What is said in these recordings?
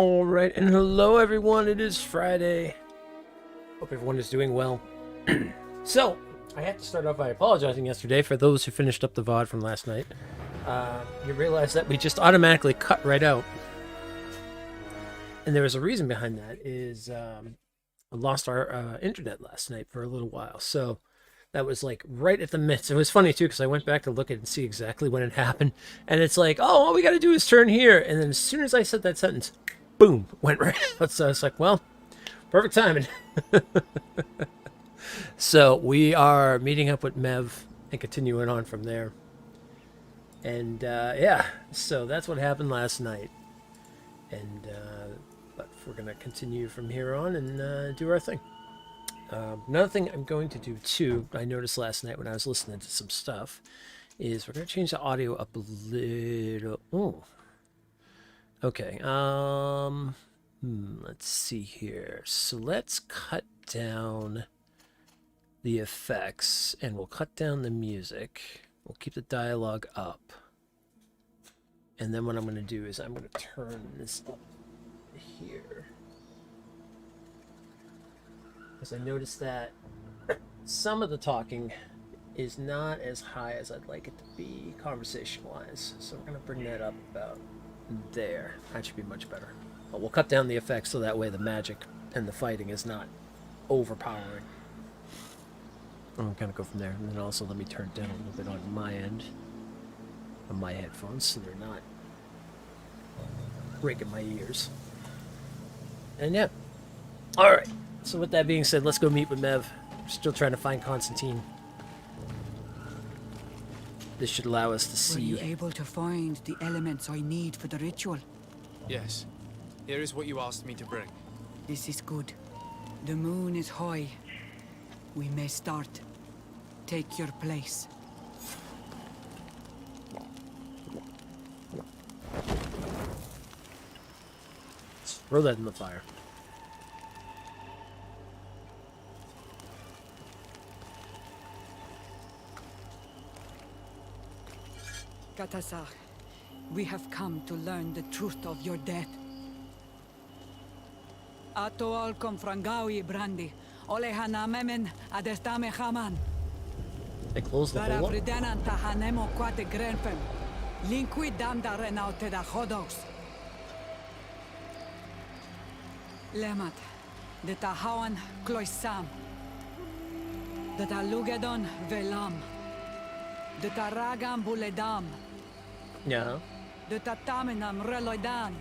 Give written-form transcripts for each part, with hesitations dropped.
All right, and hello everyone. It is Friday. Hope everyone is doing well. So, I have to start off by apologizing yesterday for those who finished up the VOD from last night. You realize that we just automatically cut right out. And there was a reason behind that, is I lost our internet last night for a little while. So, that was like right at the midst. It was funny too, because I went back to look at it and see exactly when it happened. And it's like, oh, all we got to do is turn here. And then as soon as I said that sentence, boom, went right out. So I was like, well, perfect timing. So we are meeting up with Mev and continuing on from there. And yeah, so that's what happened last night. And but we're going to continue from here on and do our thing. Another thing I'm going to do too, I noticed last night when I was listening to some stuff, is we're going to change the audio up a little. Oh, okay. Let's see here. So let's cut down the effects and we'll cut down the music. We'll keep the dialogue up. And then what I'm going to do is I'm going to turn this up here. Because I noticed that some of the talking is not as high as I'd like it to be conversation-wise. So we're going to bring that up about there. That should be much better. But we'll cut down the effects so that way the magic and the fighting is not overpowering. I'll kind of go from there. And then also let me turn it down a little bit on my end, on my headphones, so they're not breaking my ears. And yeah. Alright. So with that being said, let's go meet with Mev. We're still trying to find Constantine. This should allow us to see. Were you able to find the elements I need for the ritual? Yes. Here is what you asked me to bring. This is good. The moon is high. We may start. Take your place. Let's throw that in the fire. Katasar, we have come to learn the truth of your death. Ato al confrangawi brandi, olehana memen adestame haman. They closed the hole up? Parabridenan tahanemo quate grenfem, linqui damda renaute da hodos. Lemat, de tahawan kloisam, de talugedon velam, de taragam buledam. Yeah. De tataminam reloidan.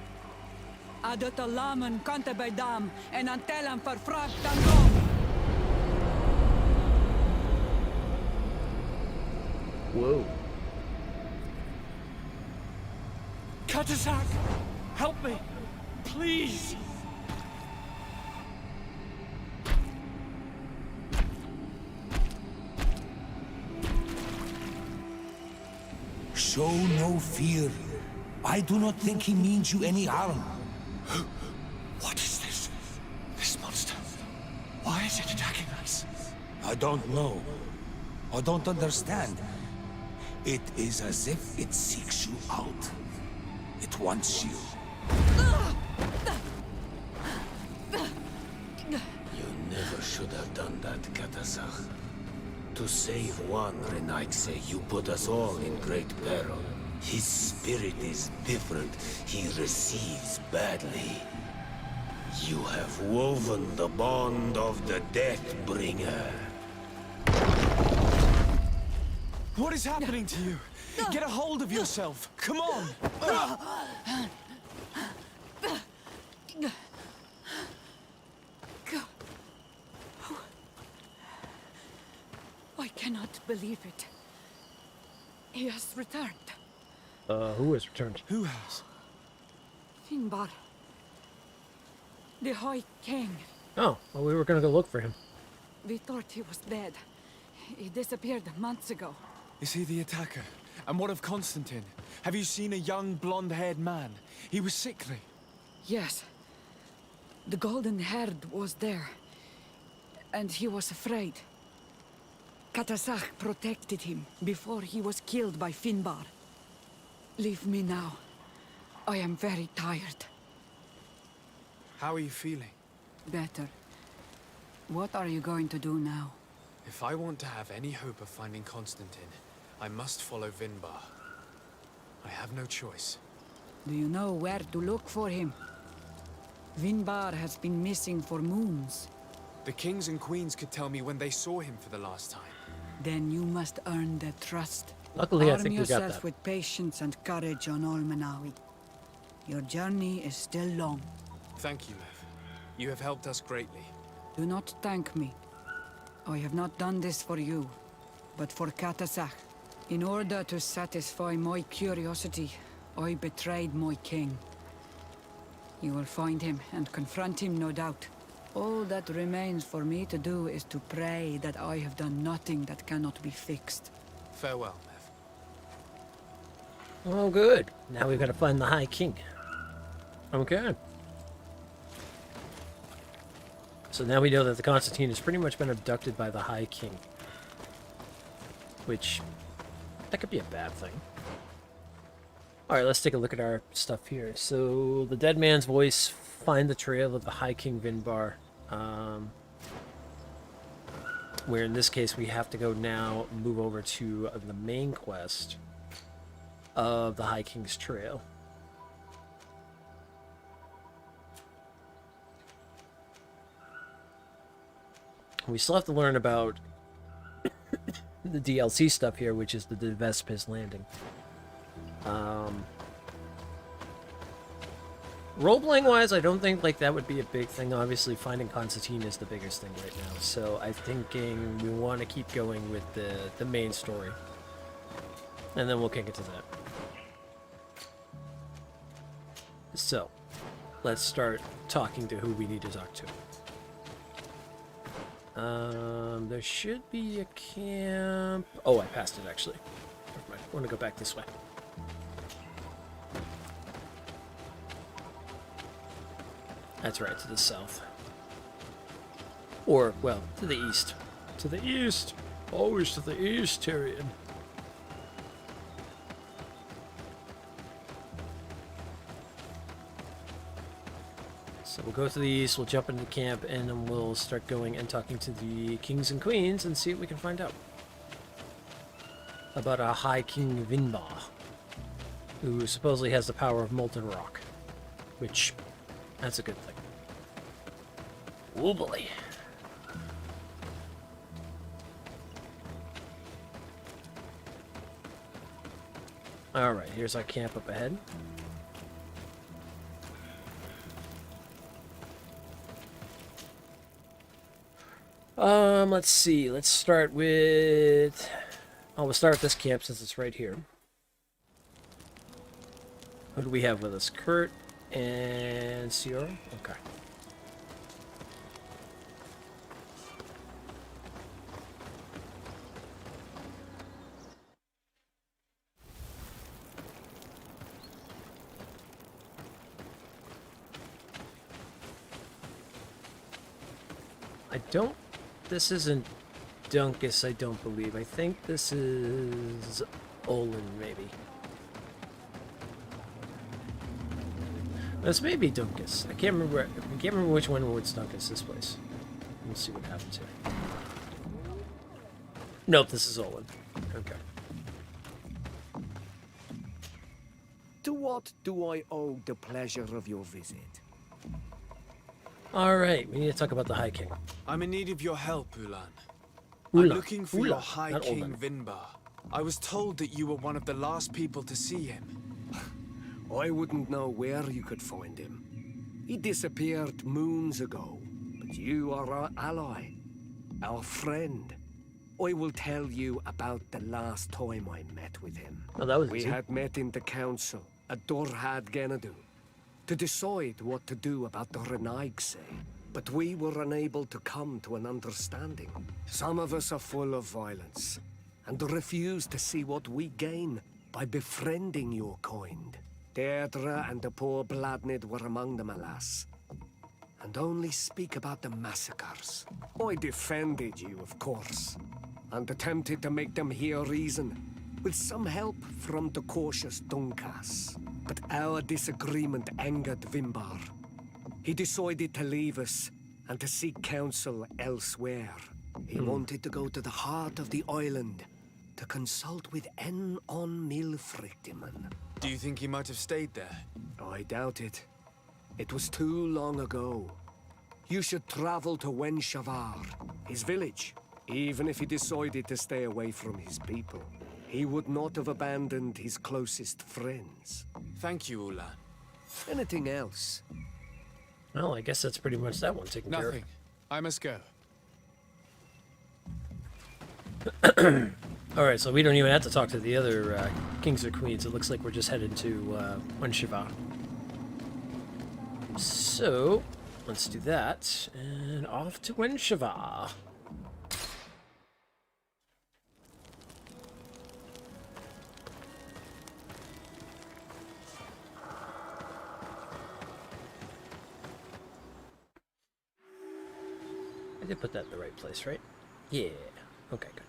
Adot alamen kantebedam en antelam verfragt dangom. Whoa. Katasak! Help me! Please! Show no fear. I do not think he means you any harm. What is this? This monster? Why is it attacking us? I don't know. I don't understand. It is as if it seeks you out. It wants you. You never should have done that, Katasach. To save one, Renaikse, you put us all in great peril. His spirit is different. He receives badly. You have woven the bond of the Deathbringer. What is happening to you? Get a hold of yourself! Come on! I cannot believe it. He has returned. Who has returned? Who has? Finbar. The High King. Oh, well, we were gonna go look for him. We thought he was dead. He disappeared months ago. Is he the attacker? And what of Constantine? Have you seen a young blonde-haired man? He was sickly. Yes. The golden haired was there. And he was afraid. Katasach protected him before he was killed by Finbar. Leave me now. I am very tired. How are you feeling? Better. What are you going to do now? If I want to have any hope of finding Constantine, I must follow Vinbar. I have no choice. Do you know where to look for him? Vinbar has been missing for moons. The kings and queens could tell me when they saw him for the last time. Then you must earn their trust. Luckily, I Arm think we got yourself that. with patience and courage on Olmenawi. Your journey is still long. Thank you, Lev. You have helped us greatly. Do not thank me. I have not done this for you, but for Katasach. In order to satisfy my curiosity, I betrayed my king. You will find him and confront him, no doubt. All that remains for me to do is to pray that I have done nothing that cannot be fixed. Farewell, Lev. Oh, good. Now we've got to find the High King. Okay. So now we know that the Constantine has pretty much been abducted by the High King. Which, that could be a bad thing. Alright, let's take a look at our stuff here. So, the dead man's voice, find the trail of the High King Vinbar. Where in this case we have to go now, move over to the main quest of the High King's Trail. We still have to learn about the DLC stuff here, which is the Vespis Landing. Role-playing wise, I don't think like that would be a big thing. Obviously, finding Constantine is the biggest thing right now. So I'm thinking we want to keep going with the main story. And then we'll kick it to that. So, let's start talking to who we need to talk to. There should be a camp. Oh, I passed it actually. Never mind. I want to go back this way. That's right, to the south. Or, well, to the east. To the east! Always to the east, Tyrion. So we'll go to the east, we'll jump into camp, and then we'll start going and talking to the kings and queens and see what we can find out. About a High King Vinbar, who supposedly has the power of molten rock. Which, that's a good thing. Oh boy. Alright, here's our camp up ahead. Let's see. Let's start with... Oh, we'll start with this camp since it's right here. Who do we have with us? Kurt and Sierra? Okay. I don't... This isn't Dunkus, I don't believe. I think this is Olin, maybe. This may be Dunkus. I can't remember which one was Dunkus this place. Let's see what happens here. Nope, this is Olin. Okay. To what do I owe the pleasure of your visit? Alright, we need to talk about the High King. I'm in need of your help, Ulan. Ulan. I'm looking for Ulan, your High not King Ulan. Vinbar. I was told that you were one of the last people to see him. I wouldn't know where you could find him. He disappeared moons ago, but you are our ally, our friend. I will tell you about the last time I met with him. Oh, that was We easy. had met in the council at Dorhad Genadu to decide what to do about the Renaigse, but we were unable to come to an understanding. Some of us are full of violence and refuse to see what we gain by befriending your kind. Deirdre and the poor Bladnid were among them, alas, and only speak about the massacres. I defended you, of course, and attempted to make them hear reason, with some help from the cautious Dunkas. But our disagreement angered Vimbar. He decided to leave us and to seek counsel elsewhere. He wanted to go to the heart of the island to consult with on Milfrictiman. Do you think he might have stayed there? I doubt it. It was too long ago. You should travel to Wenshavar, his village. Even if he decided to stay away from his people, he would not have abandoned his closest friends. Thank you, Ulan. Anything else? Well, I guess that's pretty much that one taken care of. Nothing. I must go. Alright, so we don't even have to talk to the other kings or queens. It looks like we're just headed to Wenshiva. So, let's do that. And off to Wenshiva. I did put that in the right place, right? Yeah. Okay, good.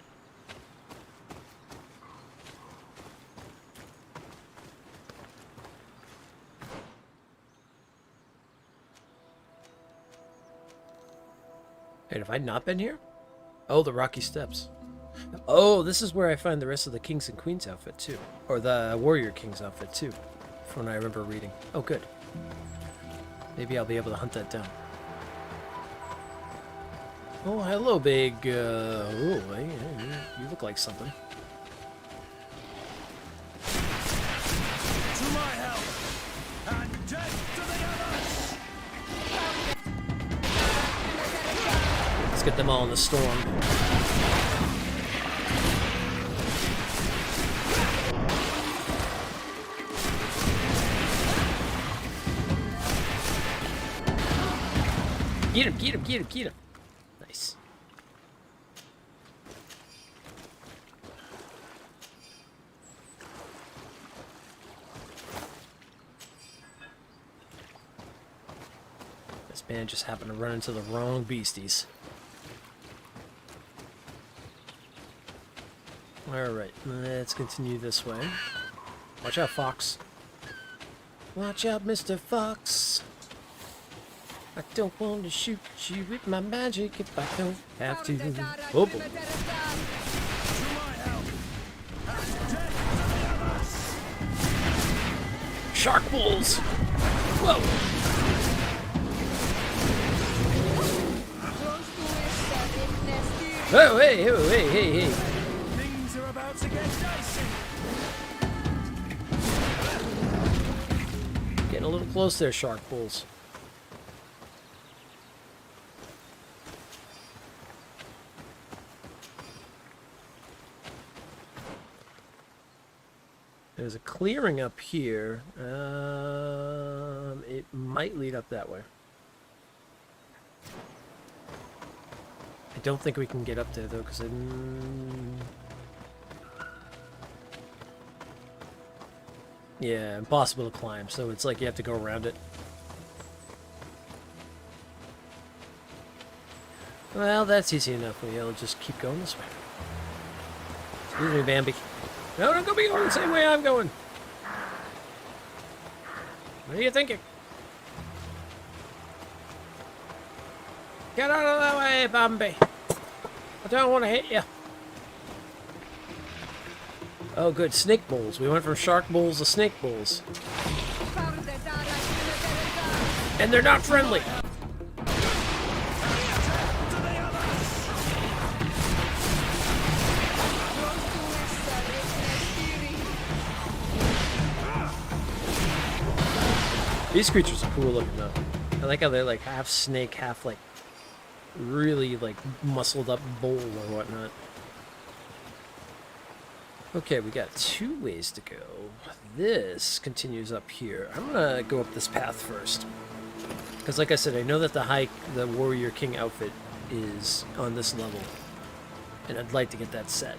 Wait, have I not been here? Oh, the Rocky Steps. Oh, this is where I find the rest of the Kings and Queens outfit, too. Or the Warrior King's outfit, too. From what I remember reading. Oh, good. Maybe I'll be able to hunt that down. Oh, hello, big, oh, hey, you look like something. To my help! And death to the others! Let's get them all in the storm. Get him, get him, get him, get him. Nice. This man just happened to run into the wrong beasties. Alright, let's continue this way. Watch out, Fox. Watch out, Mr. Fox. I don't want to shoot you with my magic if I don't have to. Oh boy. Shark bulls! Whoa! Oh, hey, oh, hey, hey, hey. Things are about to get dicey! Getting a little close there, shark bulls. There's a clearing up here. It might lead up that way. I don't think we can get up there though, because yeah, impossible to climb. So it's like you have to go around it. Well, that's easy enough. We'll just keep going this way. Excuse me, Bambi. No, don't go be going the same way I'm going. What are you thinking? Get out of the way, Bambi. I don't want to hit you. Oh, good. Snake bowls. We went from shark bowls to snake bowls. And they're not friendly. These creatures are cool looking though. I like how they're like half snake, half like really like muscled up bull or whatnot. Okay, we got 2 ways to go. This continues up here. I'm gonna go up this path first. Because like I said, I know that the Warrior King outfit is on this level. And I'd like to get that set.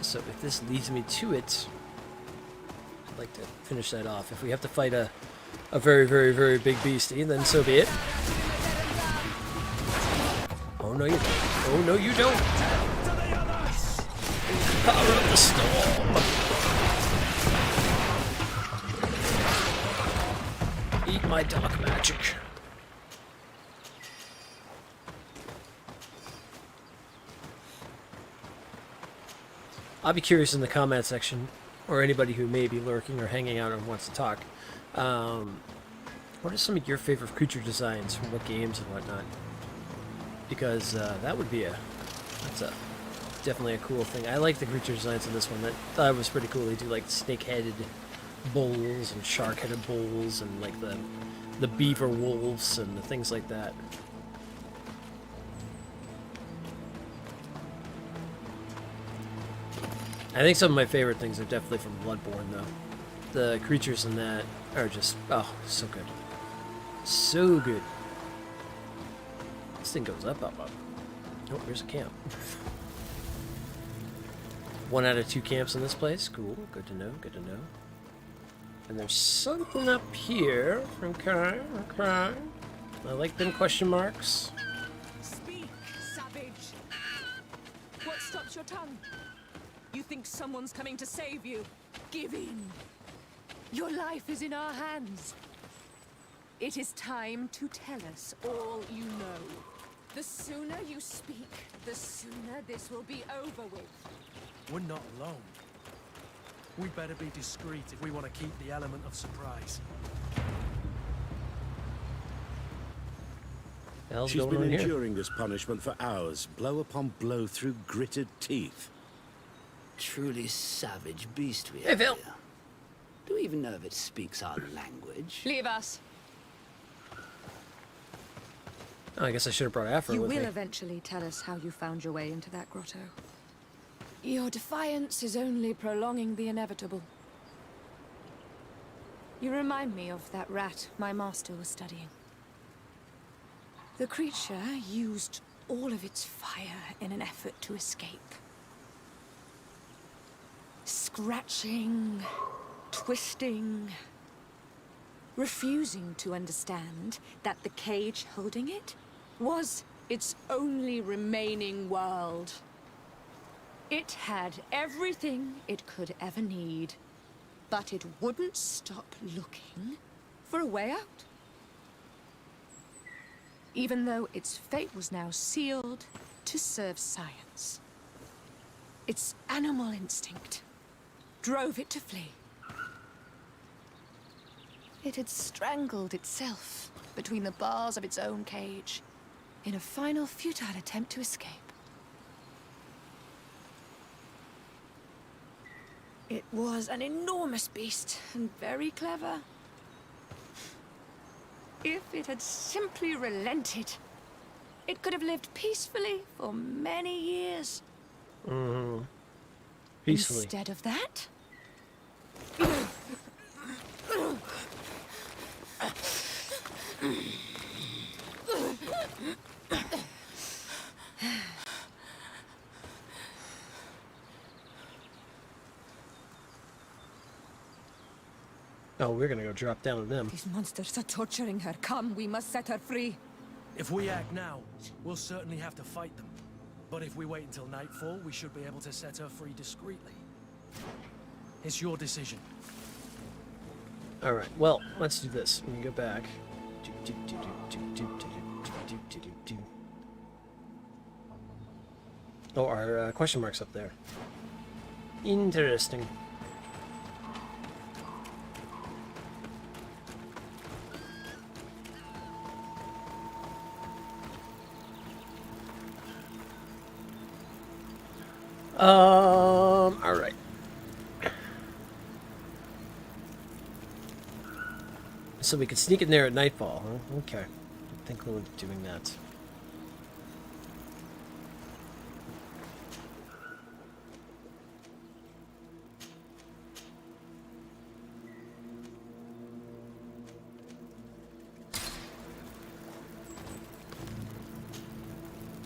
So if this leads me to it, I'd like to finish that off. If we have to fight a very, very, very big beastie, then so be it. Oh no you don't. Oh no you don't. Power of the storm. Eat my dark magic. I'll be curious in the comment section, or anybody who may be lurking or hanging out and wants to talk. What are some of your favorite creature designs from what games and whatnot? Because that would be definitely a cool thing. I like the creature designs in this one. That was pretty cool. They do like snake-headed bulls and shark-headed bulls and like the beaver wolves and the things like that. I think some of my favorite things are definitely from Bloodborne, though. The creatures in that are just, oh, so good. So good. This thing goes up, up, up. Oh, here's a camp. 1 out of 2 camps in this place. Cool. Good to know. Good to know. And there's something up here. Okay. Okay. I like them question marks. Speak, savage. What stops your tongue? You think someone's coming to save you? Give in. Your life is in our hands. It is time to tell us all you know. The sooner you speak, the sooner this will be over with. We're not alone. We better be discreet if we want to keep the element of surprise. The hell's She's going been on here? enduring this punishment for hours, blow upon blow through gritted teeth. Truly savage beast we Hey, have Phil. here. Do we even know if it speaks our language? Leave us. Oh, I guess I should have brought Afro You with will me. eventually tell us how you found your way into that grotto. Your defiance is only prolonging the inevitable. You remind me of that rat my master was studying. The creature used all of its fire in an effort to escape. Scratching, twisting, refusing to understand that the cage holding it was its only remaining world. It had everything it could ever need, but it wouldn't stop looking for a way out. Even though its fate was now sealed to serve science. Its animal instinct drove it to flee. It had strangled itself between the bars of its own cage in a final futile attempt to escape. It was an enormous beast and very clever. If it had simply relented, it could have lived peacefully for many years. Peacefully. Instead of that, Oh, we're gonna go drop down to them. these monsters are torturing her. Come, we must set her free. If we act now, we'll certainly have to fight them. But if we wait until nightfall, we should be able to set her free discreetly. It's your decision. Alright, well, let's do this. We can go back. Oh, our question mark's up there. Interesting. Alright. So we could sneak in there at nightfall, huh? Okay. I think we'll be doing that.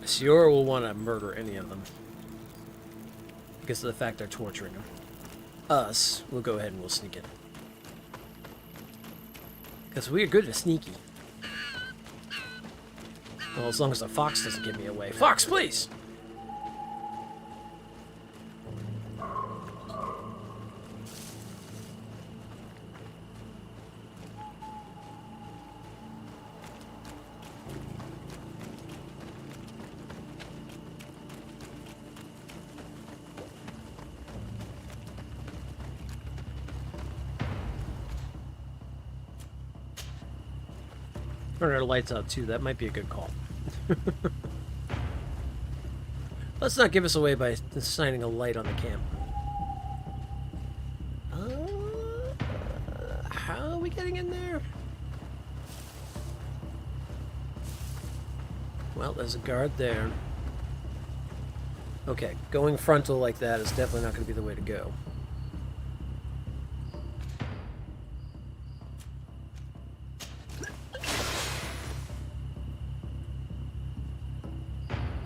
Siora will want to murder any of them. Because of the fact they're torturing him. Us, we'll go ahead and we'll sneak in. Because we're good at sneaky. Well, as long as the fox doesn't give me away. Fox, please! Turn our lights out too. That might be a good call. Let's not give us away by shining a light on the camp. How are we getting in there? Well, there's a guard there. Okay, going frontal like that is definitely not going to be the way to go.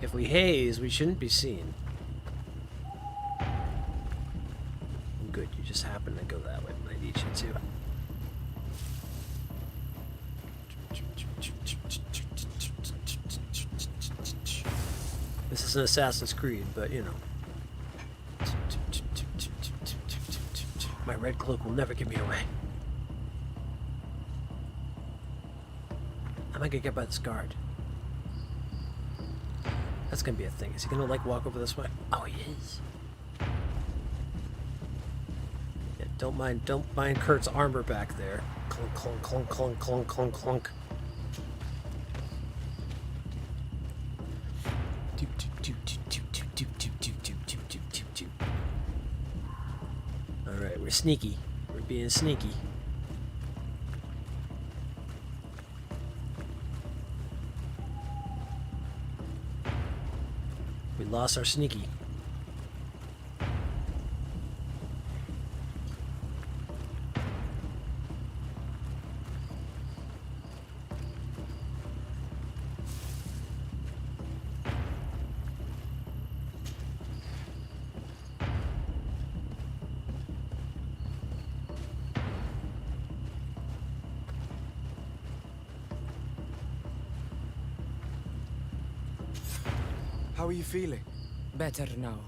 If we haze, we shouldn't be seen. Good, you just happen to go that way when I need you to. This is an Assassin's Creed, but you know. My red cloak will never give me away. How am I gonna get by this guard? That's gonna be a thing. Is he gonna like walk over this way? Oh, he is. Yeah, don't mind Kurt's armor back there. Clunk, clunk, clunk, clunk, clunk, clunk, clunk. All right, we're sneaky. We're being sneaky. We lost our sneaky. How are you feeling? Better now.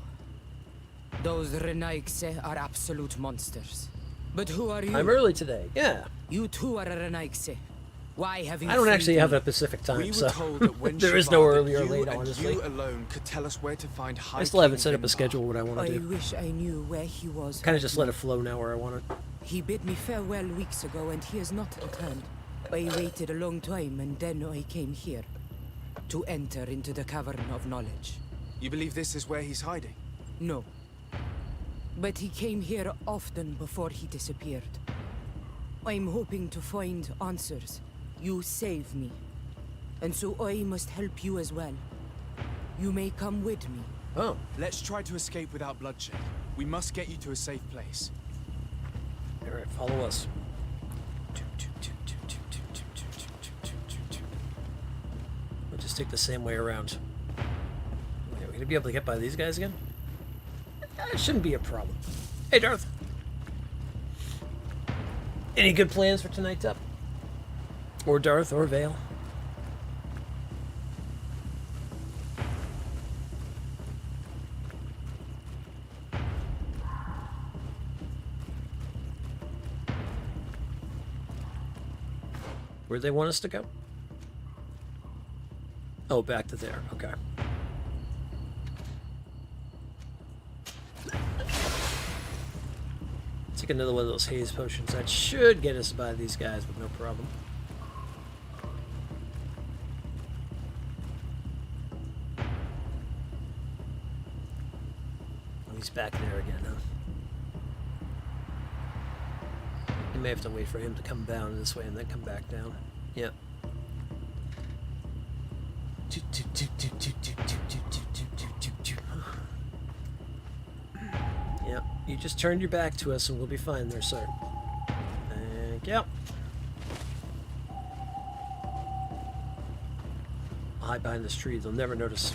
Those Renaigse are absolute monsters. But who are you? I'm early today. Yeah. You too are a Renaigse. Why have you I don't actually freed have me? a Pacific time, We were so told that when there is Shiva, no that early or you late, and honestly. You alone could tell us where to find High I still haven't King set up a Finbar. schedule what I want I to do. wish I knew where he was. Kind of just let it flow now where I want it. He bid me farewell weeks ago and he has not returned. I waited a long time and then I came here. To enter into the Cavern of Knowledge. You believe this is where he's hiding? No. But he came here often before he disappeared. I'm hoping to find answers. You save me. And so I must help you as well. You may come with me. Oh. Let's try to escape without bloodshed. We must get you to a safe place. Alright, follow us. We'll just take the same way around. Are we gonna be able to get by these guys again? That shouldn't be a problem. Hey, Darth. Any good plans for tonight's up? Or Darth, or Vale? Where'd they want us to go? Oh, back to there. Okay. Take another one of those haze potions. That should get us by these guys with no problem. Oh, he's back there again, huh? You may have to wait for him to come down this way and then come back down. Yep. Yep, you just turned your back to us and we'll be fine there, sir. Thank you. I'll hide behind this tree, they'll never notice.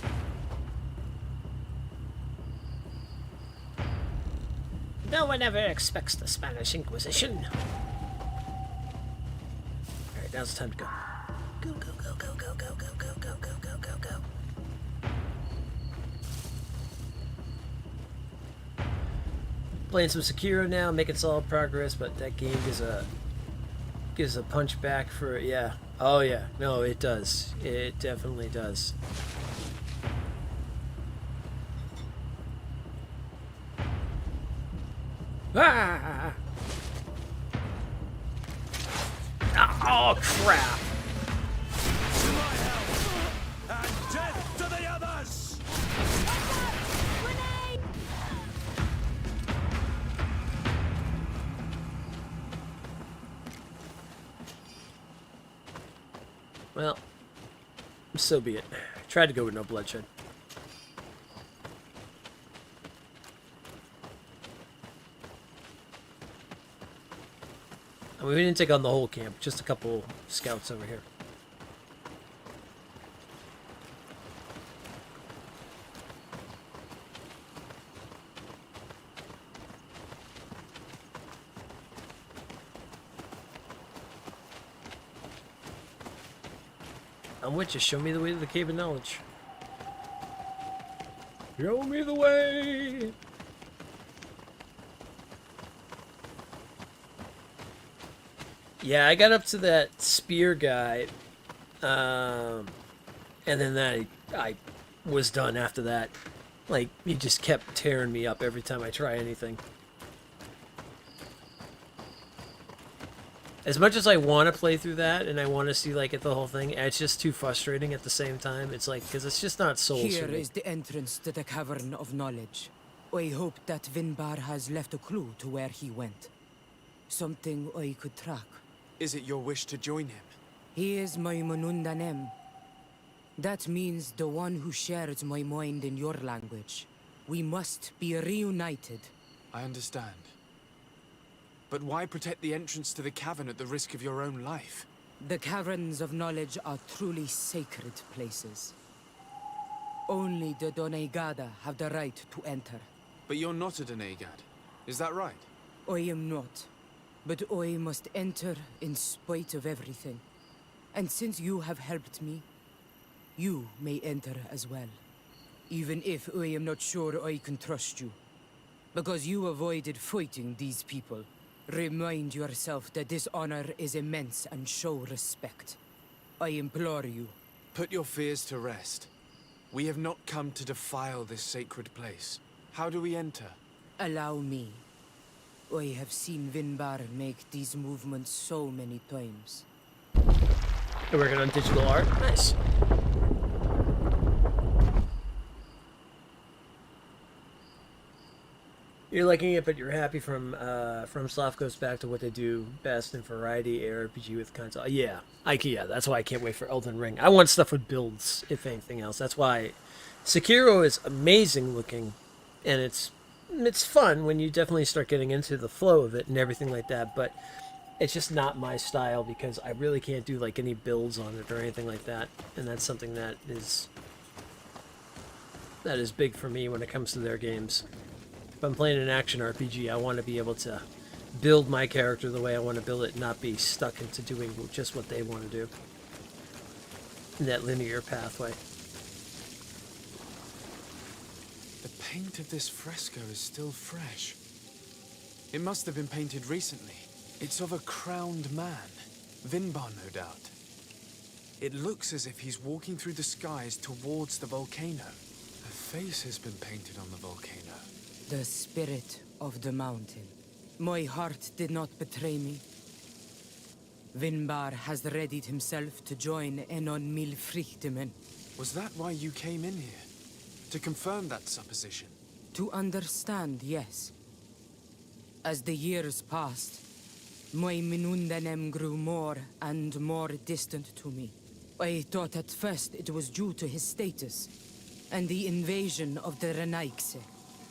No one ever expects the Spanish Inquisition. Alright, now it's time to go. Go, go, go, go, go, go, go, go, go, go, go, go, go. Playing some Sekiro now, making solid progress, but that game gives a punch back for, yeah. Oh yeah, no, it does. It definitely does. Ah! Oh crap! Well, so be it. Tried to go with no bloodshed. I mean, we didn't take on the whole camp, just a couple scouts over here. I'm with you. Show me the way to the Cave of Knowledge. Show me the way! Yeah, I got up to that spear guy, and then I was done after that. Like, he just kept tearing me up every time I try anything. As much as I want to play through that, and I want to see, like, the whole thing, it's just too frustrating at the same time. It's like, because it's just not Souls Here for me. is the entrance to the Cavern of Knowledge. I hope that Vinbar has left a clue to where he went. Something I could track. Is it your wish to join him? He is my Munundanem. That means the one who shares my mind in your language. We must be reunited. I understand. But why protect the entrance to the cavern at the risk of your own life? The Caverns of Knowledge are truly sacred places. Only the Doneigada have the right to enter. But you're not a Doneigad. Is that right? I am not. But I must enter in spite of everything. And since you have helped me, you may enter as well. Even if I am not sure I can trust you. Because you avoided fighting these people. Remind yourself that this honor is immense and show respect. I implore you. Put your fears to rest. We have not come to defile this sacred place. How do we enter? Allow me. I have seen Vinbar make these movements so many times. You're working on digital art? Nice. You're liking it, but you're happy from Soft goes back to what they do best in variety ARPG with console. Yeah, yeah, that's why I can't wait for Elden Ring. I want stuff with builds, if anything else. That's why Sekiro is amazing looking, and it's fun when you definitely start getting into the flow of it and everything like that, but it's just not my style because I really can't do like any builds on it or anything like that, and that's something that is big for me when it comes to their games. If I'm playing an action RPG, I want to be able to build my character the way I want to build it, and not be stuck into doing just what they want to do in that linear pathway. The paint of this fresco is still fresh. It must have been painted recently. It's of a crowned man. Vinbar, no doubt. It looks as if he's walking through the skies towards the volcano. A face has been painted on the volcano. The spirit of the mountain. My heart did not betray me. Vinbar has readied himself to join Enon Milfrichtemen. Was that why you came in here? To confirm that supposition? To understand, yes. As the years passed, my Minundanem grew more and more distant to me. I thought at first it was due to his status and the invasion of the Renaigse.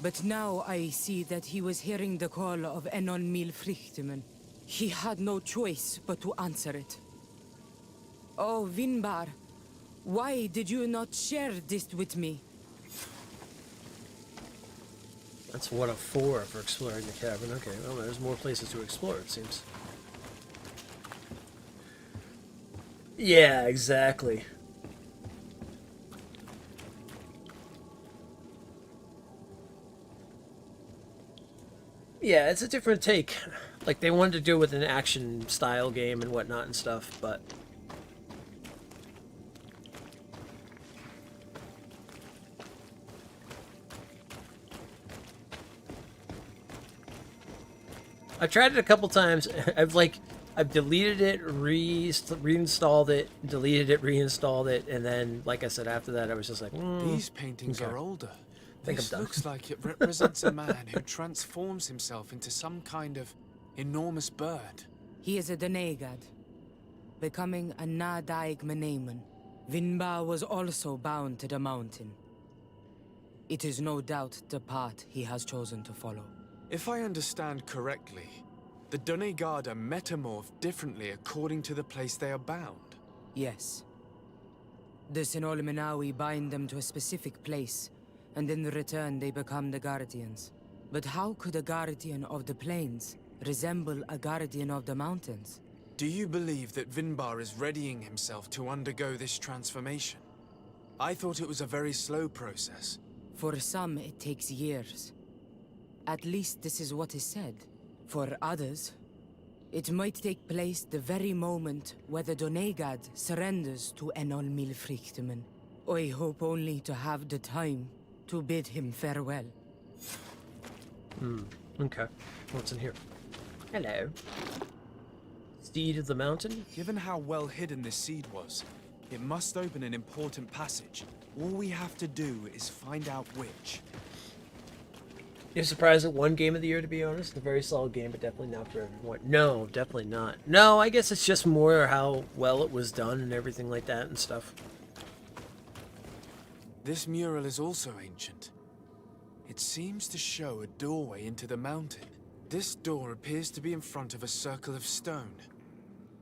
But now I see that he was hearing the call of Enon Milfrichtemen. He had no choice but to answer it. Oh, Vinbar, why did you not share this with me? That's 1 of 4 for exploring the cavern. Okay, well, there's more places to explore, it seems. Yeah, exactly. Yeah, it's a different take. Like, they wanted to do it with an action-style game and whatnot and stuff, but... I've tried it a couple times. I've deleted it, reinstalled it, deleted it, reinstalled it, and then, like I said, after that, I was just like, These paintings okay. are older. I think This I'm done. looks like it represents a man who transforms himself into some kind of enormous bird. He is a Doneigad. becoming a Nadaig Meneman. Vinbar was also bound to the mountain. It is no doubt the path he has chosen to follow. If I understand correctly, the Donegada metamorph differently according to the place they are bound. Yes. The Sinol Minawi bind them to a specific place, and in return they become the Guardians. But how could a Guardian of the Plains resemble a Guardian of the Mountains? Do you believe that Vinbar is readying himself to undergo this transformation? I thought it was a very slow process. For some, it takes years. At least this is what is said. For others, it might take place the very moment where the Donegad surrenders to Enol Milfrichtemen. I hope only to have the time to bid him farewell. Okay. What's in here? Hello. Steed of the mountain? Given how well hidden this seed was, it must open an important passage. All we have to do is find out which. You're surprised at one game of the year, to be honest? A very solid game, but definitely not for everyone. No, definitely not. No, I guess it's just more how well it was done and everything like that and stuff. This mural is also ancient. It seems to show a doorway into the mountain. This door appears to be in front of a circle of stone.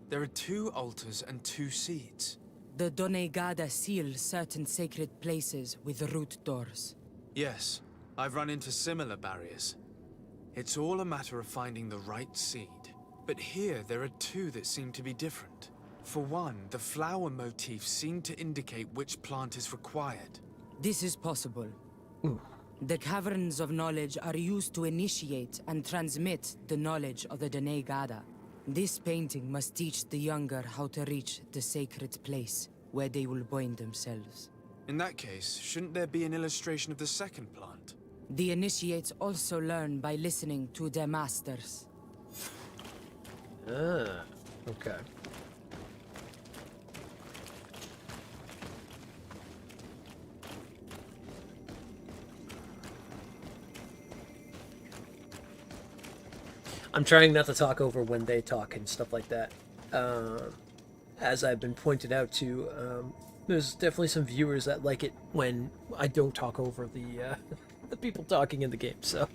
There are 2 altars and 2 seeds. The Donegada seal certain sacred places with root doors. Yes, I've run into similar barriers. It's all a matter of finding the right seed. But here there are 2 that seem to be different. For one, the flower motifs seem to indicate which plant is required. This is possible. The caverns of knowledge are used to initiate and transmit the knowledge of the Donegada. This painting must teach the younger how to reach the sacred place where they will bind themselves. In that case, shouldn't there be an illustration of the second plant? The initiates also learn by listening to their masters. Ah, okay. I'm trying not to talk over when they talk and stuff like that. As I've been pointed out to, there's definitely some viewers that like it when I don't talk over the the people talking in the game, so...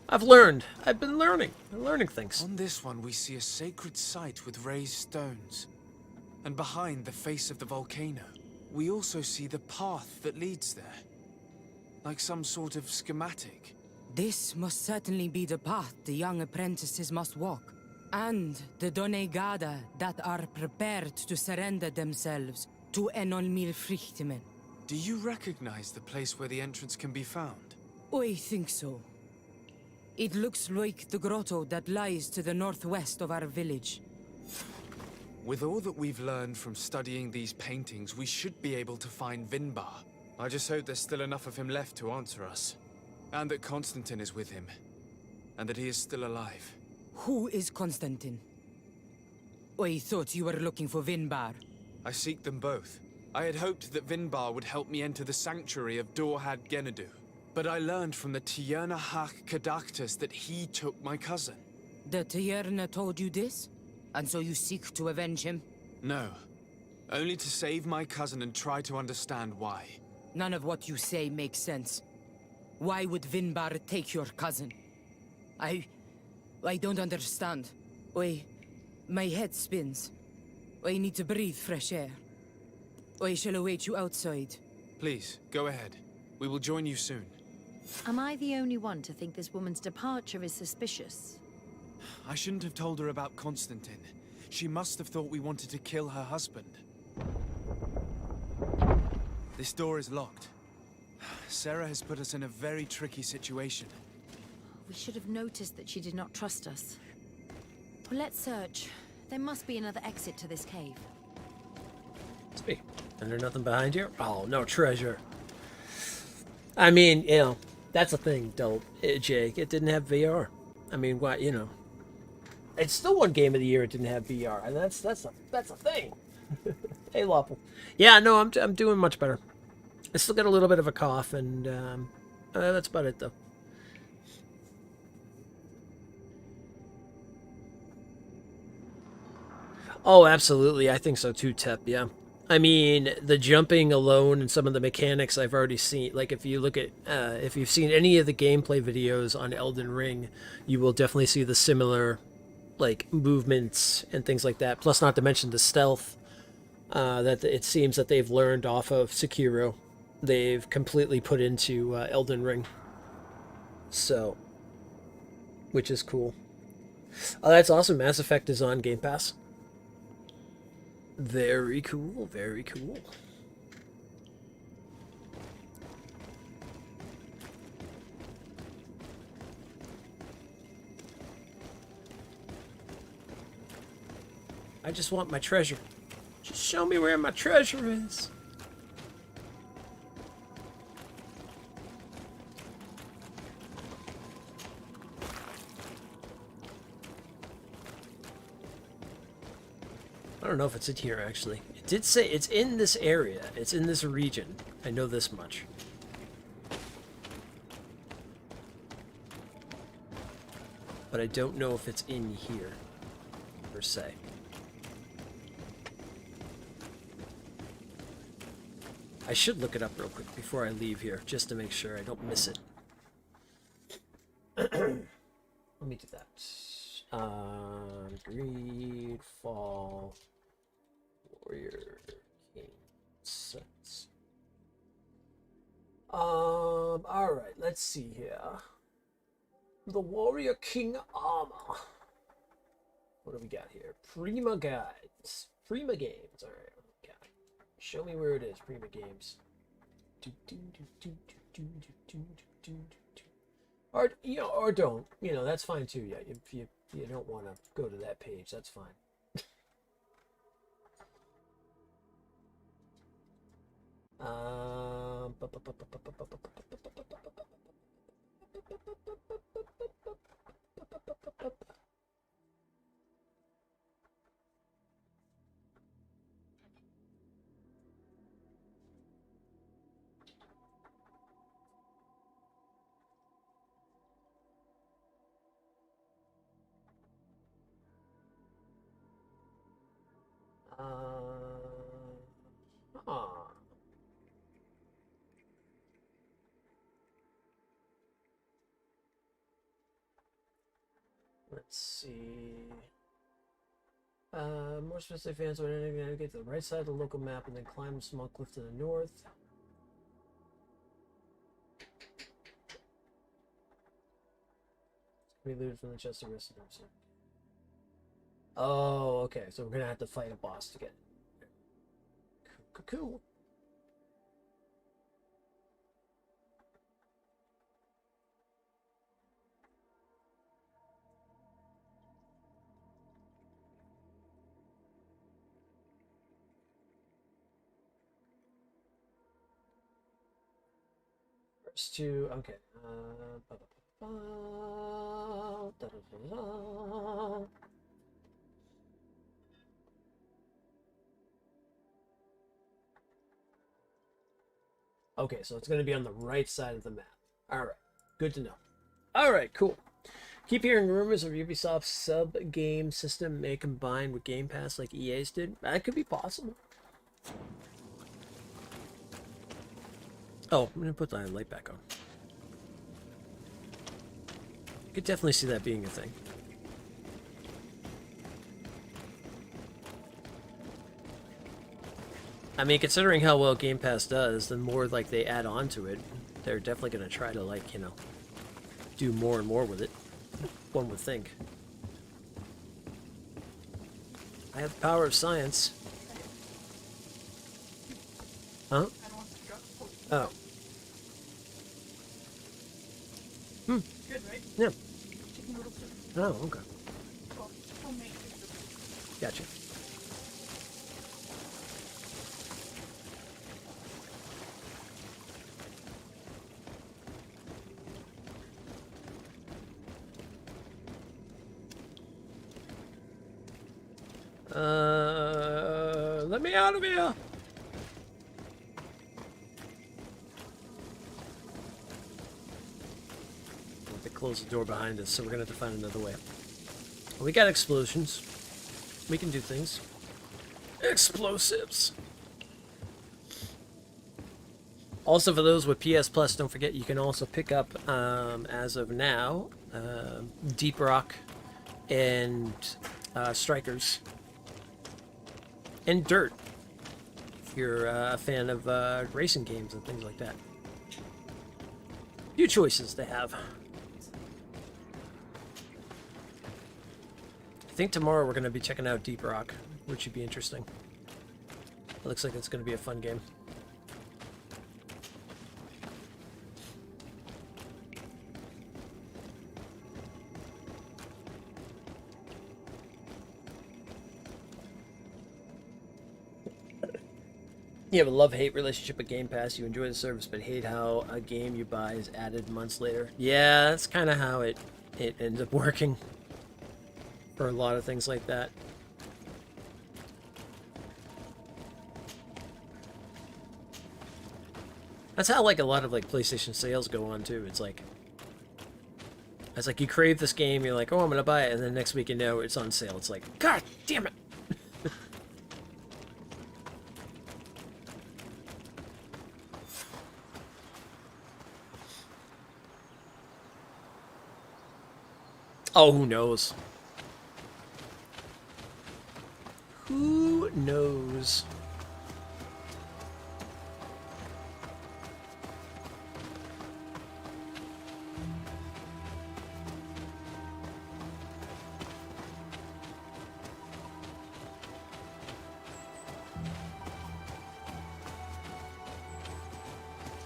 I've learned. I've been learning. I'm learning things. On this one, we see a sacred site with raised stones. And behind the face of the volcano, we also see the path that leads there. Like some sort of schematic. This must certainly be the path the young apprentices must walk. And the Donegada that are prepared to surrender themselves to Enol Milfrichtemen. Do you recognize the place where the entrance can be found? I think so. It looks like the grotto that lies to the northwest of our village. With all that we've learned from studying these paintings, we should be able to find Vinbar. I just hope there's still enough of him left to answer us. And that Constantine is with him. And that he is still alive. Who is Constantine? I thought you were looking for Vinbar. I seek them both. I had hoped that Vinbar would help me enter the sanctuary of Dorhad Genadu. But I learned from the Tierna Hach Kadactus that he took my cousin. The Tierna told you this? And so you seek to avenge him? No. Only to save my cousin and try to understand why. None of what you say makes sense. Why would Vinbar take your cousin? I don't understand. My head spins. I need to breathe fresh air. I shall await you outside. Please, go ahead. We will join you soon. Am I the only one to think this woman's departure is suspicious? I shouldn't have told her about Constantine. She must have thought we wanted to kill her husband. This door is locked. Sarah has put us in a very tricky situation. We should have noticed that she did not trust us. Well, let's search. There must be another exit to this cave. Speak. And there's nothing behind you? Oh, no treasure. I mean, you know, that's a thing, though, Jake. It didn't have VR. I mean, what, you know. It's still one game of the year it didn't have VR, and that's a thing. Hey, Lawful. Yeah, no, I'm doing much better. I still got a little bit of a cough, and that's about it, though. Oh, absolutely. I think so too, Tep, yeah. I mean, the jumping alone and some of the mechanics I've already seen. Like, if you look at, if you've seen any of the gameplay videos on Elden Ring, you will definitely see the similar, like, movements and things like that. Plus, not to mention the stealth that it seems that they've learned off of Sekiro. They've completely put into Elden Ring. So, which is cool. Oh, that's awesome. Mass Effect is on Game Pass. Very cool, very cool. I just want my treasure. Just show me where my treasure is. I don't know if it's in here, actually. It did say it's in this area. It's in this region. I know this much. But I don't know if it's in here, per se. I should look it up real quick before I leave here, just to make sure I don't miss it. Let me do that. Greedfall Warrior King sets. Alright, let's see here. The Warrior King armor. What do we got here? Prima guides. Prima games. Alright, okay. Show me where it is, Prima games. Or, you know, or don't. You know, that's fine too. Yeah, if you don't want to go to that page, that's fine. Let's see. More specific fans want to navigate to the right side of the local map and then climb a small cliff to the north. We lose from the chest of rest of them. Oh, okay. So we're gonna have to fight a boss to get it. Cool. First two, okay. Okay, so it's going to be on the right side of the map. Alright, good to know. Alright, cool. Keep hearing rumors of Ubisoft's sub-game system may combine with Game Pass like EA's did. That could be possible. Oh, I'm going to put the light back on. I could definitely see that being a thing. I mean, considering how well Game Pass does, the more, like, they add on to it, they're definitely going to try to, like, you know, do more and more with it. One would think. I have the power of science. Huh? Oh. Hmm. Good, right? Yeah. Chicken noodle soup. Oh, okay. Well, homemade chicken soup. Gotcha. Let me out of here! We'll have to close the door behind us, so we're gonna have to find another way. We got explosions. We can do things. Explosives. Also, for those with PS Plus, don't forget you can also pick up, as of now, Deep Rock and Strikers and Dirt. If you're a fan of racing games and things like that. Few choices to have. I think tomorrow we're going to be checking out Deep Rock, which should be interesting. It looks like it's going to be a fun game. You have a love-hate relationship with Game Pass. You enjoy the service, but hate how a game you buy is added months later. Yeah, that's kind of how it ends up working for a lot of things like that. That's how like a lot of like PlayStation sales go on too. It's like you crave this game, you're like, oh, I'm gonna buy it, and then next week you know it's on sale. It's like, God damn it. Oh, who knows? Who knows?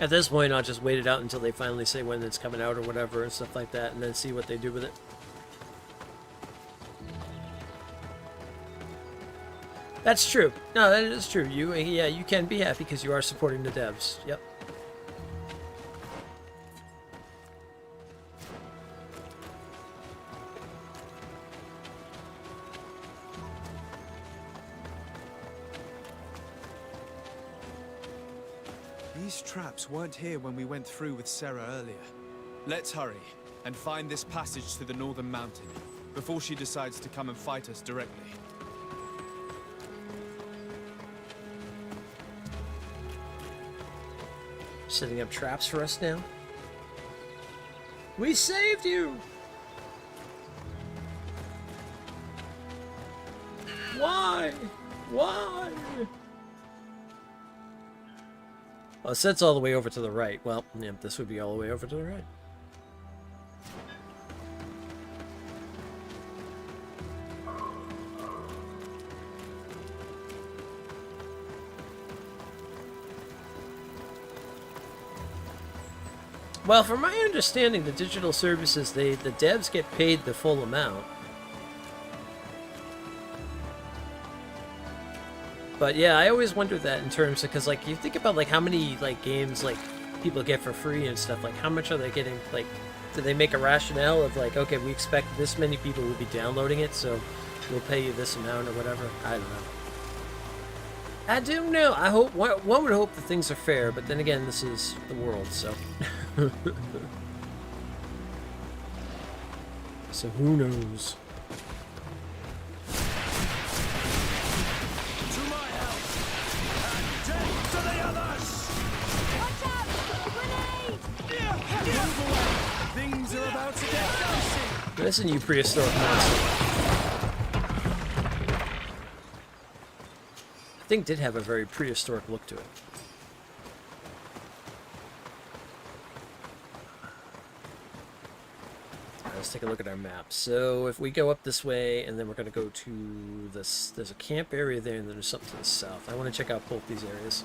At this point, I'll just wait it out until they finally say when it's coming out or whatever and stuff like that, and then see what they do with it. That's true. No, that is true. Yeah, you can be happy because you are supporting the devs. Yep. These traps weren't here when we went through with Sarah earlier. Let's hurry and find this passage to the northern mountain before she decides to come and fight us directly. Setting up traps for us now. We saved you! Why? Why? Well, it sets all the way over to the right. Well, yeah, this would be all the way over to the right. Well, from my understanding, the digital services, the devs get paid the full amount. But yeah, I always wonder that in terms of, because like you think about like how many like games like people get for free and stuff, like how much are they getting, like do they make a rationale of like, okay, we expect this many people will be downloading it, so we'll pay you this amount or whatever? I don't know. I don't know. I hope one would hope that things are fair, but then again, this is the world, so. So who knows? To my help! And death to the others! Watch out! Grenade! Move away! Things are about to get dicey! Listen, you prehistoric monster. The thing did have a very prehistoric look to it. Let's take a look at our map. So if we go up this way, and then we're going to go to this, there's a camp area there, and then there's something to the south. I want to check out both these areas.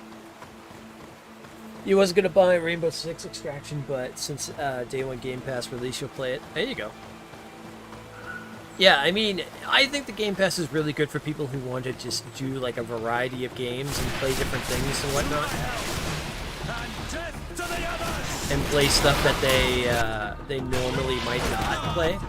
You was going to buy Rainbow Six Extraction, but since Day 1 Game Pass release, you'll play it. There you go. Yeah, I mean, I think the Game Pass is really good for people who want to just do like a variety of games and play different things and whatnot. And play stuff that they normally might not play.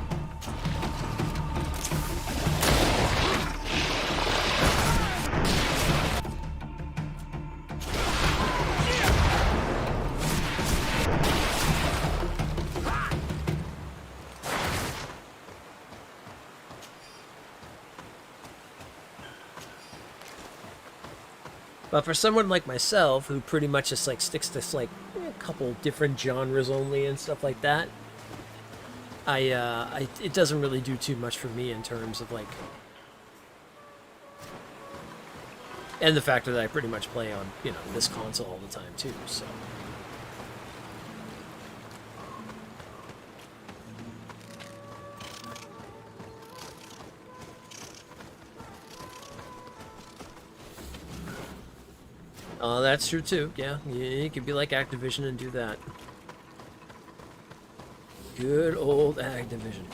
But for someone like myself, who pretty much just like sticks to like a couple different genres only and stuff like that, it doesn't really do too much for me in terms of like, and the fact that I pretty much play on, you know, this console all the time too, so. Oh, that's true too. Yeah, you could be like Activision and do that. Good old Activision.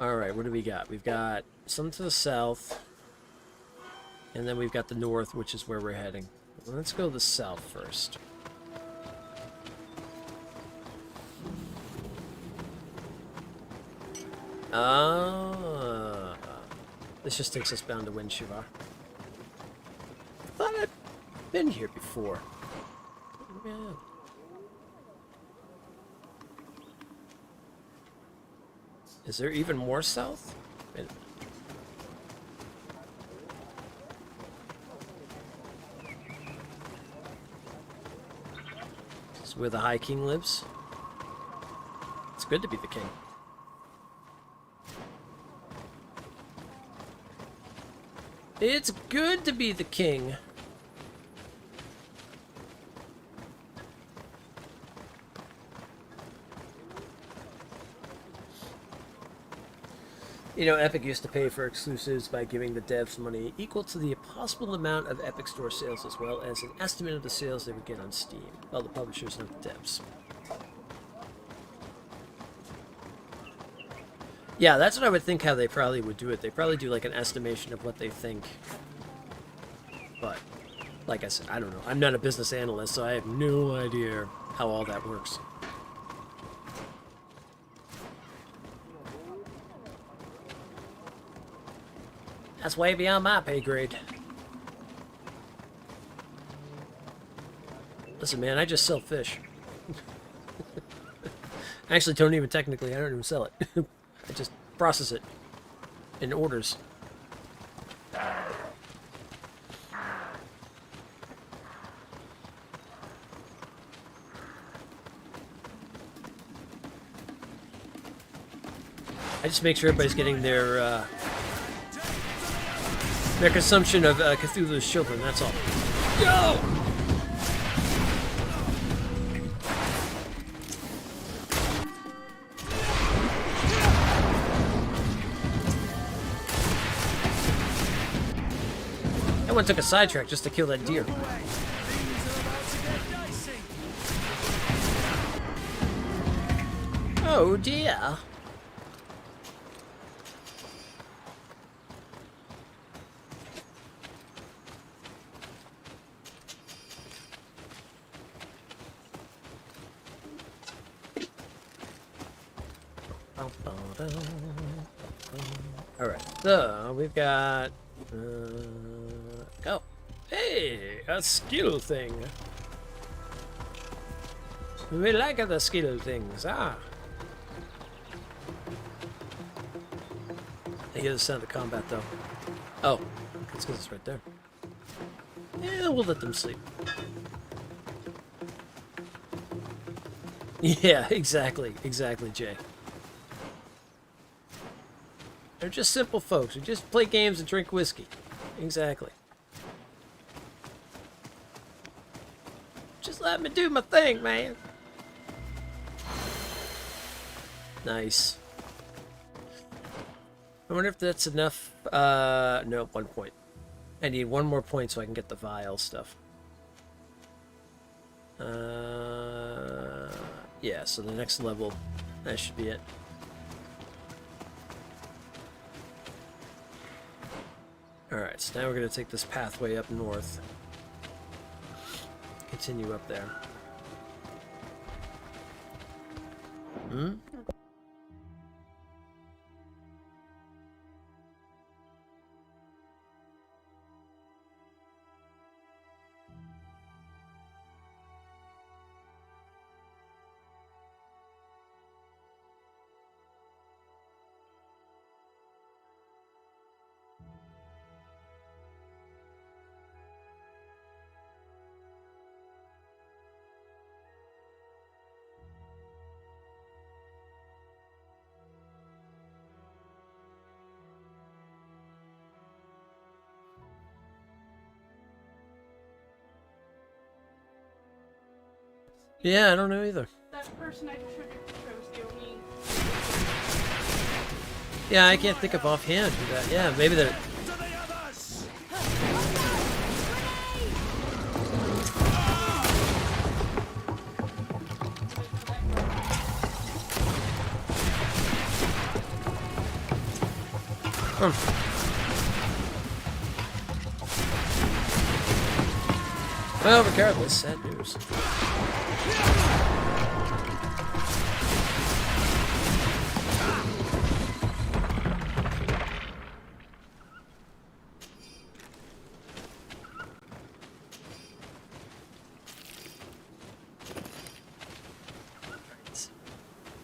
Alright, what do we got? We've got some to the south. And then we've got the north, which is where we're heading. Let's go to the south first. This just takes us down to Windshivar. I thought I'd been here before. Yeah. Is there even more south? Wait a minute. This is where the High King lives. It's good to be the king. It's good to be the king. You know, Epic used to pay for exclusives by giving the devs money equal to the possible amount of Epic Store sales, as well as an estimate of the sales they would get on Steam. Well, the publishers, not the devs. Yeah, that's what I would think how they probably would do it. They probably do like an estimation of what they think. But, like I said, I don't know. I'm not a business analyst, so I have no idea how all that works. That's way beyond my pay grade. Listen, man, I just sell fish. I actually don't even technically, I don't even sell it. I just process it in orders. I just make sure everybody's getting their consumption of Cthulhu's children, that's all. Go! That one took a sidetrack just to kill that deer. Oh dear. Alright, so we've got oh, hey, a skill thing. We like the skill things, I hear the sound of combat though. Oh, that's because it's right there. Yeah, we'll let them sleep. Yeah, exactly, Jay. They're just simple folks who just play games and drink whiskey. Exactly. Just let me do my thing, man. Nice. I wonder if that's enough. No, 1 point. I need 1 more point so I can get the vial stuff. Yeah, so the next level, that should be it. Alright, so now we're going to take this pathway up north. Continue up there. Hmm? Yeah, I don't know either. That person I triggered chose the only. Yeah, I can't think of offhand who that. Yeah, maybe that. Well, regardless, sad news.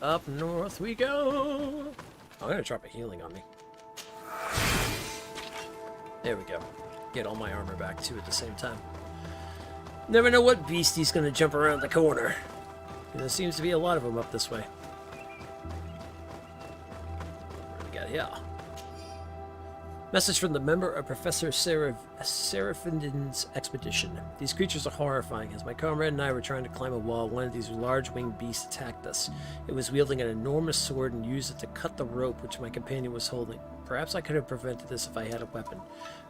Up north we go. I'm gonna drop a healing on me. There we go. Get all my armor back too at the same time. Never know what beastie's gonna jump around the corner. There seems to be a lot of them up this way. What do we got here? Message from the member of Professor Seraphinden's expedition. These creatures are horrifying. As my comrade and I were trying to climb a wall, one of these large winged beasts attacked us. It was wielding an enormous sword and used it to cut the rope which my companion was holding. Perhaps I could have prevented this if I had a weapon,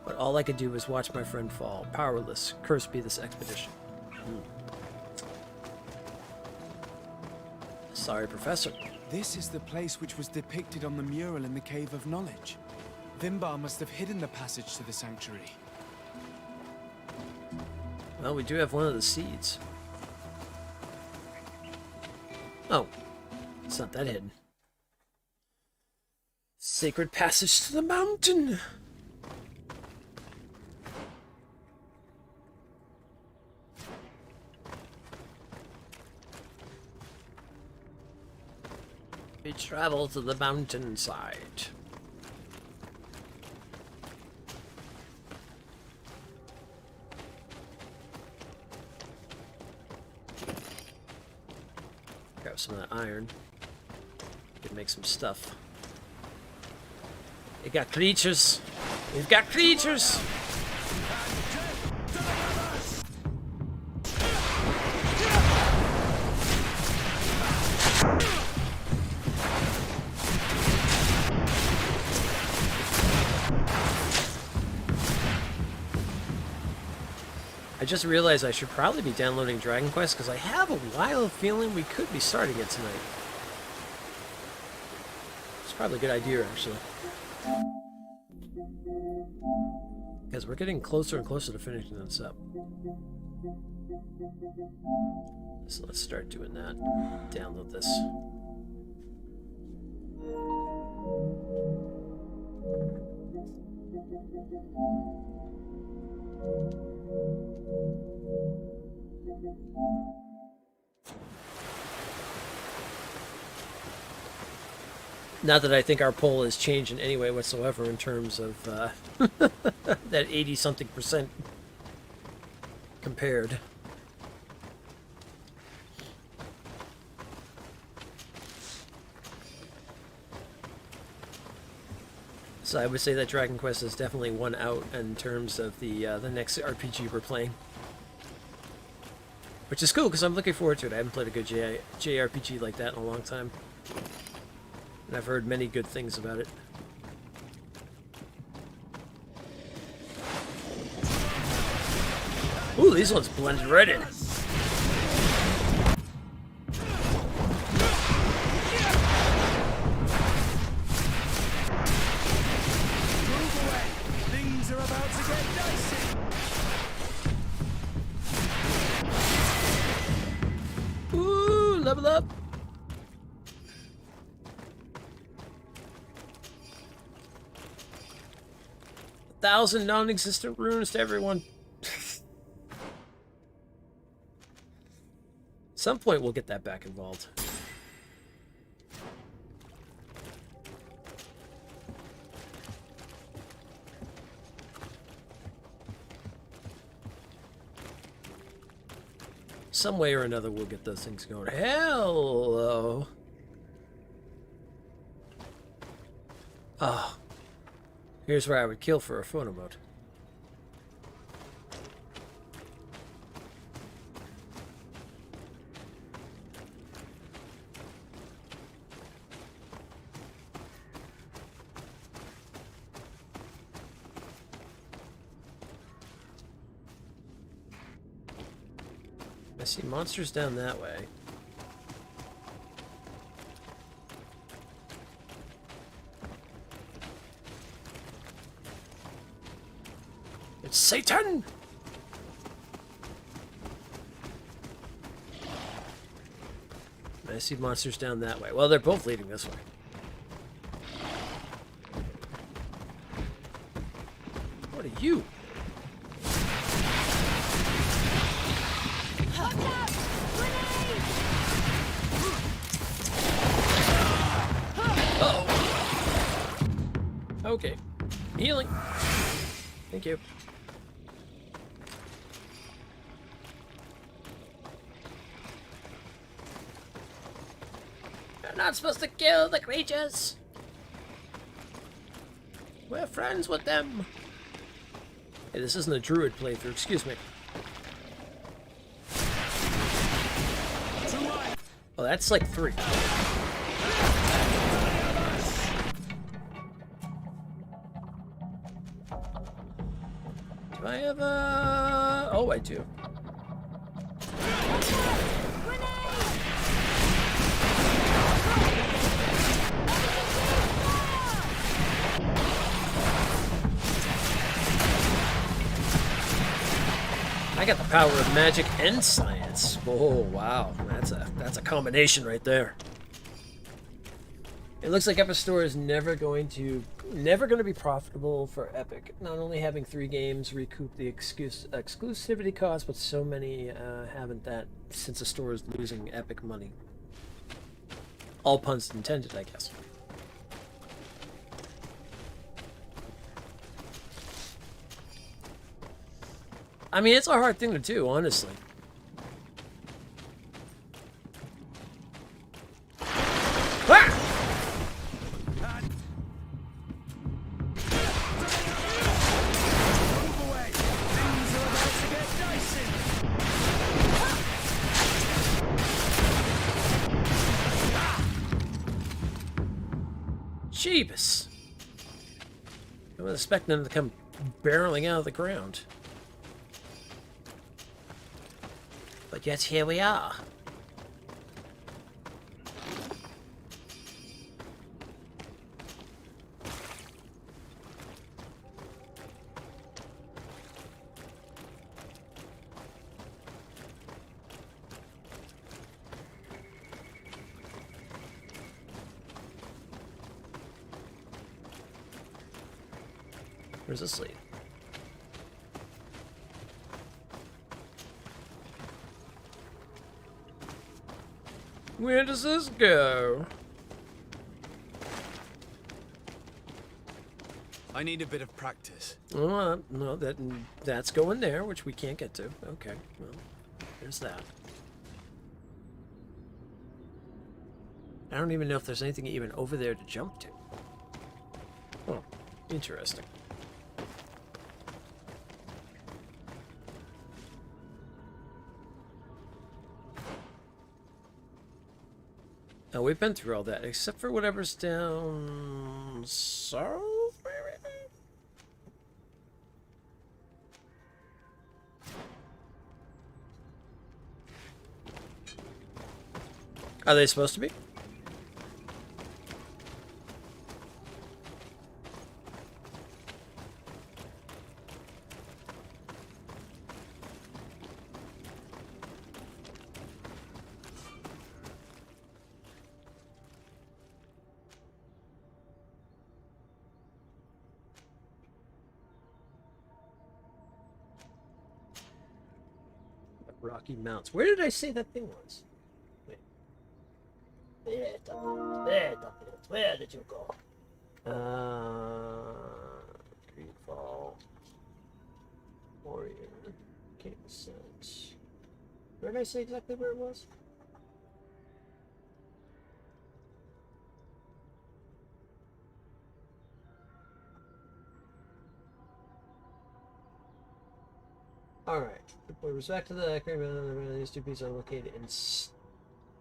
but all I could do was watch my friend fall. Powerless. Cursed be this expedition. Sorry, Professor. This is the place which was depicted on the mural in the Cave of Knowledge. Vimbar must have hidden the passage to the sanctuary. Well, we do have one of the seeds. Oh, it's not that hidden. Sacred passage to the mountain! We travel to the mountainside. Grab some of that iron. We can make some stuff. We got creatures. We've got creatures. I just realized I should probably be downloading Dragon Quest because I have a wild feeling we could be starting it tonight. It's probably a good idea, actually. Because we're getting closer and closer to finishing this up. So let's start doing that. Download this. Not that I think our poll has changed in any way whatsoever in terms of that 80-something% compared. So I would say that Dragon Quest is definitely one out in terms of the next RPG we're playing. Which is cool, because I'm looking forward to it. I haven't played a good JRPG like that in a long time. And I've heard many good things about it. Ooh, these ones blended right in. Things are about to get dicey. Ooh, level up. Thousand non-existent runes to everyone. At some point we'll get that back involved. Some way or another we'll get those things going. Hello. Oh. Here's where I would kill for a photo mode. see monsters down that way. It's Satan! I see monsters down that way. Well, they're both leading this way. What are you? Uh-oh. Okay. Healing. Thank you. You're not supposed to kill the creatures. We're friends with them. Hey, this isn't a druid playthrough, excuse me. Oh, that's like 3. Do I have a... Oh, I do. I got the power of magic and science. Oh wow, that's a combination right there. It looks like Epic Store is never going to be profitable for Epic. Not only having 3 games recoup the exclusivity cost, but so many haven't that since the store is losing Epic money. All puns intended, I guess. I mean, it's a hard thing to do, honestly. Ah! Jeebus. I was expecting them to come barreling out of the ground. But yet here we are. Where's this lead? Where does this go? I need a bit of practice. Oh, no, that's going there, which we can't get to. Okay, well, there's that. I don't even know if there's anything even over there to jump to. Oh, interesting. Oh, we've been through all that, except for whatever's down south, maybe? Are they supposed to be? Rocky Mountains. Where did I say that thing was? Wait. Where did you go? Greedfall. Warrior. King Sense. Where did I say exactly where it was? Alright. With respect to the agreement, these 2 pieces are located in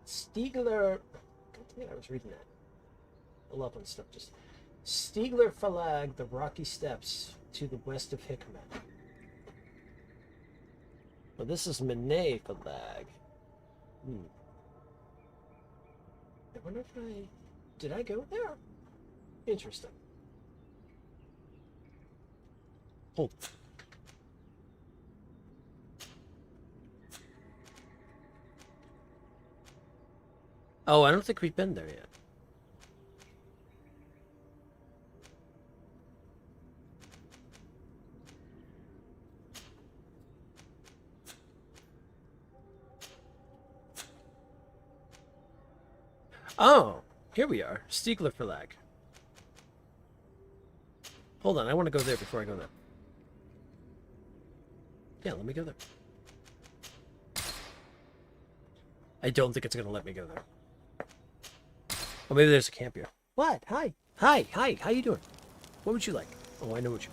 Stiegler. God damn, I was reading that. I love when stuff just. Stiegler Falag, the Rocky Steppes to the west of Hickman. Well, this is Mene Flag. I wonder if I... Did I go there? Interesting. Oh. Oh, I don't think we've been there yet. Oh, here we are. Stiegler Verlag. Hold on, I want to go there before I go there. Yeah, let me go there. I don't think it's going to let me go there. Oh, maybe there's a camp here. What? Hi. Hi. Hi. How you doing? What would you like? Oh, I know what you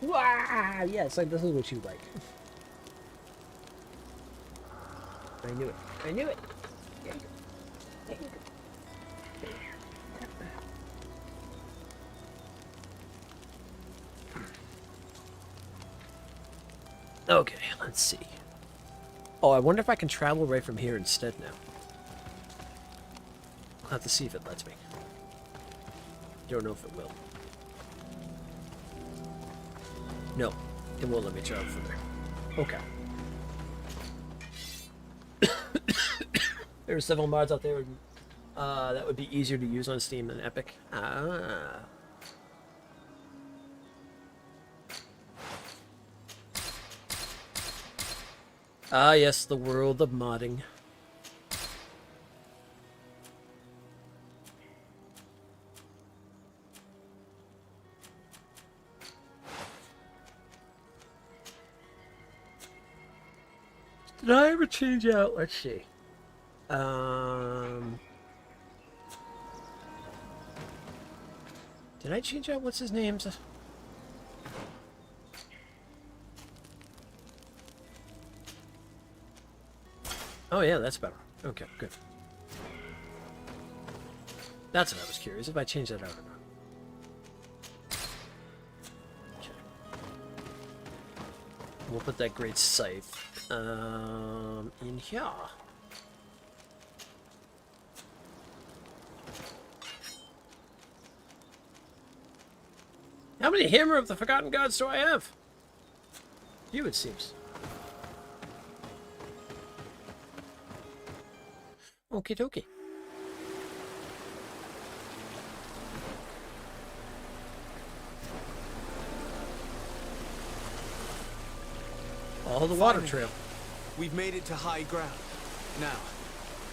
like. Wow! Yes, this is what you like. I knew it. I knew it. There you go. There you go. Okay, let's see. Oh, I wonder if I can travel right from here instead now. I'll have to see if it lets me. Don't know if it will. No, it won't let me travel from there. Okay. There are several mods out there that would be easier to use on Steam than Epic. Ah. Ah, yes, the world of modding. Did I ever change out? Let's see. Did I change out what's his name's? Oh yeah, that's better. Okay, good. That's what I was curious, if I changed that out or not. Okay. We'll put that great scythe in here. How many Hammer of the Forgotten Gods do I have? You, it seems. Okie dokie. All the water trail. We've made it to high ground. Now,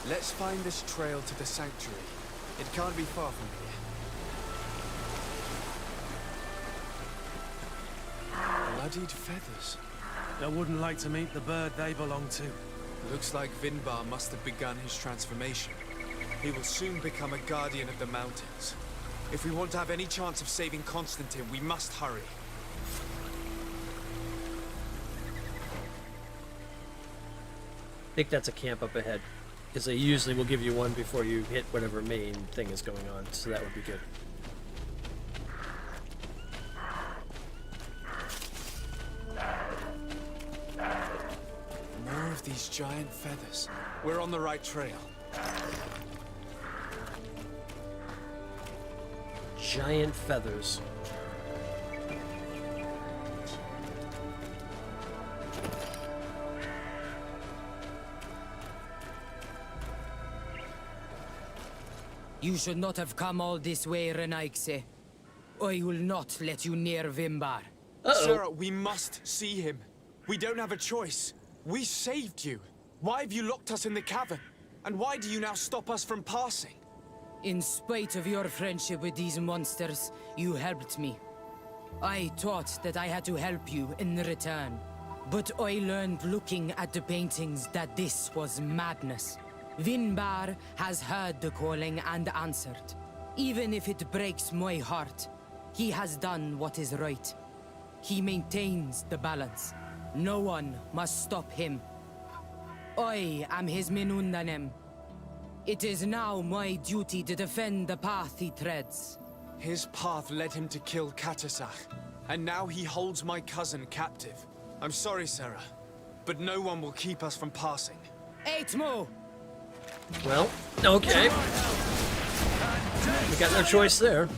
let's find this trail to the sanctuary. It can't be far from here. Bloodied feathers. I wouldn't like to meet the bird they belong to. Looks like Vinbar must have begun his transformation. He will soon become a guardian of the mountains. If we want to have any chance of saving Constantine, we must hurry. I think that's a camp up ahead, because they usually will give you one before you hit whatever main thing is going on, so that would be good. More of these giant feathers. We're on the right trail. Giant feathers. You should not have come all this way, Renaigse. I will not let you near Vimbar. Sarah, we must see him. We don't have a choice. We saved you. Why have you locked us in the cavern? And why do you now stop us from passing? In spite of your friendship with these monsters, you helped me. I thought that I had to help you in return. But I learned looking at the paintings that this was madness. Vinbar has heard the calling and answered. Even if it breaks my heart, he has done what is right. He maintains the balance. No one must stop him. I am his Minundanem. It is now my duty to defend the path he treads. His path led him to kill Katasach, And now he holds my cousin captive. I'm sorry, Sarah, but no one will keep us from passing. Aitmo! Well, okay. We got no choice there.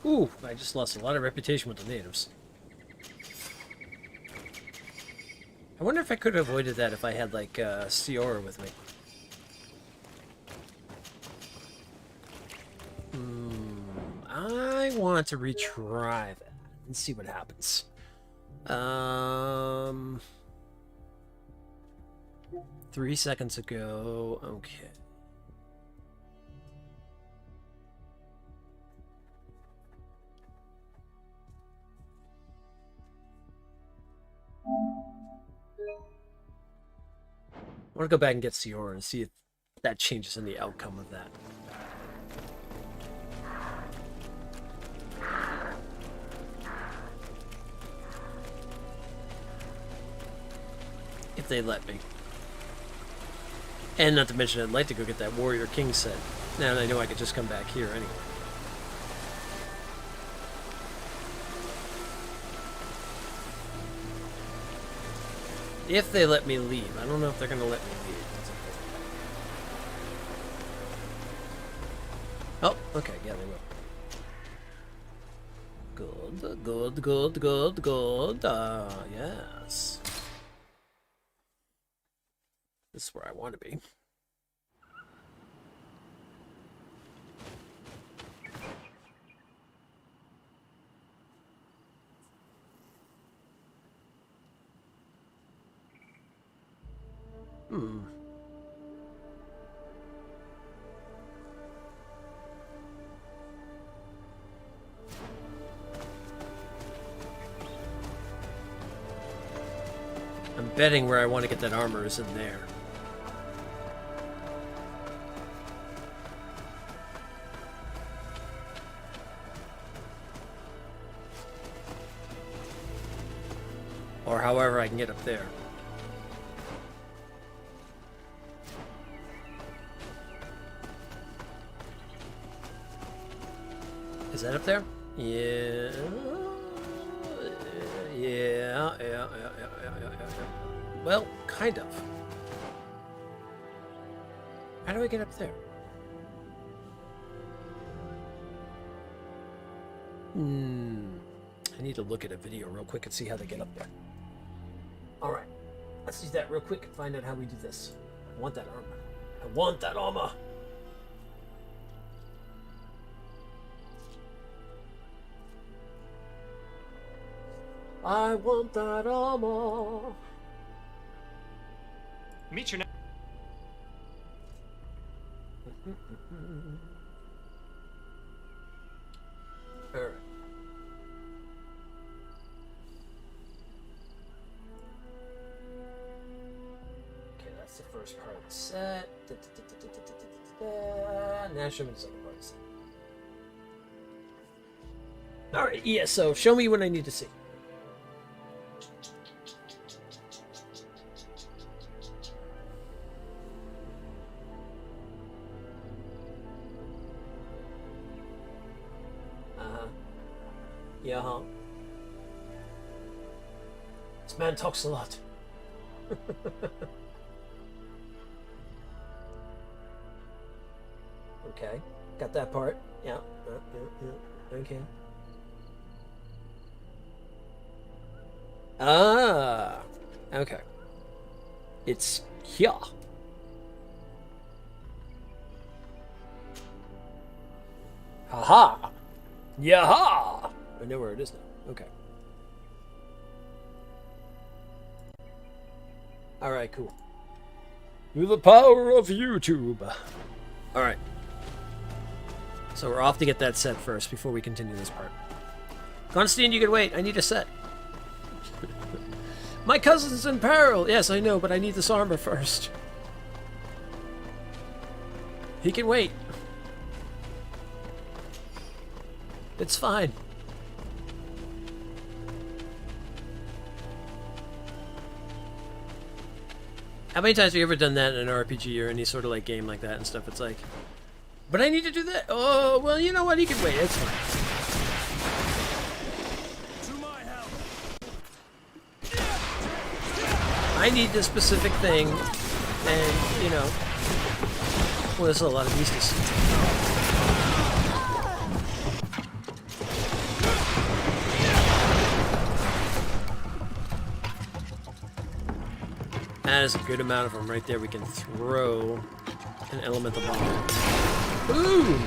Ooh, I just lost a lot of reputation with the natives. I wonder if I could have avoided that if I had, like, Ciora with me. I want to retry that and see what happens. 3 seconds ago. Okay. I want to go back and get Ciora and see if that changes in the outcome of that. If they let me. And not to mention, I'd like to go get that Warrior King set. Now that I know I could just come back here anyway. If they let me leave. I don't know if they're going to let me leave. Oh, okay. Yeah, they will. Good, good, good, good, good. Yes. This is where I want to be. I'm betting where I want to get that armor is in there. Or however I can get up there. Is that up there? Yeah. Yeah. Well, kind of. How do I get up there? I need to look at a video real quick and see how they get up there. Alright. Let's use that real quick and find out how we do this. I want that armor. I want that armor! I want that armor! Meet your Alright. Okay, that's the first part of the set. Now show me the second part of the set. Alright, yeah, so show me what I need to see. Yeah, huh? This man talks a lot. Okay, got that part. Yeah. Okay. Ah, okay. It's here. Haha. Yaha. I know where it is now. Okay. Alright, cool. Through the power of YouTube. Alright. So we're off to get that set first before we continue this part. Constantine, you can wait. I need a set. My cousin's in peril. Yes, I know, but I need this armor first. He can wait. It's fine. How many times have you ever done that in an RPG or any sort of like game like that and stuff? It's like, but I need to do that. Oh, well, you know what? You can wait. It's fine. I need this specific thing, and you know, well, there's a lot of beasties. That is a good amount of them right there. We can throw an elemental bomb. Boom!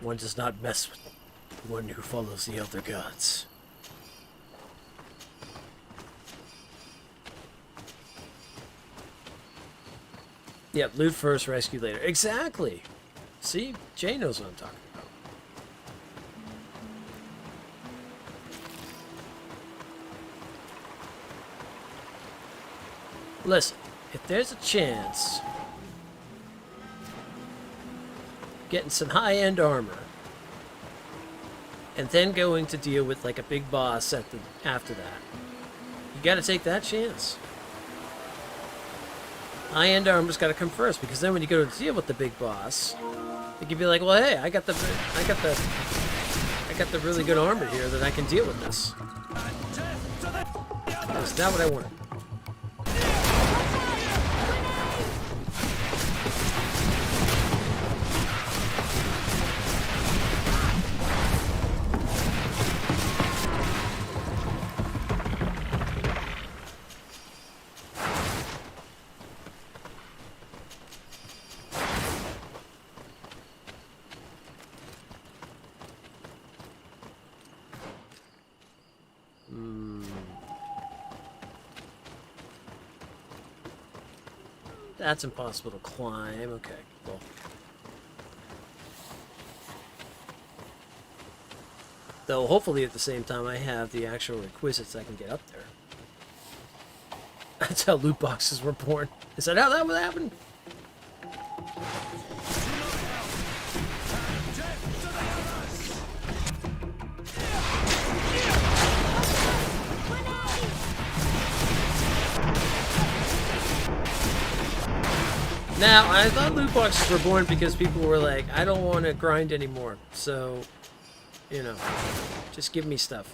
One does not mess with one who follows the elder gods. Yep, loot first, rescue later. Exactly! See? Jay knows what I'm talking about. Listen, if there's a chance getting some high-end armor and then going to deal with like a big boss after that, you gotta take that chance. High-end armor's got to come first, because then when you go to deal with the big boss, they can be like, well, hey, I got the really good armor here that I can deal with this. That's not what I wanted. That's impossible to climb. Okay, cool. Though, hopefully at the same time I have the actual requisites I can get up there. That's how loot boxes were born. Is that how that would happen? Now, I thought loot boxes were born because people were like, I don't want to grind anymore, so, you know, just give me stuff.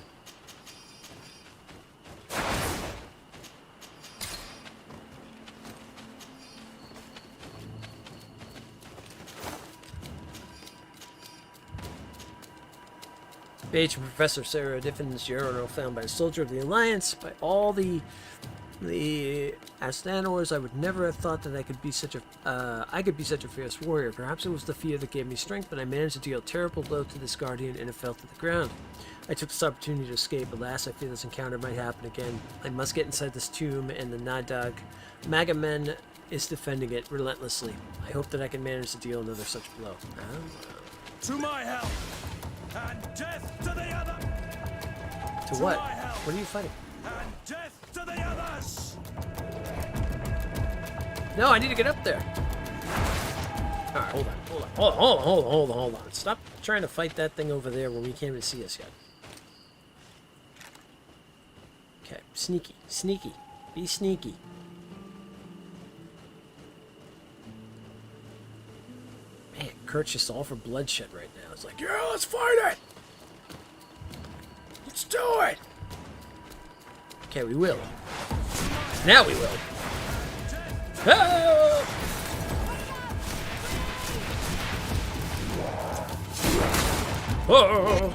Page from Professor Sarah Diffin's journal found by a soldier of the Alliance. By all the Astanors, I would never have thought that I could be such a fierce warrior. Perhaps it was the fear that gave me strength, but I managed to deal a terrible blow to this guardian and it fell to the ground. I took this opportunity to escape. Alas, I fear this encounter might happen again. I must get inside this tomb, and the Nadag Magamen is defending it relentlessly. I hope that I can manage to deal another such blow. To my help, and death to the other. To what? What are you fighting? And death to the others. No, I need to get up there. All right, hold on. Stop trying to fight that thing over there when we can't even see us yet. Okay, sneaky. Be sneaky. Man, Kurt's just all for bloodshed right now. It's like, yeah, let's fight it. Let's do it. Okay, we will. Now we will. Oh! Oh!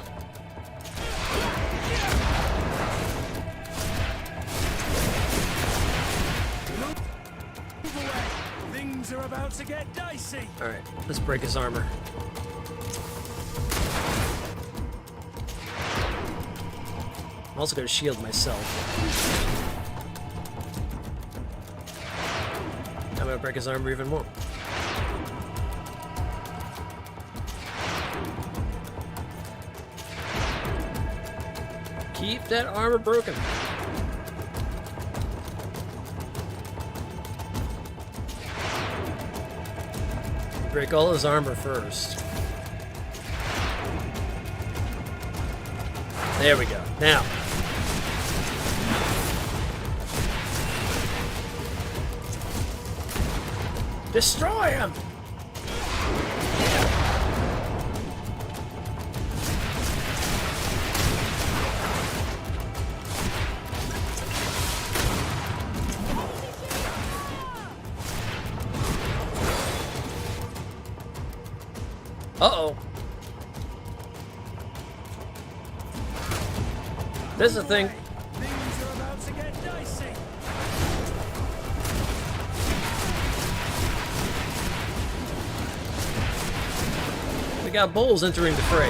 Things are about to get dicey. All right, let's break his armor. I'm also going to shield myself. I'm going to break his armor even more. Keep that armor broken. Break all his armor first. There we go. Now. Destroy him! Uh-oh. This is the thing. Things are about to get dicey. We got bulls entering the fray.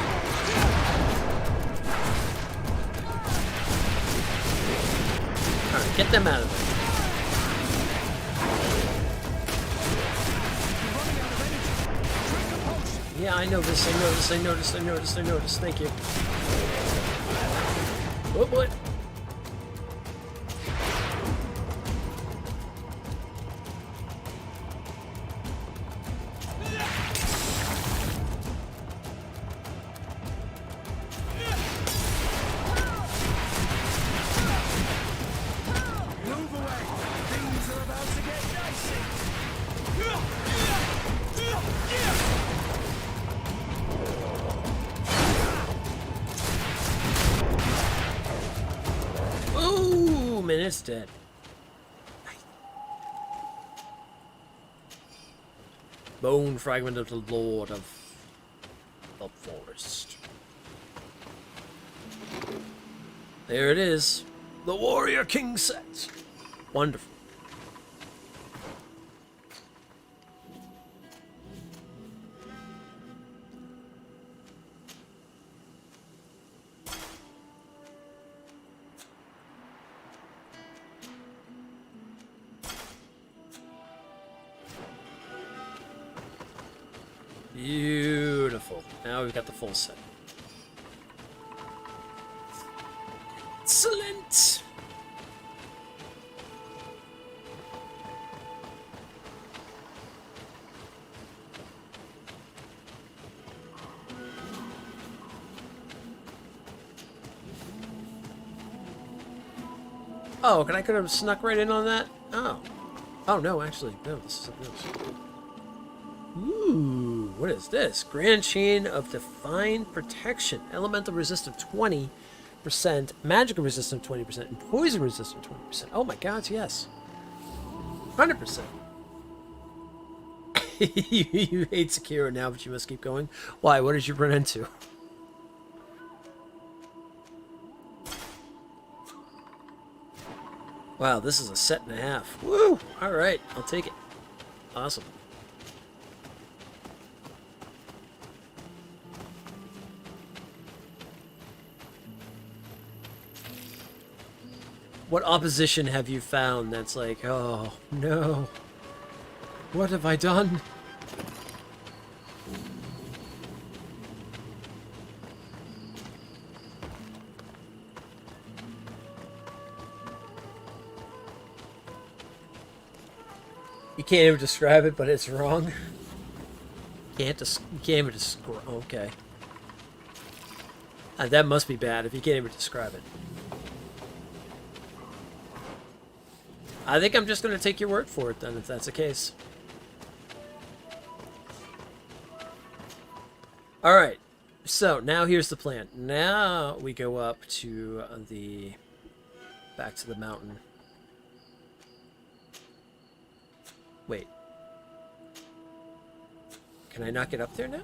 Alright, get them out of there. Yeah, I know this, I noticed, I noticed, I noticed, I noticed. Thank you. Oh boy. Move away. Things are about to get dicey. Boom, and it's dead. Bone fragment of the Lord of the Forest. There it is. The Warrior King set. Wonderful. Beautiful. Now we've got the full set. Excellent. Oh, I could have snuck right in on that? Oh. Oh, no, actually. No, this is something else. Ooh, what is this? Grand Chain of Divine Protection. Elemental resistant 20%, magical resistant 20%, and poison resistant 20%. Oh my god, yes. 100%. You hate Sekiro now, but you must keep going. Why? What did you run into? Wow, this is a set and a half. Woo! Alright, I'll take it. Awesome. What opposition have you found that's like, oh, no. What have I done? You can't even describe it, but it's wrong. You can't even describe. Okay. That must be bad if you can't even describe it. I think I'm just going to take your word for it then, if that's the case. Alright, so now here's the plan. Now we go up to the... back to the mountain. Wait. Can I not get up there now?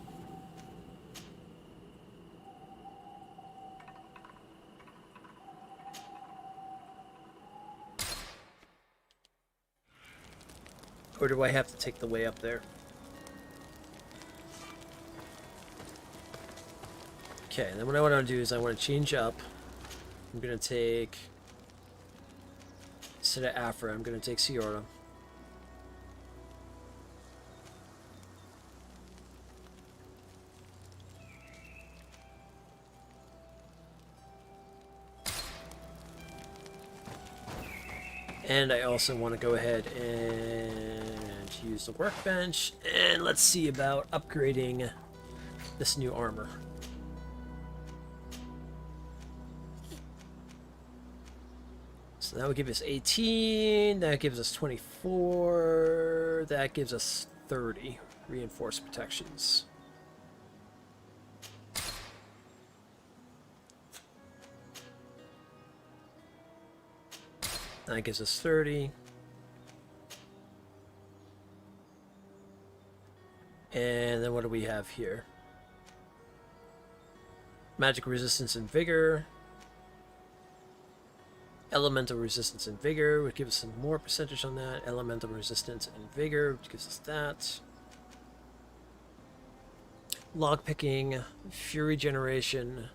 Or do I have to take the way up there? Okay, then what I want to do is I want to change up. I'm going to take... instead of Afra, I'm going to take Siora. And I also want to go ahead and use the workbench. And let's see about upgrading this new armor. So that would give us 18, that gives us 24, that gives us 30 reinforced protections. That gives us 30. And then what do we have here? Magic resistance and vigor. Elemental resistance and vigor would give us some more percentage on that. Elemental resistance and vigor, which gives us that. Lockpicking, fury generation.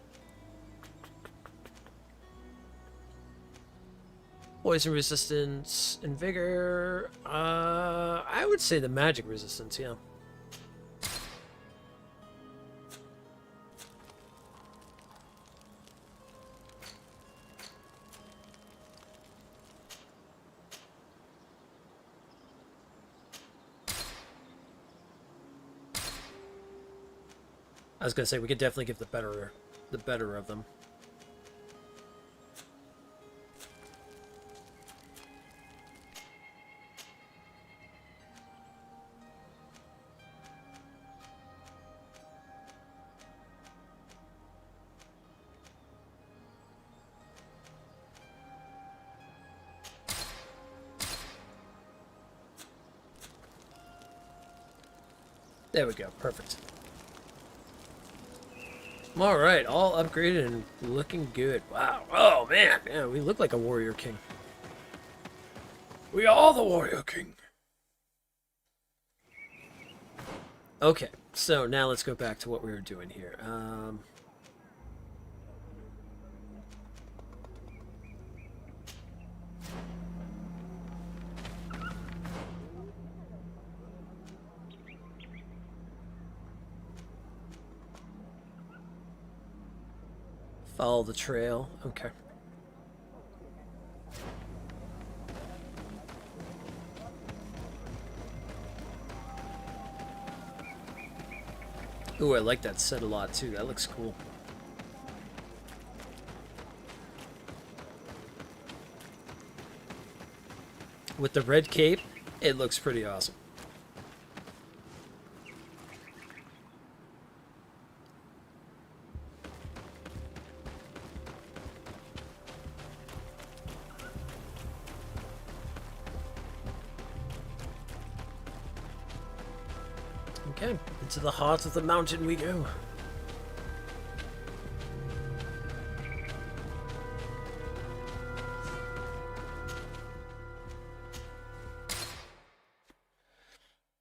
Poison resistance and vigor. I would say the magic resistance, yeah. I was gonna say we could definitely give the better of them. There we go, perfect. Alright, all upgraded and looking good. Wow, oh man, yeah, we look like a warrior king. We are the warrior king. Okay, so now let's go back to what we were doing here. Follow the trail. Okay. Ooh, I like that set a lot too. That looks cool. With the red cape, it looks pretty awesome. Okay, into the heart of the mountain we go.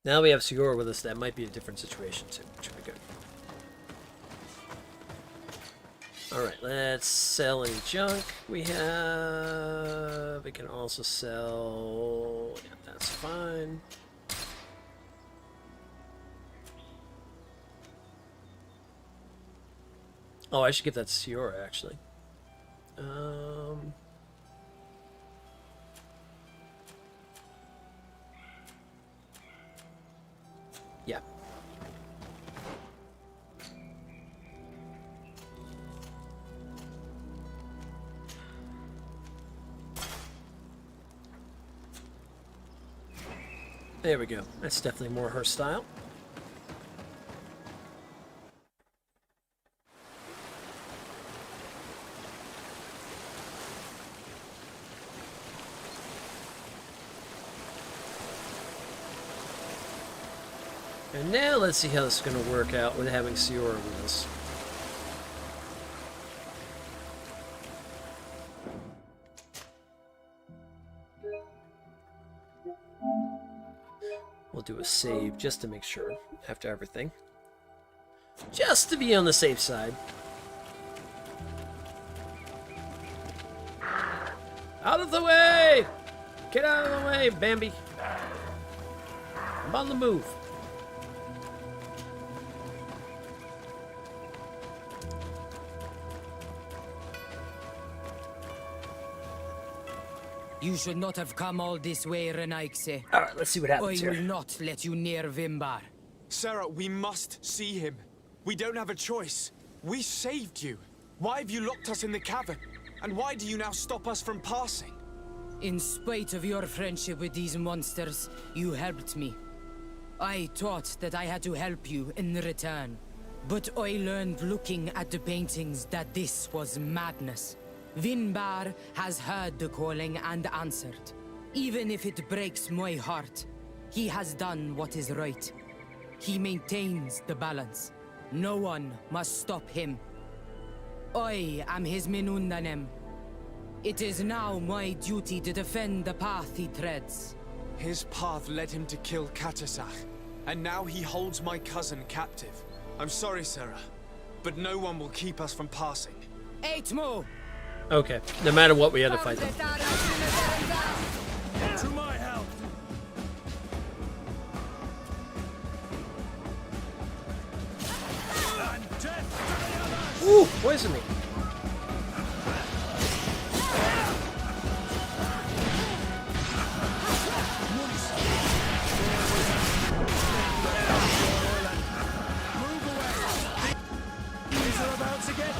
Now we have Siora with us, that might be a different situation too, which would be good. Alright, let's sell any junk we have. We can also sell... yeah, that's fine. Oh, I should give that to Siora, actually. Yeah. There we go. That's definitely more her style. And now let's see how this is going to work out with having Siora with us. We'll do a save just to make sure after everything. Just to be on the safe side. Out of the way! Get out of the way, Bambi! I'm on the move. You should not have come all this way, Renaigse. Alright, let's see what happens I here. will not let you near Vimbar. Sarah, we must see him. We don't have a choice. We saved you. Why have you locked us in the cavern? And why do you now stop us from passing? In spite of your friendship with these monsters, you helped me. I thought that I had to help you in return. But I learned looking at the paintings that this was madness. Vinbar has heard the calling and answered. Even if it breaks my heart, he has done what is right. He maintains the balance. No one must stop him. I am his Minundanem. It is now my duty to defend the path he treads. His path led him to kill Katasach, and now he holds my cousin captive. I'm sorry, Sarah, but no one will keep us from passing. Eitmo! Okay, no matter what, we had to fight them. To my help! And death to the others! Ooh, poison me. These are about to get...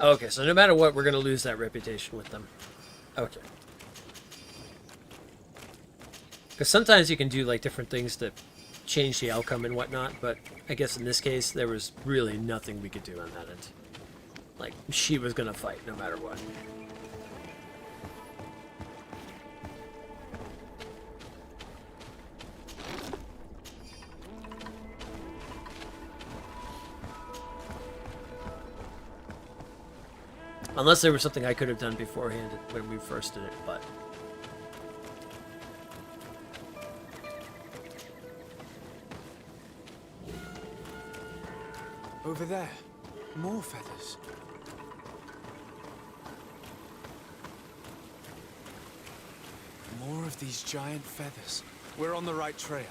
Okay, so no matter what, we're gonna lose that reputation with them. Okay. Because sometimes you can do like different things to change the outcome and whatnot, but I guess in this case there was really nothing we could do on that end. Like, she was gonna fight no matter what. Unless there was something I could have done beforehand when we first did it, but... Over there. More feathers. More of these giant feathers. We're on the right trail.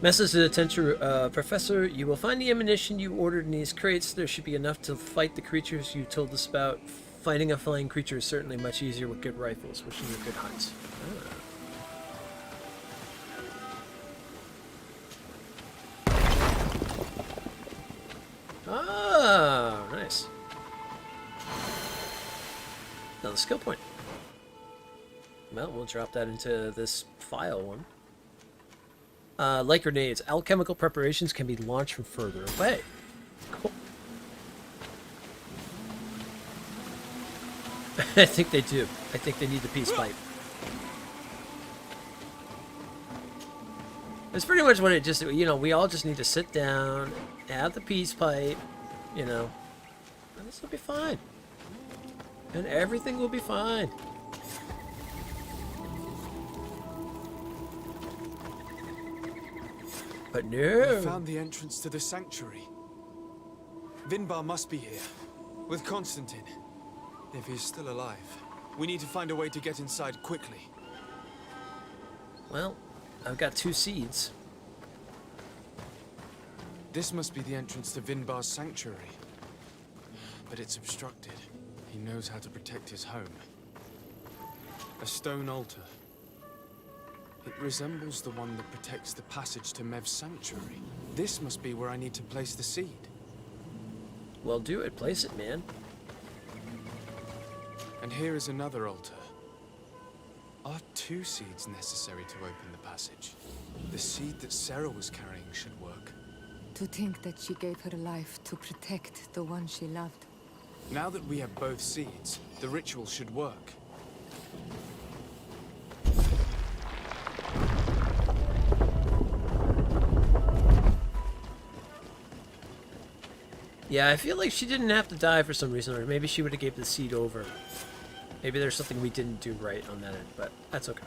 Message to the attention, Professor, you will find the ammunition you ordered in these crates. There should be enough to fight the creatures you told us about. Fighting a flying creature is certainly much easier with good rifles, which is a good hunt. Ah, nice. Another skill point. Well, we'll drop that into this file one. Like grenades, alchemical preparations can be launched from further away. Cool. I think they do. I think they need the peace pipe. It's pretty much what it just, you know, we all just need to sit down, have the peace pipe, you know, and this will be fine. And everything will be fine. But no. We found the entrance to the sanctuary. Vinbar must be here, with Constantine, if he's still alive. We need to find a way to get inside quickly. Well, I've got 2 seeds. This must be the entrance to Vinbar's sanctuary. But it's obstructed. He knows how to protect his home. A stone altar. It resembles the one that protects the passage to Mev's sanctuary. This must be where I need to place the seed. Well, do it. Place it, man. And here is another altar. Are 2 seeds necessary to open the passage? The seed that Sarah was carrying should work. To think that she gave her life to protect the one she loved. Now that we have both seeds, the ritual should work. Yeah, I feel like she didn't have to die for some reason, or maybe she would have gave the seed over. Maybe there's something we didn't do right on that end, but that's okay.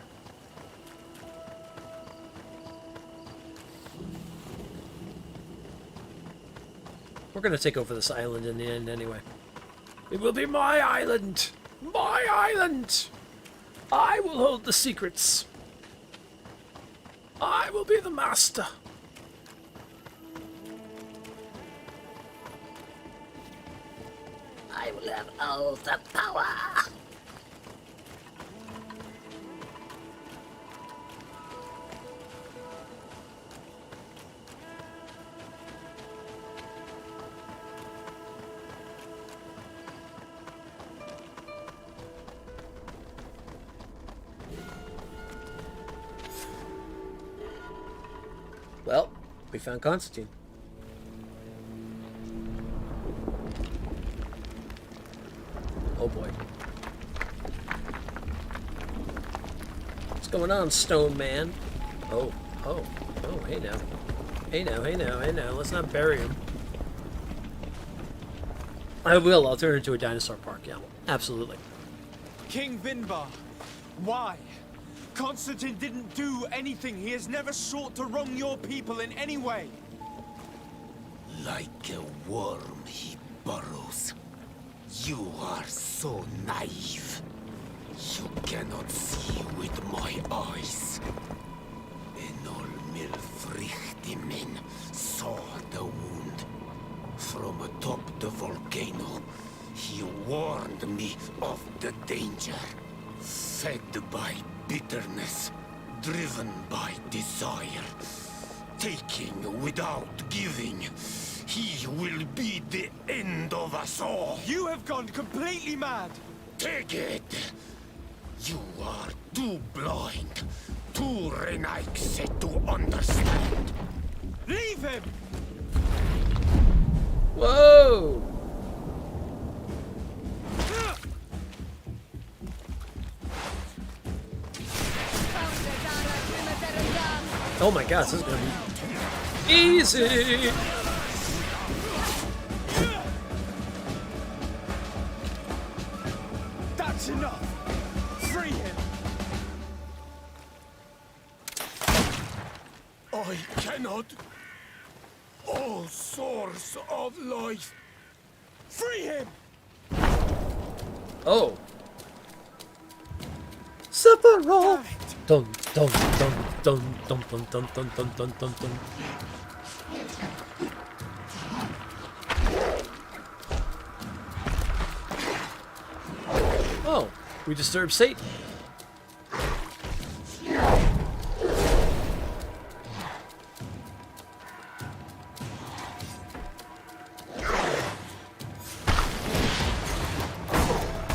We're gonna take over this island in the end anyway. It will be my island! My island! I will hold the secrets. I will be the master. I will have all the power. Well, we found Constantine. Oh boy. What's going on, Stone Man? Oh, hey now. Hey now. Let's not bury him. I will. I'll turn it into a dinosaur park, yeah. Absolutely. King Vinbar, why? Constantine didn't do anything. He has never sought to wrong your people in any way. Like a worm he burrows. You are so naive. You cannot see with my eyes. Enol Milfrichtimin saw the wound. From atop the volcano, he warned me of the danger. Fed by bitterness, driven by desire, taking without giving, he will be the end of us all. You have gone completely mad. Take it. You are too blind, too Renaigse to understand. Leave him! Whoa! Oh my gosh, this is gonna be easy! That's enough! Free him! I cannot. O source of life. Free him! Oh. Sephiroth! Dun dun dun dun dun dun dun dun dun dun dun dun. Oh, we disturbed Satan.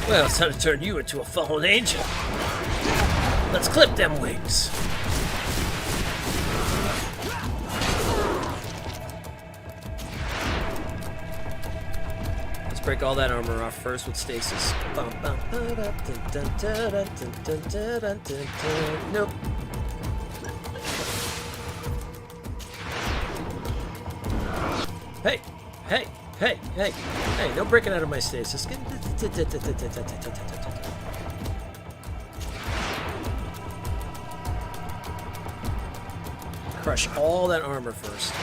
Well, it's time to turn you into a fallen angel. Let's clip them wings. Let's break all that armor off first with stasis. Nope. Hey, hey, hey, hey, hey, no breaking out of my stasis. Crush all that armor first.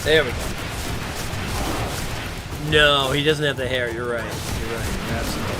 There we go. No, he doesn't have the hair. You're right. You're right. You're absolutely right.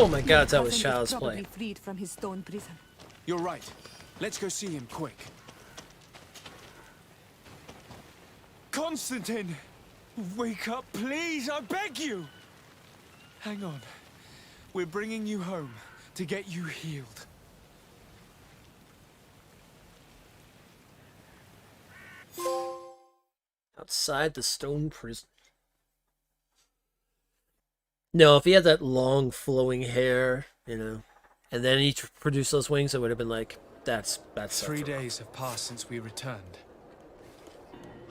Oh my god, that was Cousin is child's probably play. freed from his stone prison. You're right. Let's go see him, quick. Constantine! Wake up, please, I beg you! Hang on. We're bringing you home to get you healed. Outside the stone prison. No, if he had that long flowing hair, you know, and then he produced those wings, it would have been like, that's 3 days have passed since we returned.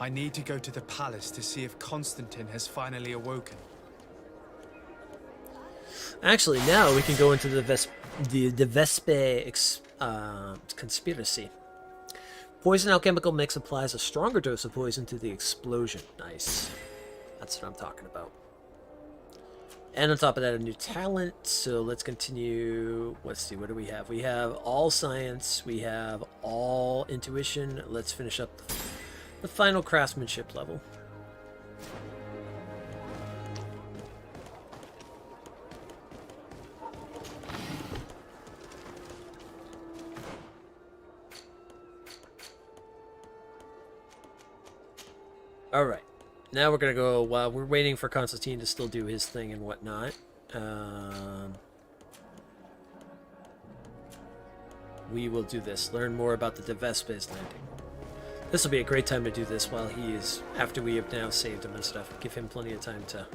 I need to go to the palace to see if Constantine has finally awoken. Actually, now we can go into the Vespe conspiracy. Poison alchemical mix applies a stronger dose of poison to the explosion. Nice. That's what I'm talking about. And on top of that, a new talent. So let's continue. Let's see, what do we have? We have all science. We have all intuition. Let's finish up the final craftsmanship level. All right. Now we're going to go, while we're waiting for Constantine to still do his thing and whatnot. We will do this. Learn more about the Vespes landing. This will be a great time to do this while he is, after we have now saved him and stuff. Give him plenty of time to...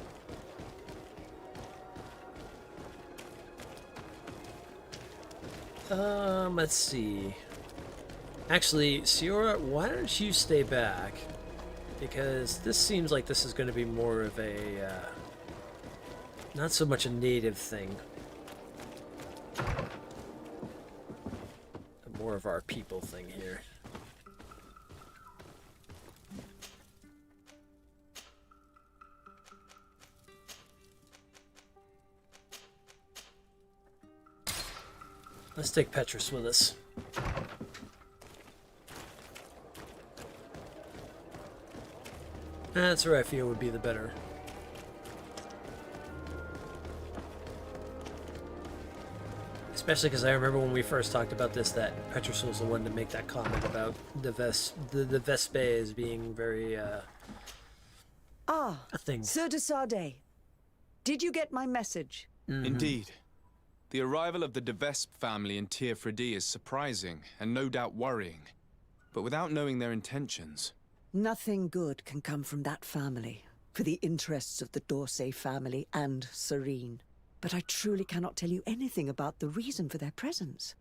let's see. Actually, Siora, why don't you stay back? Because this seems like this is going to be more of a, not so much a native thing. More of our people thing here. Let's take Petrus with us. That's where I feel would be the better. Especially because I remember when we first talked about this, that Petrus was the one to make that comment about the Vespes being very, a thing. Sir de Sade, did you get my message? Indeed. The arrival of the De Vespe family in Tir Fredi is surprising and no doubt worrying. But without knowing their intentions... Nothing good can come from that family, for the interests of the Dorsey family and Serene. But I truly cannot tell you anything about the reason for their presence.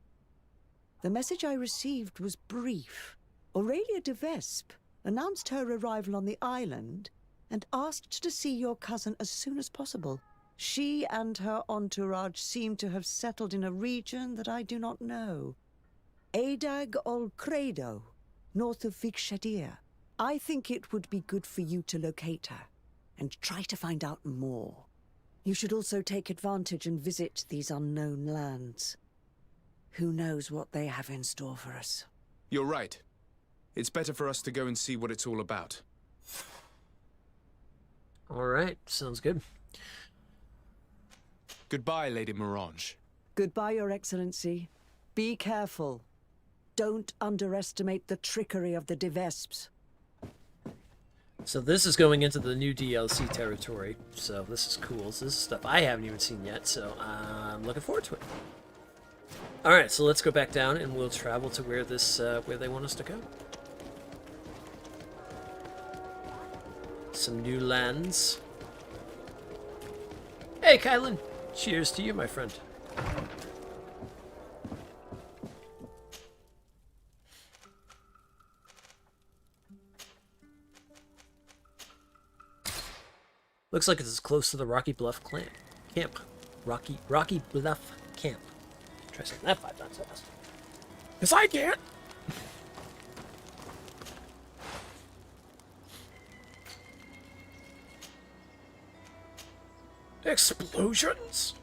The message I received was brief. Aurelia de Vespe announced her arrival on the island and asked to see your cousin as soon as possible. She and her entourage seem to have settled in a region that I do not know. Adag ol Credo, north of Vikshadir. I think it would be good for you to locate her and try to find out more. You should also take advantage and visit these unknown lands. Who knows what they have in store for us? You're right. It's better for us to go and see what it's all about. All right, sounds good. Goodbye, Lady Morange. Goodbye, Your Excellency. Be careful. Don't underestimate the trickery of the De Vespes. So this is going into the new DLC territory, so this is cool. So this is stuff I haven't even seen yet, so I'm looking forward to it. Alright, so let's go back down and we'll travel to where this, where they want us to go. Some new lands. Hey, Kylan! Cheers to you, my friend. Looks like it's as close to the Rocky Bluff camp. Rocky Bluff camp. Try saying that 5 times fast. Because I can't! Explosions?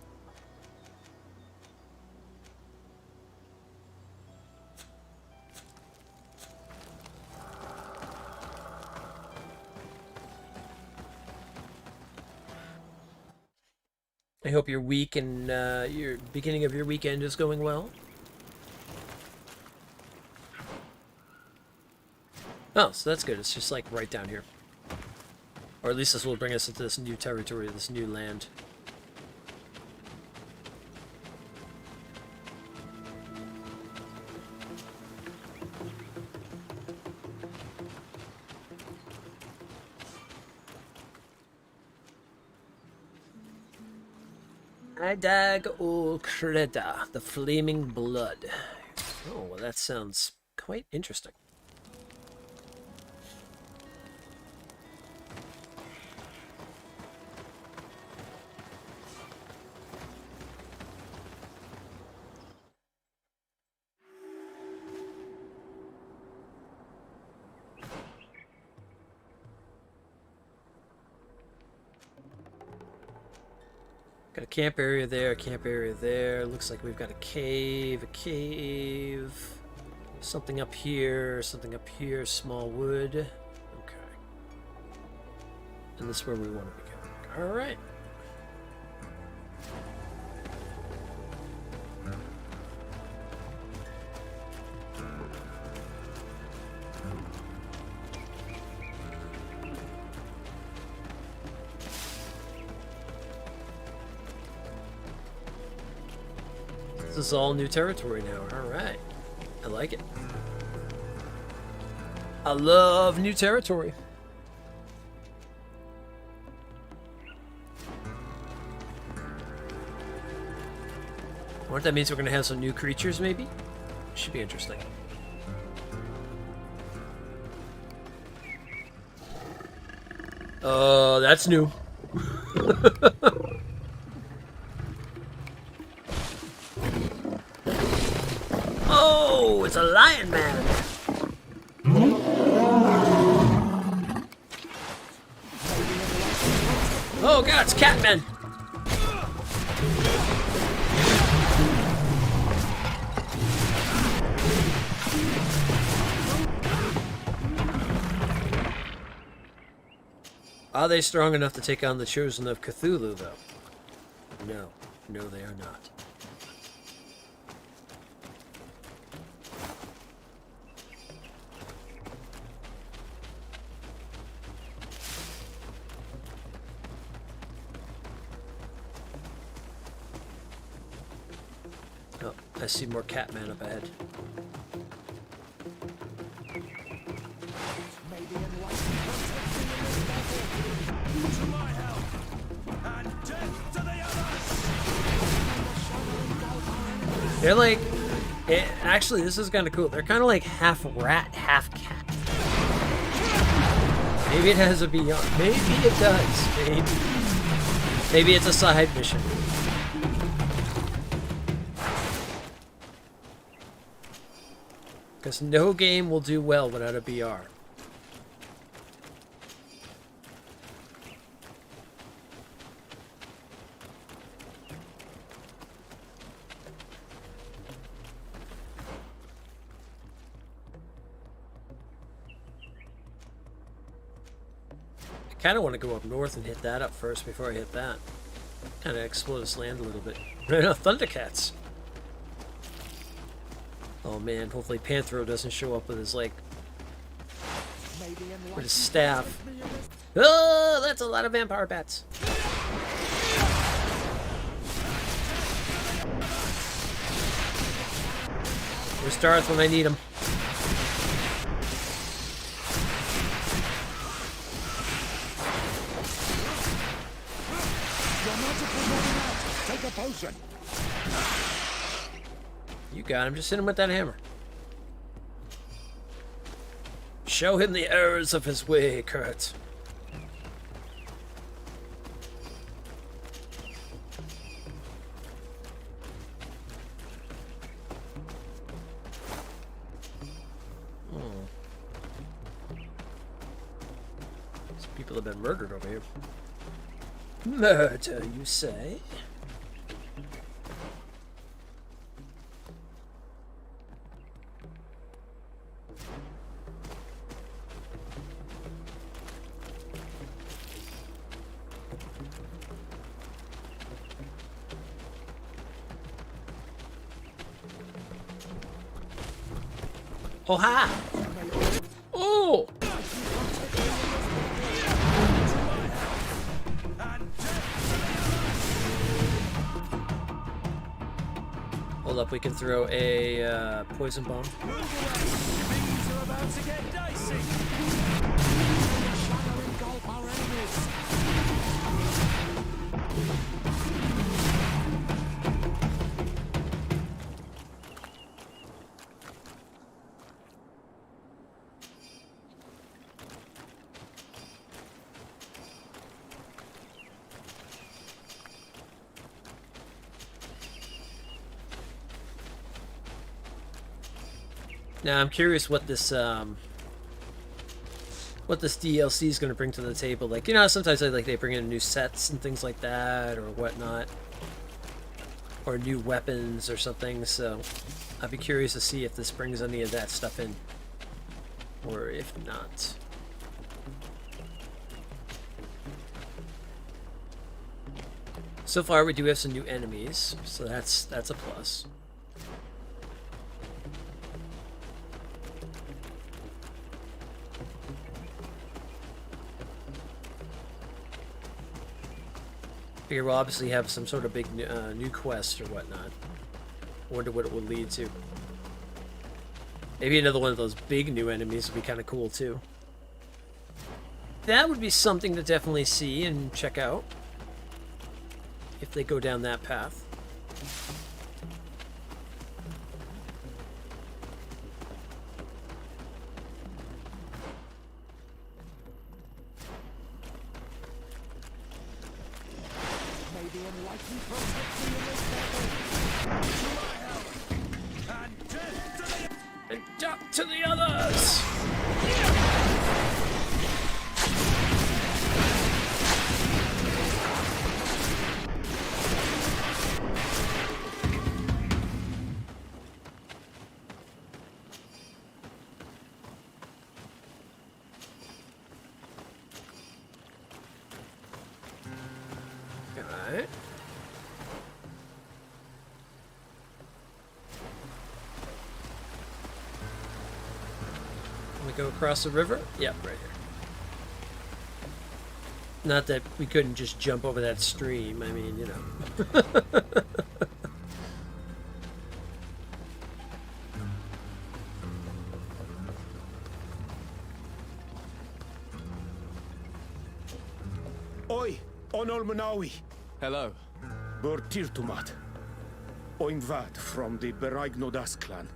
I hope your week and your beginning of your weekend is going well. Oh, so that's good. It's just like right down here. Or at least this will bring us into this new territory, this new land. Idag ul Creda, the Flaming Blood. Oh, well, that sounds quite interesting. Got a camp area there, a camp area there. Looks like we've got a cave, something up here, small wood. Okay. And this is where we want to be going. All right. This is all new territory now. All right. I like it. I love new territory. I wonder if that means we're going to have some new creatures, maybe? Should be interesting. Oh, that's new. Oh, it's a lion man. Oh god, it's Catman. Are they strong enough to take on the Chosen of Cthulhu, though? No. No, they are not. Oh, I see more Catman up ahead. They're like, actually, this is kind of cool. They're kind of like half rat, half cat. Maybe it has a beyond. Maybe it does. Maybe it's a side mission. Because no game will do well without a BR. I kind of want to go up north and hit that up first before I hit that. Kind of explore this land a little bit. Right now, Thundercats. Oh man, hopefully Panthro doesn't show up with his, like, with his staff. Oh, that's a lot of vampire bats. Where's Darth when I need him? Take a potion. You got him. Just hit him with that hammer. Show him the errors of his way, Kurt. Some people have been murdered over here. Murder, you say? Oh, ha! Oh! Hold up, we can throw a poison bomb. Things are about to get dicey. Shadow engulf our enemies. Now I'm curious what this DLC is going to bring to the table. Like, you know, sometimes they bring in new sets and things like that or whatnot, or new weapons or something. So I'd be curious to see if this brings any of that stuff in, or if not. So far, we do have some new enemies, so that's a plus. Figure we'll obviously have some sort of big new quest or whatnot. Wonder what it will lead to. Maybe another one of those big new enemies would be kind of cool too. That would be something to definitely see and check out if they go down that path. And duck to the others! Alright. We go across the river? Yep, right here. Not that we couldn't just jump over that stream, I mean, you know. Oi, Onol Manawi. Hello. Bur Tirtumat. I'm Vad from the Beragnodas clan.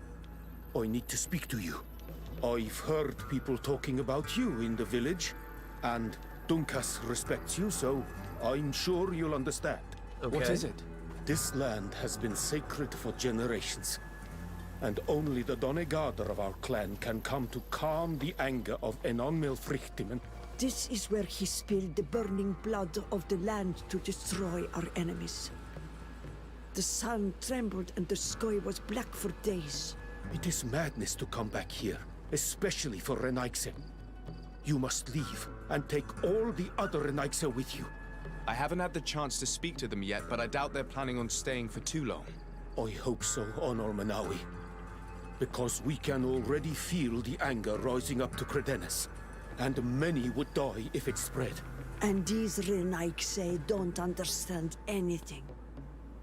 I need to speak to you. I've heard people talking about you in the village, and Dunkas respects you, so I'm sure you'll understand. Okay. What is it? This land has been sacred for generations, and only the Donegader of our clan can come to calm the anger of Enon Milfrichtimen. This is where he spilled the burning blood of the land to destroy our enemies. The sun trembled and the sky was black for days. It is madness to come back here, especially for Renaigse. You must leave and take all the other Renaigse with you. I haven't had the chance to speak to them yet, but I doubt they're planning on staying for too long. I hope so, Honor Manawi. Because we can already feel the anger rising up to Credennis. And many would die if it spread. And these Renaigse don't understand anything.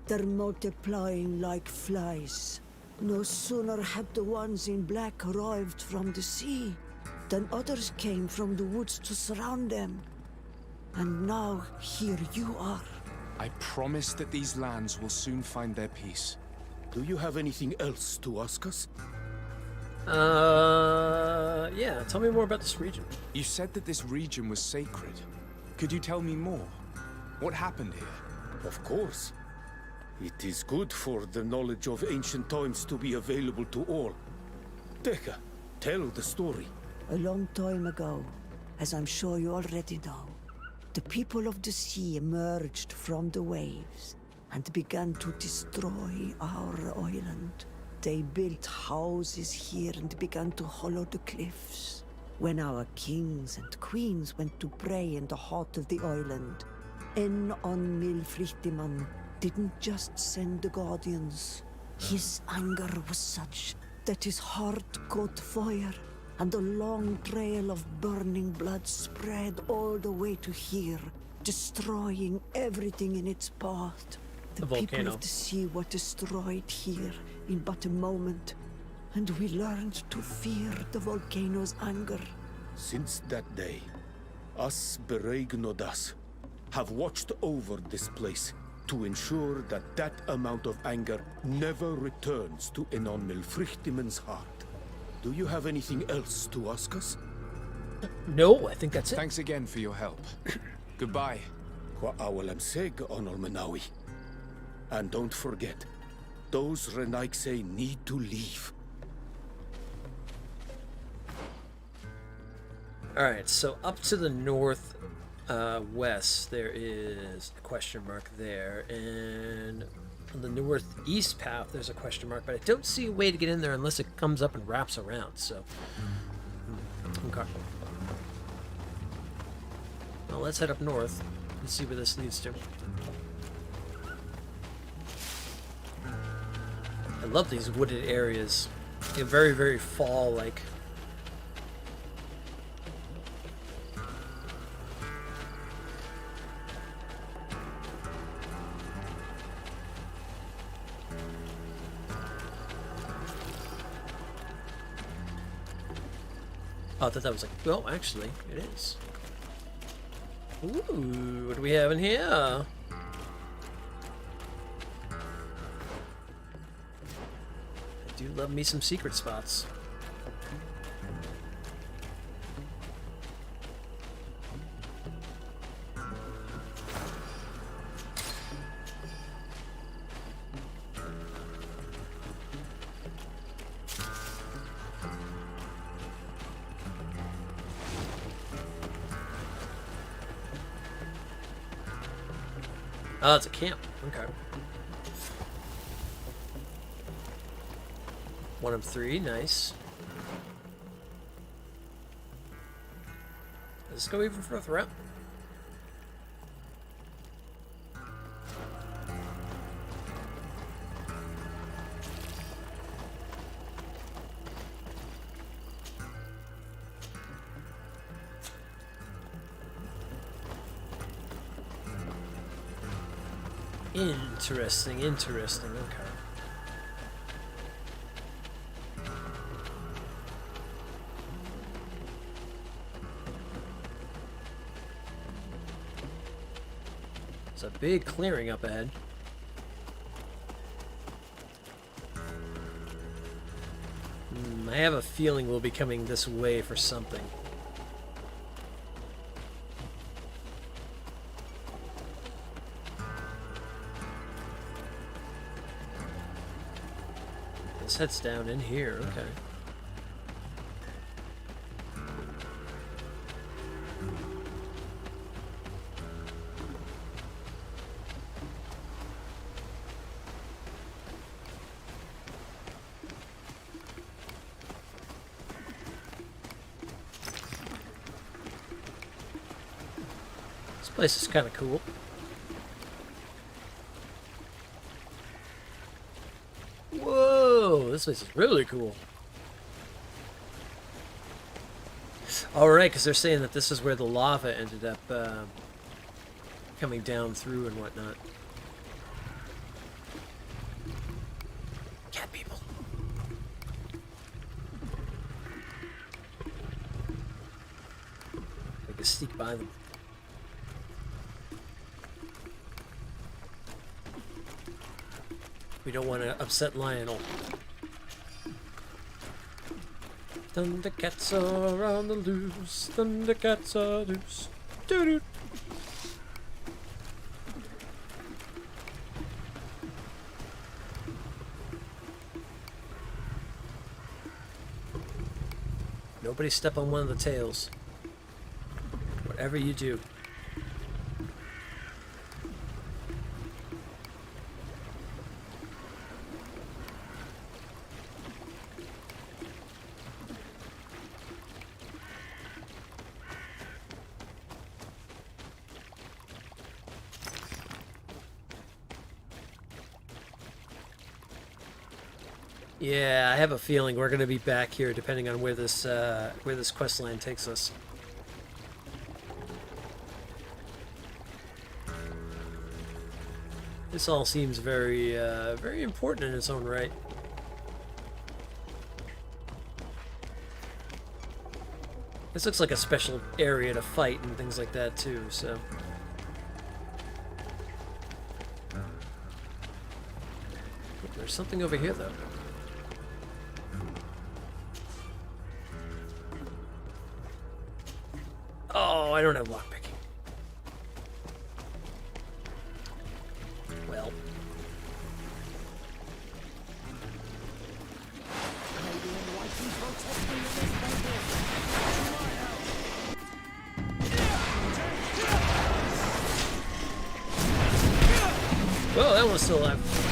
They're multiplying like flies. No sooner had the ones in black arrived from the sea than others came from the woods to surround them. And now here you are. I promise that these lands will soon find their peace. Do you have anything else to ask us? Yeah, tell me more about this region. You said that this region was sacred. Could you tell me more? What happened here? Of course. It is good for the knowledge of ancient times to be available to all. Teka, tell the story. A long time ago, as I'm sure you already know, the people of the sea emerged from the waves and began to destroy our island. They built houses here and began to hollow the cliffs. When our kings and queens went to pray in the heart of the island, Enon Milfrichtiman didn't just send the guardians. His anger was such that his heart caught fire, and the long trail of burning blood spread all the way to here, destroying everything in its path. The people of the sea were destroyed here in but a moment, and we learned to fear the volcano's anger. Since that day, us Bereignodas have watched over this place to ensure that that amount of anger never returns to Enon Milfrichtimen's heart. Do you have anything else to ask us? No, I think that's it. Thanks again for your help. Goodbye. Awalam seg, Onol Menawi. And don't forget, those Renaigse need to leave. Alright, so up to the north west, there is a question mark there, and on the northeast path, there's a question mark, but I don't see a way to get in there unless it comes up and wraps around, so... Okay. Well, let's head up north and see where this leads to. I love these wooded areas. They're very, very fall-like. Oh, I thought that was like, well, actually, it is. Ooh, what do we have in here? I do love me some secret spots. Oh, it's a camp. Okay. 1 of 3, nice. Let's go even further up. Interesting, interesting, okay. It's a big clearing up ahead. I have a feeling we'll be coming this way for something. This heads down in here, okay. This place is kind of cool. Whoa, this place is really cool. Alright, because they're saying that this is where the lava ended up coming down through and whatnot. Cat people. I can sneak by them. We don't want to upset Lionel. Thundercats are on the loose. Thundercats are loose. Doo-doo. Nobody step on one of the tails. Whatever you do. Yeah, I have a feeling we're gonna be back here, depending on where this quest line takes us. This all seems very, very important in its own right. This looks like a special area to fight and things like that too, so. There's something over here though. Oh, I don't have lockpicking. Well. Whoa, that one's still alive.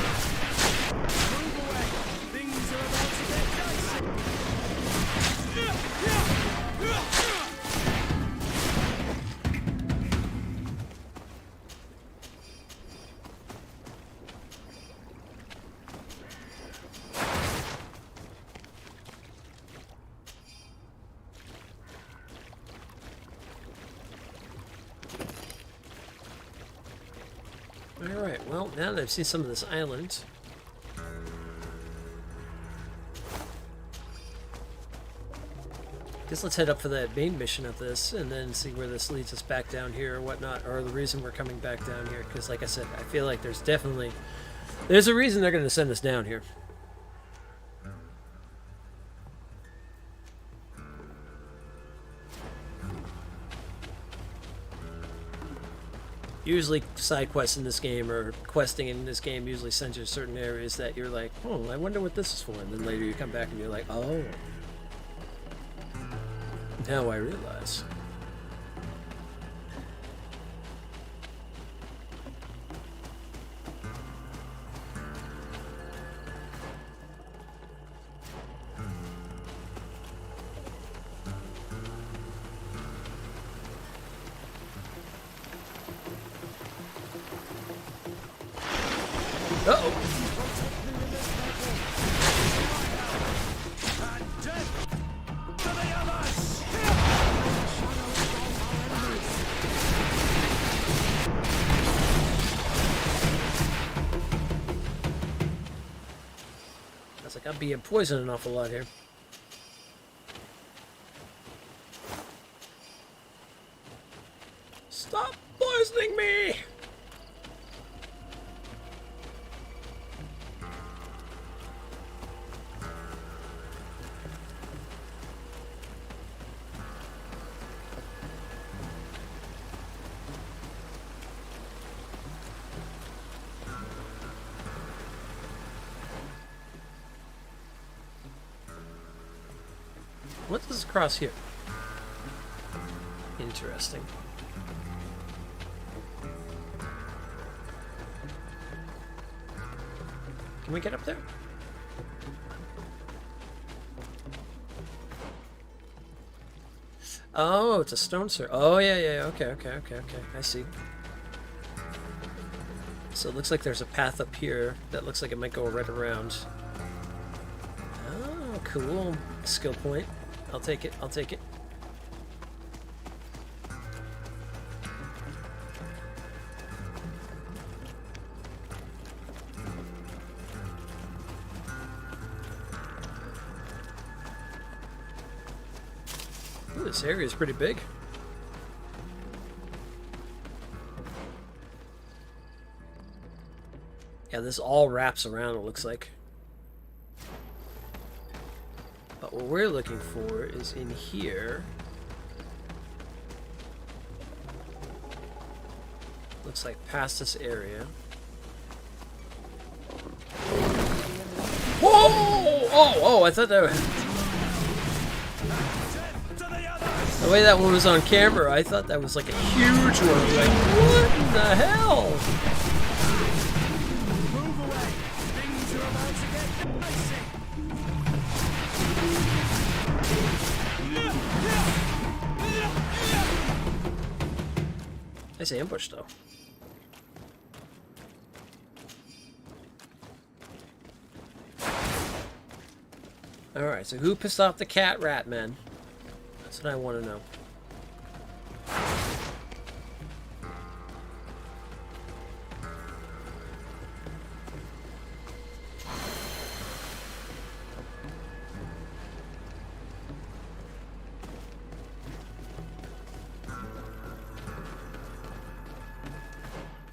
Alright, well, now that I've seen some of this island, guess let's head up for that main mission of this, and then see where this leads us back down here or whatnot, or the reason we're coming back down here, because like I said, I feel like there's a reason they're going to send us down here. Usually side quests in this game, or questing in this game, usually sends you to certain areas that you're like, oh, I wonder what this is for, and then later you come back and you're like, oh. Now I realize. Uh-oh. Sounds like I'm being poisoned an awful lot here. Stop poisoning me! What's this across here? Interesting. Can we get up there? Oh, it's a stone circle. Oh, yeah. Okay. I see. So it looks like there's a path up here that looks like it might go right around. Oh, cool. Skill point. I'll take it. Ooh, this area is pretty big. Yeah, this all wraps around, it looks like. But what we're looking for is in here. Looks like past this area. Whoa! Oh, I thought that was... The way that one was on camera, I thought that was like a huge one. Like, what in the hell? Nice ambush, though. Alright, so who pissed off the cat rat man? That's what I want to know.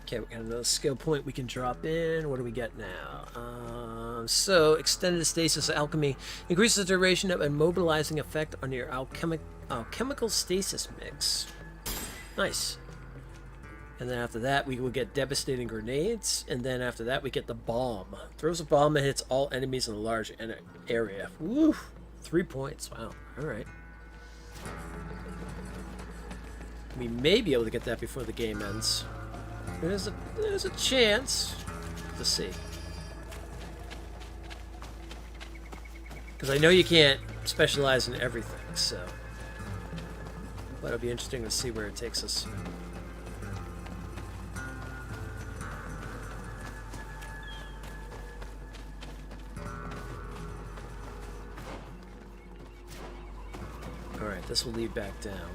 Okay, we got another skill point we can drop in. What do we get now? So, extended stasis alchemy increases the duration of immobilizing effect on your alchemical stasis mix. Nice. And then after that, we will get devastating grenades. And then after that, we get the bomb. Throws a bomb and hits all enemies in a large area. Woo! 3 points. Wow. Alright. We may be able to get that before the game ends. There's a chance. Let's see. Because I know you can't specialize in everything, so. But it'll be interesting to see where it takes us. Alright, this will lead back down.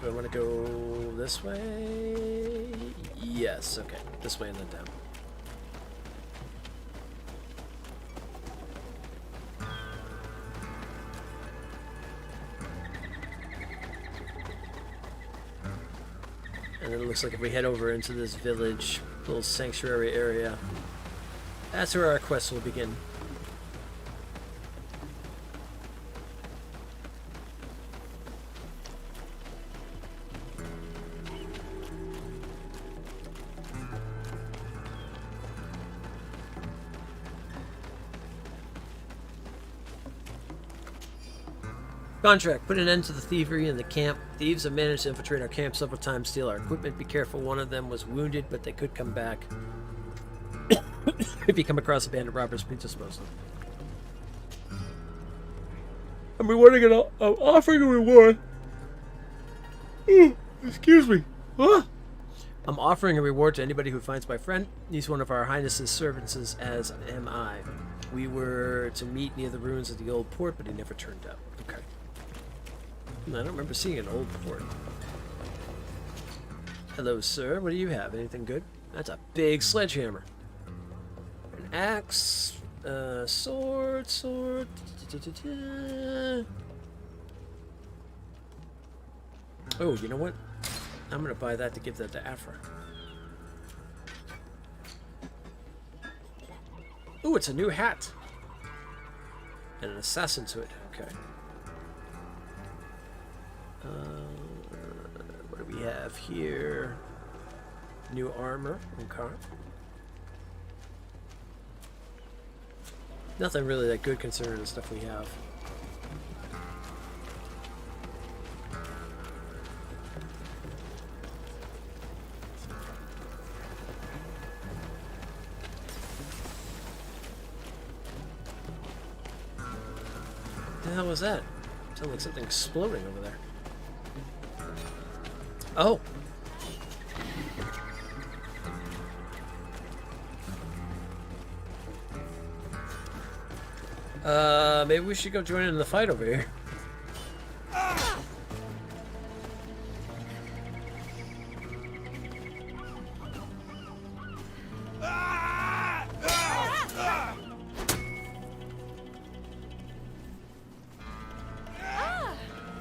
Do I want to go this way? Yes, okay. This way and then down. And then it looks like if we head over into this village, little sanctuary area, that's where our quest will begin. Contract. Put an end to the thievery in the camp. Thieves have managed to infiltrate our camp several times, steal our equipment. Be careful, one of them was wounded, but they could come back. If you come across a band of robbers, please dispose of them. I'm rewarding I'm offering a reward. Excuse me. Huh? I'm offering a reward to anybody who finds my friend. He's one of our Highness's servants, as am I. We were to meet near the ruins of the old port, but he never turned up. Okay. I don't remember seeing an old port. Hello, sir. What do you have? Anything good? That's a big sledgehammer. An axe. Sword. Oh, you know what? I'm gonna buy that to give that to Afra. Ooh, it's a new hat. And an assassin to it. Okay. What do we have here? New armor. Okay. Nothing really that good considering the stuff we have. What the hell was that? Sounded like something exploding over there. Oh! Maybe we should go join in the fight over here.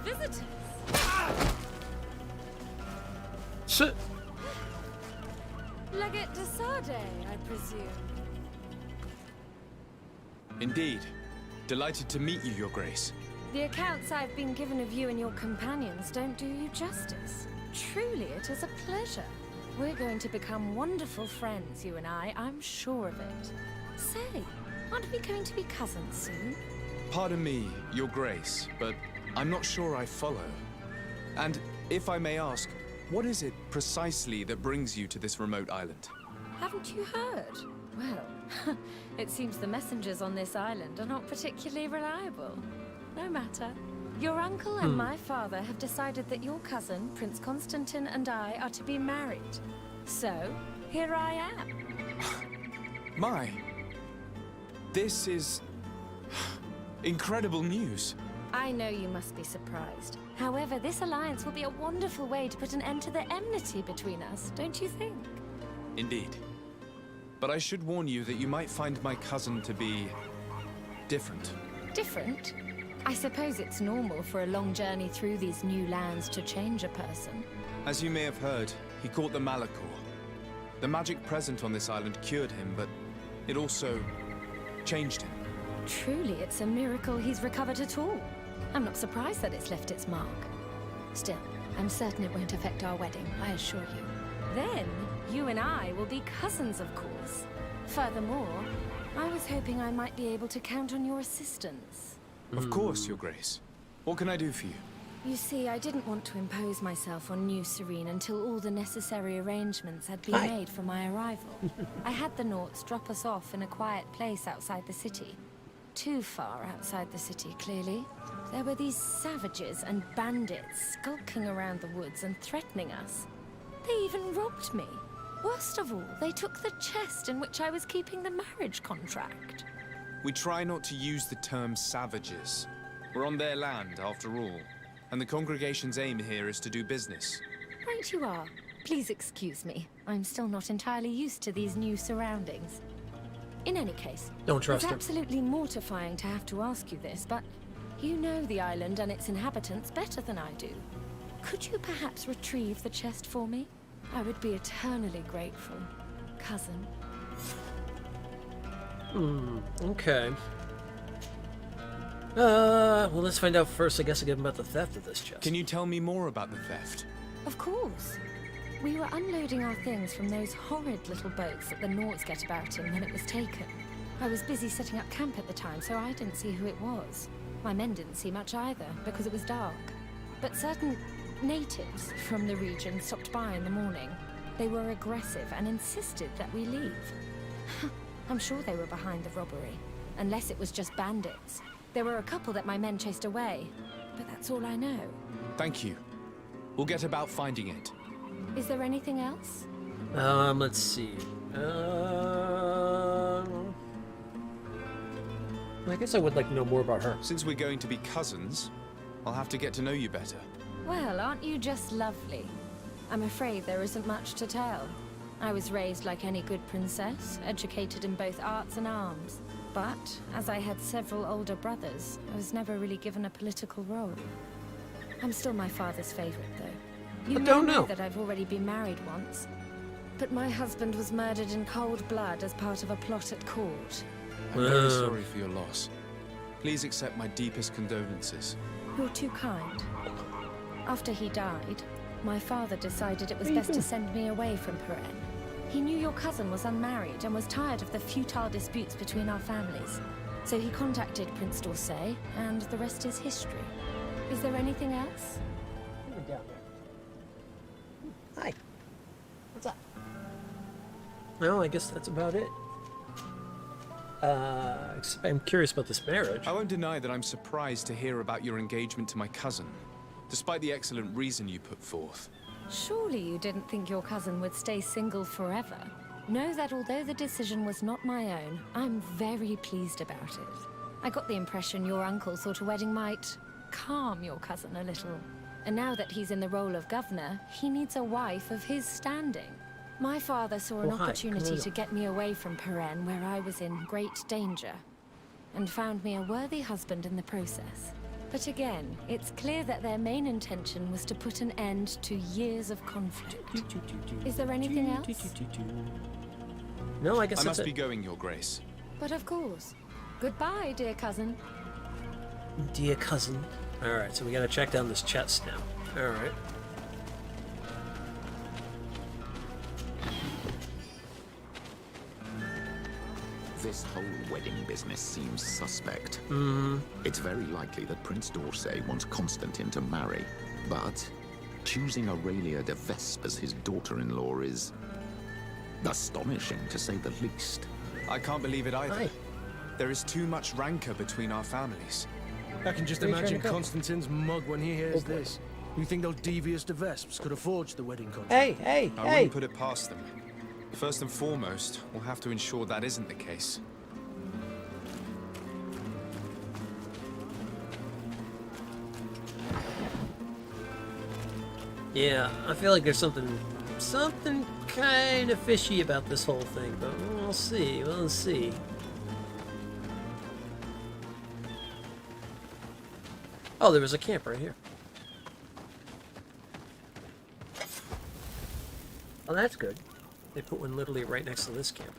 Visitors. Shit. Legate de Sade, I presume. Indeed. Delighted to meet you, Your Grace. The accounts I've been given of you and your companions don't do you justice. Truly, it is a pleasure. We're going to become wonderful friends, you and I'm sure of it. Say, aren't we going to be cousins soon? Pardon me, Your Grace, but I'm not sure I follow. And if I may ask, what is it precisely that brings you to this remote island? Haven't you heard? Well, it seems the messengers on this island are not particularly reliable. No matter. Your uncle and my father have decided that your cousin, Prince Constantine, and I are to be married. So, here I am. My, this is incredible news. I know you must be surprised. However, this alliance will be a wonderful way to put an end to the enmity between us, don't you think? Indeed. But I should warn you that you might find my cousin to be different. Different? I suppose it's normal for a long journey through these new lands to change a person. As you may have heard, he caught the Malachor. The magic present on this island cured him, but it also changed him. Truly, it's a miracle he's recovered at all. I'm not surprised that it's left its mark. Still, I'm certain it won't affect our wedding, I assure you. Then, you and I will be cousins, of course. Furthermore, I was hoping I might be able to count on your assistance. Of course, Your Grace. What can I do for you? You see, I didn't want to impose myself on New Serene until all the necessary arrangements had been made for my arrival. I had the Nauts drop us off in a quiet place outside the city. Too far outside the city, clearly. There were these savages and bandits skulking around the woods and threatening us. They even robbed me. Worst of all, they took the chest in which I was keeping the marriage contract. We try not to use the term savages. We're on their land, after all. And the congregation's aim here is to do business. Right you are. Please excuse me. I'm still not entirely used to these new surroundings. In any case, Don't trust it's him. absolutely mortifying to have to ask you this, but you know the island and its inhabitants better than I do. Could you perhaps retrieve the chest for me? I would be eternally grateful, cousin. Okay. Well, let's find out first, I guess, again about the theft of this chest. Can you tell me more about the theft? Of course. We were unloading our things from those horrid little boats that the Nauts get about in when it was taken. I was busy setting up camp at the time, so I didn't see who it was. My men didn't see much either, because it was dark. But certain natives from the region stopped by in the morning. They were aggressive and insisted that we leave. I'm sure they were behind the robbery, unless it was just bandits. There were a couple that my men chased away, but that's all I know. Thank you. We'll get about finding it. Is there anything else? Let's see. I guess I would like to know more about her. Since we're going to be cousins, I'll have to get to know you better. Well, aren't you just lovely? I'm afraid there isn't much to tell. I was raised like any good princess, educated in both arts and arms. But, as I had several older brothers, I was never really given a political role. I'm still my father's favorite, though. You don't know that I've already been married once. But my husband was murdered in cold blood as part of a plot at court. I'm very sorry for your loss. Please accept my deepest condolences. You're too kind. After he died, my father decided it was best to send me away from Peren. He knew your cousin was unmarried and was tired of the futile disputes between our families. So he contacted Prince d'Orsay, and the rest is history. Is there anything else? Down there. Hi. What's up? No, I guess that's about it. I'm curious about this marriage. I won't deny that I'm surprised to hear about your engagement to my cousin, despite the excellent reason you put forth. Surely you didn't think your cousin would stay single forever. Know that although the decision was not my own, I'm very pleased about it. I got the impression your uncle thought a wedding might calm your cousin a little. And now that he's in the role of governor, he needs a wife of his standing. My father saw an opportunity to get me away from Peren, where I was in great danger, and found me a worthy husband in the process. But again, it's clear that their main intention was to put an end to years of conflict. Is there anything else? No, I guess I that's must be it. going, Your Grace. But of course. Goodbye, dear cousin. Dear cousin. Alright, so we gotta check down this chest now. Alright. This whole wedding business seems suspect. It's very likely that Prince d'Orsay wants Constantine to marry, but choosing Aurelia de Vespe as his daughter-in-law is astonishing, to say the least. I can't believe it either. There is too much rancor between our families. I can just imagine Constantine's mug when he hears this. You think those devious Vesps could have forged the wedding contract? Hey, I wouldn't put it past them. First and foremost, we'll have to ensure that isn't the case. Yeah, I feel like there's something kind of fishy about this whole thing, but we'll see. We'll see. Oh, there was a camp right here. Oh, that's good. They put one literally right next to this camp.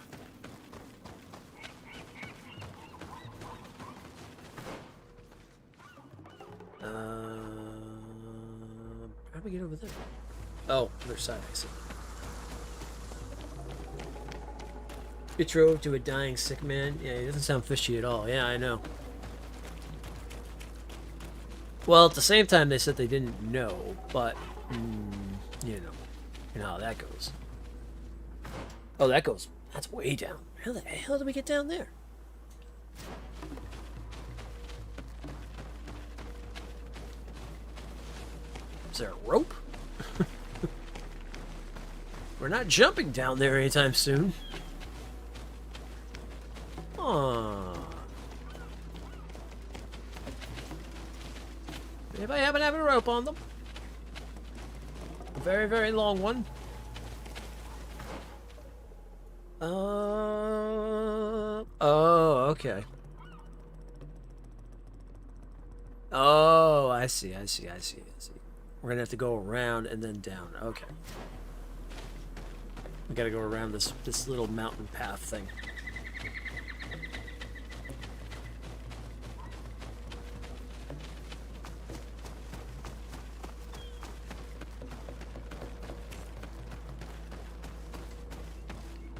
How do we get over there? Oh, other side, I see. Betrothed to a dying sick man? Yeah, he doesn't sound fishy at all. Yeah, I know. Well, at the same time, they said they didn't know, but, you know how that goes. Oh, that's way down. How the hell did we get down there? Is there a rope? We're not jumping down there anytime soon. Aww. Anybody happen to have a rope on them? A very, very long one. Oh, okay. Oh, I see. We're gonna have to go around and then down. Okay. We gotta go around this little mountain path thing.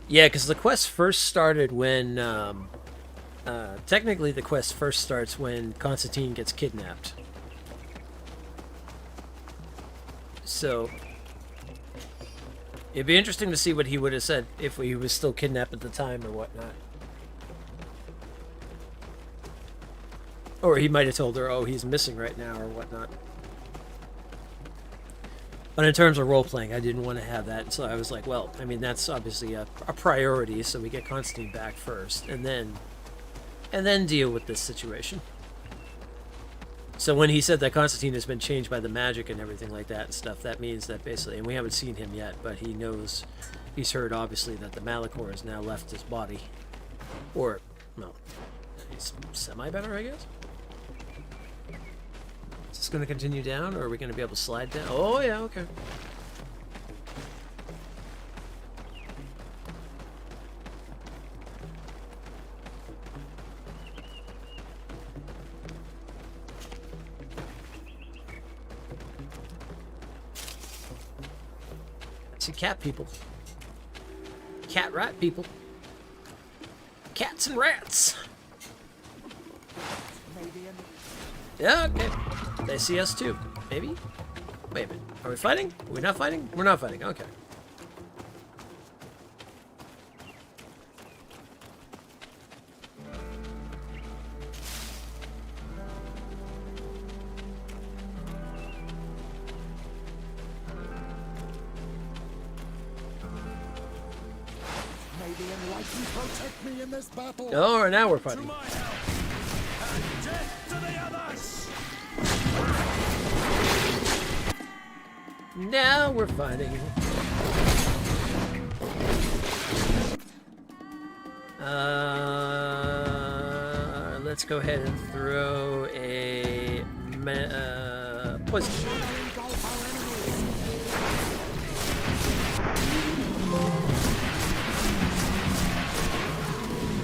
Yeah, because the quest first started when, technically the quest first starts when Constantine gets kidnapped. So, it'd be interesting to see what he would have said if he was still kidnapped at the time or whatnot. Or he might have told her, oh, he's missing right now or whatnot. But in terms of role-playing, I didn't want to have that, so I was like, well, I mean, that's obviously a priority, so we get Constantine back first, and then deal with this situation. So when he said that Constantine has been changed by the magic and everything like that and stuff, that means that basically, and we haven't seen him yet, but he knows, he's heard, obviously, that the Malachor has now left his body. Or, no, he's semi-better, I guess? Is this going to continue down, or are we going to be able to slide down? Oh, yeah, okay. See cat people. Cat rat people. Cats and rats. Yeah, okay. They see us too. Maybe? Wait a minute. Are we fighting? Are we not fighting? We're not fighting. Okay. May the enlightened protect me in this battle. Oh, now we're fighting. To my help, and death to the others. Now we're fighting. Let's go ahead and throw a poison.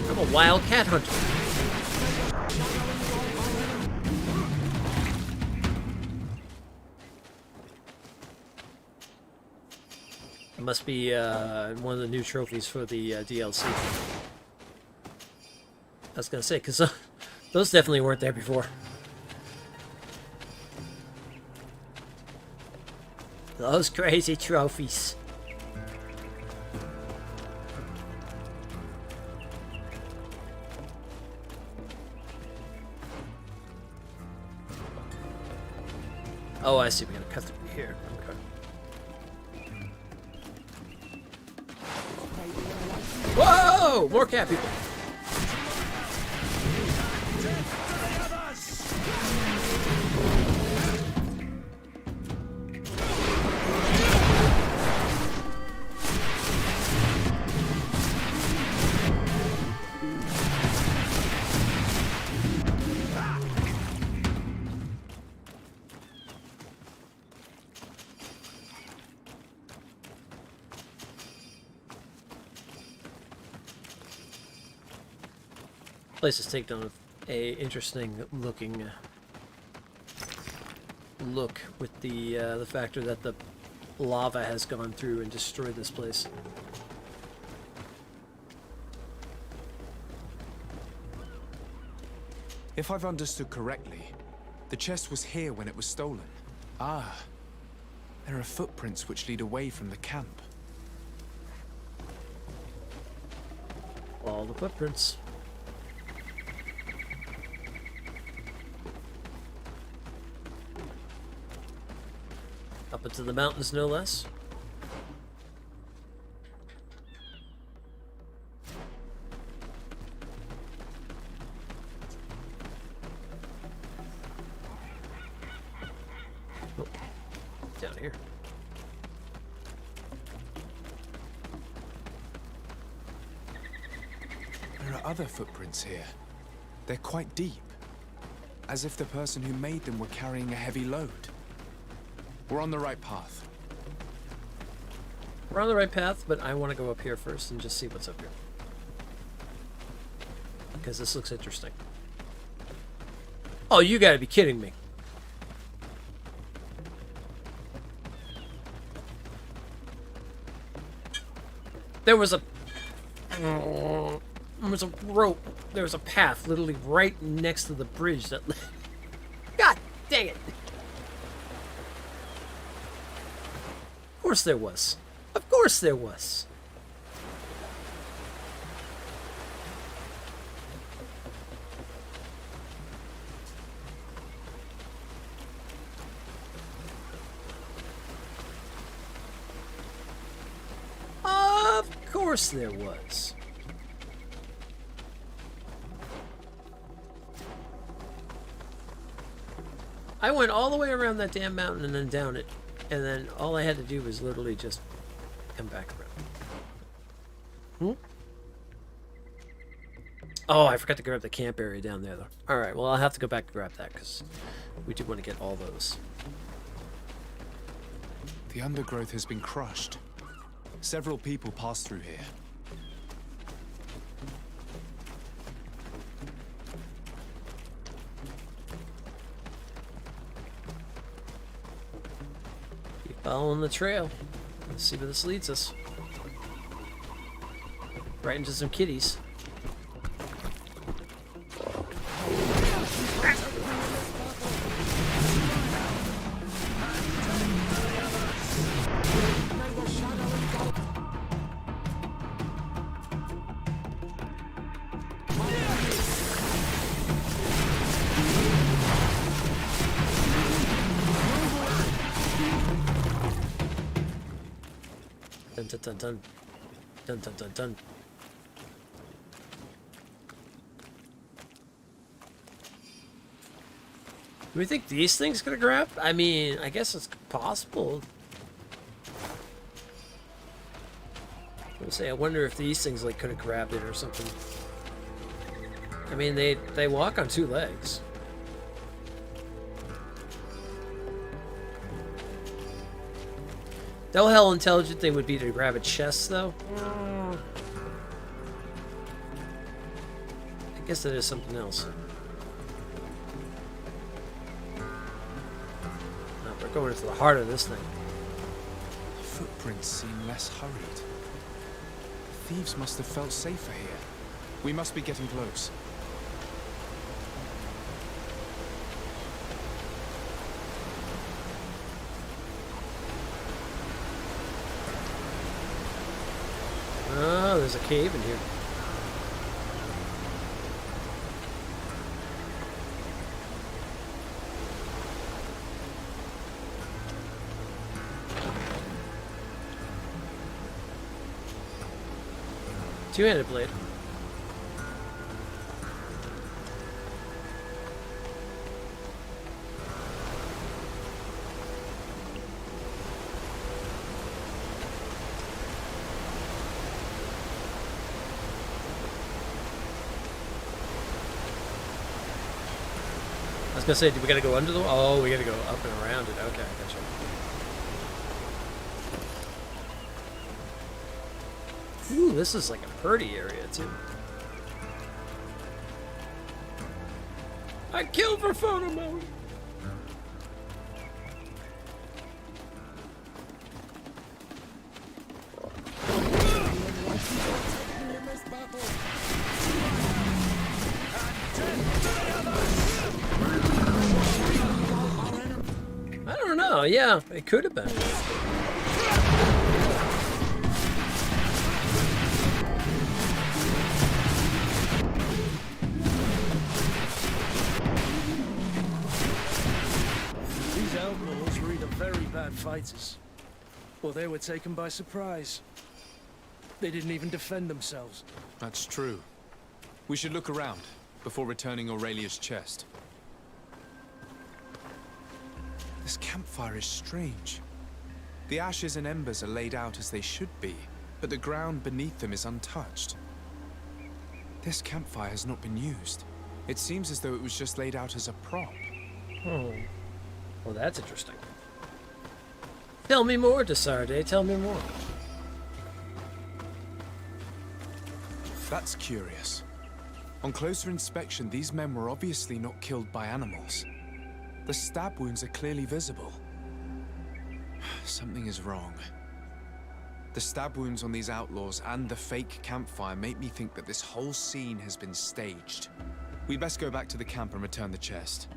I'm a wild cat hunter. It must be one of the new trophies for the DLC. I was gonna say, because those definitely weren't there before. Those crazy trophies. Oh, I see. We gotta cut through here. Okay. Whoa! More cat people. Place has taken on a interesting looking look with the factor that the lava has gone through and destroyed this place. If I've understood correctly, the chest was here when it was stolen. Ah, there are footprints which lead away from the camp. All the footprints. Up into the mountains, no less. Oh, down here. There are other footprints here. They're quite deep, as if the person who made them were carrying a heavy load. We're on the right path. We're on the right path, but I want to go up here first and just see what's up here. Because this looks interesting. Oh, you gotta be kidding me. There was a rope. There was a path literally right next to the bridge that... God dang it. Of course there was. Of course there was. Of course there was. I went all the way around that damn mountain and then down it. And then all I had to do was literally just come back around. Oh, I forgot to grab the camp area down there, though. Alright, well, I'll have to go back and grab that, because we do want to get all those. The undergrowth has been crushed. Several people passed through here. Following the trail. Let's see where this leads us. Right into some kitties. Dun dun dun dun. Dun dun dun dun. Do we think these things gonna grab? I mean, I guess it's possible. I would say, I wonder if these things like could have grabbed it or something. I mean, they walk on two legs. Know how intelligent they would be to grab a chest, though? I guess that is something else. No, we're going into the heart of this thing. The footprints seem less hurried. The thieves must have felt safer here. We must be getting close. Oh, there's a cave in here. Two-handed blade. I was gonna say, do we gotta go under the? Oh, we gotta go up and around it. Okay, gotcha. Ooh, this is like a pretty area too. I killed for photo mode. I don't know. Yeah, it could have been. These outlaws were either very bad fighters, or they were taken by surprise. They didn't even defend themselves. That's true. We should look around before returning Aurelia's chest. This campfire is strange. The ashes and embers are laid out as they should be, but the ground beneath them is untouched. This campfire has not been used. It seems as though it was just laid out as a prop. Oh. Well, that's interesting. Tell me more, Desarde. Tell me more. That's curious. On closer inspection, these men were obviously not killed by animals. The stab wounds are clearly visible. Something is wrong. The stab wounds on these outlaws and the fake campfire make me think that this whole scene has been staged. We'd best go back to the camp and return the chest.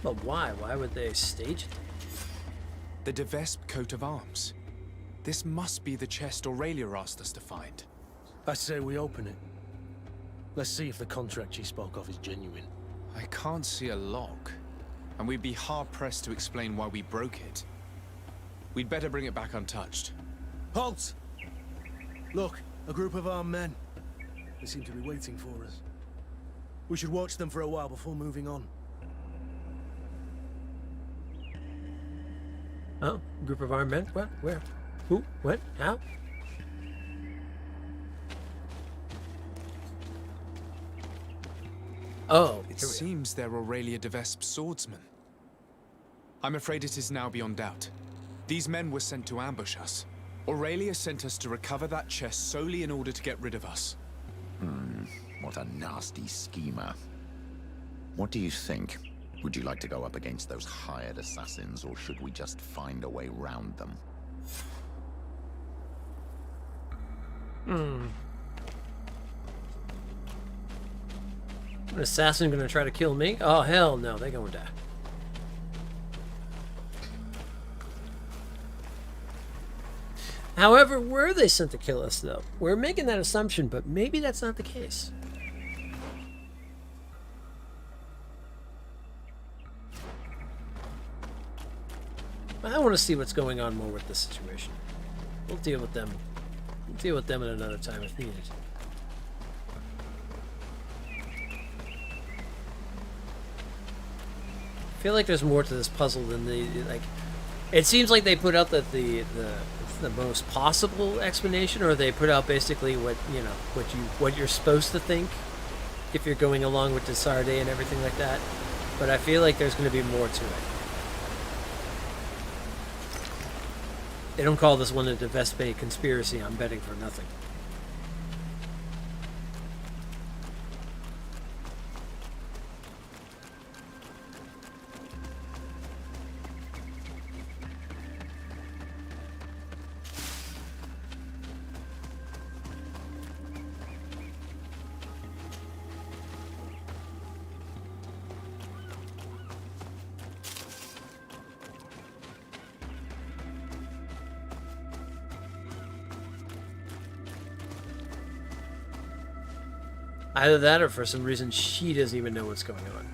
But why? Why would they stage it? The De Vespe coat of arms. This must be the chest Aurelia asked us to find. I say we open it. Let's see if the contract she spoke of is genuine. I can't see a lock, and we'd be hard-pressed to explain why we broke it. We'd better bring it back untouched. Halt! Look, a group of armed men. They seem to be waiting for us. We should watch them for a while before moving on. Oh, group of armed men? What? Where? Who? What? How? Oh, it seems they're Aurelia de Vespe's swordsmen. I'm afraid it is now beyond doubt. These men were sent to ambush us. Aurelia sent us to recover that chest solely in order to get rid of us. What a nasty schemer. What do you think? Would you like to go up against those hired assassins, or should we just find a way round them? An assassin gonna try to kill me? Oh, hell no, they gonna die. However, were they sent to kill us, though? We're making that assumption, but maybe that's not the case. I want to see what's going on more with this situation. We'll deal with them. We'll deal with them at another time if needed. I feel like there's more to this puzzle than like. It seems like they put out the most possible explanation, or they put out basically what what you're supposed to think if you're going along with Desarde and everything like that. But I feel like there's going to be more to it. They don't call this one a De Vespe conspiracy. I'm betting for nothing. Either that, or for some reason she doesn't even know what's going on.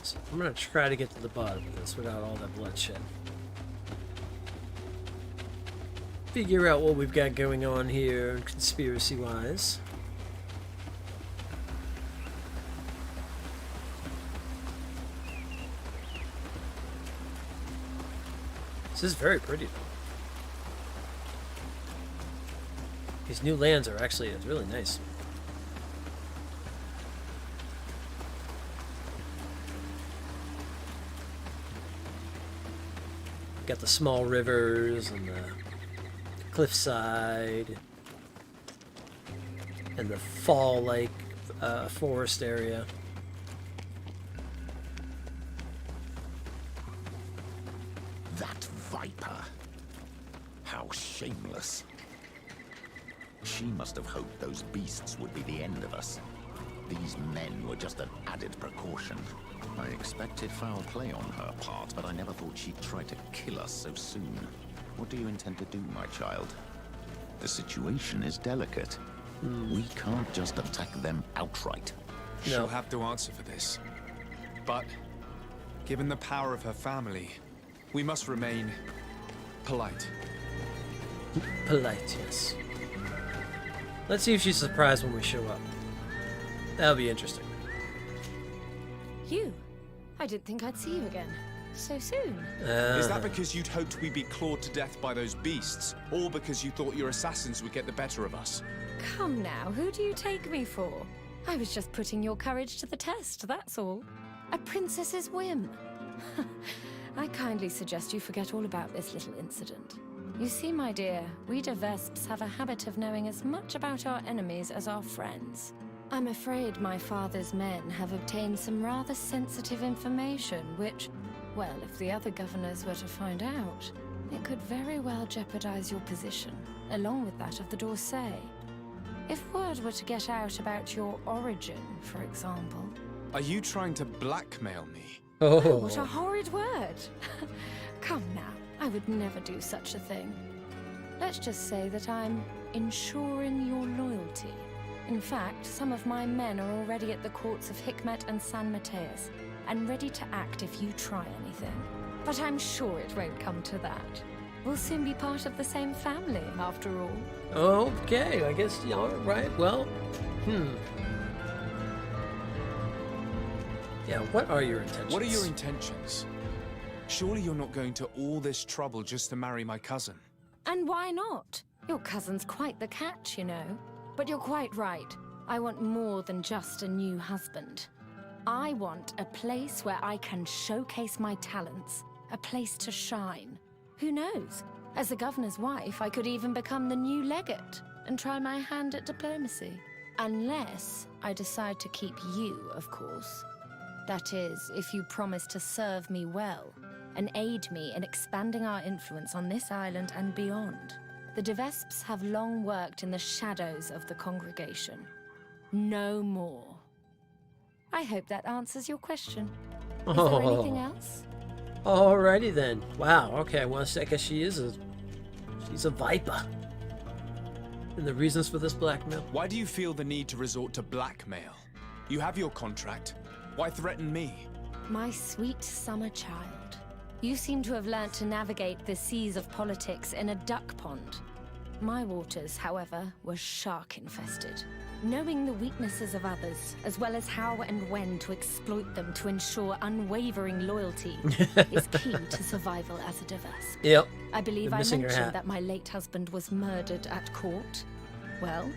So I'm gonna try to get to the bottom of this without all that bloodshed. Figure out what we've got going on here, conspiracy-wise. This is very pretty, though. These new lands are actually really nice. Got the small rivers and the cliffside and the fall-like forest area. That viper. How shameless. She must have hoped those beasts would be the end of us. These men were just an added precaution. I expected foul play on her part, but I never thought she'd try to kill us so soon. What do you intend to do, my child? The situation is delicate. We can't just attack them outright. She'll have to answer for this. But, given the power of her family, we must remain polite. Polite, yes. Let's see if she's surprised when we show up. That'll be interesting. You? I didn't think I'd see you again. So soon. Is that because you'd hoped we'd be clawed to death by those beasts? Or because you thought your assassins would get the better of us? Come now, who do you take me for? I was just putting your courage to the test, that's all. A princess's whim. I kindly suggest you forget all about this little incident. You see, my dear, we de Vesps have a habit of knowing as much about our enemies as our friends. I'm afraid my father's men have obtained some rather sensitive information, which, well, if the other governors were to find out, it could very well jeopardize your position, along with that of the D'Orsay. If word were to get out about your origin, for example... Are you trying to blackmail me? Oh, what a horrid word! Come now, I would never do such a thing. Let's just say that I'm ensuring your loyalty. In fact, some of my men are already at the courts of Hikmet and San Mateus, and ready to act if you try anything. But I'm sure it won't come to that. We'll soon be part of the same family, after all. Okay, I guess, yeah, all right, well, Yeah, what are your intentions? What are your intentions? Surely you're not going to all this trouble just to marry my cousin. And why not? Your cousin's quite the catch, you know. But you're quite right. I want more than just a new husband. I want a place where I can showcase my talents, a place to shine. Who knows? As the governor's wife, I could even become the new legate and try my hand at diplomacy. Unless I decide to keep you, of course. That is, if you promise to serve me well and aid me in expanding our influence on this island and beyond. The de Vesps have long worked in the shadows of the congregation. No more. I hope that answers your question. Is there anything else? Alrighty then. Wow, okay, well, I guess she's a viper. And the reasons for this blackmail? Why do you feel the need to resort to blackmail? You have your contract. Why threaten me? My sweet summer child. You seem to have learnt to navigate the seas of politics in a duck pond. My waters, however, were shark-infested. Knowing the weaknesses of others, as well as how and when to exploit them to ensure unwavering loyalty, is key to survival as a de Vesp. Yep. I believe I mentioned that my late husband was murdered at court. Well,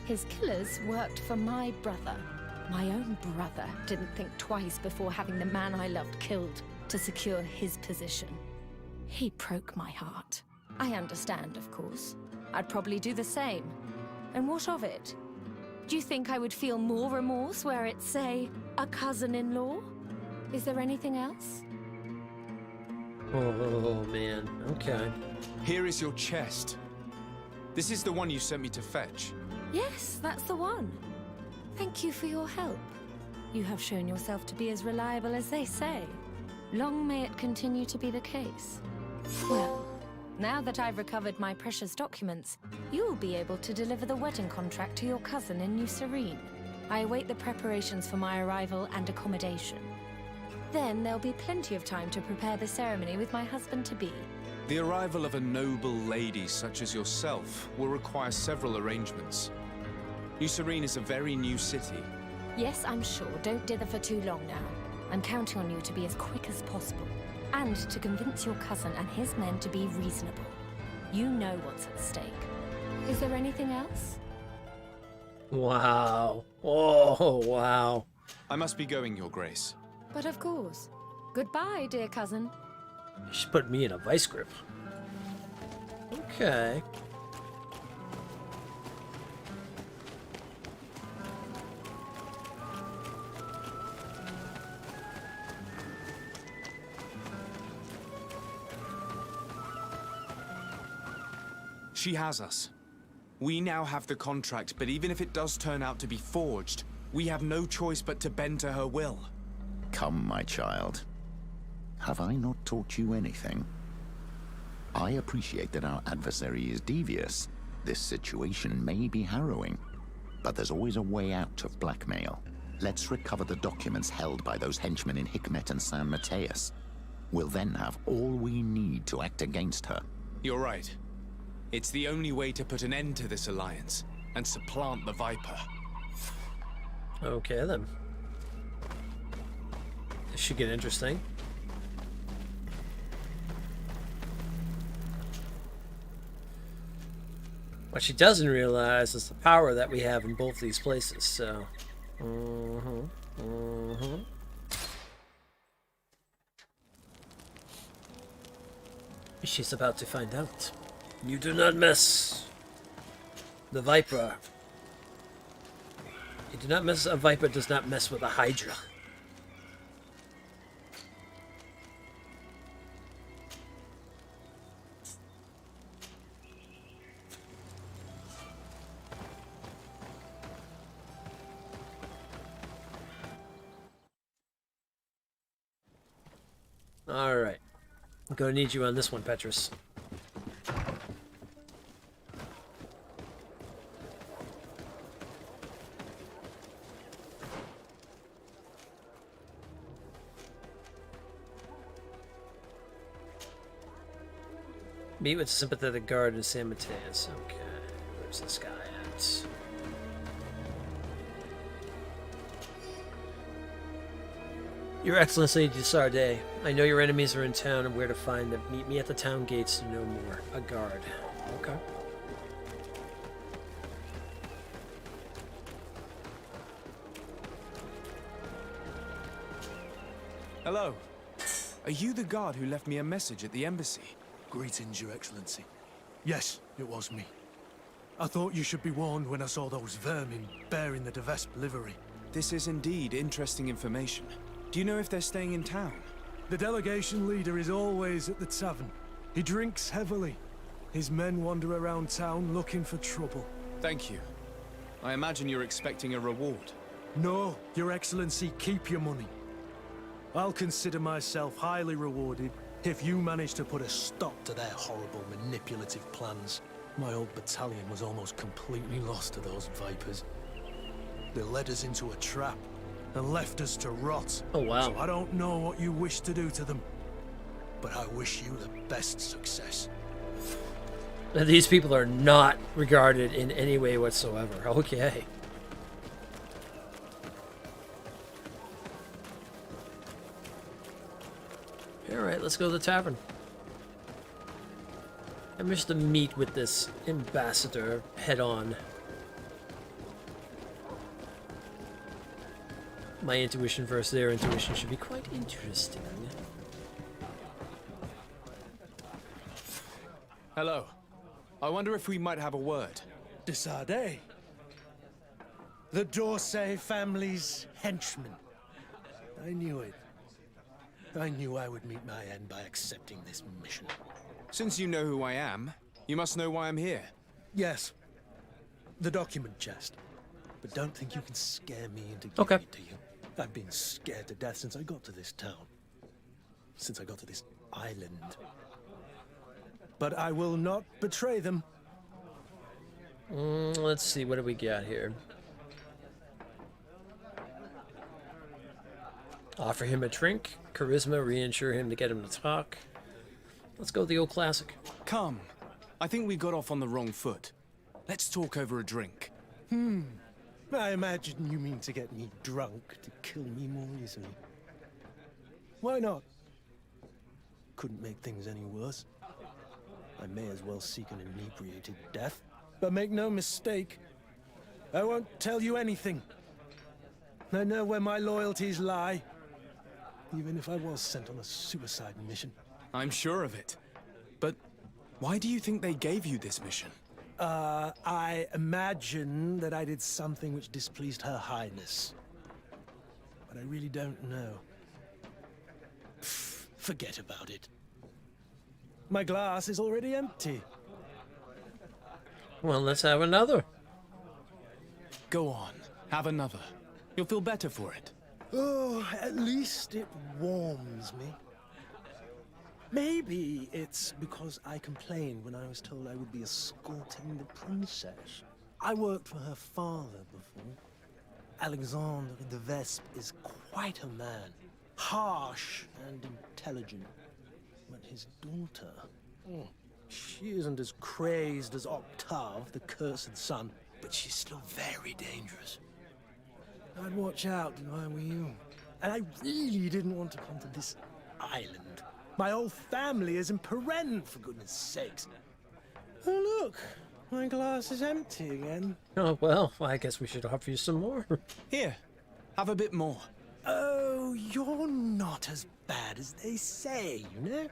his killers worked for my brother. My own brother didn't think twice before having the man I loved killed to secure his position. He broke my heart. I understand, of course. I'd probably do the same. And what of it? Do you think I would feel more remorse were it, say, a cousin-in-law? Is there anything else? Oh, man. Okay. Here is your chest. This is the one you sent me to fetch. Yes, that's the one. Thank you for your help. You have shown yourself to be as reliable as they say. Long may it continue to be the case. Well, now that I've recovered my precious documents, you will be able to deliver the wedding contract to your cousin in New Serene. I await the preparations for my arrival and accommodation. Then there'll be plenty of time to prepare the ceremony with my husband-to-be. The arrival of a noble lady such as yourself will require several arrangements. New Serene is a very new city. Yes, I'm sure. Don't dither for too long now. I'm counting on you to be as quick as possible. And to convince your cousin and his men to be reasonable. You know what's at stake. Is there anything else? Wow. Oh, wow. I must be going, Your Grace. But of course. Goodbye, dear cousin. She put me in a vice grip. Okay. She has us. We now have the contract, but even if it does turn out to be forged, we have no choice but to bend to her will. Come, my child. Have I not taught you anything? I appreciate that our adversary is devious. This situation may be harrowing, but there's always a way out of blackmail. Let's recover the documents held by those henchmen in Hikmet and San Mateus. We'll then have all we need to act against her. You're right. It's the only way to put an end to this alliance and supplant the Viper. Okay, then. This should get interesting. What she doesn't realize is the power that we have in both these places, so... She's about to find out. You do not mess. The Viper. You do not mess. A Viper does not mess with a Hydra. All right. I'm gonna need you on this one, Petrus. Meet with a sympathetic guard in San Mateus. Okay, where's this guy at? Your Excellency de Sardet, I know your enemies are in town and where to find them. Meet me at the town gates to know more. A guard. Okay. Hello. Are you the guard who left me a message at the embassy? Greetings, Your Excellency. Yes, it was me. I thought you should be warned when I saw those vermin bearing the Devesp livery. This is indeed interesting information. Do you know if they're staying in town? The delegation leader is always at the tavern. He drinks heavily. His men wander around town looking for trouble. Thank you. I imagine you're expecting a reward. No, Your Excellency, keep your money. I'll consider myself highly rewarded if you manage to put a stop to their horrible manipulative plans. My old battalion was almost completely lost to those Vipers. They led us into a trap and left us to rot. Oh, wow. So I don't know what you wish to do to them, but I wish you the best success. These people are not regarded in any way whatsoever. Okay. Alright, let's go to the tavern. I wish to meet with this ambassador head on. My intuition versus their intuition should be quite interesting. Hello. I wonder if we might have a word. De Sardet. The D'Orsay family's henchman. I knew it. I knew I would meet my end by accepting this mission. Since you know who I am, you must know why I'm here. Yes. The document chest. But don't think you can scare me into giving it to you. I've been scared to death since I got to this town. Since I got to this island. But I will not betray them. Let's see, what do we got here? Offer him a drink, charisma, reassure him to get him to talk. Let's go with the old classic. Come. I think we got off on the wrong foot. Let's talk over a drink. I imagine you mean to get me drunk to kill me more easily. Why not? Couldn't make things any worse. I may as well seek an inebriated death. But make no mistake, I won't tell you anything. I know where my loyalties lie. Even if I was sent on a suicide mission. I'm sure of it. But why do you think they gave you this mission? I imagine that I did something which displeased Her Highness. But I really don't know. Forget about it. My glass is already empty. Well, let's have another. Go on, have another. You'll feel better for it. Oh, at least it warms me. Maybe it's because I complained when I was told I would be escorting the princess. I worked for her father before. Alexandre de Vespe is quite a man. Harsh and intelligent. But his daughter... she isn't as crazed as Octave, the cursed son, but she's still very dangerous. I'd watch out if I were you. And I really didn't want to come to this island. My whole family is in Peren, for goodness sakes. Oh, look. My glass is empty again. Oh, well, I guess we should offer you some more. Here, have a bit more. Oh, you're not as bad as they say, you know?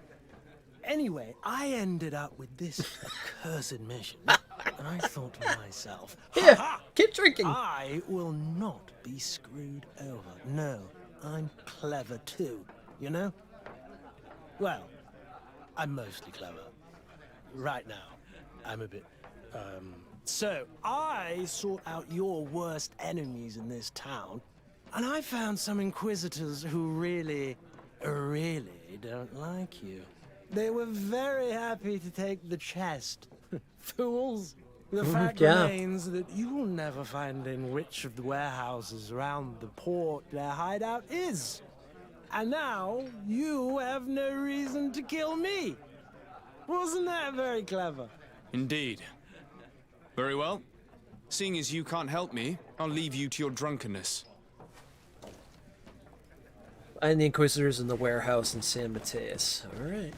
Anyway, I ended up with this accursed mission. And I thought to myself, here, keep drinking. I will not be screwed over. No, I'm clever too, you know? Well, I'm mostly clever. Right now, I'm a bit, So, I sought out your worst enemies in this town, and I found some inquisitors who really don't like you. They were very happy to take the chest. Fools. The fact remains that you will never find in which of the warehouses around the port their hideout is. And now, you have no reason to kill me. Wasn't that very clever? Indeed. Very well. Seeing as you can't help me, I'll leave you to your drunkenness. And the Inquisitors in the warehouse in San Mateus. Alright.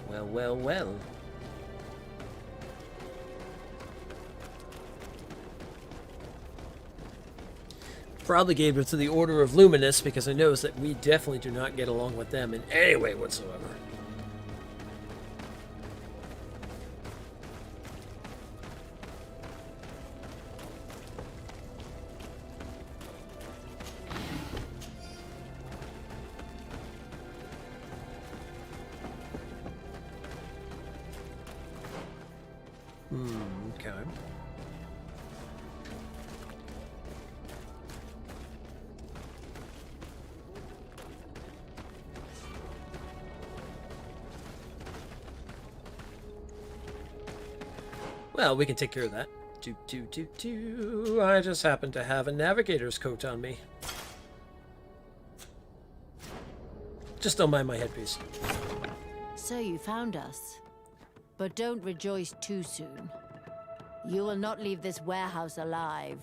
Well, well, well. Probably gave it to the Order of Luminous because I noticed that we definitely do not get along with them in any way whatsoever. Okay. Well, we can take care of that. I just happen to have a navigator's coat on me. Just don't mind my headpiece. So you found us. But don't rejoice too soon. You will not leave this warehouse alive.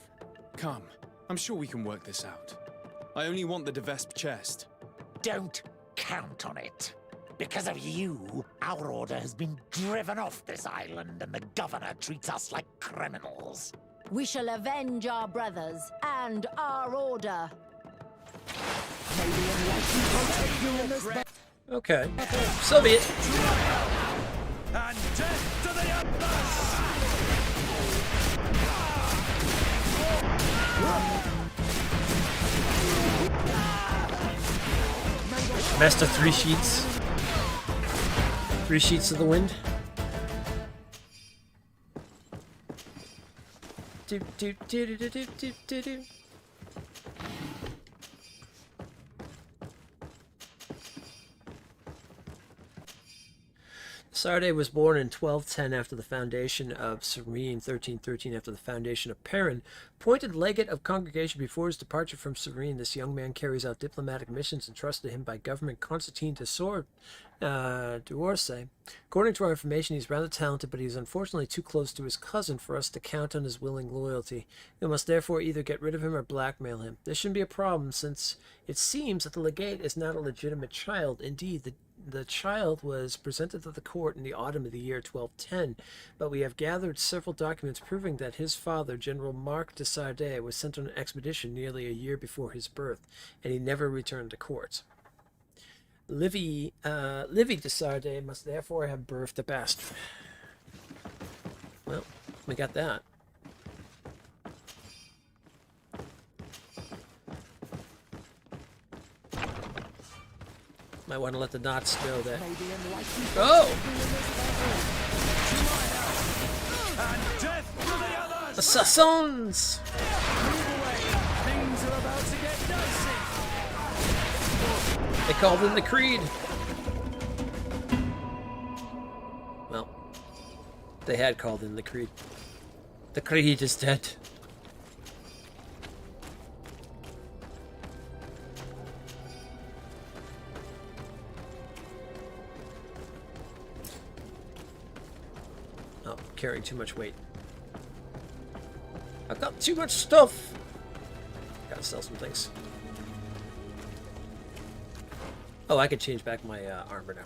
Come. I'm sure we can work this out. I only want the De Vespe chest. Don't count on it. Because of you, our order has been driven off this island and the governor treats us like criminals. We shall avenge our brothers and our order. Okay. So be it. And death to the Empress! Master 3 sheets. 3 sheets of the wind. Do. Sarde was born in 1210 after the foundation of Serene, 1313 after the foundation of Perrin. Appointed legate of congregation before his departure from Serene, this young man carries out diplomatic missions entrusted to him by government Constantine Duorsay. According to our information, he's rather talented, but he's unfortunately too close to his cousin for us to count on his willing loyalty. We must therefore either get rid of him or blackmail him. This shouldn't be a problem, since it seems that the legate is not a legitimate child. Indeed, the child was presented to the court in the autumn of the year 1210, but we have gathered several documents proving that his father, General Marc de Sardet, was sent on an expedition nearly a year before his birth, and he never returned to court. Livy de Sardet must therefore have birthed a bastard. Well, we got that. Might want to let the knots know that. Oh! And death to the others! Assassins! Things are about to get dicey. They called in the Creed. Well, they had called in the Creed. The Creed is dead. Oh, carrying too much weight. I've got too much stuff. Gotta sell some things. Oh, I could change back my armor now.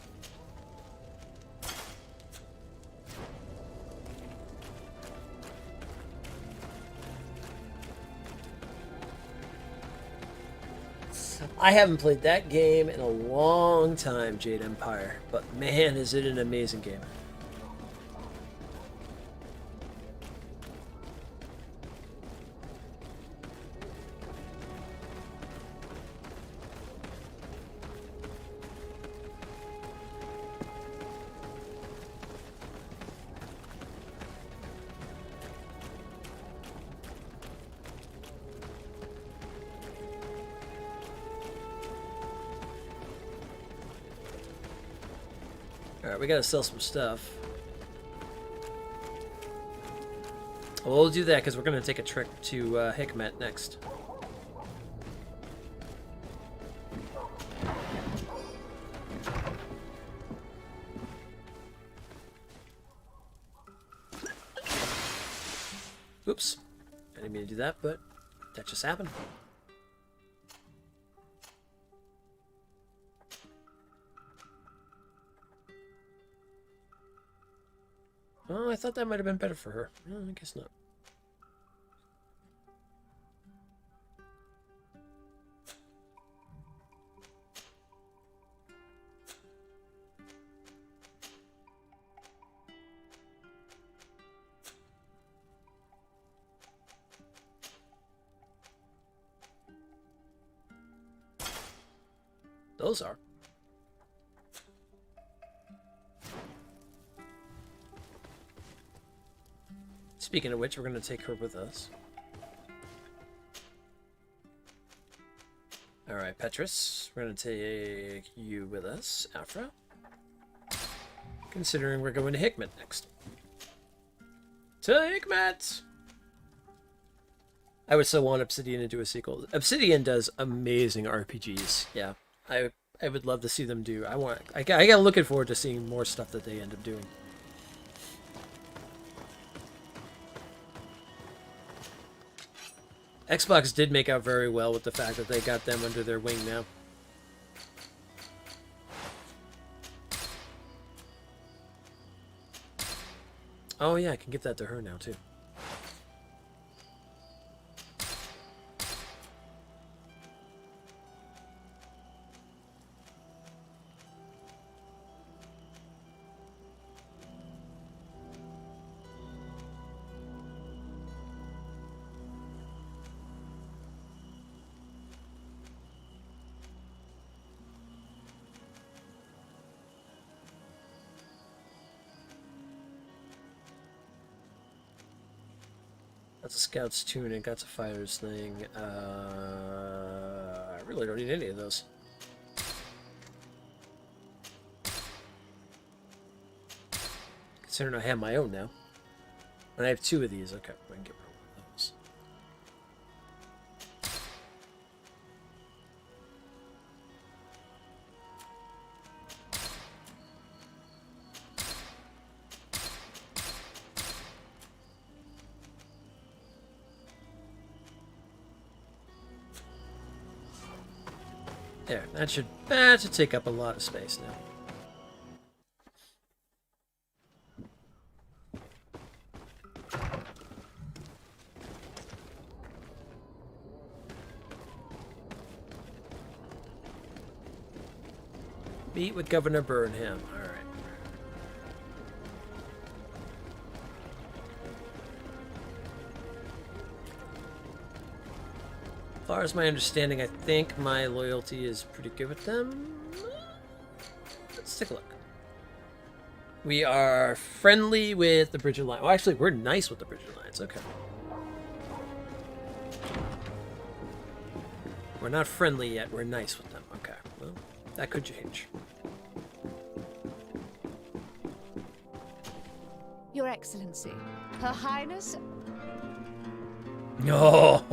I haven't played that game in a long time, Jade Empire, but man, is it an amazing game. Alright, we gotta sell some stuff. We'll do that because we're gonna take a trip to Hikmet next. Oops. I didn't mean to do that, but that just happened. Oh, I thought that might have been better for her. No, I guess not. Those are. Speaking of which, we're going to take her with us. Alright, Petrus, we're going to take you with us, Afra. Considering we're going to Hikmet next. To Hikmet! I would so want Obsidian to do a sequel. Obsidian does amazing RPGs. Yeah, I would love to see them do. I got looking forward to seeing more stuff that they end up doing. Xbox did make out very well with the fact that they got them under their wing now. Oh yeah, I can give that to her now too. That's a scout's tunic, that's a fighter's thing. I really don't need any of those. Considering I have my own now. And I have 2 of these. Okay, I can get rid of those. There, that should take up a lot of space now. Meet with Governor Burnham. All right. As far as my understanding, I think my loyalty is pretty good with them. Let's take a look. We are friendly with the Bridge Alliance. Oh, actually, we're nice with the Bridge Alliance. Okay. We're not friendly yet. We're nice with them. Okay. Well, that could change. Your Excellency, Her Highness... No.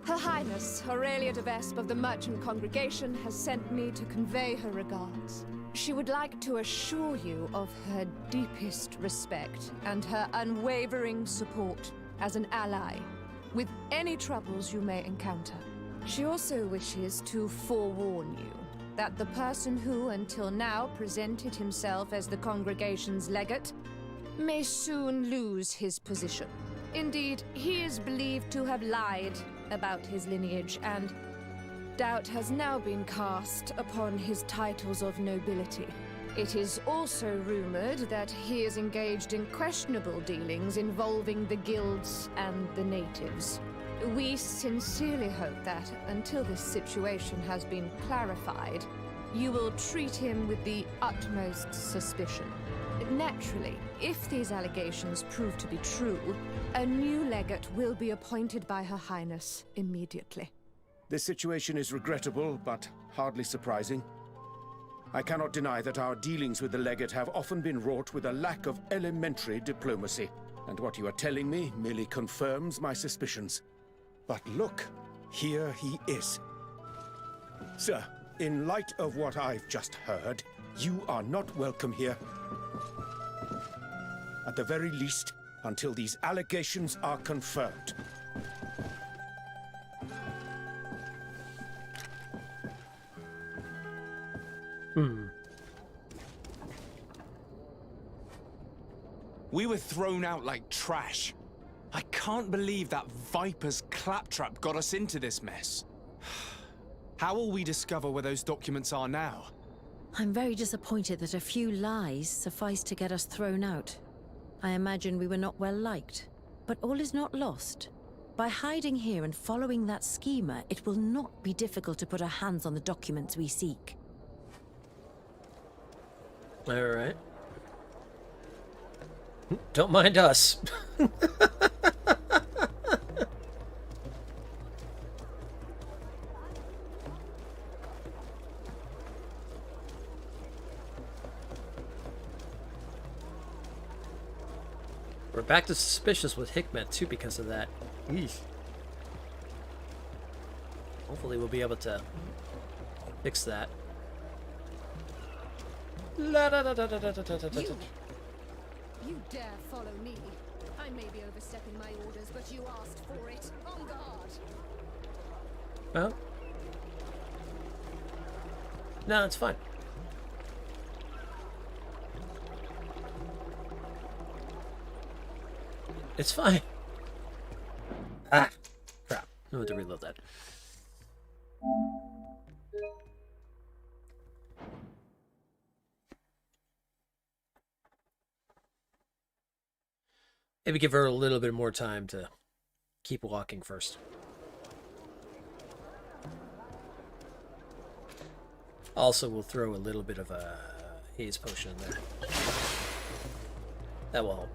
Her Highness, Aurelia de Vespe of the Merchant Congregation has sent me to convey her regards. She would like to assure you of her deepest respect and her unwavering support as an ally with any troubles you may encounter. She also wishes to forewarn you that the person who until now presented himself as the congregation's legate may soon lose his position. Indeed, he is believed to have lied about his lineage, and doubt has now been cast upon his titles of nobility. It is also rumored that he is engaged in questionable dealings involving the guilds and the natives. We sincerely hope that, until this situation has been clarified, you will treat him with the utmost suspicion. Naturally, if these allegations prove to be true, a new legate will be appointed by Her Highness immediately. This situation is regrettable, but hardly surprising. I cannot deny that our dealings with the legate have often been wrought with a lack of elementary diplomacy, and what you are telling me merely confirms my suspicions. But look, here he is. Sir, in light of what I've just heard, you are not welcome here. At the very least, until these allegations are confirmed. We were thrown out like trash. I can't believe that Viper's claptrap got us into this mess. How will we discover where those documents are now? I'm very disappointed that a few lies sufficed to get us thrown out. I imagine we were not well liked, but all is not lost. By hiding here and following that schemer, it will not be difficult to put our hands on the documents we seek. All right. Don't mind us. We're back to suspicious with Hikmet too because of that. Eesh. Hopefully we'll be able to fix that. La da da da da da da da da. You dare follow me. I may be overstepping my orders, but you asked for it. On guard. Well, no, it's fine. It's fine. Ah, crap. I need to reload that. Maybe give her a little bit more time to keep walking first. Also, we'll throw a little bit of a haze potion in there. That will help.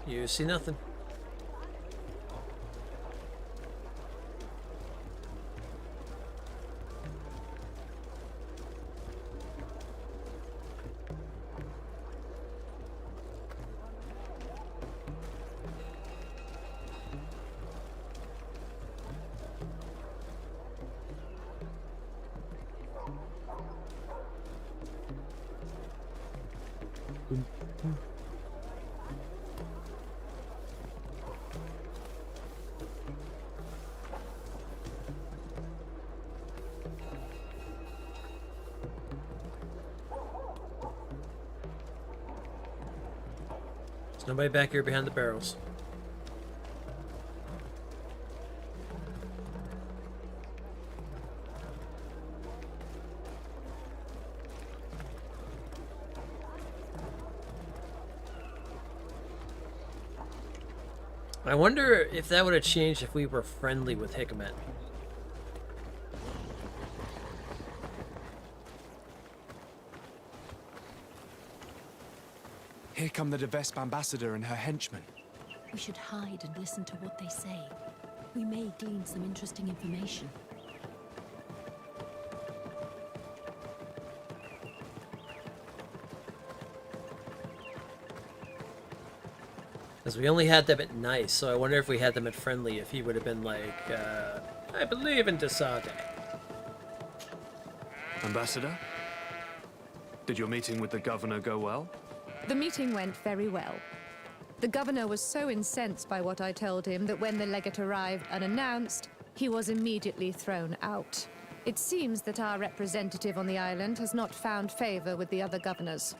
You see nothing. There's nobody back here behind the barrels. I wonder if that would have changed if we were friendly with Hikmet. Here come the Devesp ambassador and her henchmen. We should hide and listen to what they say. We may glean some interesting information. Because we only had them at nice, so I wonder if we had them at friendly, if he would have been like, I believe in Desade. Ambassador? Did your meeting with the governor go well? The meeting went very well. The governor was so incensed by what I told him that when the legate arrived unannounced, he was immediately thrown out. It seems that our representative on the island has not found favor with the other governors.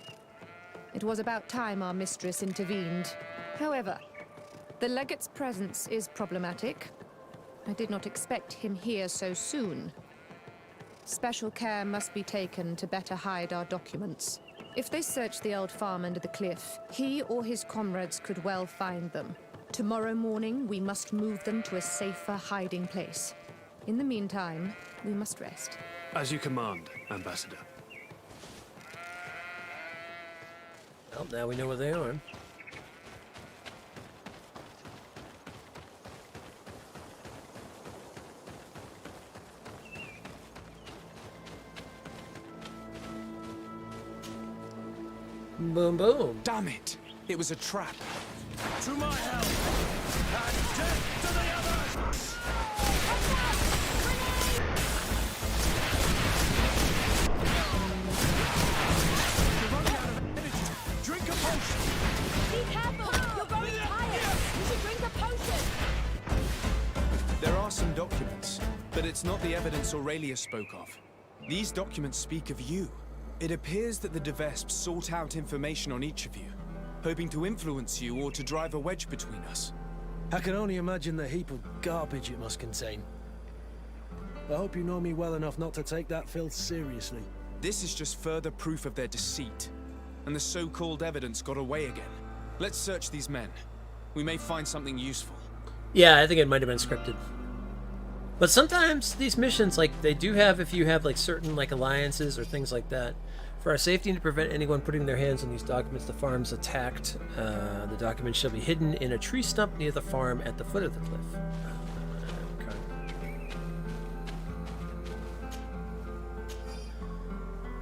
It was about time our mistress intervened. However, the legate's presence is problematic. I did not expect him here so soon. Special care must be taken to better hide our documents. If they search the old farm under the cliff, he or his comrades could well find them. Tomorrow morning, we must move them to a safer hiding place. In the meantime, we must rest. As you command, Ambassador. Well, now we know where they are. Boom, boom. Damn it! It was a trap. To my help! And death to the others! You're running out of energy. Drink a potion! Be careful! You're going tired! You should drink a potion! There are some documents, but it's not the evidence Aurelia spoke of. These documents speak of you. It appears that the Devesp sought out information on each of you, hoping to influence you or to drive a wedge between us. I can only imagine the heap of garbage it must contain. I hope you know me well enough not to take that filth seriously. This is just further proof of their deceit, and the so-called evidence got away again. Let's search these men. We may find something useful. Yeah, I think it might have been scripted. But sometimes these missions, like, they do have, if you have, like, certain, like, alliances or things like that. For our safety and to prevent anyone putting their hands on these documents, the farm's attacked. The documents shall be hidden in a tree stump near the farm at the foot of the cliff. Okay.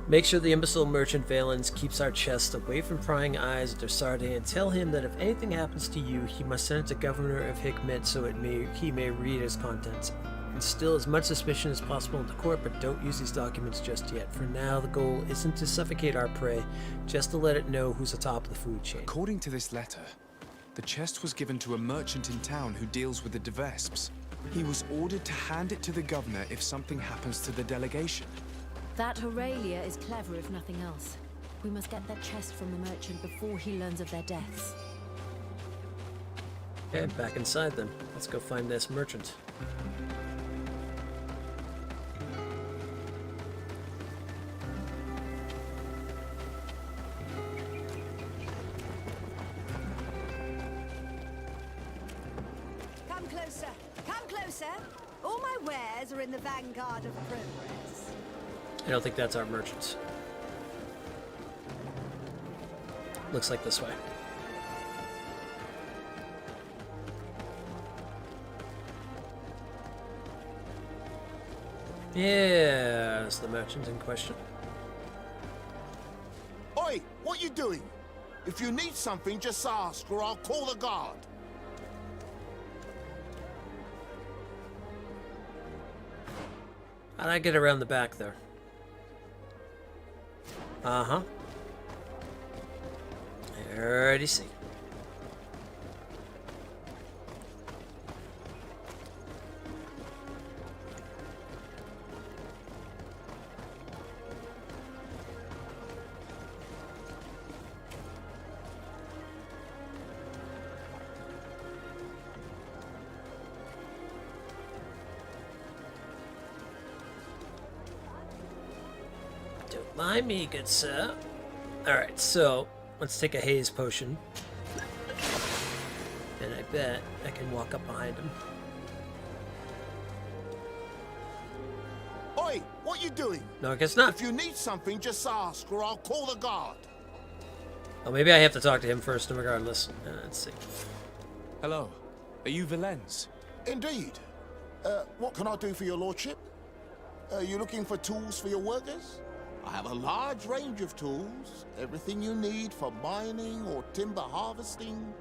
Make sure the imbecile merchant Valens keeps our chest away from prying eyes at Dersarde, and tell him that if anything happens to you, he must send it to Governor of Hikmet so he may read its contents. Instill as much suspicion as possible into court, but don't use these documents just yet. For now, the goal isn't to suffocate our prey, just to let it know who's atop of the food chain. According to this letter, the chest was given to a merchant in town who deals with the Devesps. He was ordered to hand it to the governor if something happens to the delegation. That Aurelia is clever if nothing else. We must get that chest from the merchant before he learns of their deaths. Okay, back inside then. Let's go find this merchant. Come closer. Come closer. All my wares are in the vanguard of progress. I don't think that's our merchants. Looks like this way. Yes, the merchant in question. Oi, what you doing? If you need something, just ask, or I'll call the guard. How'd I get around the back there? Uh-huh. I already see. Don't mind me, good sir. Alright, so let's take a haze potion. And I bet I can walk up behind him. Oi, what you doing? No, I guess not. If you need something, just ask, or I'll call the guard. Oh, maybe I have to talk to him first, regardless. Let's see. Hello. Are you Valens? Indeed. What can I do for your lordship? Are you looking for tools for your workers? I have a large range of tools. Everything you need for mining or timber harvesting.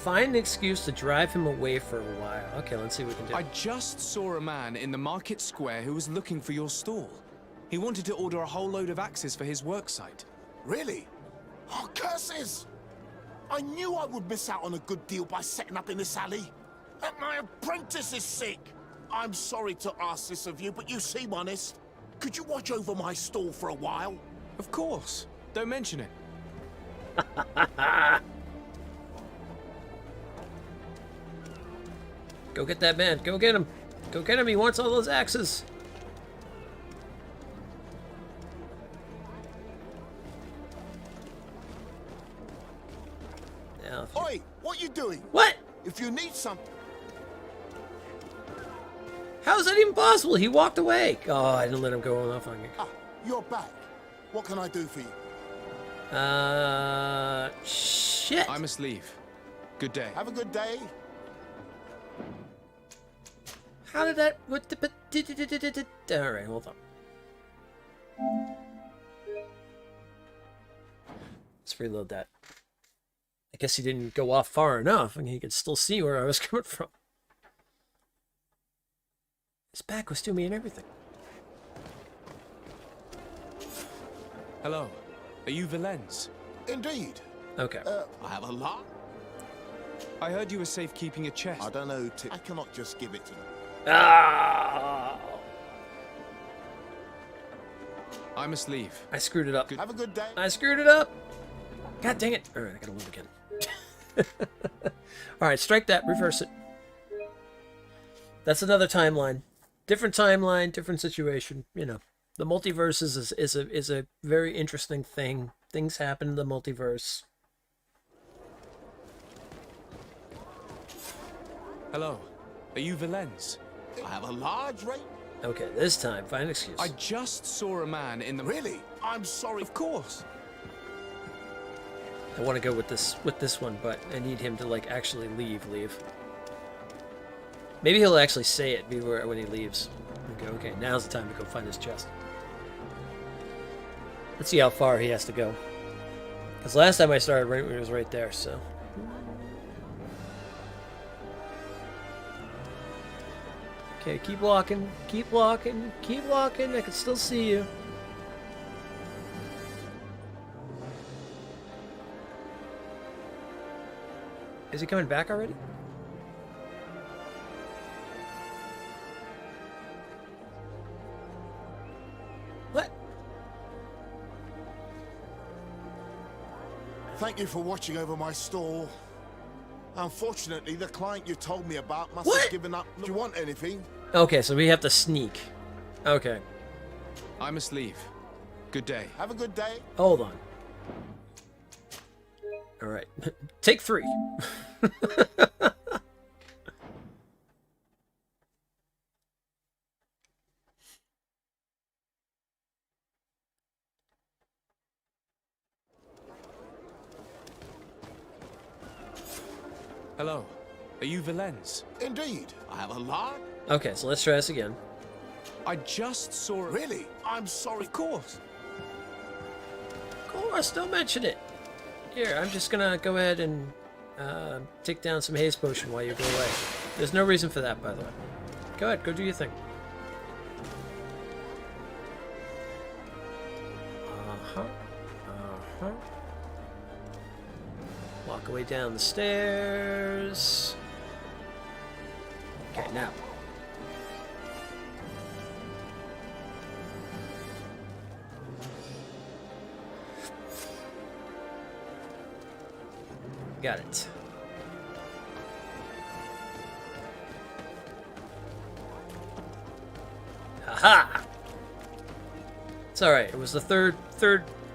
Find an excuse to drive him away for a while. Okay, let's see what we can do. I just saw a man in the market square who was looking for your stall. He wanted to order a whole load of axes for his worksite. Really? Oh, curses! I knew I would miss out on a good deal by setting up in this alley. And my apprentice is sick. I'm sorry to ask this of you, but you seem honest. Could you watch over my stall for a while? Of course. Don't mention it. Go get that man. Go get him. Go get him. He wants all those axes. Now, Oi, what you doing? What? If you need something... How is that even possible? He walked away. Oh, I didn't let him go off on me. Ah, you're back. What can I do for you? Shit. I must leave. Good day. Have a good day. How did that... What the... Alright, hold on. Let's reload that. I guess he didn't go off far enough, and he could still see where I was coming from. His back was to me and everything. Hello. Are you Valens? Indeed. Okay. I have a lot. I heard you were safekeeping a chest. I don't know, I cannot just give it to them. Ah! I must leave. I screwed it up. Have a good day. I screwed it up. God dang it. Alright, I gotta load again. Alright, strike that. Reverse it. That's another timeline. Different timeline, different situation. You know, the multiverse is a very interesting thing. Things happen in the multiverse. Hello. Are you Valens? I have a large range. Okay, this time, find an excuse. I just saw a man in the... Really? I'm sorry. Of course. I want to go with this one, but I need him to like actually leave. Maybe he'll actually say it when he leaves. Okay, now's the time to go find his chest. Let's see how far he has to go. Because last time I started right when he was right there, so. Okay, keep walking, keep walking, keep walking. I can still see you. Is he coming back already? What? Thank you for watching over my stall. Unfortunately, the client you told me about must What? have given up. Do you want anything? Okay, so we have to sneak. Okay. I must leave. Good day. Have a good day. Hold on. All right. Take 3. Hello. Are you Valens? Indeed. I have a lot. Okay, so let's try this again. I just saw it. Really? I'm sorry. Of course. Of course, don't mention it. Here, I'm just gonna go ahead and take down some haze potion while you go away. There's no reason for that, by the way. Go ahead, go do your thing. Walk away down the stairs. Okay, now. Got it. Haha! It's alright. It was the third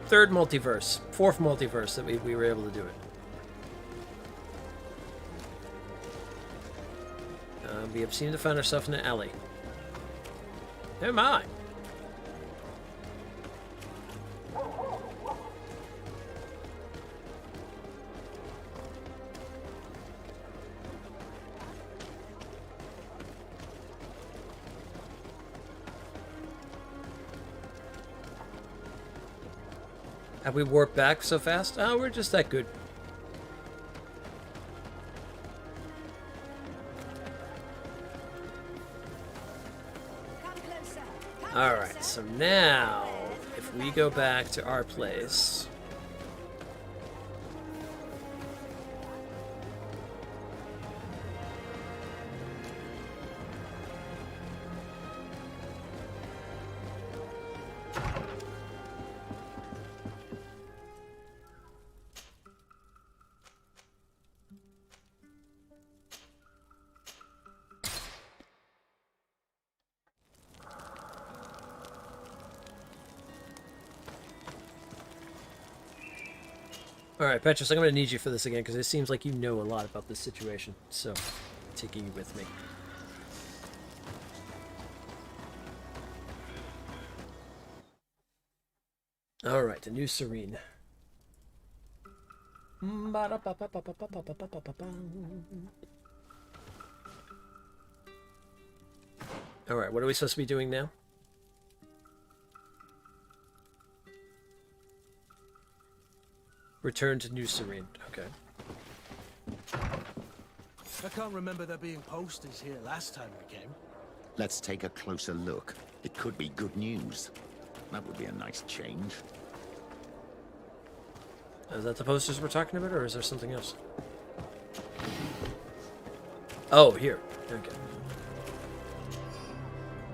multiverse. Fourth multiverse that we were able to do it. We have seemed to find ourselves in an alley. Who am I? Have we warped back so fast? Oh, we're just that good. Alright, so now, if we go back to our place... Alright, Petrus, I'm going to need you for this again, because it seems like you know a lot about this situation. So, I'm taking you with me. Alright, a new Serene. Alright, what are we supposed to be doing now? Return to New Serene. Okay. I can't remember there being posters here last time we came. Let's take a closer look. It could be good news. That would be a nice change. Is that the posters we're talking about, or is there something else? Oh, here. Okay.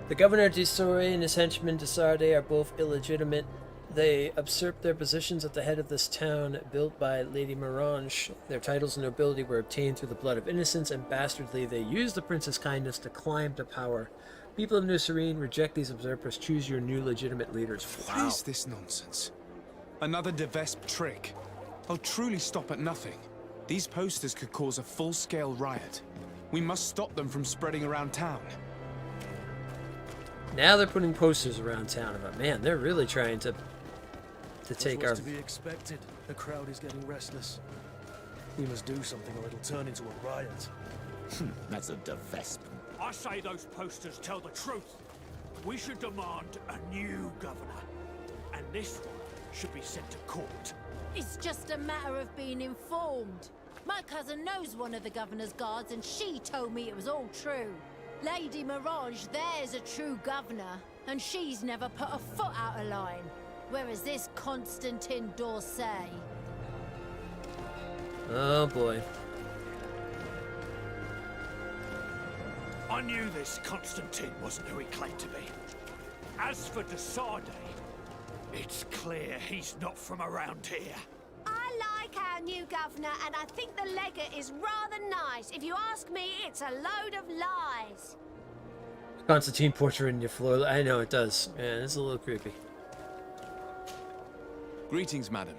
The Governor de Soray and his henchman de Sarde are both illegitimate. They usurped their positions at the head of this town, built by Lady Mirange. Their titles and nobility were obtained through the blood of innocents, and bastardly they used the prince's kindness to climb to power. People of New Serene, reject these usurpers. Choose your new legitimate leaders. What is this nonsense? Another de Vespe trick. I'll truly stop at nothing. These posters could cause a full-scale riot. We must stop them from spreading around town. Now they're putting posters around town about, man, they're really trying to take our... to be expected. The crowd is getting restless. We must do something or it'll turn into a riot. That's a de Vespe. I say those posters tell the truth. We should demand a new governor. And this one should be sent to court. It's just a matter of being informed. My cousin knows one of the governor's guards, and she told me it was all true. Lady Mirange, there's a true governor, and she's never put a foot out of line. Whereas this Constantin d'Orsay... Oh boy. I knew this Constantin wasn't who he claimed to be. As for de Sarde, it's clear he's not from around here. I like our new governor, and I think the legate is rather nice. If you ask me, it's a load of lies. Constantine portrait in your floor. I know it does. Man, it's a little creepy. Greetings, madam.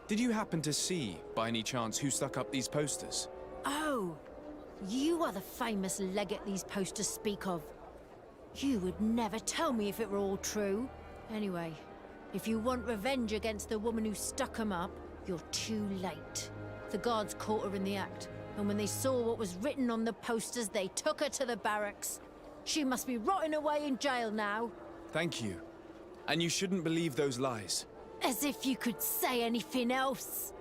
Did you happen to see, by any chance, who stuck up these posters? Oh, you are the famous legate these posters speak of. You would never tell me if it were all true. Anyway, if you want revenge against the woman who stuck 'em up, you're too late. The guards caught her in the act. And when they saw what was written on the posters, they took her to the barracks. She must be rotting away in jail now. Thank you. And you shouldn't believe those lies. As if you could say anything else.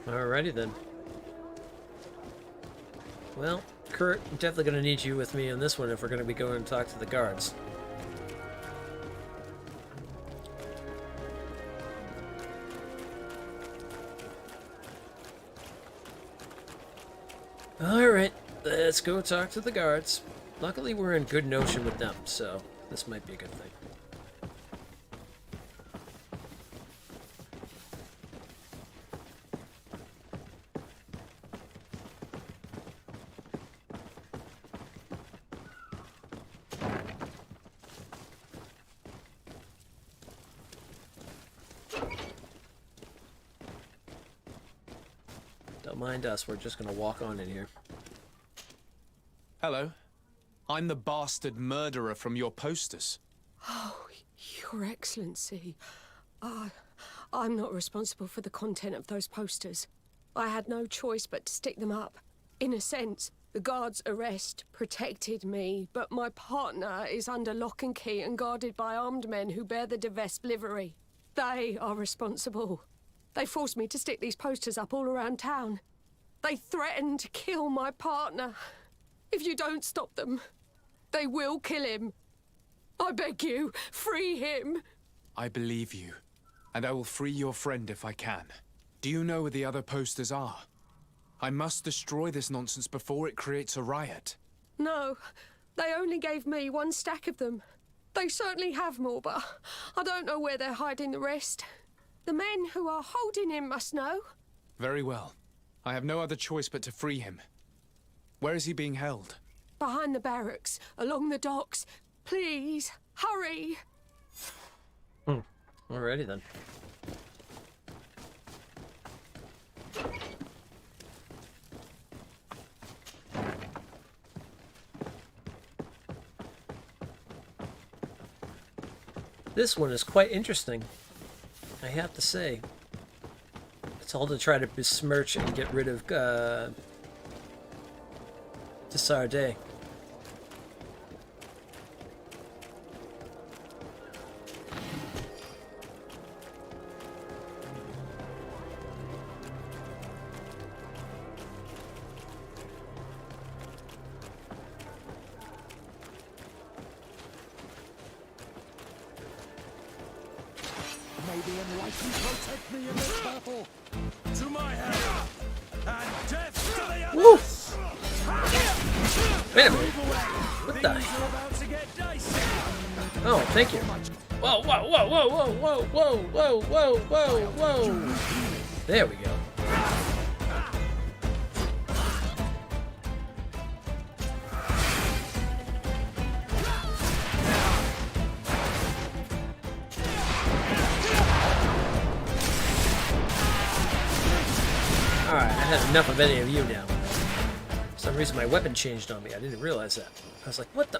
Alrighty then. Well, Kurt, I'm definitely going to need you with me on this one if we're going to be going to talk to the guards. Alright, let's go talk to the guards. Luckily we're in good notion with them, so this might be a good thing. Don't mind us, we're just gonna walk on in here. Hello. I'm the bastard murderer from your posters. Oh, Your Excellency. I'm not responsible for the content of those posters. I had no choice but to stick them up. In a sense, the guard's arrest protected me, but my partner is under lock and key and guarded by armed men who bear the De Vespe livery. They are responsible. They forced me to stick these posters up all around town. They threatened to kill my partner. If you don't stop them, they will kill him. I beg you, free him. I believe you, and I will free your friend if I can. Do you know where the other posters are? I must destroy this nonsense before it creates a riot. No, they only gave me one stack of them. They certainly have more, but I don't know where they're hiding the rest. The men who are holding him must know. Very well. I have no other choice but to free him. Where is he being held? Behind the barracks, along the docks. Please, hurry! Alrighty then. This one is quite interesting, I have to say. It's all to try to besmirch and get rid of Desarde. May the enlightened protect me in this battle. To my hand, and death to the Woo! others. Wait a minute. What the? Oh, thank you. Whoa, whoa, whoa, whoa, whoa, whoa, whoa, whoa, whoa, whoa, whoa. There we go. Alright, I had enough of any of you now. For some reason my weapon changed on me. I didn't realize that. I was like, what the?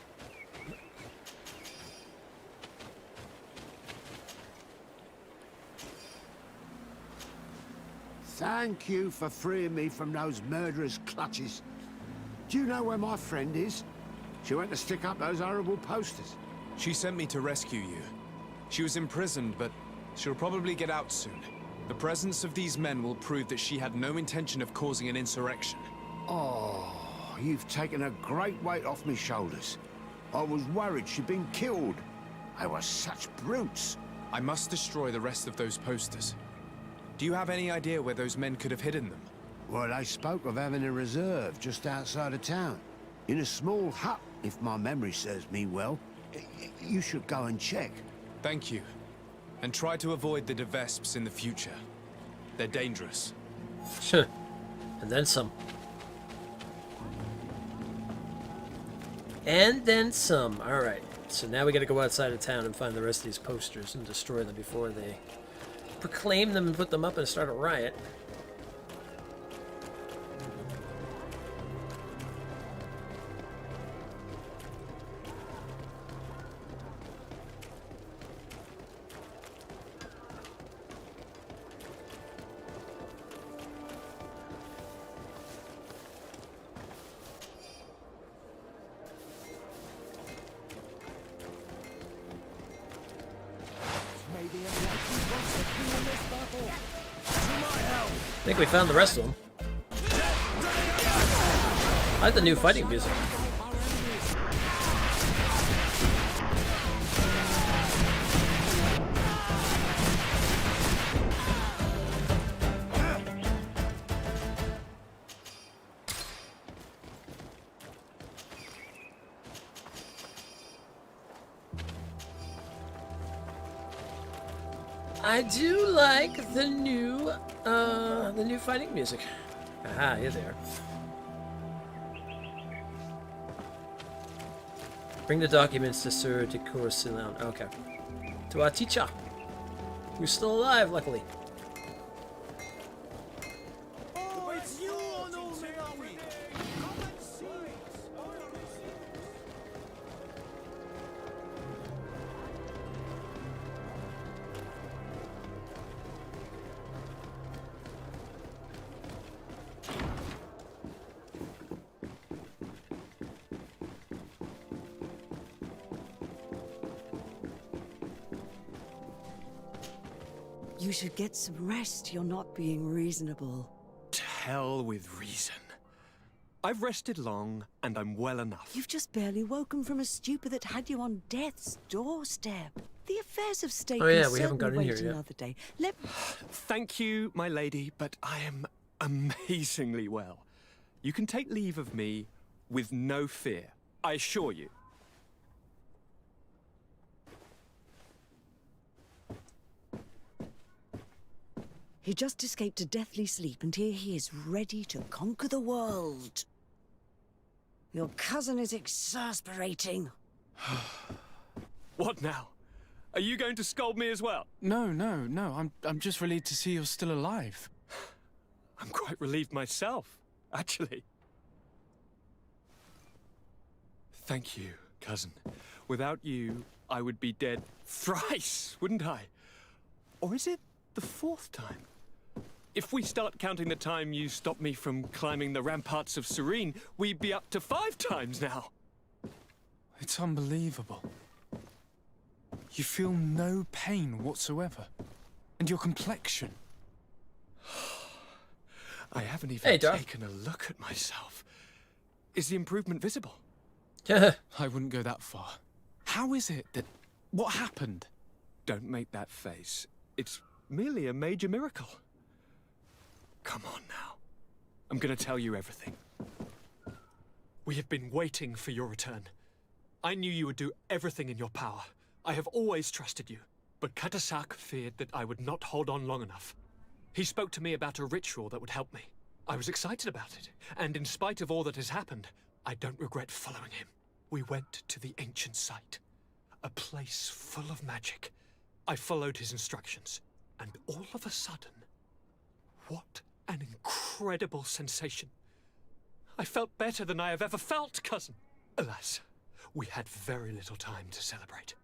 Thank you for freeing me from those murderers' clutches. Do you know where my friend is? She went to stick up those horrible posters. She sent me to rescue you. She was imprisoned, but she'll probably get out soon. The presence of these men will prove that she had no intention of causing an insurrection. Oh, you've taken a great weight off my shoulders. I was worried she'd been killed. They were such brutes. I must destroy the rest of those posters. Do you have any idea where those men could have hidden them? Well, they spoke of having a reserve just outside of town. In a small hut, if my memory serves me well. You should go and check. Thank you. And try to avoid the De Vespes in the future. They're dangerous. Sure. And then some. And then some. Alright. So now we gotta go outside of town and find the rest of these posters and destroy them before they proclaim them and put them up and start a riot. I think we found the rest of them. I like the new fighting music. I do like the new fighting music. Aha, here they are. Bring the documents to Sir de Courcillon. Okay. To our teacher, who's still alive, luckily. You should get some rest. You're not being reasonable. To hell with reason. I've rested long, and I'm well enough. You've just barely woken from a stupor that had you on death's doorstep. The affairs of state Oh yeah, can we haven't got in certainly here wait yet. another day. Let Thank you, my lady, but I am amazingly well. You can take leave of me with no fear, I assure you. He just escaped a deathly sleep, and here he is, ready to conquer the world. Your cousin is exasperating. What now? Are you going to scold me as well? No. I'm just relieved to see you're still alive. I'm quite relieved myself, actually. Thank you, cousin. Without you, I would be dead thrice, wouldn't I? Or is it the fourth time? If we start counting the time you stopped me from climbing the ramparts of Serene, we'd be up to 5 times now. It's unbelievable. You feel no pain whatsoever. And your complexion. I haven't even taken a look at myself. Is the improvement visible? I wouldn't go that far. How is it that... What happened? Don't make that face. It's merely a major miracle. Come on now. I'm gonna tell you everything. We have been waiting for your return. I knew you would do everything in your power. I have always trusted you. But Katasak feared that I would not hold on long enough. He spoke to me about a ritual that would help me. I was excited about it, and in spite of all that has happened, I don't regret following him. We went to the ancient site, a place full of magic. I followed his instructions, and all of a sudden, what an incredible sensation. I felt better than I have ever felt, cousin. Alas, we had very little time to celebrate.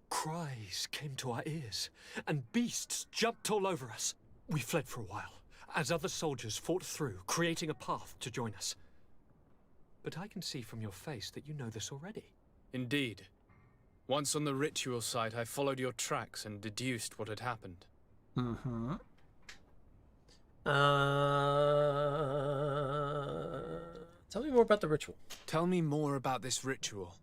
Cries came to our ears, and beasts jumped all over us. We fled for a while, as other soldiers fought through, creating a path to join us. But I can see from your face that you know this already. Indeed. Once on the ritual site, I followed your tracks and deduced what had happened. Mm-hmm. Tell me more about the ritual. Tell me more about this ritual.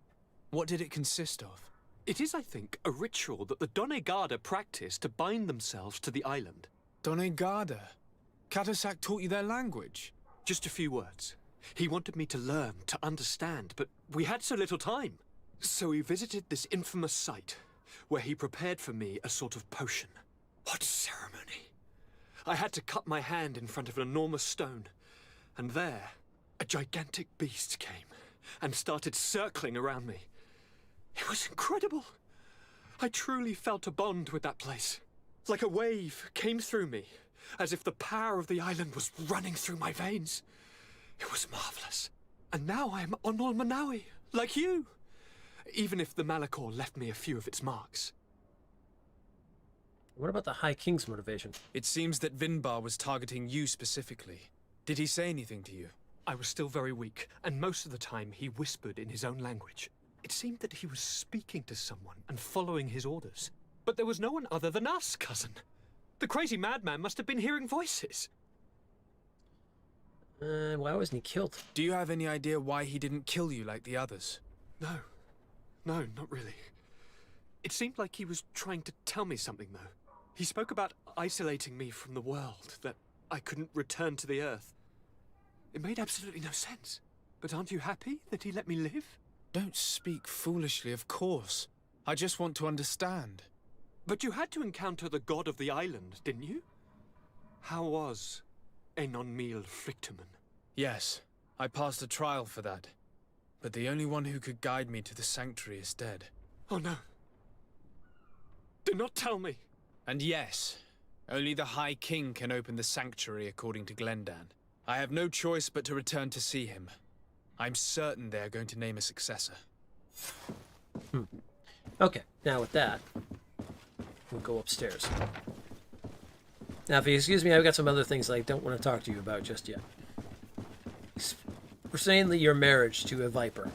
What did it consist of? It is, I think, a ritual that the Donegada practice to bind themselves to the island. Donegada? Katasak taught you their language? Just a few words. He wanted me to learn, to understand, but we had so little time. So we visited this infamous site, where he prepared for me a sort of potion. What ceremony! I had to cut my hand in front of an enormous stone, and there, a gigantic beast came and started circling around me. It was incredible. I truly felt a bond with that place. Like a wave came through me, as if the power of the island was running through my veins. It was marvelous. And now I am Onol Manawi, like you. Even if the Malachor left me a few of its marks. What about the High King's motivation? It seems that Vinbar was targeting you specifically. Did he say anything to you? I was still very weak, and most of the time he whispered in his own language. It seemed that he was speaking to someone and following his orders. But there was no one other than us, cousin. The crazy madman must have been hearing voices. Why wasn't he killed? Do you have any idea why he didn't kill you like the others? No. No, not really. It seemed like he was trying to tell me something, though. He spoke about isolating me from the world, that I couldn't return to the Earth. It made absolutely no sense. But aren't you happy that he let me live? Don't speak foolishly, of course. I just want to understand. But you had to encounter the god of the island, didn't you? How was Enon Mil Frictamen? Yes, I passed a trial for that. But the only one who could guide me to the sanctuary is dead. Oh no. Do not tell me. And yes, only the High King can open the sanctuary according to Glendan. I have no choice but to return to see him. I'm certain they are going to name a successor. Okay, now with that, we'll go upstairs. Now, if you excuse me, I've got some other things I don't want to talk to you about just yet. We're saying that your marriage to a viper.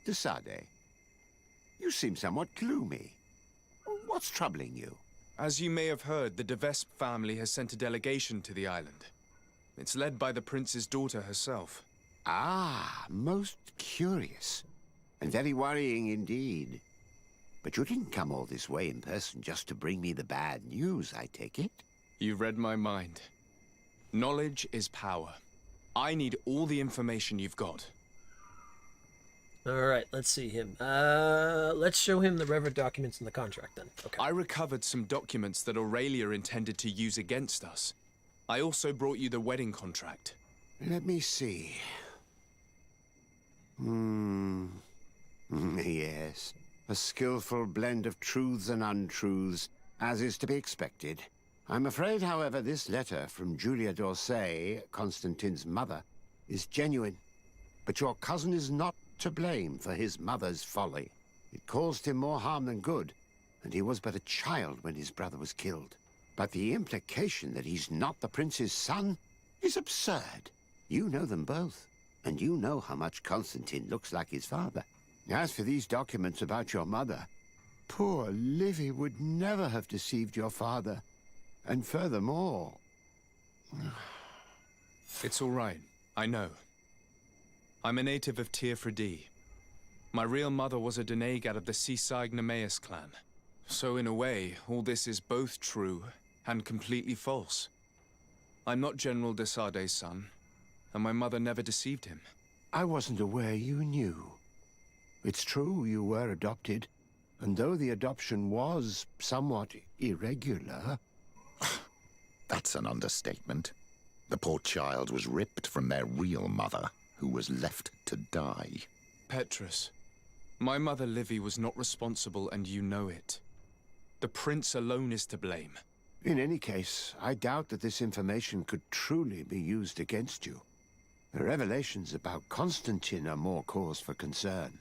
Desade, you seem somewhat gloomy. What's troubling you? As you may have heard, the de Vespe family has sent a delegation to the island. It's led by the prince's daughter herself. Ah, most curious. And very worrying indeed. But you didn't come all this way in person just to bring me the bad news, I take it? You've read my mind. Knowledge is power. I need all the information you've got. Alright, let's see him. Let's show him the Reverend documents in the contract then. Okay. I recovered some documents that Aurelia intended to use against us. I also brought you the wedding contract. Let me see. Yes. A skillful blend of truths and untruths, as is to be expected. I'm afraid, however, this letter from Julia d'Orsay, Constantine's mother, is genuine. But your cousin is not to blame for his mother's folly. It caused him more harm than good, and he was but a child when his brother was killed. But the implication that he's not the prince's son is absurd. You know them both, and you know how much Constantine looks like his father. As for these documents about your mother, poor Livy would never have deceived your father. And furthermore... It's all right. I know. I'm a native of Teofredi. My real mother was a Donegad of the seaside Nemeus clan. So in a way, all this is both true and completely false. I'm not General Desade's son, and my mother never deceived him. I wasn't aware you knew. It's true you were adopted, and though the adoption was somewhat irregular... That's an understatement. The poor child was ripped from their real mother, who was left to die. Petrus, my mother Livy was not responsible, and you know it. The prince alone is to blame. In any case, I doubt that this information could truly be used against you. The revelations about Constantine are more cause for concern.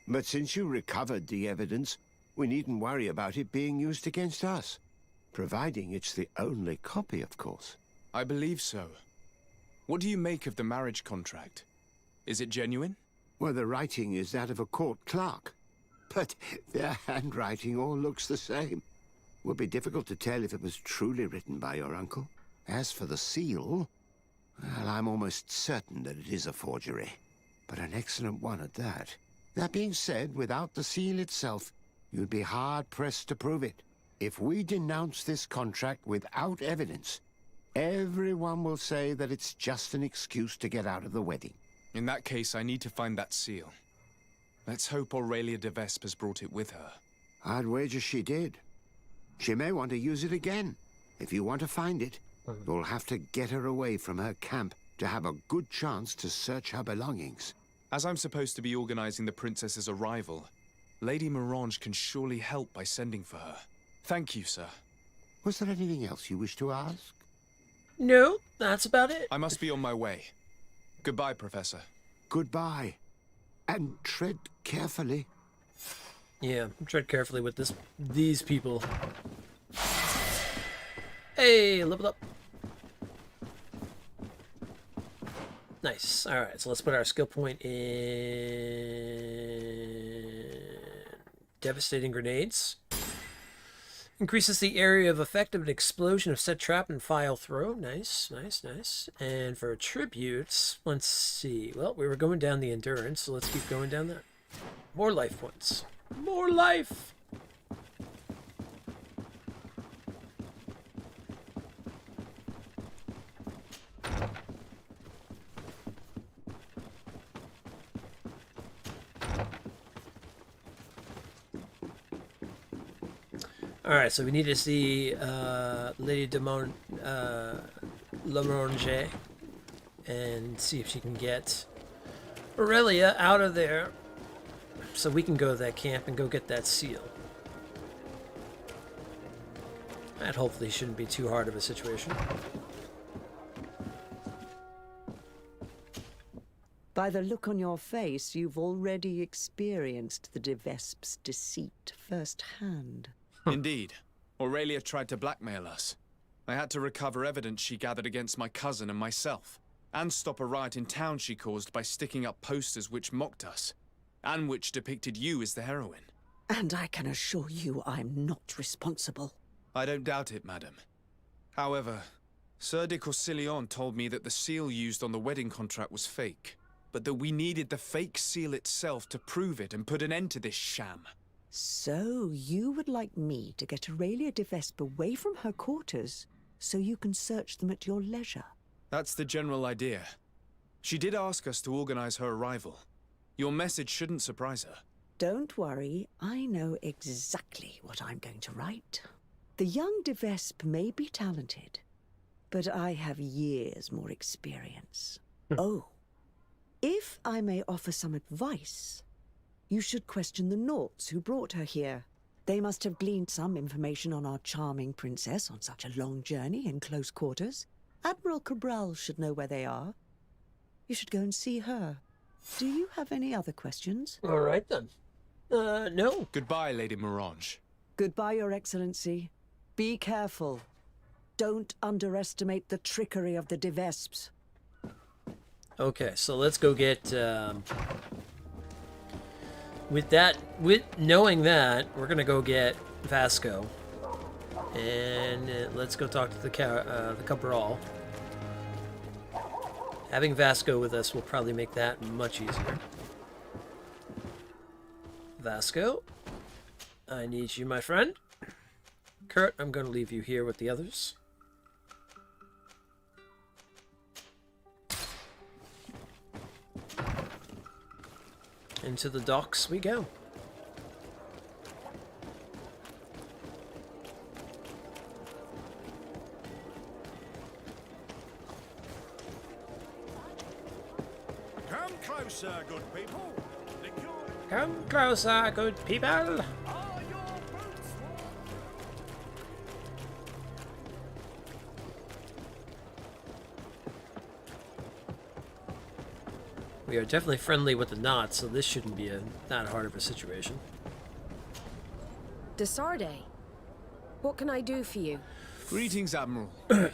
But since you recovered the evidence, we needn't worry about it being used against us. Providing it's the only copy, of course. I believe so. What do you make of the marriage contract? Is it genuine? Well, the writing is that of a court clerk. But their handwriting all looks the same. Would be difficult to tell if it was truly written by your uncle. As for the seal, well, I'm almost certain that it is a forgery. But an excellent one at that. That being said, without the seal itself, you'd be hard-pressed to prove it. If we denounce this contract without evidence, everyone will say that it's just an excuse to get out of the wedding. In that case, I need to find that seal. Let's hope Aurelia de Vespe has brought it with her. I'd wager she did. She may want to use it again. If you want to find it, you'll have to get her away from her camp to have a good chance to search her belongings. As I'm supposed to be organizing the princess's arrival, Lady Morange can surely help by sending for her. Thank you, sir. Was there anything else you wish to ask? No, that's about it. I must be on my way. Goodbye, Professor. Goodbye. And tread carefully. Yeah, tread carefully with these people. Hey, level up. Nice. All right, so let's put our skill point in devastating grenades. Increases the area of effect of an explosion of set trap and file throw. Nice, nice, nice. And for tributes, let's see. Well, we were going down the endurance, so let's keep going down that. More life points. More life! Alright, so we need to see Lady de Lamorange and see if she can get Aurelia out of there so we can go to that camp and go get that seal. That hopefully shouldn't be too hard of a situation. By the look on your face, you've already experienced the Devesp's deceit firsthand. Indeed. Aurelia tried to blackmail us. I had to recover evidence she gathered against my cousin and myself, and stop a riot in town she caused by sticking up posters which mocked us, and which depicted you as the heroine. And I can assure you I'm not responsible. I don't doubt it, madam. However, Sir de Corsilion told me that the seal used on the wedding contract was fake, but that we needed the fake seal itself to prove it and put an end to this sham. So, you would like me to get Aurelia de Vespe away from her quarters so you can search them at your leisure? That's the general idea. She did ask us to organize her arrival. Your message shouldn't surprise her. Don't worry, I know exactly what I'm going to write. The young de Vespe may be talented, but I have years more experience. Oh, if I may offer some advice, you should question the Nauts who brought her here. They must have gleaned some information on our charming princess on such a long journey in close quarters. Admiral Cabral should know where they are. You should go and see her. Do you have any other questions? All right, then. No. Goodbye, Lady Morange. Goodbye, Your Excellency. Be careful. Don't underestimate the trickery of the de Vespes. Okay, so let's go get... With knowing that, we're gonna go get Vasco, and let's go talk to the Cabral. Having Vasco with us will probably make that much easier. Vasco, I need you, my friend. Kurt, I'm gonna leave you here with the others. Into the docks we go. Come closer, good people. Come closer, good people. We are definitely friendly with the Knots, so this shouldn't be that hard of a situation. Desarde, what can I do for you? Greetings, Admiral.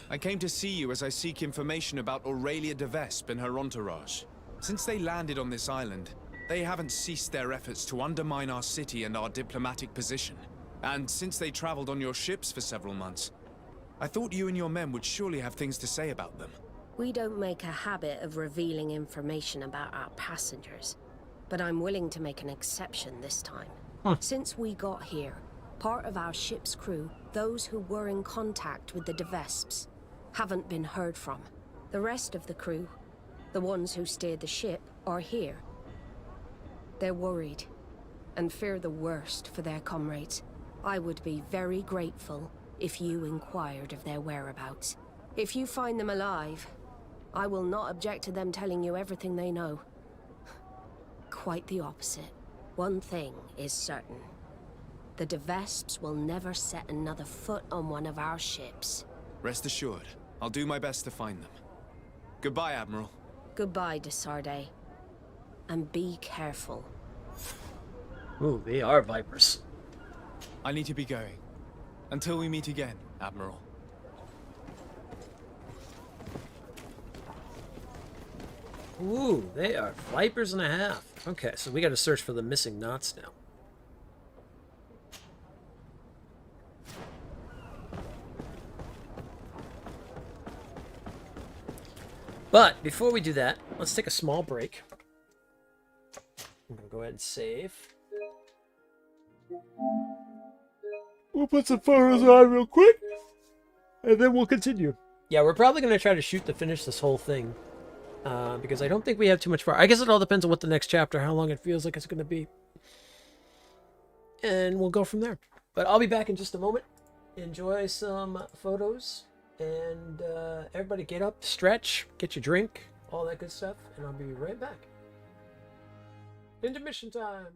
I came to see you as I seek information about Aurelia de Vespe and her entourage. Since they landed on this island, they haven't ceased their efforts to undermine our city and our diplomatic position. And since they traveled on your ships for several months, I thought you and your men would surely have things to say about them. We don't make a habit of revealing information about our passengers, but I'm willing to make an exception this time. Since we got here, part of our ship's crew, those who were in contact with the de Vespes, haven't been heard from. The rest of the crew, the ones who steered the ship, are here. They're worried and fear the worst for their comrades. I would be very grateful if you inquired of their whereabouts. If you find them alive, I will not object to them telling you everything they know. Quite the opposite. One thing is certain. The de Vespes will never set another foot on one of our ships. Rest assured, I'll do my best to find them. Goodbye, Admiral. Goodbye, Desarde. And be careful. Ooh, they are Vipers. I need to be going. Until we meet again, Admiral. Ooh, they are vipers and a half. Okay, so we got to search for the missing knots now. But before we do that, let's take a small break. I'm going to go ahead and save. We'll put some photos on real quick, and then we'll continue. Yeah, we're probably going to try to shoot to finish this whole thing, because I don't think we have too much far. I guess it all depends on what the next chapter, how long it feels like it's going to be. And we'll go from there. But I'll be back in just a moment. Enjoy some photos, and everybody get up, stretch, get your drink, all that good stuff, and I'll be right back. Intermission time.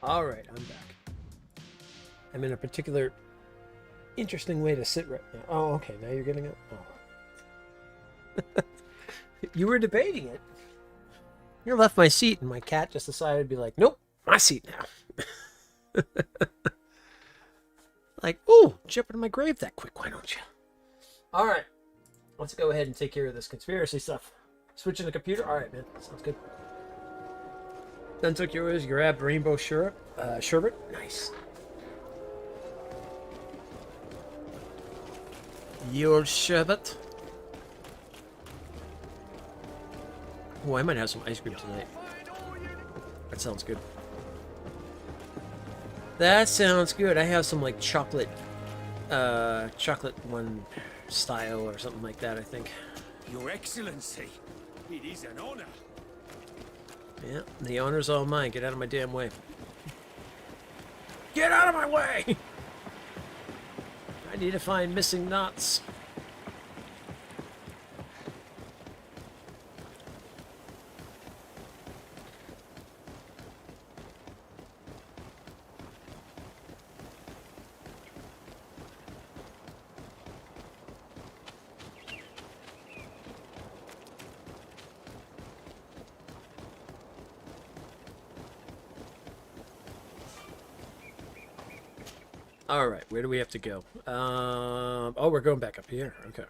All right, I'm back. I'm in a particular interesting way to sit right now. Oh, okay. Now you're getting up. Oh. You were debating it. You left my seat, and my cat just decided to be like, "Nope, my seat now." Like, ooh, jump into my grave that quick, why don't you? All right, let's go ahead and take care of this conspiracy stuff. Switching the computer. All right, man, sounds good. Then took yours. Grabbed rainbow sherbet. Nice. Your sherbet. Oh, I might have some ice cream tonight. That sounds good. That sounds good. I have some like chocolate one style or something like that, I think. Your Excellency, it is an honor. Yeah, the honor's all mine. Get out of my damn way. Get out of my way! I need to find missing knots. All right, where do we have to go? Oh, we're going back up here. Okay.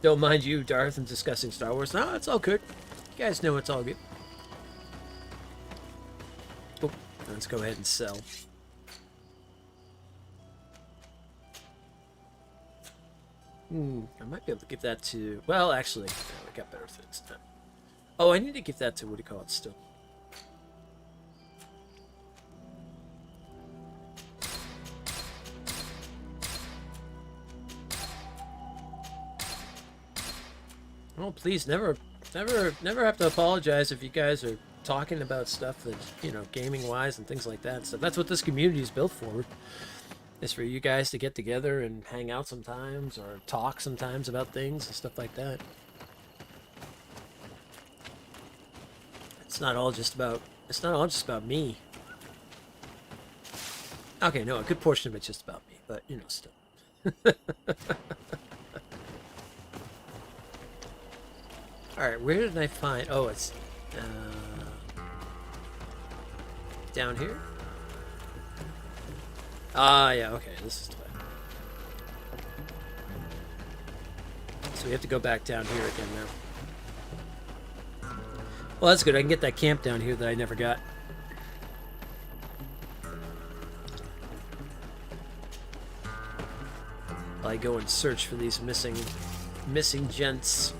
Don't mind you, Darth, and discussing Star Wars. No, it's all good. You guys know it's all good. Oh, let's go ahead and sell. I might be able to give that to... Well, actually, no, we got better things now. Oh, I need to give that to... What do you call it still? Oh, please, never have to apologize if you guys are talking about stuff that's, you know, gaming-wise and things like that. So that's what this community is built for. Is for you guys to get together and hang out sometimes or talk sometimes about things and stuff like that. It's not all just about me. Okay, no, a good portion of it's just about me, but you know, still. Alright, where did I find... Oh, it's... down here? Ah, yeah, okay, this is the way. So we have to go back down here again now. Well, that's good. I can get that camp down here that I never got. I go and search for these missing gents.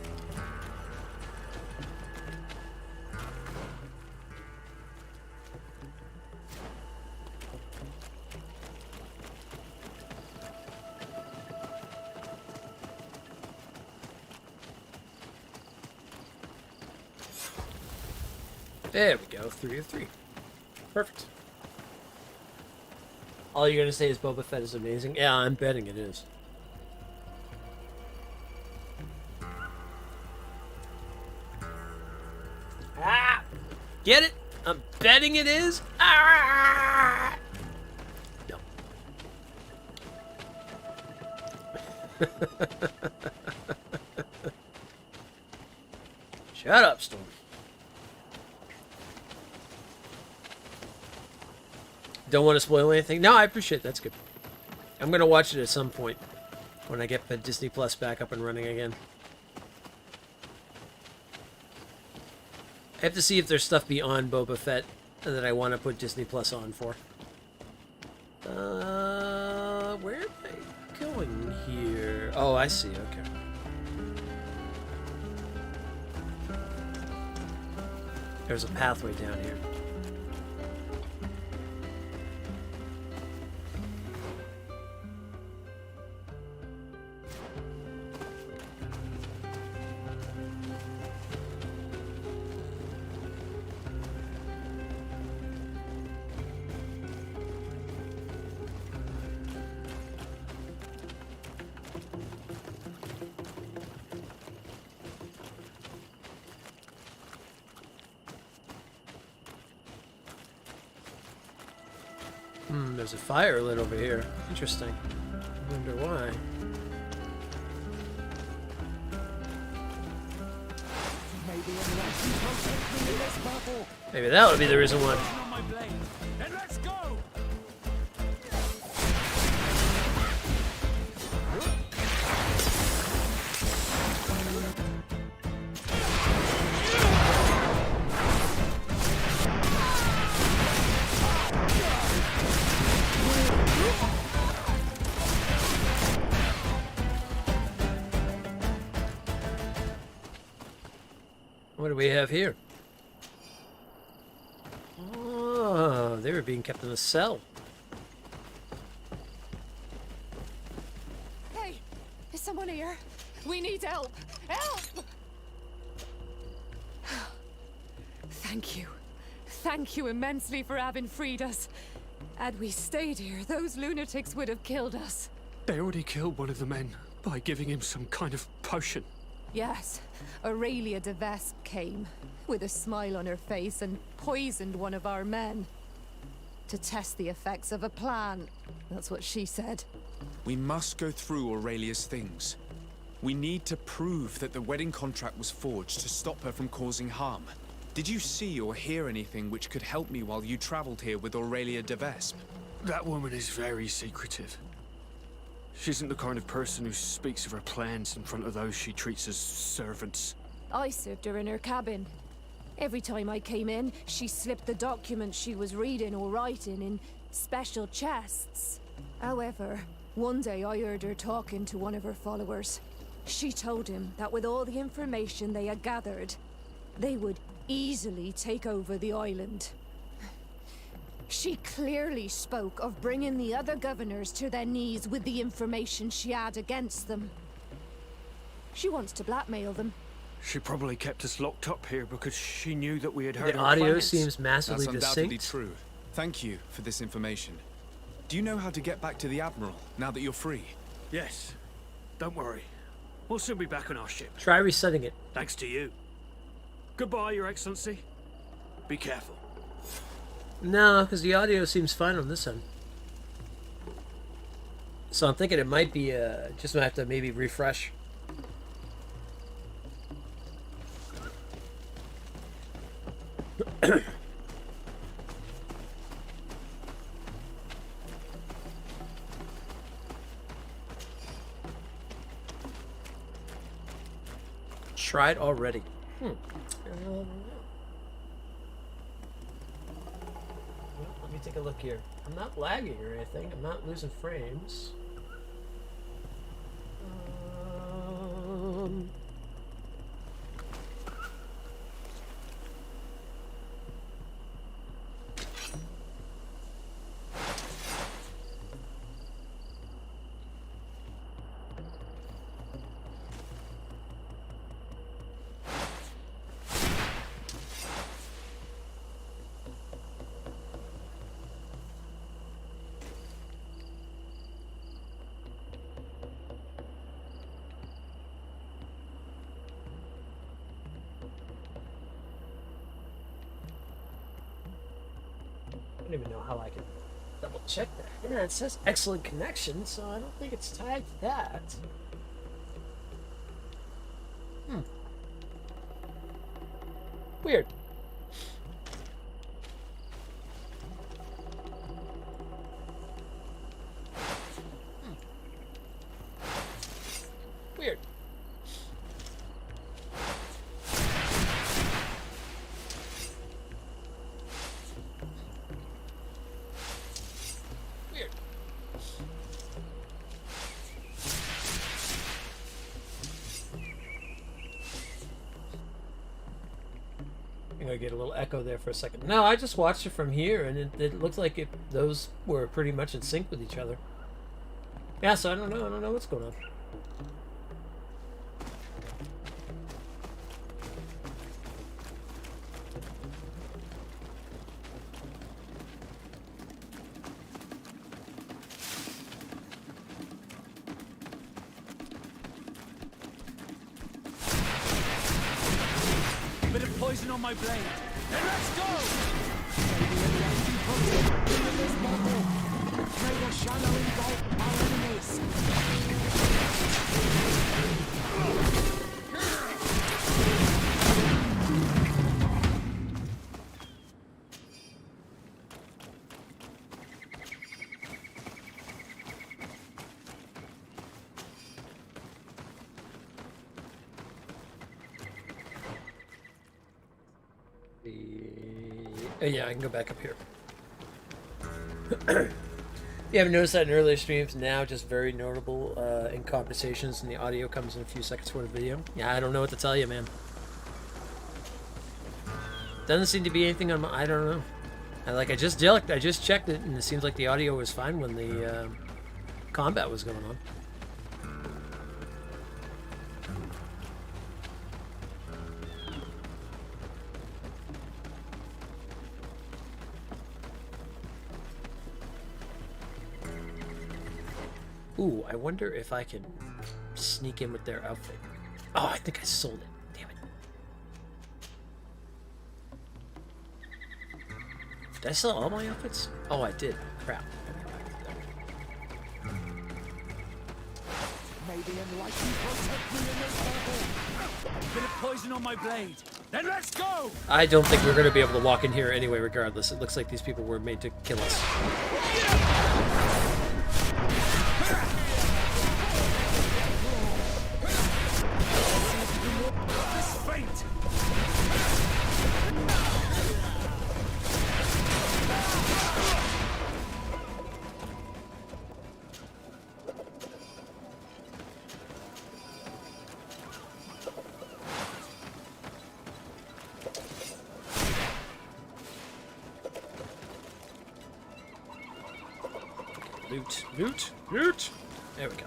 There we go, 3 of 3. Perfect. All you're gonna say is Boba Fett is amazing? Yeah, I'm betting it is. Ah! Get it? I'm betting it is? Ah! No. Shut up, Storm. Don't want to spoil anything? No, I appreciate it. That's good. I'm going to watch it at some point when I get the Disney Plus back up and running again. I have to see if there's stuff beyond Boba Fett that I want to put Disney Plus on for. Where am I going here? Oh, I see. Okay. There's a pathway down here. There's a fire lit over here. Interesting. I wonder why. Maybe that would be the reason why. Then let's go! What do we have here? Oh, they were being kept in a cell. Hey, is someone here? We need help. Help! Thank you. Thank you immensely for having freed us. Had we stayed here, those lunatics would have killed us. They already killed one of the men by giving him some kind of potion. Yes, Aurelia de Vespe came, with a smile on her face, and poisoned one of our men. To test the effects of a plan. That's what she said. We must go through Aurelia's things. We need to prove that the wedding contract was forged to stop her from causing harm. Did you see or hear anything which could help me while you traveled here with Aurelia de Vespe? That woman is very secretive. She isn't the kind of person who speaks of her plans in front of those she treats as servants. I served her in her cabin. Every time I came in, she slipped the documents she was reading or writing in special chests. However, one day I heard her talking to one of her followers. She told him that with all the information they had gathered, they would easily take over the island. She clearly spoke of bringing the other governors to their knees with the information she had against them. She wants to blackmail them. She probably kept us locked up here because she knew that we had heard The her audio plans. seems massively That's undoubtedly distinct. true. Thank you for this information. Do you know how to get back to the Admiral now that you're free? Yes. Don't worry. We'll soon be back on our ship. Try resetting it. Thanks to you. Goodbye, Your Excellency. Be careful. No, because the audio seems fine on this end. So I'm thinking it might be, just might have to maybe refresh. Tried already. Let me take a look here. I'm not lagging or anything. I'm not losing frames. I don't even know how I can double check that. Yeah, it says excellent connection, so I don't think it's tied to that. Weird. Weird. Weird. I'm gonna get a little echo there for a second. No, I just watched it from here, and it looked like those were pretty much in sync with each other. Yeah, so I don't know what's going on. Bit of poison on my blade. Then let's go! Yeah, I can go back up here. You haven't noticed that in earlier streams, now just very notable in conversations, and the audio comes in a few seconds for the video. Yeah, I don't know what to tell you, man. Doesn't seem to be anything on my... I don't know. I just checked it, and it seems like the audio was fine when the combat was going on. Ooh, I wonder if I can sneak in with their outfit. Oh, I think I sold it. Damn it. Did I sell all my outfits? Oh, I did. Crap. May the enlightened protect me in this battle. Bit of poison on my blade. Then let's go! I don't think we're going to be able to walk in here anyway, regardless. It looks like these people were made to kill us. Loot, loot, loot! There we go.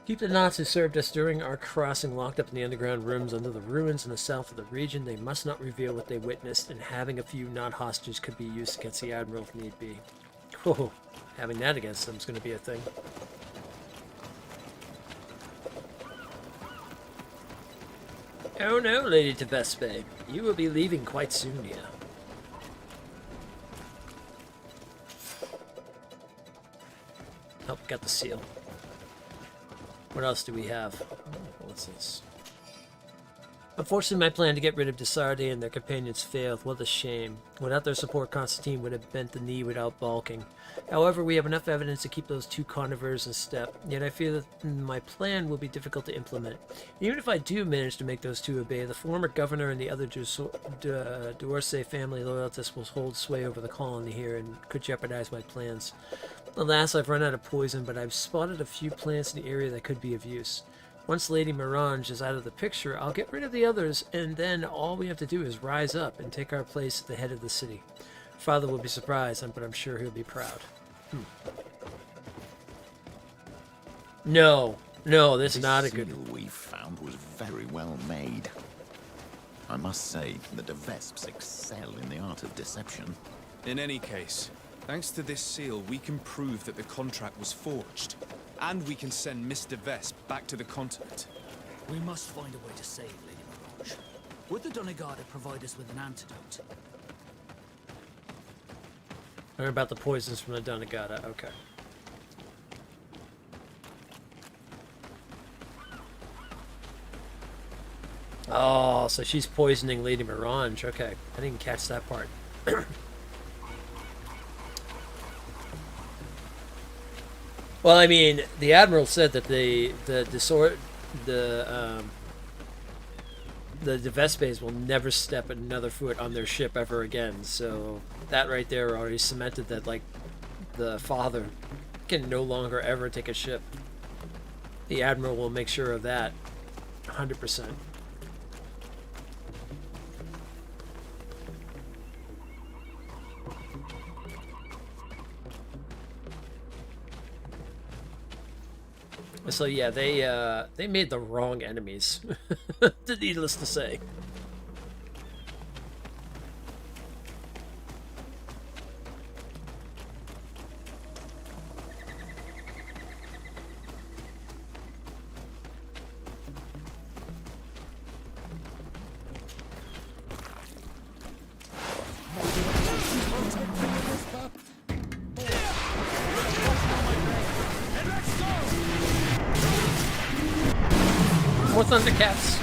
Keep the Nazis who served us during our crossing locked up in the underground rooms under the ruins in the south of the region. They must not reveal what they witnessed, and having a few not hostages could be used against the Admiral if need be. Whoa, having that against them is going to be a thing. Oh no, Lady Tevespe. You will be leaving quite soon here. Oh, got the seal. What else do we have? What's this? Unfortunately, my plan to get rid of Desarde and their companions failed. What a shame. Without their support, Constantine would have bent the knee without balking. However, we have enough evidence to keep those two carnivores in step. Yet I fear that my plan will be difficult to implement. Even if I do manage to make those two obey, the former governor and the other D'Orsay family loyalists will hold sway over the colony here and could jeopardize my plans. Alas, I've run out of poison, but I've spotted a few plants in the area that could be of use. Once Lady Mirange is out of the picture, I'll get rid of the others, and then all we have to do is rise up and take our place at the head of the city. Father will be surprised, but I'm sure he'll be proud. No, this is not a good... The seal we found was very well made. I must say, the de Vesps excel in the art of deception. In any case, thanks to this seal, we can prove that the contract was forged. And we can send Mr. Vesp back to the continent. We must find a way to save Lady Mirange. Would the Donegada provide us with an antidote? Learn about the poisons from the Donegada. Okay. Oh, so she's poisoning Lady Mirange. Okay. I didn't catch that part. Well, I mean, the Admiral said that the Vespes will never step another foot on their ship ever again. So that right there already cemented that, like, the father can no longer ever take a ship. The Admiral will make sure of that 100%. So yeah, they made the wrong enemies. Needless to say. More Thundercats.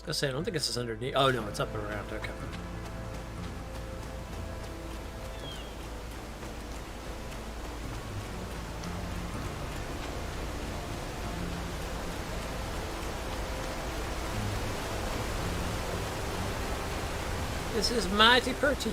gonna say, I don't think this is underneath. Oh no, it's up and around. Okay. This is mighty pretty.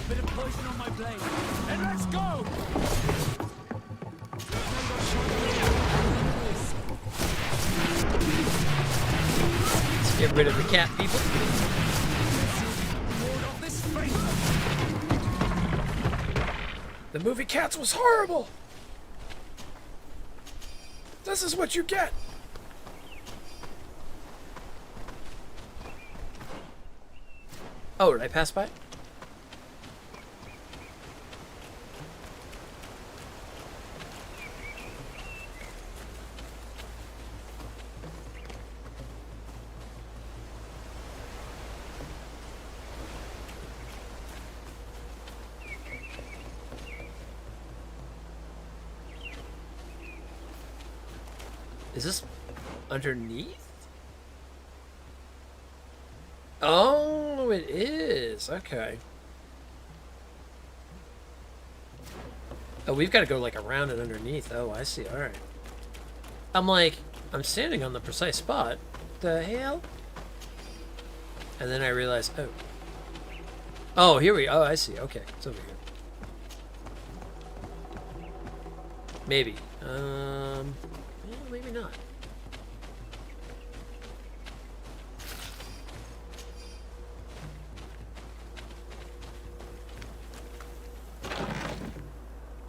Bit of poison on my blade. And let's go! Let's get rid of the cat people. The movie Cats was horrible. This is what you get. Oh, did I pass by? Is this underneath? Oh, it is. Okay. Oh, we've got to go like around it underneath. Oh, I see. All right. I'm like, I'm standing on the precise spot. The hell? And then I realize, oh. Oh, here we. Oh, I see. Okay, it's over here. Maybe. Maybe not.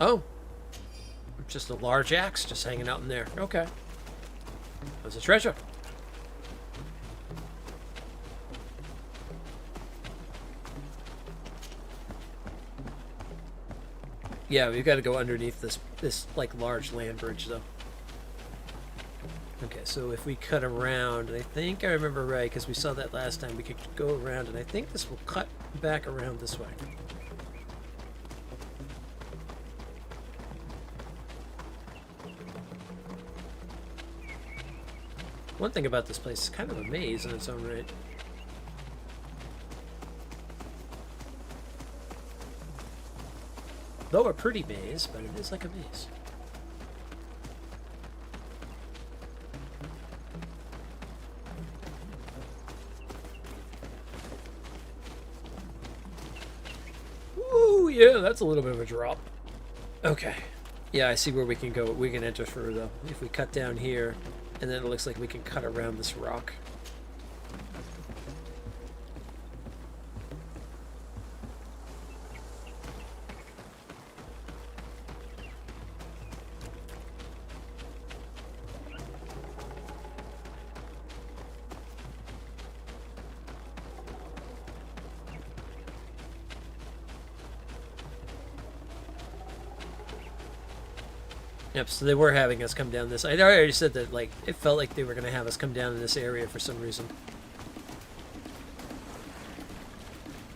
Oh. Just a large axe just hanging out in there. Okay. There's a treasure. Yeah, we've got to go underneath this like large land bridge though. Okay, so if we cut around, I think I remember right, because we saw that last time, we could go around, and I think this will cut back around this way. One thing about this place is kind of a maze in its own right. Though a pretty maze, but it is like a maze. Ooh, yeah, that's a little bit of a drop. Okay. Yeah, I see where we can go. We can enter through, though. If we cut down here, and then it looks like we can cut around this rock. Yep, so they were having us come down this. I already said that, like, it felt like they were going to have us come down in this area for some reason.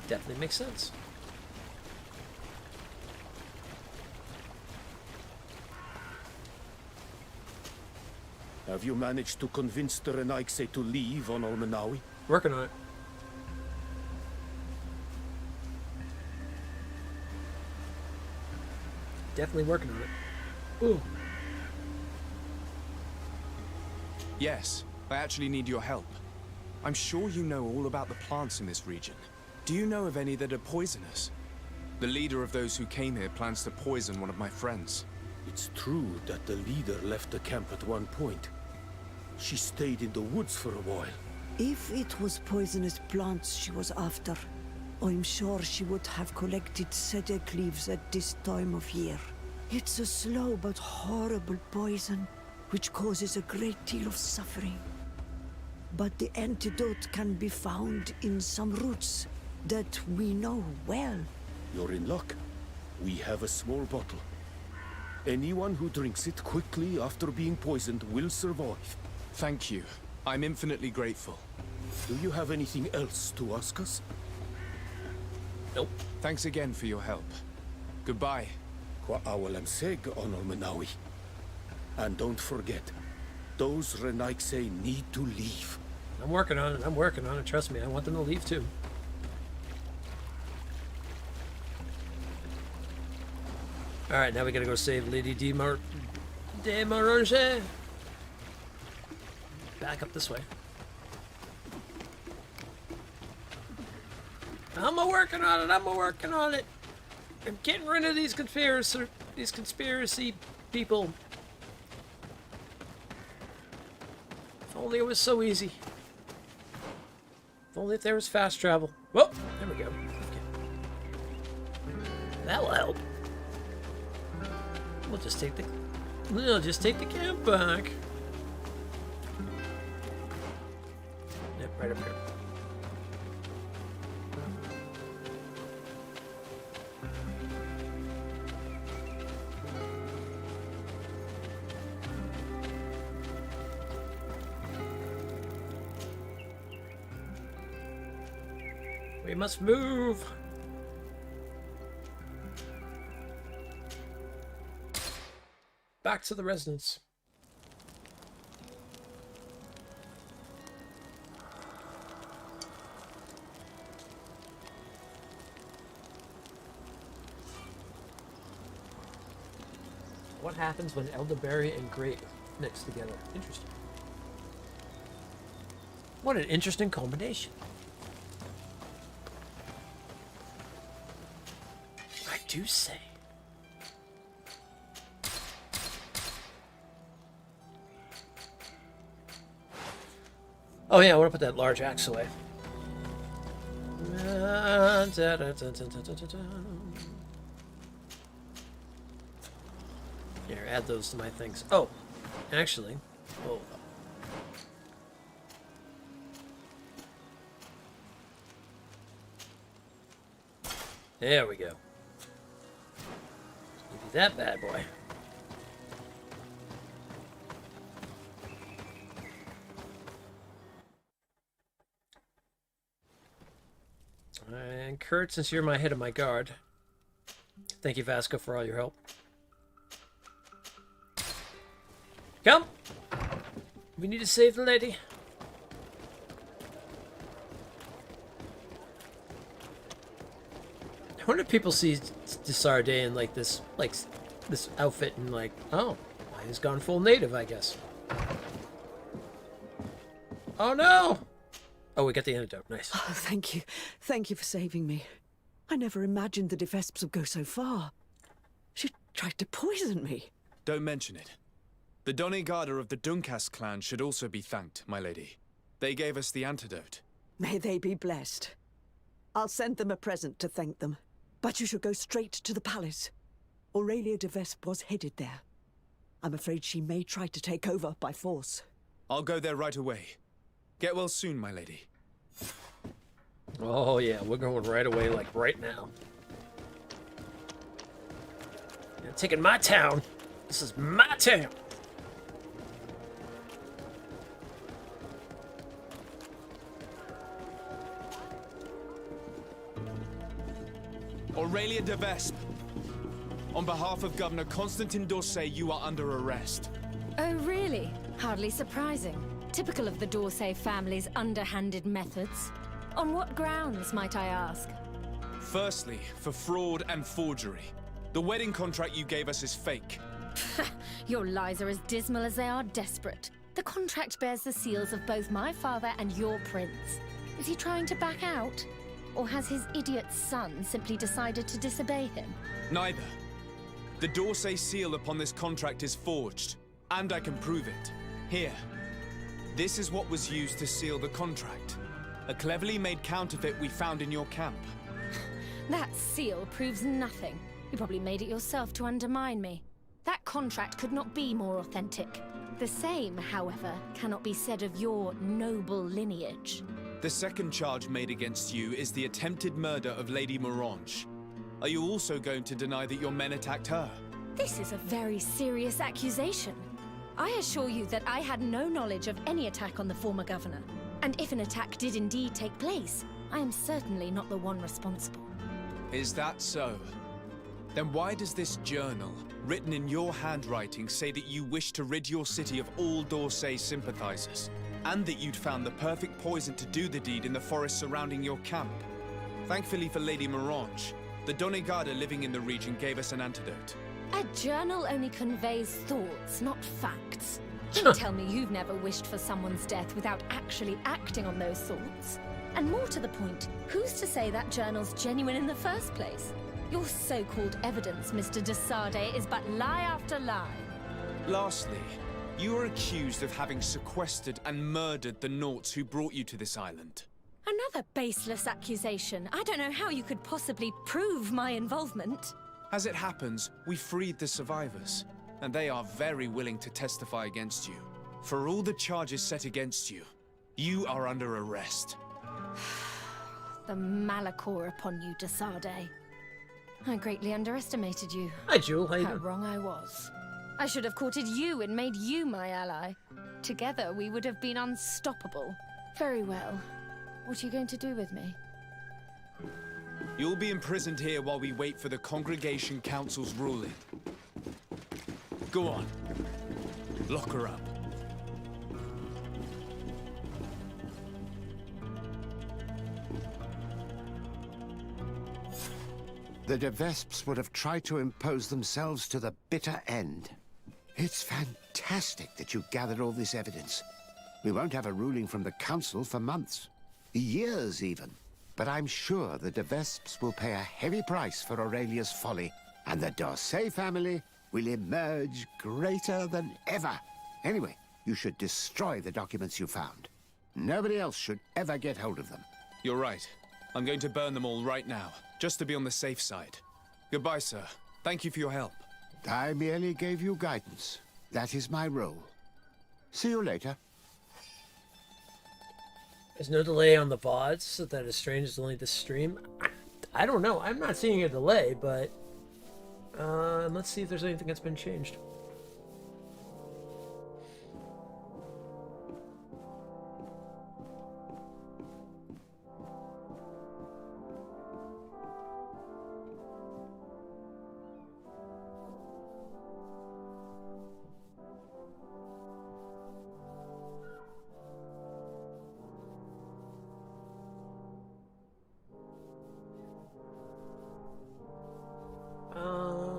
Definitely makes sense. Have you managed to convince the Renaigse to leave on Olmenawi? Working on it. Definitely working on it. Ooh. Yes, I actually need your help. I'm sure you know all about the plants in this region. Do you know of any that are poisonous? The leader of those who came here plans to poison one of my friends. It's true that the leader left the camp at one point. She stayed in the woods for a while. If it was poisonous plants she was after, I'm sure she would have collected sedek leaves at this time of year. It's a slow but horrible poison, which causes a great deal of suffering. But the antidote can be found in some roots that we know well. You're in luck. We have a small bottle. Anyone who drinks it quickly after being poisoned will survive. Thank you. I'm infinitely grateful. Do you have anything else to ask us? Nope. Thanks again for your help. Goodbye. And don't forget, those Renaixei need to leave. I'm working on it. I'm working on it. Trust me, I want them to leave too. Alright, now we gotta go save Lady Demorange. Back up this way. I'm working on it. I'm working on it. I'm getting rid of these conspiracy people. If only it was so easy. If only if there was fast travel. Whoa, there we go. Okay. That'll help. We'll just take the camp back. Yep, right up here. We must move. Back to the residence. What happens when elderberry and grape mix together? Interesting. What an interesting combination. I do say. Oh yeah, I want to put that large axe away. Here, add those to my things. Oh, actually, hold up. There we go. Give you that bad boy. And Kurt, since you're my head of my guard, thank you, Vasco, for all your help. Come! We need to save the lady. I wonder if people see Desarde in like this outfit and like, oh, he's gone full native, I guess. Oh no! Oh, we got the antidote. Nice. Oh, thank you. Thank you for saving me. I never imagined the Defesps would go so far. She tried to poison me. Don't mention it. The Donigarda of the Dunkas clan should also be thanked, my lady. They gave us the antidote. May they be blessed. I'll send them a present to thank them. But you should go straight to the palace. Aurelia de Vesp was headed there. I'm afraid she may try to take over by force. I'll go there right away. Get well soon, my lady. Oh yeah, we're going right away, like right now. You're taking my town. This is my town. Aurelia de Vesp. On behalf of Governor Constantin d'Orsay, you are under arrest. Oh, really? Hardly surprising. Typical of the d'Orsay family's underhanded methods. On what grounds, might I ask? Firstly, for fraud and forgery. The wedding contract you gave us is fake. Your lies are as dismal as they are desperate. The contract bears the seals of both my father and your prince. Is he trying to back out? Or has his idiot son simply decided to disobey him? Neither. The d'Orsay seal upon this contract is forged, and I can prove it. Here. This is what was used to seal the contract. A cleverly made counterfeit we found in your camp. That seal proves nothing. You probably made it yourself to undermine me. That contract could not be more authentic. The same, however, cannot be said of your noble lineage. The second charge made against you is the attempted murder of Lady Morange. Are you also going to deny that your men attacked her? This is a very serious accusation. I assure you that I had no knowledge of any attack on the former governor. And if an attack did indeed take place, I am certainly not the one responsible. Is that so? Then why does this journal, written in your handwriting, say that you wish to rid your city of all d'Orsay sympathizers? And that you'd found the perfect poison to do the deed in the forest surrounding your camp? Thankfully for Lady Morange, the Donegada living in the region gave us an antidote. A journal only conveys thoughts, not facts. Don't tell me you've never wished for someone's death without actually acting on those thoughts. And more to the point, who's to say that journal's genuine in the first place? Your so-called evidence, Mr. de Sade, is but lie after lie. Lastly, you are accused of having sequestered and murdered the Nauts who brought you to this island. Another baseless accusation. I don't know how you could possibly prove my involvement. As it happens, we freed the survivors, and they are very willing to testify against you. For all the charges set against you, you are under arrest. The malachor upon you, de Sade. I greatly underestimated you. Hi, Jewel. How you How doing? wrong I was. I should have courted you and made you my ally. Together, we would have been unstoppable. Very well. What are you going to do with me? You'll be imprisoned here while we wait for the Congregation Council's ruling. Go on. Lock her up. The de Vesps would have tried to impose themselves to the bitter end. It's fantastic that you gathered all this evidence. We won't have a ruling from the Council for months. Years, even. But I'm sure the de Vesps will pay a heavy price for Aurelia's folly, and the d'Orsay family will emerge greater than ever. Anyway, you should destroy the documents you found. Nobody else should ever get hold of them. You're right. I'm going to burn them all right now, just to be on the safe side. Goodbye, sir. Thank you for your help. I merely gave you guidance. That is my role. See you later. There's no delay on the VODs, so that is strange. It's only the stream. I don't know. I'm not seeing a delay, but let's see if there's anything that's been changed.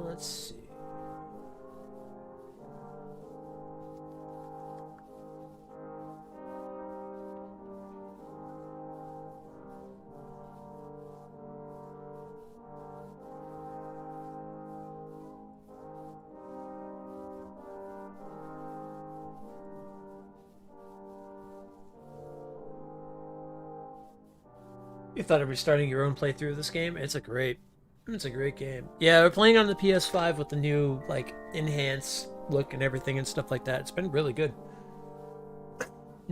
Let's see. You thought of restarting your own playthrough of this game? It's a great game. Yeah, we're playing on the PS5 with the new, like, enhanced look and everything and stuff like that. It's been really good.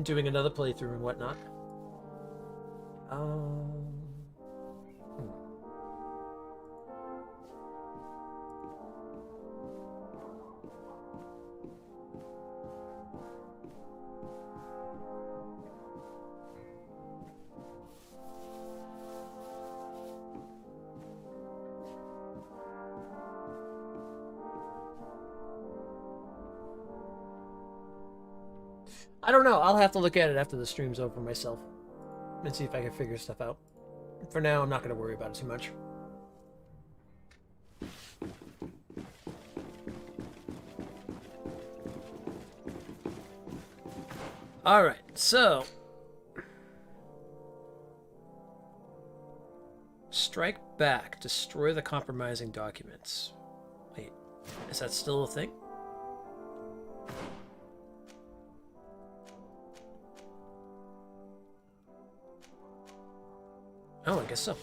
Doing another playthrough and whatnot. I don't know. I'll have to look at it after the stream's over myself and see if I can figure stuff out. For now, I'm not going to worry about it too much. Alright, so... Strike back. Destroy the compromising documents. Wait, is that still a thing? Oh, I guess so.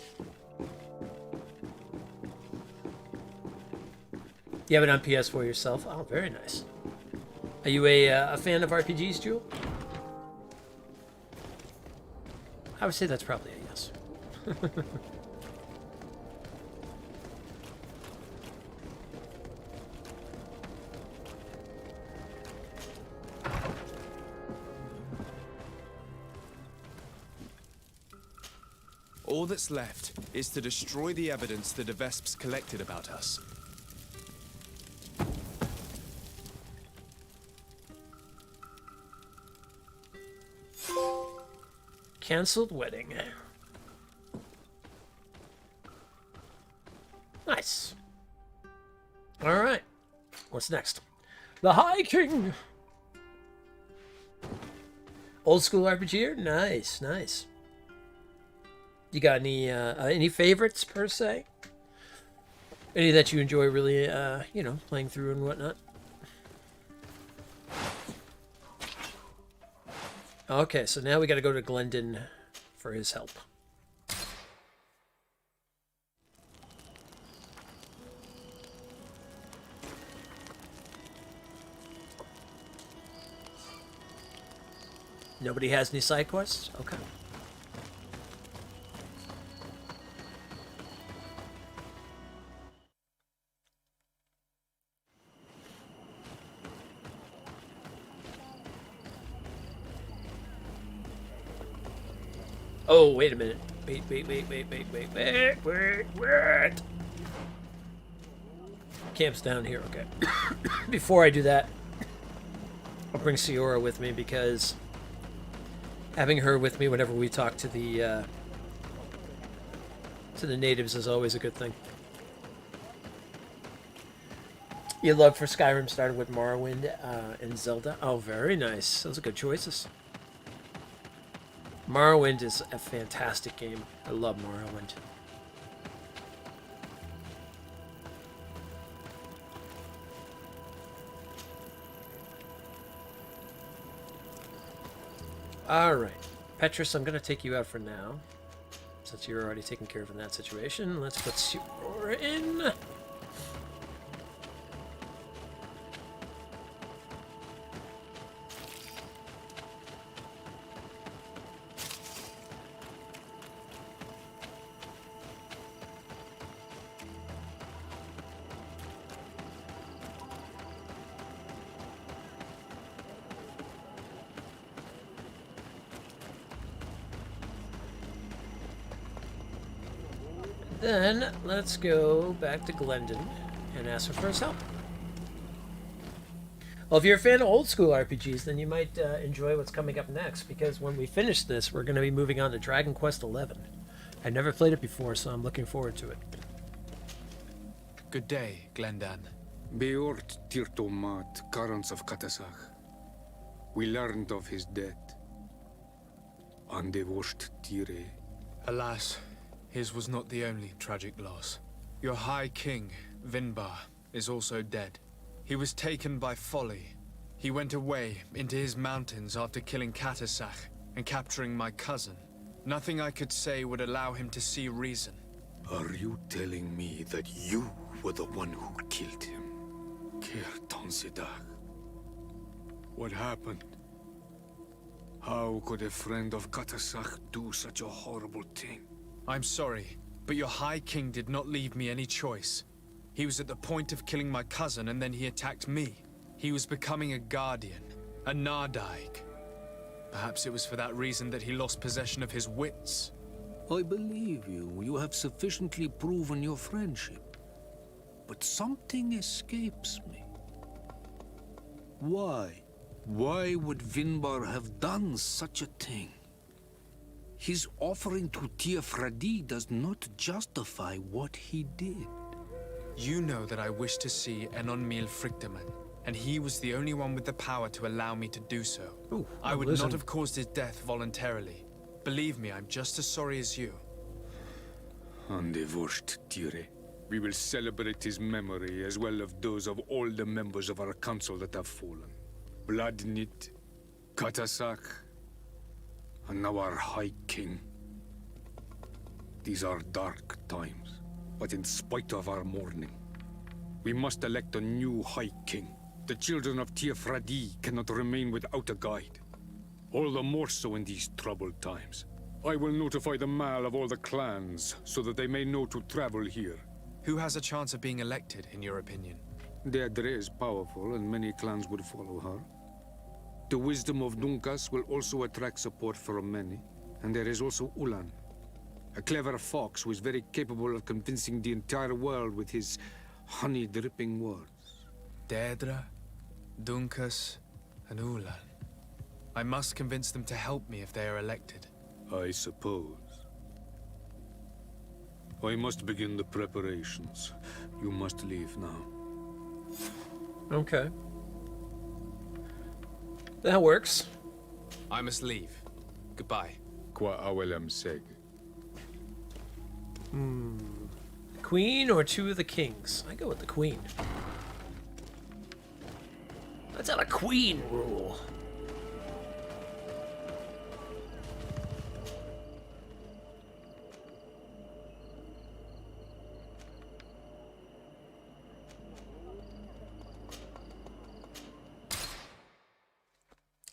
You have it on PS4 yourself? Oh, very nice. Are you a fan of RPGs, Jewel? I would say that's probably a yes. All that's left is to destroy the evidence the Vesps collected about us. Cancelled wedding. Nice. Alright. What's next? The High King! Old school RPG? Nice, nice. You got any favorites, per se? Any that you enjoy really, you know, playing through and whatnot? Okay, so now we gotta go to Glendon for his help. Nobody has any side quests? Okay. Oh, wait a minute. Wait. Camp's down here, okay. Before I do that, I'll bring Siora with me because having her with me whenever we talk to the natives is always a good thing. Your love for Skyrim started with Morrowind and Zelda. Oh, very nice. Those are good choices. Morrowind is a fantastic game. I love Morrowind. Alright. Petrus, I'm going to take you out for now. Since you're already taken care of in that situation. Let's put Siora in. Then, let's go back to Glendon and ask her for his help. Well, if you're a fan of old school RPGs, then you might enjoy what's coming up next, because when we finish this, we're going to be moving on to Dragon Quest XI. I've never played it before, so I'm looking forward to it. Good day, Glendan. Beort Tirtomat, Karans of Katasach. We learned of his death. Andevosht Tire. Alas, his was not the only tragic loss. Your High King, Vinbar, is also dead. He was taken by folly. He went away into his mountains after killing Katasach and capturing my cousin. Nothing I could say would allow him to see reason. Are you telling me that you were the one who killed him? Kirtansidag. What happened? How could a friend of Katasach do such a horrible thing? I'm sorry, but your High King did not leave me any choice. He was at the point of killing my cousin, and then he attacked me. He was becoming a guardian, a Nardaig. Perhaps it was for that reason that he lost possession of his wits. I believe you. You have sufficiently proven your friendship. But something escapes me. Why? Why would Vinbar have done such a thing? His offering to Tiafradi does not justify what he did. You know that I wish to see Enonmil Frichtemann, and he was the only one with the power to allow me to do so. Ooh, I would not have caused his death voluntarily. Believe me, I'm just as sorry as you. Andevosht Tire. We will celebrate his memory as well as those of all the members of our council that have fallen. Vladnit, Katasach, and now our High King. These are dark times, but in spite of our mourning, we must elect a new High King. The children of Tiafradi cannot remain without a guide. All the more so in these troubled times. I will notify the Mal of all the clans, so that they may know to travel here. Who has a chance of being elected, in your opinion? Deirdre is powerful, and many clans would follow her. The wisdom of Dunkas will also attract support from many, and there is also Ulan. A clever fox who is very capable of convincing the entire world with his honey-dripping words. Deirdre, Dunkas, and Ulan. I must convince them to help me if they are elected. I suppose. I must begin the preparations. You must leave now. Okay. That works. I must leave. Goodbye. Qua awelem seg. Queen or two of the kings? I go with the queen. Let's have a queen rule.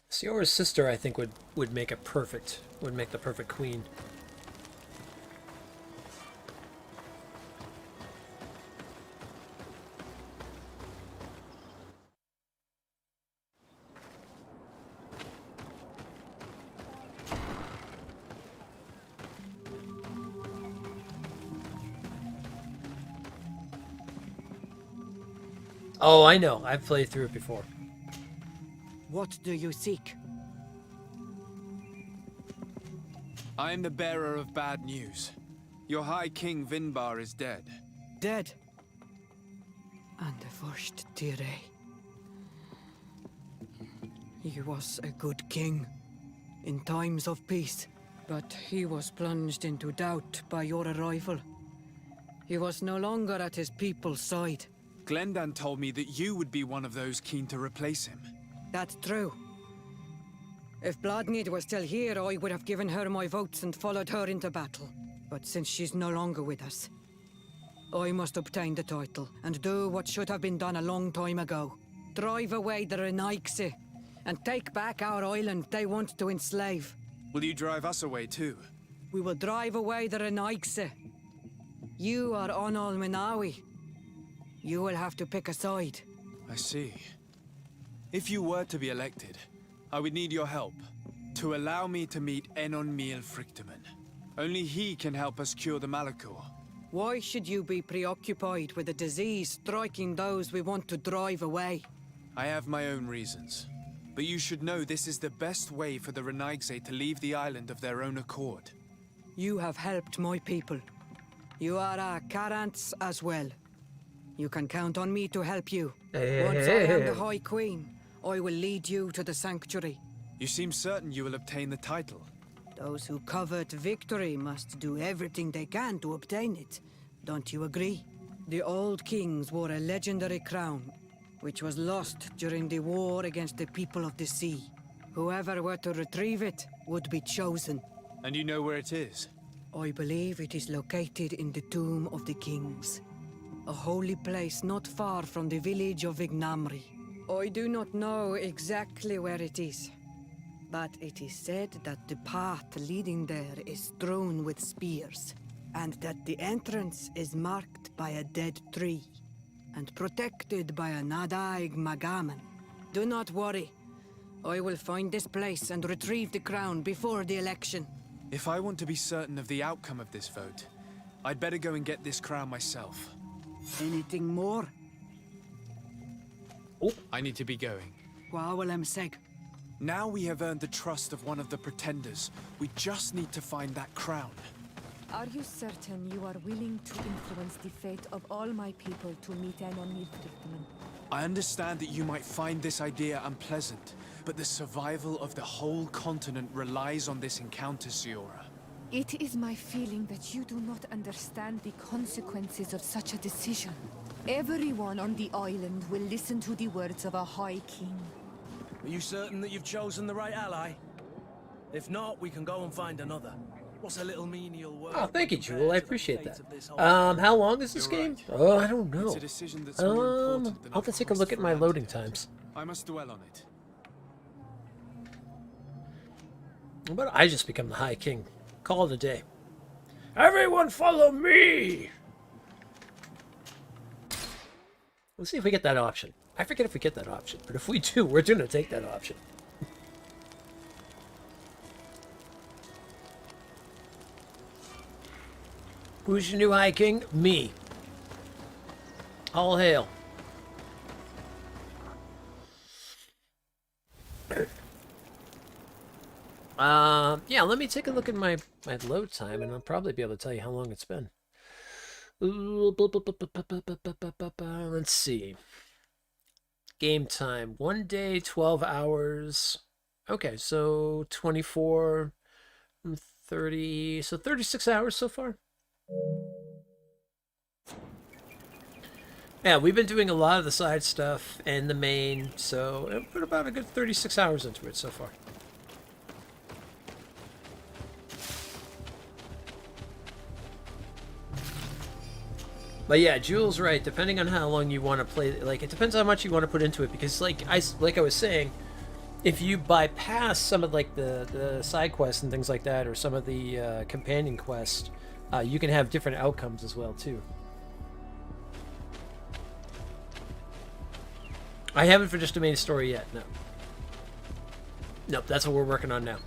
Siora's sister, I think, would make the perfect queen. Oh, I know. I've played through it before. What do you seek? I am the bearer of bad news. Your High King Vinbar is dead. Dead? And the first Tire. He was a good king in times of peace, but he was plunged into doubt by your arrival. He was no longer at his people's side. Glendan told me that you would be one of those keen to replace him. That's true. If Bloodmead was still here, I would have given her my votes and followed her into battle. But since she's no longer with us, I must obtain the title and do what should have been done a long time ago. Drive away the Renaigse and take back our island they want to enslave. Will you drive us away too? We will drive away the Renaigse. You are Onal Minawi. You will have to pick a side. I see. If you were to be elected, I would need your help to allow me to meet Enon Miel Frichteman. Only he can help us cure the Malachor. Why should you be preoccupied with a disease striking those we want to drive away? I have my own reasons. But you should know this is the best way for the Renaigse to leave the island of their own accord. You have helped my people. You are our Karants as well. You can count on me to help you. Once I am the High Queen, I will lead you to the sanctuary. You seem certain you will obtain the title. Those who covet victory must do everything they can to obtain it. Don't you agree? The old kings wore a legendary crown, which was lost during the war against the people of the sea. Whoever were to retrieve it would be chosen. And you know where it is? I believe it is located in the Tomb of the Kings. A holy place not far from the village of Ignamri. I do not know exactly where it is, but it is said that the path leading there is strewn with spears, and that the entrance is marked by a dead tree, and protected by a Nadaig Magaman. Do not worry. I will find this place and retrieve the crown before the election. If I want to be certain of the outcome of this vote, I'd better go and get this crown myself. Anything more? Oh, I need to be going. Seg. Now we have earned the trust of one of the pretenders. We just need to find that crown. Are you certain you are willing to influence the fate of all my people to meet Enon Miel Frichteman? I understand that you might find this idea unpleasant, but the survival of the whole continent relies on this encounter, Siora. It is my feeling that you do not understand the consequences of such a decision. Everyone on the island will listen to the words of a High King. Are you certain that you've chosen the right ally? If not, we can go and find another. What's a little menial work? Oh, thank you, Jewel. I appreciate that. How long is this game? Oh, I don't know. It's a decision that's more important than I'll have to take a look at my loading times. I must dwell on it. But I just become the High King. Call it a day. Everyone follow me! Let's see if we get that option. I forget if we get that option, but if we do, we're going to take that option. Who's your new High King? Me. All hail. Yeah, let me take a look at my load time, and I'll probably be able to tell you how long it's been. Let's see. Game time. 1 day, 12 hours. Okay, so 24, 30, so 36 hours so far. Yeah, we've been doing a lot of the side stuff and the main, so I put about a good 36 hours into it so far. But yeah, Jules' right. Depending on how long you want to play, like it depends how much you want to put into it. Because like I was saying, if you bypass some of like the side quests and things like that, or some of the companion quests, you can have different outcomes as well too. I haven't finished the main story yet. No. Nope. That's what we're working on now.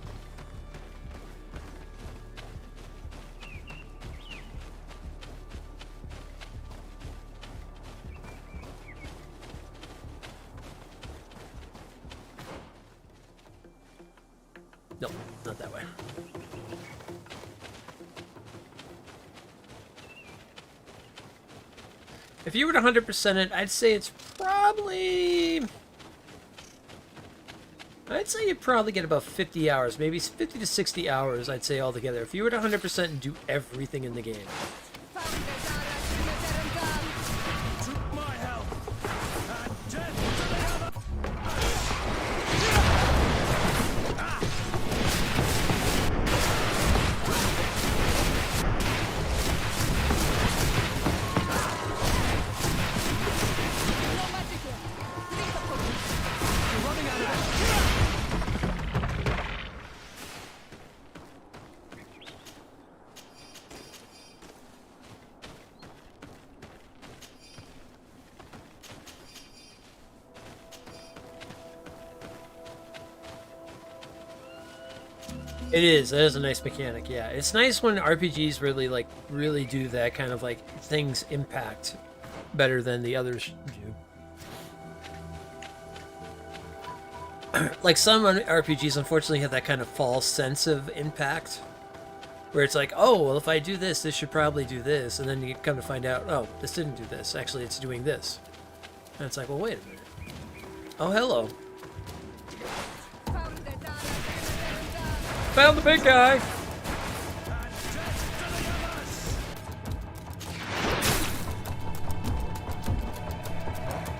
Nope, not that way. If you were to 100% it, I'd say it's probably... I'd say you'd probably get about 50 hours, maybe 50 to 60 hours, I'd say altogether. If you were to 100% and do everything in the game. It is. That is a nice mechanic. Yeah, it's nice when RPGs really do that kind of like things impact better than the others do. Like some RPGs, unfortunately, have that kind of false sense of impact, where it's like, oh, well, if I do this, this should probably do this, and then you come to find out, oh, this didn't do this. Actually, it's doing this, and it's like, well, wait a minute. Oh, hello. Found the big guy!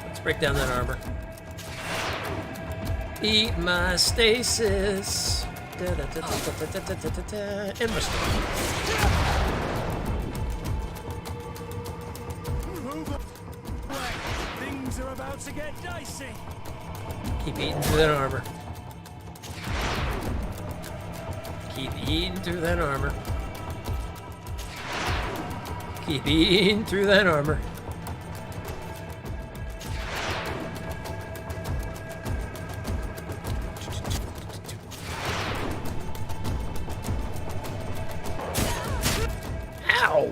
Let's break down that armor. Eat my stasis. And restore. Things are about to get dicey. Keep eating through that armor. Keep eating through that armor. Keep eating through that armor. Ow!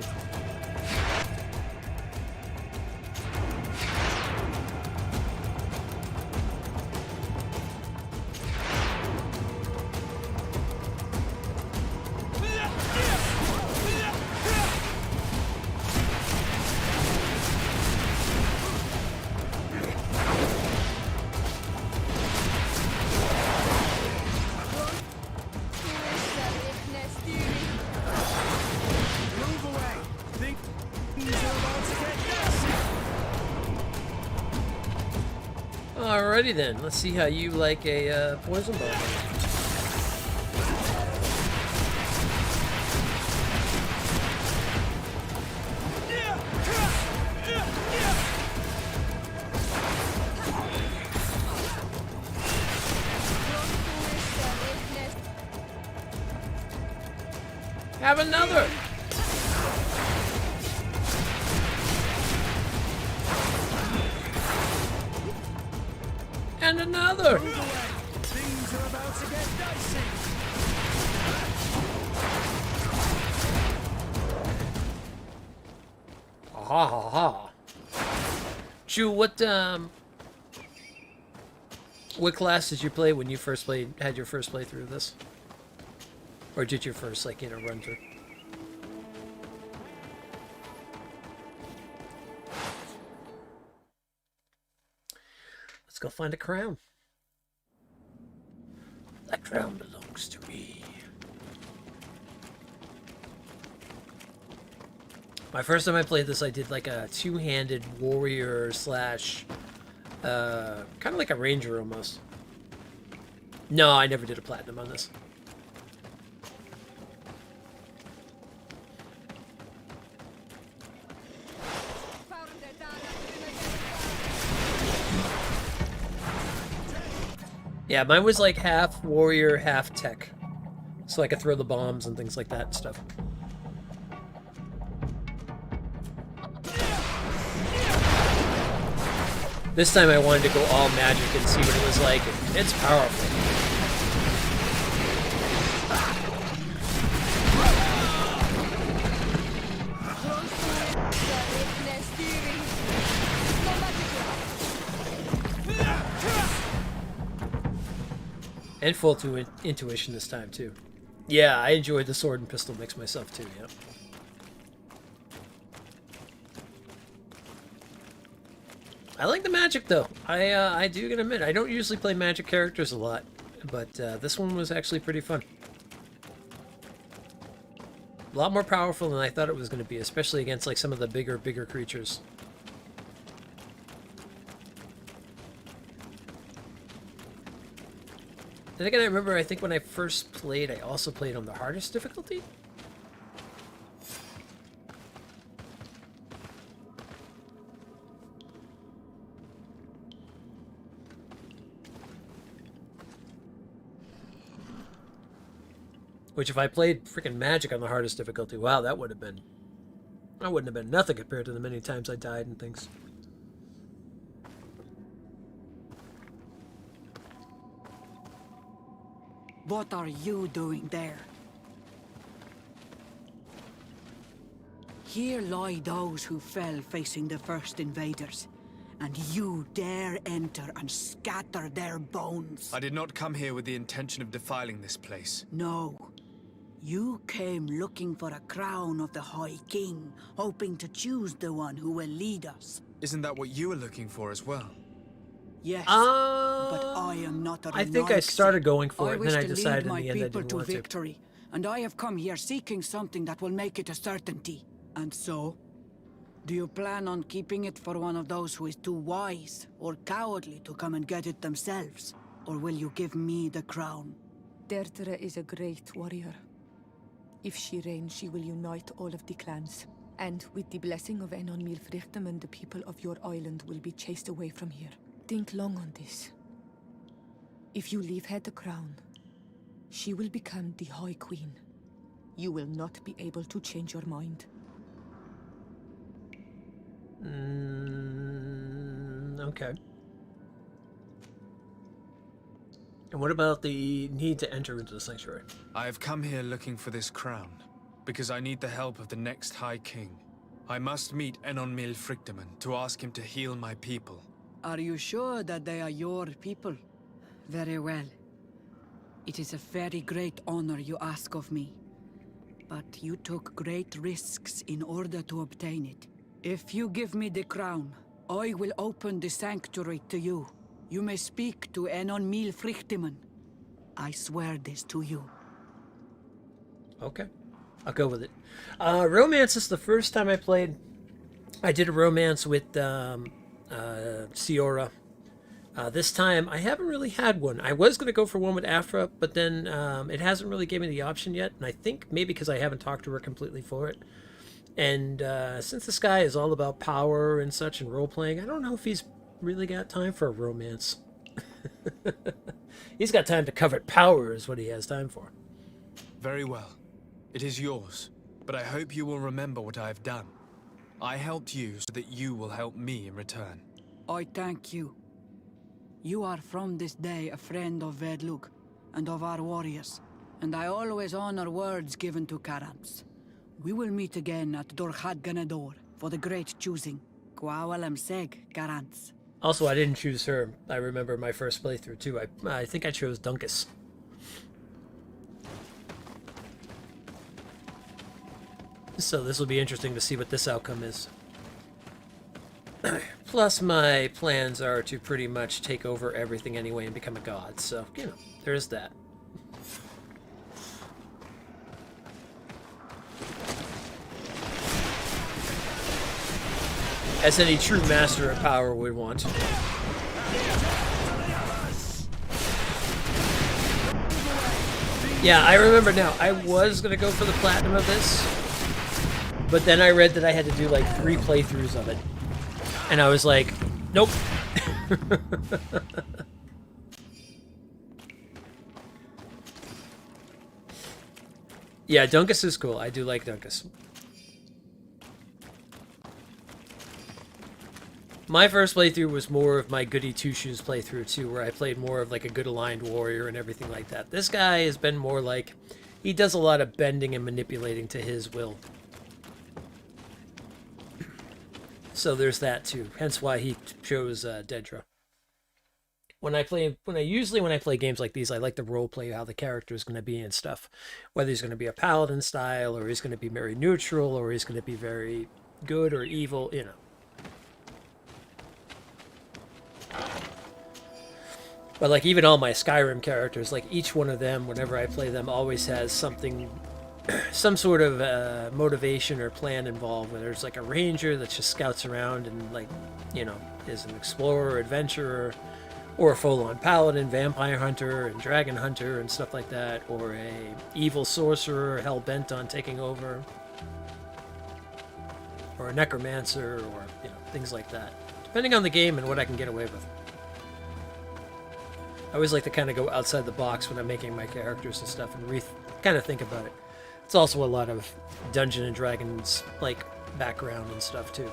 Alrighty then, let's see how you like a poison bomb. Have another! And another! Things are about to get dicey. ha ha ha. Chu, what class did you play when you first had your first playthrough of this? Or did you first, like, run through? Let's go find a crown. That crown belongs to me. My first time I played this, I did like a two-handed warrior slash, kind of like a ranger almost. No, I never did a platinum on this. Yeah, mine was like half warrior, half tech. So I could throw the bombs and things like that and stuff. This time I wanted to go all magic and see what it was like. It's powerful. And full to intuition this time, too. Yeah, I enjoyed the sword and pistol mix myself, too, yeah. I like the magic, though. I do gotta admit, I don't usually play magic characters a lot, but this one was actually pretty fun. A lot more powerful than I thought it was going to be, especially against like some of the bigger creatures. Then again, I remember, I think when I first played, I also played on the hardest difficulty. Which, if I played freaking magic on the hardest difficulty, wow, that wouldn't have been nothing compared to the many times I died and things. What are you doing there? Here lie those who fell facing the first invaders, and you dare enter and scatter their bones. I did not come here with the intention of defiling this place. No. You came looking for a crown of the High King, hoping to choose the one who will lead us. Isn't that what you were looking for as well? Yes, but I am not a I think I started going for it, and then I decided in my the end I people didn't to want to. victory, and I have come here seeking something that will make it a certainty. And so, do you plan on keeping it for one of those who is too wise or cowardly to come and get it themselves? Or will you give me the crown? Dertere is a great warrior. If she reigns, she will unite all of the clans. And with the blessing of Enon Milfrichtem, the people of your island will be chased away from here. Think long on this. If you leave her the crown, she will become the High Queen. You will not be able to change your mind. Okay. And what about the need to enter into the sanctuary? I have come here looking for this crown, because I need the help of the next High King. I must meet Enon Milfrichtem to ask him to heal my people. Are you sure that they are your people? Very well. It is a very great honor you ask of me. But you took great risks in order to obtain it. If you give me the crown, I will open the sanctuary to you. You may speak to Enon Milfrichtem. I swear this to you. Okay. I'll go with it. Romance is the first time I played. I did a romance with Ciora. This time, I haven't really had one. I was going to go for one with Afra, but then it hasn't really given me the option yet. And I think maybe because I haven't talked to her completely for it. And since this guy is all about power and such and role-playing, I don't know if he's really got time for a romance. He's got time to covet power is what he has time for. Very well. It is yours, but I hope you will remember what I have done. I helped you so that you will help me in return. I thank you. You are from this day a friend of Vedlug and of our warriors, and I always honor words given to Karams. We will meet again at Dorchad Ganador, for the great choosing. Gwawalem seg, Garants. Also, I didn't choose her. I remember my first playthrough too. I think I chose Dunkus. So this will be interesting to see what this outcome is. Plus, my plans are to pretty much take over everything anyway and become a god. So, you know, there's that. As any true master of power would want. Yeah, I remember now. I was going to go for the platinum of this. But then I read that I had to do like 3 playthroughs of it. And I was like, nope. Yeah, Dunkus is cool. I do like Dunkus. My first playthrough was more of my Goody Two-Shoes playthrough too, where I played more of like a good aligned warrior and everything like that. This guy has been more like, he does a lot of bending and manipulating to his will. So there's that too. Hence why he chose Dedra. When I play games like these, I like to role play how the character is going to be and stuff. Whether he's going to be a paladin style, or he's going to be very neutral, or he's going to be very good or evil, you know. But like even all my Skyrim characters, like each one of them, whenever I play them, always has something, some sort of motivation or plan involved. Whether it's like a ranger that just scouts around and like, you know, is an explorer, adventurer, or a full-on paladin, vampire hunter, and dragon hunter, and stuff like that, or a evil sorcerer hell-bent on taking over, or a necromancer, or, you know, things like that. Depending on the game and what I can get away with. I always like to kind of go outside the box when I'm making my characters and stuff, and kind of think about it. It's also a lot of Dungeons and Dragons, like, background and stuff, too.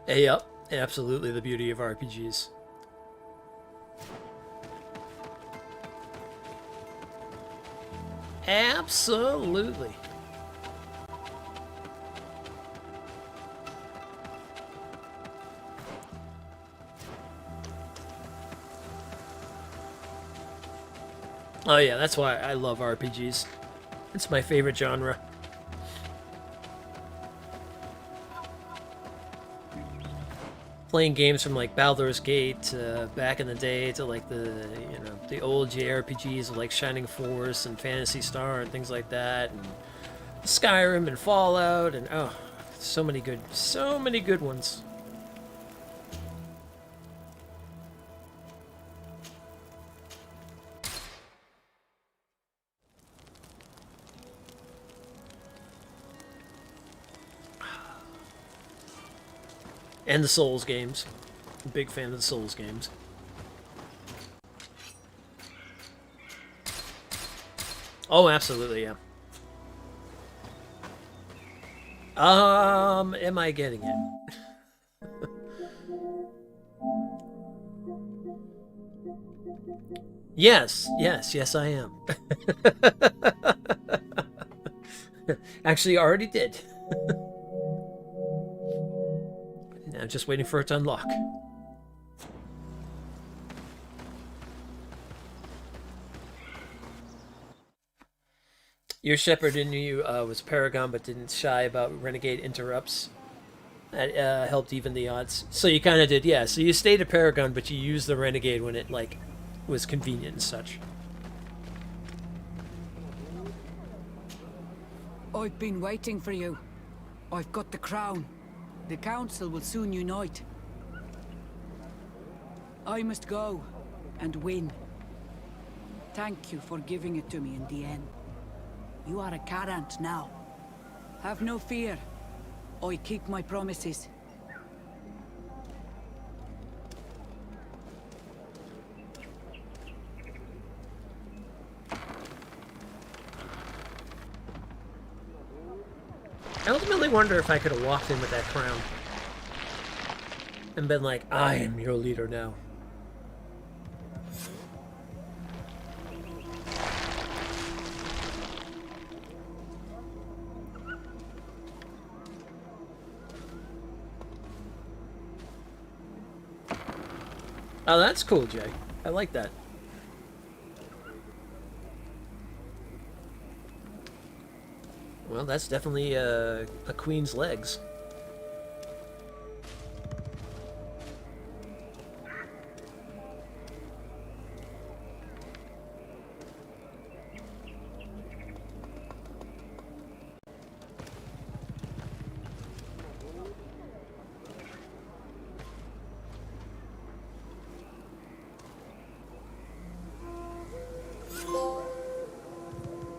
Yep, absolutely the beauty of RPGs. Absolutely. Oh yeah, that's why I love RPGs. It's my favorite genre. Playing games from like Baldur's Gate back in the day to like the the old JRPGs of like Shining Force and Phantasy Star and things like that, and Skyrim and Fallout, and oh, so many good ones. And the Souls games. Big fan of the Souls games. Oh, absolutely, yeah. Am I getting it? Yes, I am. Actually, I already did. I'm just waiting for it to unlock. Your shepherd in you was Paragon, but didn't shy about renegade interrupts. That helped even the odds. So you kind of did, yeah. So you stayed a Paragon, but you used the renegade when it like was convenient and such. I've been waiting for you. I've got the crown. The council will soon unite. I must go and win. Thank you for giving it to me in the end. You are a Karant now. Have no fear. I keep my promises. I ultimately wonder if I could have walked in with that crown and been like, I am your leader now. Oh, that's cool, Jay. I like that. Well, that's definitely a queen's legs.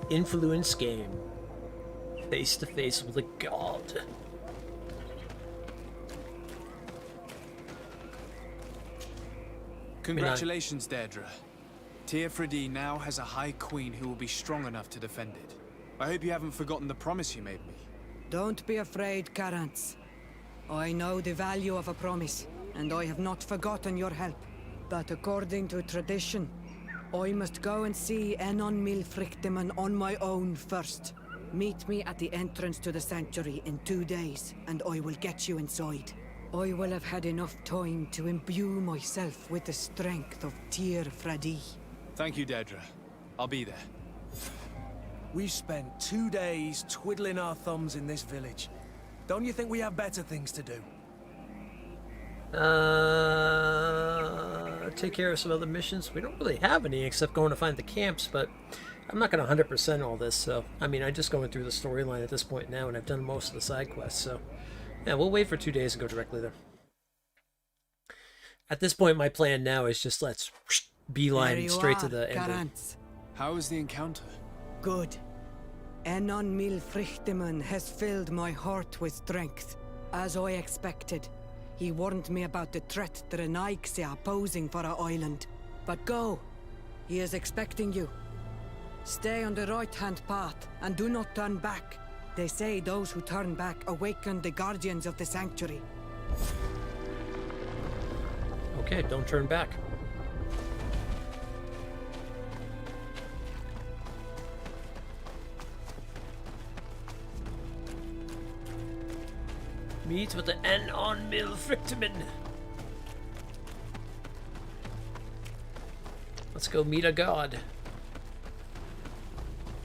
Influence game. Face to face with a god. Congratulations, Deirdre. Teofradi now has a High Queen who will be strong enough to defend it. I hope you haven't forgotten the promise you made me. Don't be afraid, Carantz. I know the value of a promise, and I have not forgotten your help. But according to tradition, I must go and see Enon Milfrichteman on my own first. Meet me at the entrance to the sanctuary in 2 days, and I will get you inside. I will have had enough time to imbue myself with the strength of Teofradi. Thank you, Deirdre. I'll be there. We spent 2 days twiddling our thumbs in this village. Don't you think we have better things to do? Take care of some other missions. We don't really have any except going to find the camps, but I'm not going to 100% all this, so... I mean, I'm just going through the storyline at this point now, and I've done most of the side quests, so... Yeah, we'll wait for 2 days and go directly there. At this point, my plan now is just let's beeline straight to the end. How was the encounter? Good. Enon Milfrichteman has filled my heart with strength. As I expected, he warned me about the threat the Renaigse are posing for our island. But go. He is expecting you. Stay on the right-hand path and do not turn back. They say those who turn back awaken the guardians of the sanctuary. Okay, don't turn back. Meet with the Enon Milfrichteman. Let's go meet a god.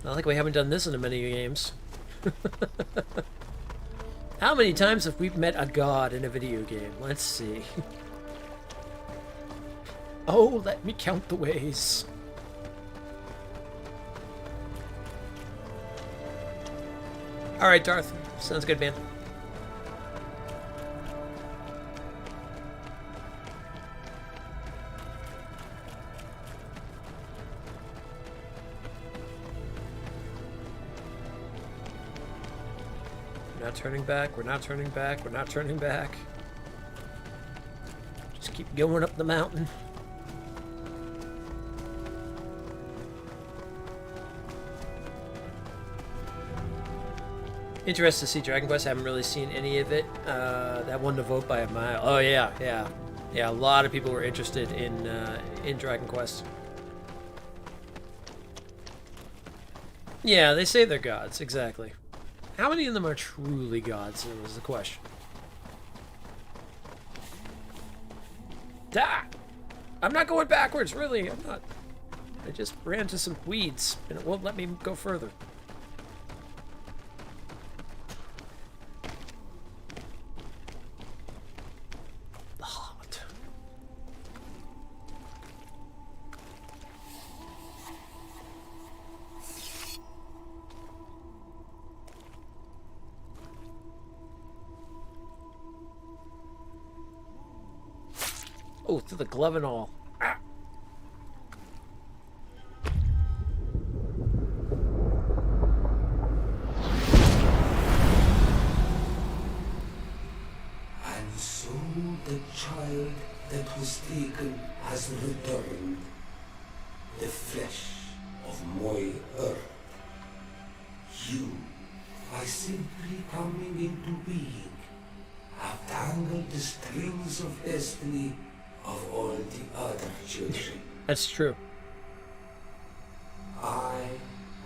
Not like we haven't done this in many games. How many times have we met a god in a video game? Let's see. Oh, let me count the ways. Alright, Darth. Sounds good, man. We're not turning back, we're not turning back, we're not turning back. Just keep going up the mountain. Interested to see Dragon Quest. I haven't really seen any of it. That won the vote by a mile. Oh yeah. A lot of people were interested in Dragon Quest. Yeah, they say they're gods. Exactly. How many of them are truly gods? Was the question. Da! I'm not going backwards. Really, I'm not. I just ran into some weeds, and it won't let me go further. Oh, through the glove and all. Ah. And so the child that was taken has returned, the flesh of my earth. You, by simply coming into being, have tangled the strings of destiny of all the other children. That's true. I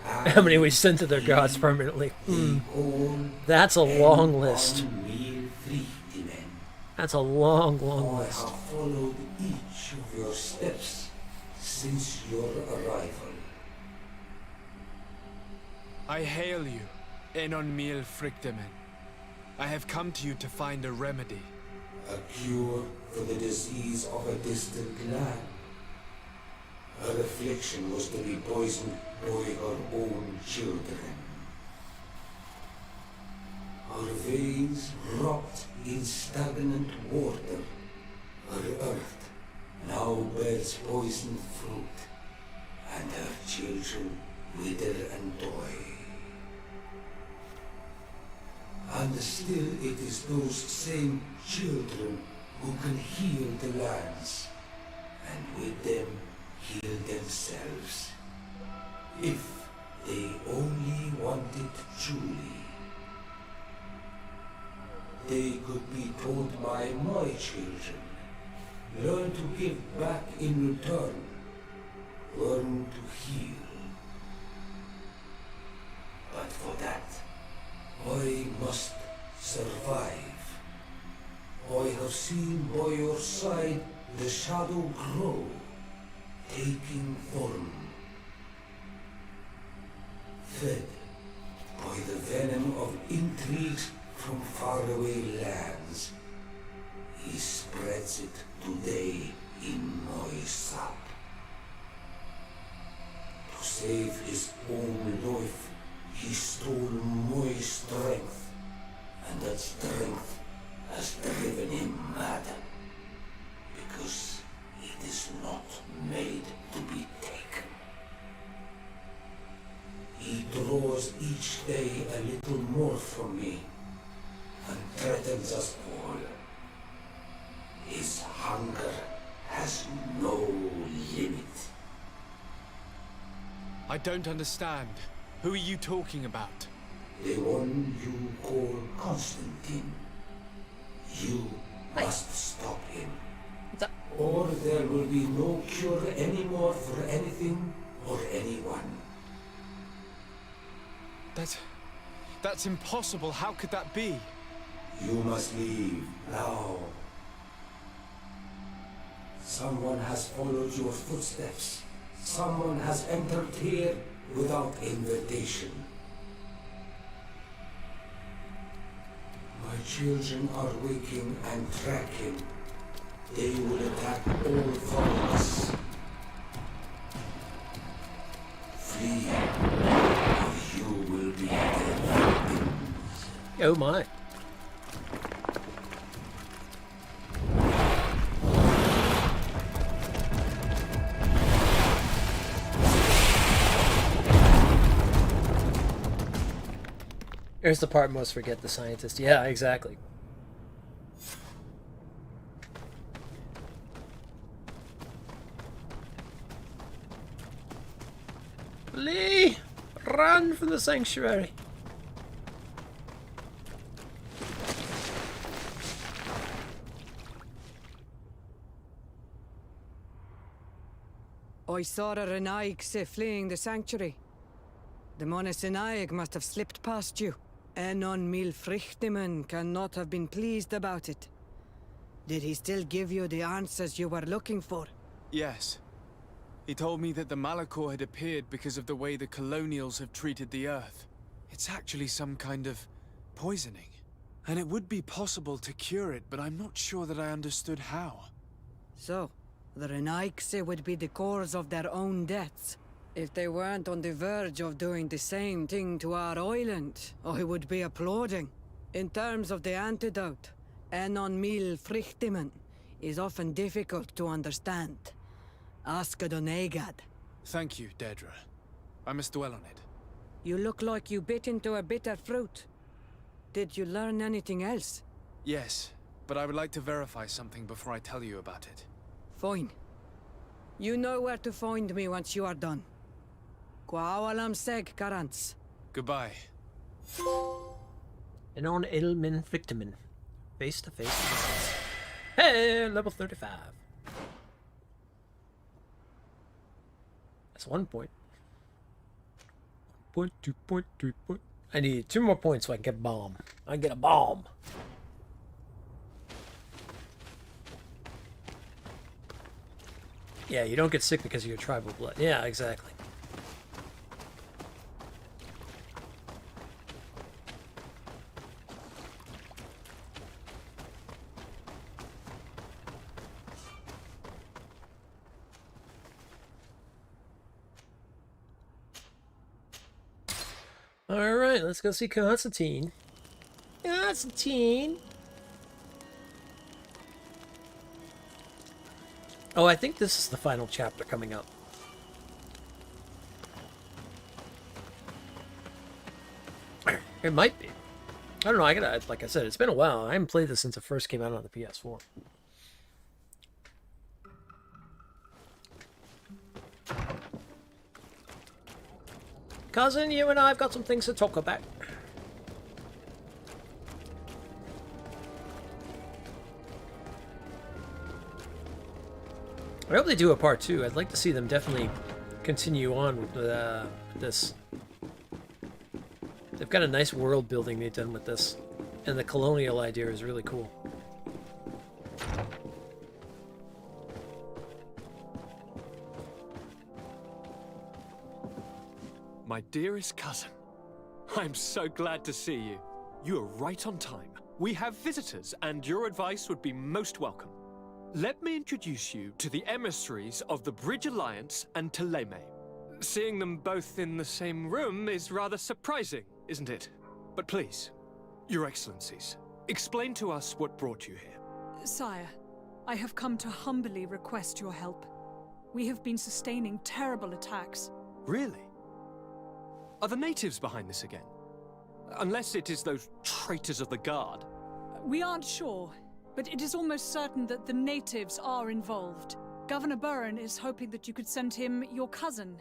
How many we sent to their gods permanently? That's a long list. That's a long, long list. I have followed each of your steps since your arrival. I hail you, Enon Mil Frichtemen. I have come to you to find a remedy. A cure for the disease of a distant land. Her affliction was to be poisoned by her own children. Her veins rot in stagnant water. Her earth now bears poisoned fruit, and her children wither and die. And still it is those same children who can heal the lands, and with them heal themselves, if they only want it truly. They could be taught by my children, learn to give back in return, learn to heal. But for that, I must survive. I have seen by your side the shadow grow, taking form. Fed by the venom of intrigues from faraway lands, he spreads it today in my sap. To save his own life, he stole my strength, and that strength has driven him mad, because it is not made to be taken. He draws each day a little more from me, and threatens us all. His hunger has no limit. I don't understand. Who are you talking about? The one you call Constantine. You must stop him. Or there will be no cure anymore for anything or anyone. That's impossible. How could that be? You must leave now. Someone has followed your footsteps. Someone has entered here without invitation. My children are waking and tracking. They will attack all foreigners. Flee, or you will be dead. Oh my. Here's the part most forget the scientist. Yeah, exactly. Flee! Run from the sanctuary! I saw a Renaigse fleeing the sanctuary. The Monesenaig must have slipped past you. Enon Mil Frichtemen cannot have been pleased about it. Did he still give you the answers you were looking for? Yes. He told me that the Malachor had appeared because of the way the colonials have treated the Earth. It's actually some kind of poisoning. And it would be possible to cure it, but I'm not sure that I understood how. So, the Renaigse would be the cause of their own deaths. If they weren't on the verge of doing the same thing to our island, I would be applauding. In terms of the antidote, Enon Mil Frichtemen is often difficult to understand. Ask Adonegad. Thank you, Dedra. I must dwell on it. You look like you bit into a bitter fruit. Did you learn anything else? Yes, but I would like to verify something before I tell you about it. Fine. You know where to find me once you are done. Quawalam seg, Karants. Goodbye. And on Edelman Frichtemen. Face to face. Hey, level 35. That's 1 point. 1 point, 2 point, 3 point. I need 2 more points so I can get a bomb. I get a bomb. Yeah, you don't get sick because of your tribal blood. Yeah, exactly. Alright, let's go see Constantine. Constantine! Oh, I think this is the final chapter coming up. It might be. I don't know, I gotta, like I said, it's been a while. I haven't played this since it first came out on the PS4. Cousin, you and I have got some things to talk about. I hope they do a part 2. I'd like to see them definitely continue on with this. They've got a nice world building they've done with this. And the colonial idea is really cool. My dearest cousin, I'm so glad to see you. You are right on time. We have visitors, and your advice would be most welcome. Let me introduce you to the emissaries of the Bridge Alliance and Teleme. Seeing them both in the same room is rather surprising, isn't it? But please, Your Excellencies, explain to us what brought you here. Sire, I have come to humbly request your help. We have been sustaining terrible attacks. Really? Are the natives behind this again? Unless it is those traitors of the Guard. We aren't sure, but it is almost certain that the natives are involved. Governor Burren is hoping that you could send him your cousin,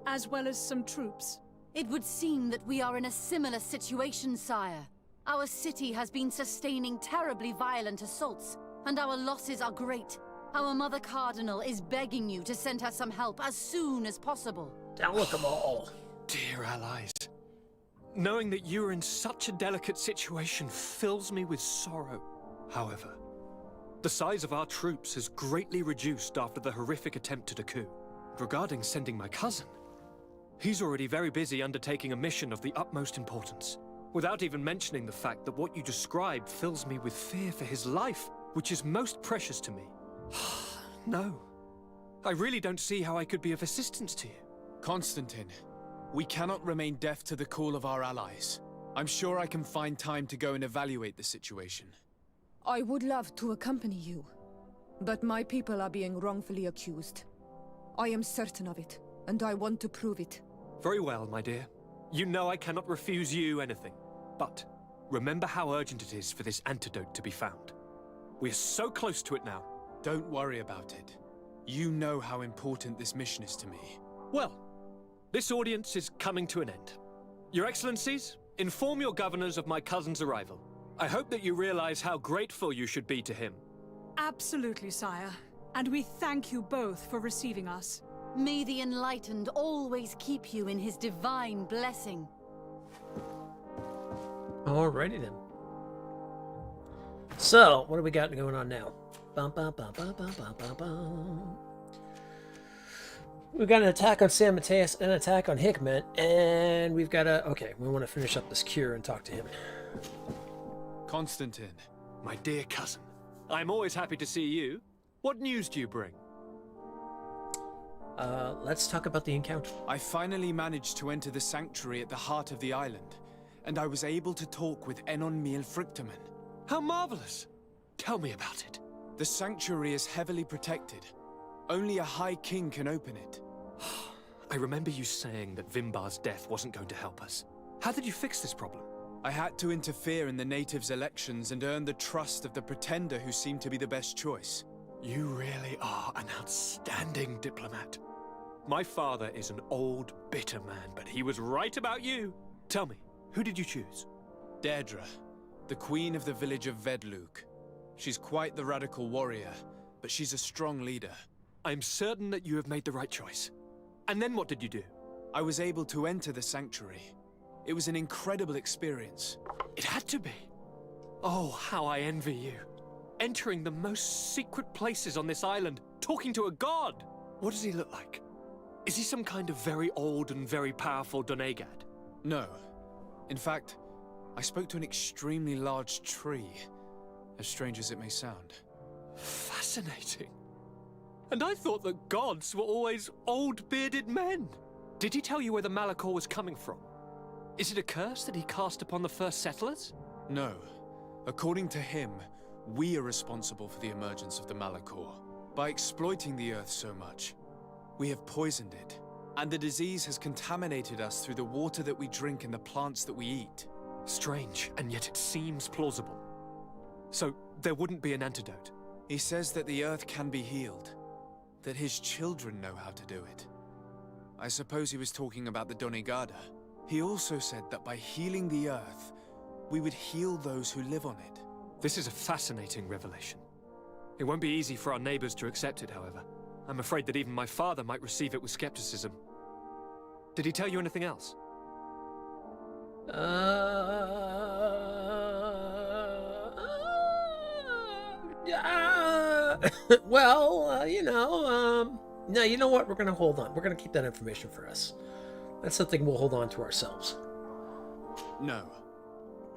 as well as some troops. It would seem that we are in a similar situation, sire. Our city has been sustaining terribly violent assaults, and our losses are great. Our Mother Cardinal is begging you to send her some help as soon as possible. Down with them all. Dear allies, knowing that you are in such a delicate situation fills me with sorrow. However, the size of our troops has greatly reduced after the horrific attempt at a coup. Regarding sending my cousin, he's already very busy undertaking a mission of the utmost importance, without even mentioning the fact that what you described fills me with fear for his life, which is most precious to me. No, I really don't see how I could be of assistance to you. Constantine, we cannot remain deaf to the call of our allies. I'm sure I can find time to go and evaluate the situation. I would love to accompany you, but my people are being wrongfully accused. I am certain of it, and I want to prove it. Very well, my dear. You know I cannot refuse you anything. But remember how urgent it is for this antidote to be found. We are so close to it now. Don't worry about it. You know how important this mission is to me. Well, this audience is coming to an end. Your Excellencies, inform your governors of my cousin's arrival. I hope that you realize how grateful you should be to him. Absolutely, sire. And we thank you both for receiving us. May the Enlightened always keep you in his divine blessing. Alrighty then. So, what do we got going on now? Bum, bum, bum, bum, bum, bum, bum, bum. We've got an attack on San Mateus, an attack on Hickman, and we've got a... Okay, we want to finish up this cure and talk to him. Constantine. My dear cousin, I'm always happy to see you. What news do you bring? Let's talk about the encounter. I finally managed to enter the sanctuary at the heart of the island, and I was able to talk with Enon Miel Frictamen. How marvelous! Tell me about it. The sanctuary is heavily protected. Only a High King can open it. I remember you saying that Vimbar's death wasn't going to help us. How did you fix this problem? I had to interfere in the natives' elections and earn the trust of the pretender who seemed to be the best choice. You really are an outstanding diplomat. My father is an old, bitter man, but he was right about you. Tell me, who did you choose? Deirdre, the queen of the village of Vedluk. She's quite the radical warrior, but she's a strong leader. I'm certain that you have made the right choice. And then what did you do? I was able to enter the sanctuary. It was an incredible experience. It had to be. Oh, how I envy you. entering the most secret places on this island, talking to a god. What does he look like? Is he some kind of very old and very powerful Donegad? No. In fact, I spoke to an extremely large tree, as strange as it may sound. Fascinating. And I thought that gods were always old bearded men. Did he tell you where the Malachor was coming from? Is it a curse that he cast upon the first settlers? No. According to him, we are responsible for the emergence of the Malachor. By exploiting the Earth so much, we have poisoned it, and the disease has contaminated us through the water that we drink and the plants that we eat. Strange, and yet it seems plausible. So, there wouldn't be an antidote? He says that the Earth can be healed, that his children know how to do it. I suppose he was talking about the Donegada. He also said that by healing the Earth, we would heal those who live on it. This is a fascinating revelation. It won't be easy for our neighbors to accept it, however. I'm afraid that even my father might receive it with skepticism. Did he tell you anything else? No, you know what? We're gonna hold on. We're gonna keep that information for us. That's something we'll hold on to ourselves. No.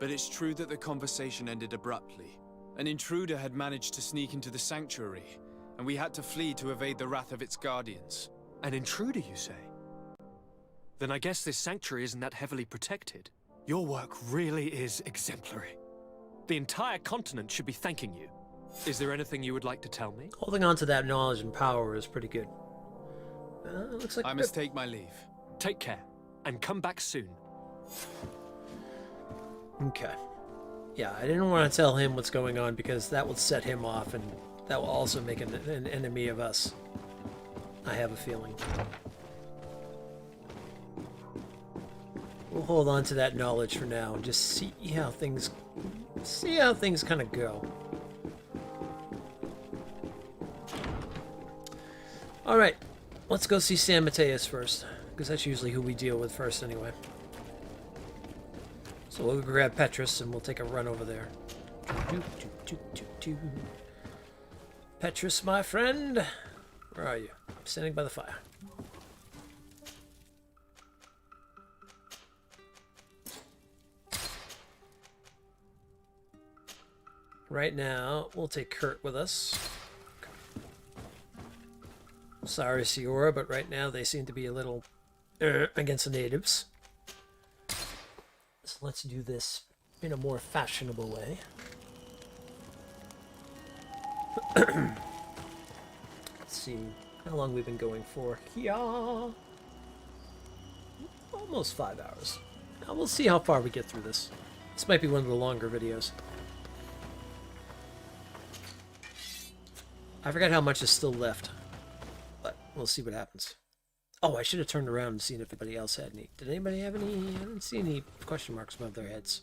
But it's true that the conversation ended abruptly. An intruder had managed to sneak into the sanctuary, and we had to flee to evade the wrath of its guardians. An intruder, you say? Then I guess this sanctuary isn't that heavily protected. Your work really is exemplary. The entire continent should be thanking you. Is there anything you would like to tell me? Holding on to that knowledge and power is pretty good. Looks like I must take my leave. Take care, and come back soon. Okay. Yeah, I didn't want to tell him what's going on because that will set him off, and that will also make an enemy of us. I have a feeling. We'll hold on to that knowledge for now and just see how things kind of go. All right, let's go see San Mateus first, because that's usually who we deal with first anyway. So we'll grab Petrus and we'll take a run over there. Petrus, my friend, where are you? I'm standing by the fire. Right now, we'll take Kurt with us. Sorry, Siora, but right now they seem to be a little against the natives. So let's do this in a more fashionable way. Let's see how long we've been going for. Yeah, almost 5 hours. Now we'll see how far we get through this. This might be one of the longer videos. I forgot how much is still left, but we'll see what happens. Oh, I should have turned around and seen if anybody else had any. Did anybody have any? I didn't see any question marks above their heads.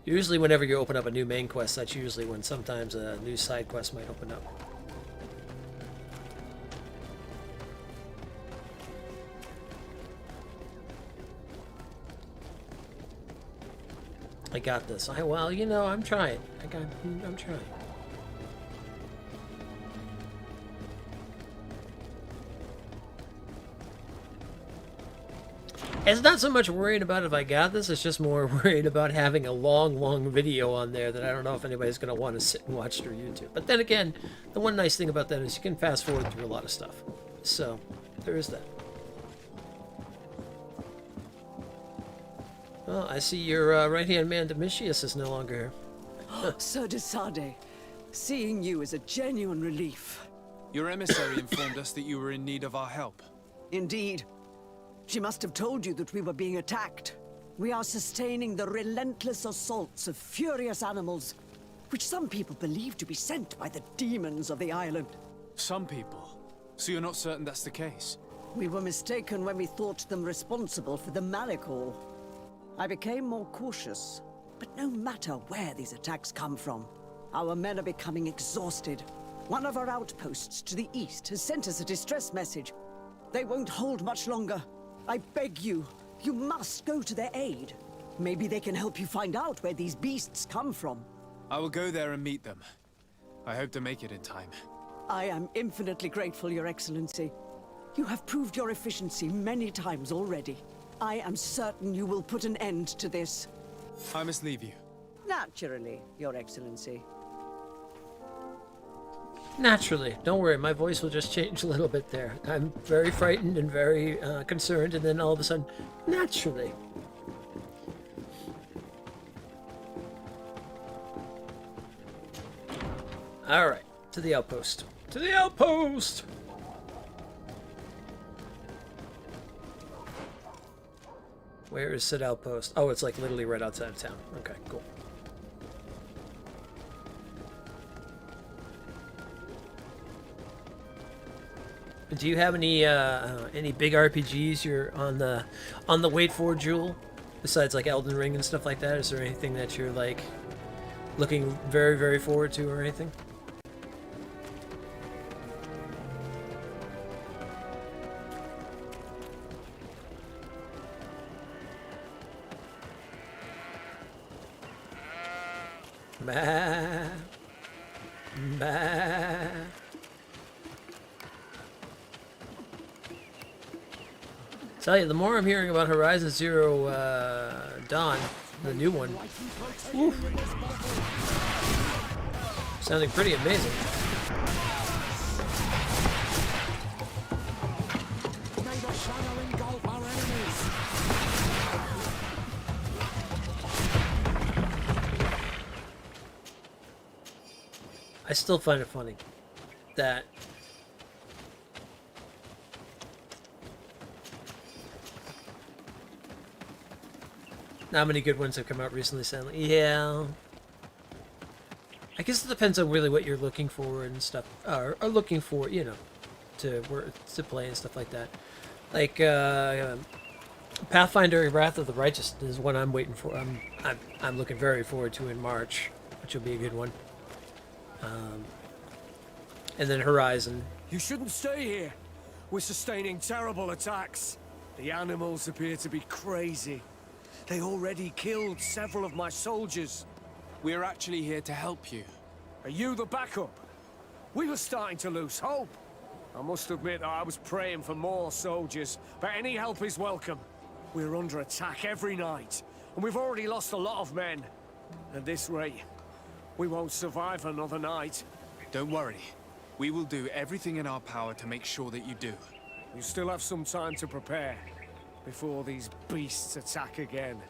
Usually whenever you open up a new main quest, that's usually when sometimes a new side quest might open up. I got this. Well, you know, I'm trying. I'm trying. It's not so much worried about if I got this, it's just more worried about having a long video on there that I don't know if anybody's going to want to sit and watch through YouTube. But then again, the one nice thing about that is you can fast forward through a lot of stuff. So, there is that. Well, I see your right-hand man, Domitius, is no longer here. Sir de Sade, seeing you is a genuine relief. Your emissary informed us that you were in need of our help. Indeed. She must have told you that we were being attacked. We are sustaining the relentless assaults of furious animals, which some people believe to be sent by the demons of the island. Some people? So you're not certain that's the case? We were mistaken when we thought them responsible for the Malachor. I became more cautious, but no matter where these attacks come from, our men are becoming exhausted. One of our outposts to the east has sent us a distress message. They won't hold much longer. I beg you, you must go to their aid. Maybe they can help you find out where these beasts come from. I will go there and meet them. I hope to make it in time. I am infinitely grateful, Your Excellency. You have proved your efficiency many times already. I am certain you will put an end to this. I must leave you. Naturally, Your Excellency. Naturally. Don't worry, my voice will just change a little bit there. I'm very frightened and very concerned, and then all of a sudden, naturally. Alright, to the outpost. To the outpost! Where is said outpost? Oh, it's like literally right outside of town. Okay, cool. Do you have any big RPGs you're on the wait for, Jewel? Besides like Elden Ring and stuff like that, is there anything that you're like looking very, very forward to or anything? Bah. Bah. Tell you, the more I'm hearing about Horizon Zero Dawn, the new one, oof, sounding pretty amazing. I still find it funny that not many good ones have come out recently, sadly. Yeah. I guess it depends on really what you're looking for and stuff, or looking for, you know, to play and stuff like that. Like Pathfinder: Wrath of the Righteous is one I'm waiting for. I'm looking very forward to in March, which will be a good one. And then Horizon. You shouldn't stay here. We're sustaining terrible attacks. The animals appear to be crazy. They already killed several of my soldiers. We're actually here to help you. Are you the backup? We were starting to lose hope. I must admit that I was praying for more soldiers, but any help is welcome. We're under attack every night, and we've already lost a lot of men. At this rate, we won't survive another night. Don't worry. We will do everything in our power to make sure that you do. You still have some time to prepare before these beasts attack again.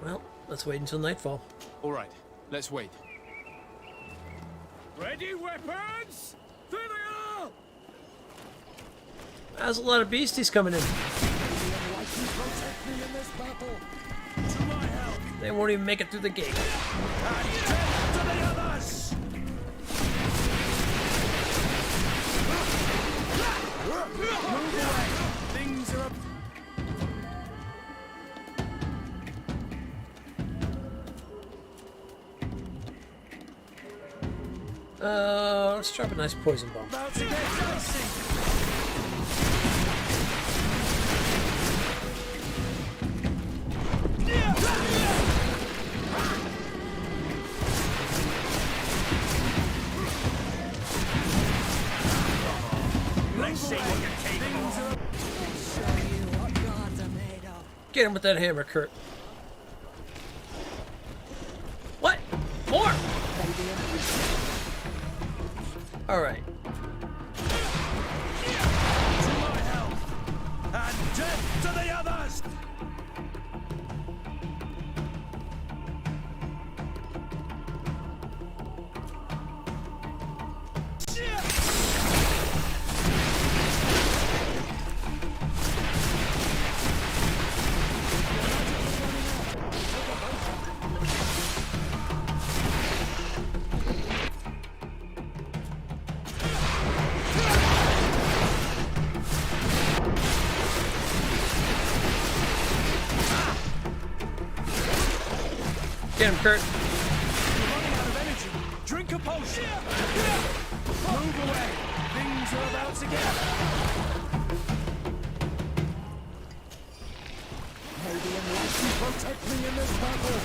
Well, let's wait until nightfall. All right, let's wait. Ready, weapons? There they are! There's a lot of beasties coming in. They won't even make it through the gate. Things are up. Let's drop a nice poison bomb. Get him with that hammer, Kurt. What? More? All right. To my help, and death to the others! Get him, Kurt. You're running out of energy. Drink a potion. Move away. Things are about to get. protect me in this battle.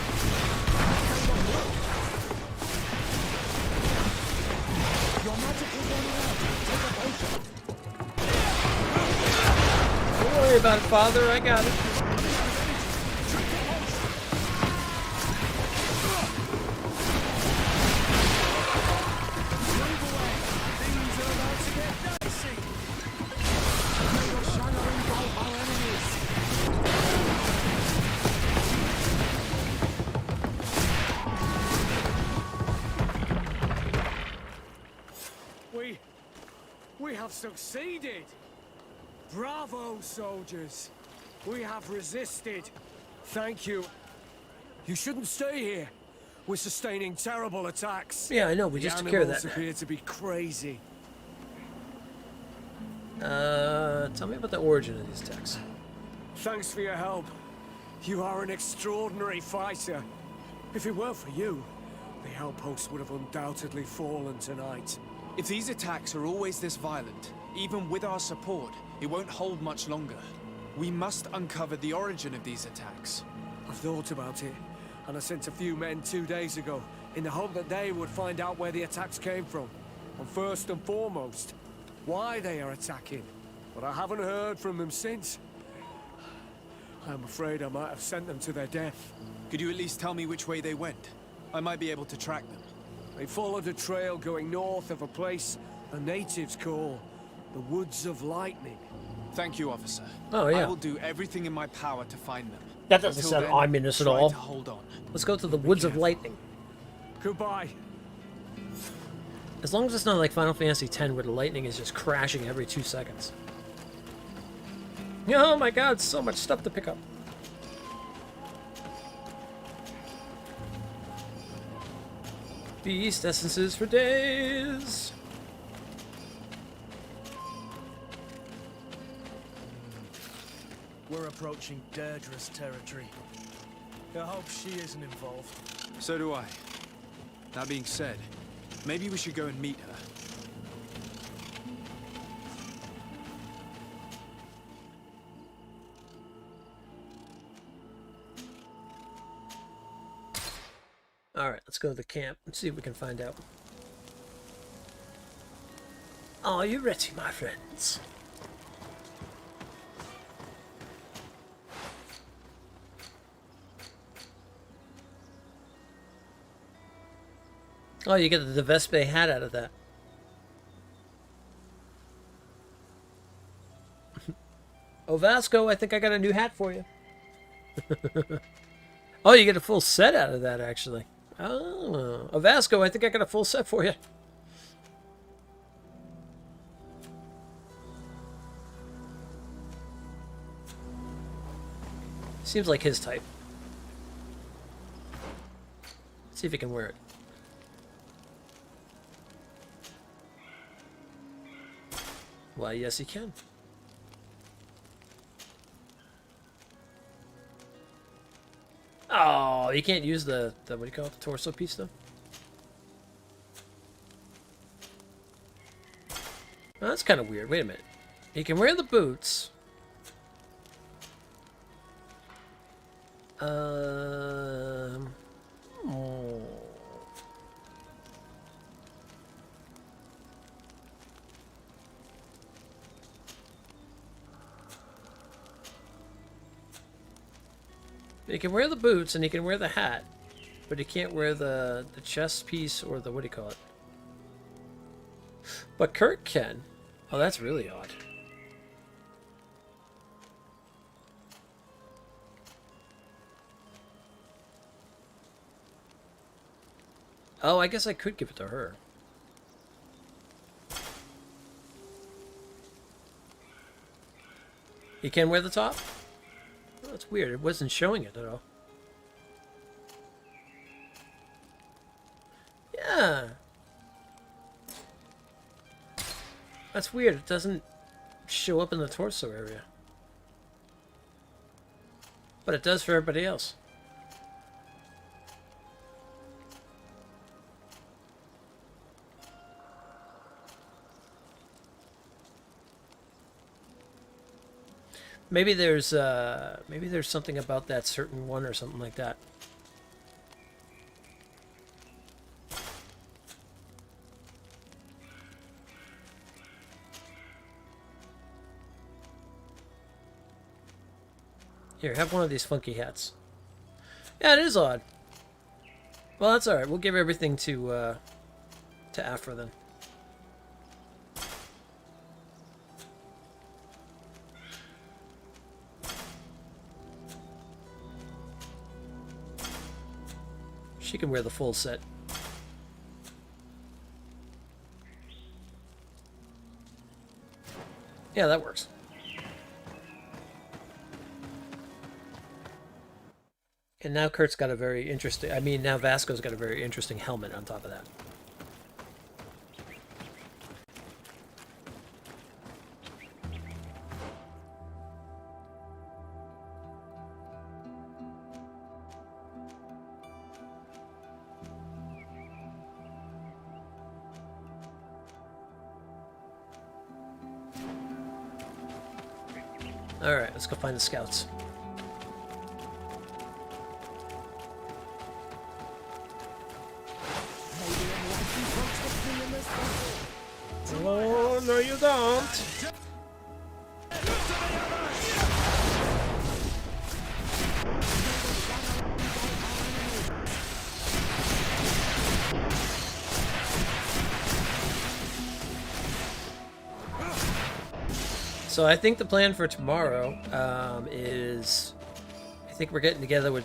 Your magic is running out. Take a potion. Don't worry about it, Father. I got it. We have succeeded! Bravo, soldiers! We have resisted. Thank you. You shouldn't stay here. We're sustaining terrible attacks. Yeah, I know. We just took care of that. The animals appear to be crazy. Tell me about the origin of these texts. Thanks for your help. You are an extraordinary fighter. If it weren't for you, the outpost would have undoubtedly fallen tonight. If these attacks are always this violent, even with our support, it won't hold much longer. We must uncover the origin of these attacks. I've thought about it, and I sent a few men 2 days ago, in the hope that they would find out where the attacks came from. And first and foremost, why they are attacking. But I haven't heard from them since. I'm afraid I might have sent them to their death. Could you at least tell me which way they went? I might be able to track them. They followed a trail going north of a place the natives call the Woods of Lightning. Thank you, officer. Oh, yeah. I will do everything in my power to find them. That doesn't Until sound then, ominous at try all. to hold on. Let's go to the Woods of Lightning. Goodbye. As long as it's not like Final Fantasy X where the lightning is just crashing every 2 seconds. Oh my god, so much stuff to pick up. Beast essences for days. We're approaching Deirdre's territory. I hope she isn't involved. So do I. That being said, maybe we should go and meet her. Alright, let's go to the camp and see if we can find out. Are you ready, my friends? Oh, you get the Vespe hat out of that. Oh, Vasco, I think I got a new hat for you. Oh, you get a full set out of that, actually. Oh, Vasco, I think I got a full set for you. Seems like his type. Let's see if he can wear it. Why, yes, he can. Oh, you can't use the what do you call it, the torso piece, though? Oh, that's kind of weird. Wait a minute. He can wear the boots. Oh. He can wear the boots and he can wear the hat, but he can't wear the chest piece or the, what do you call it? But Kurt can. Oh, that's really odd. Oh, I guess I could give it to her. He can wear the top? Oh, that's weird. It wasn't showing it at all. Yeah. That's weird. It doesn't show up in the torso area. But it does for everybody else. Maybe there's something about that certain one or something like that. Here, have one of these funky hats. Yeah, it is odd. Well, that's alright. We'll give everything to Afra then. She can wear the full set. Yeah, that works. And now Kurt's got a very interesting... I mean, now Vasco's got a very interesting helmet on top of that. Alright, let's go find the scouts. Oh, no you don't! So I think the plan for tomorrow is... I think we're getting together with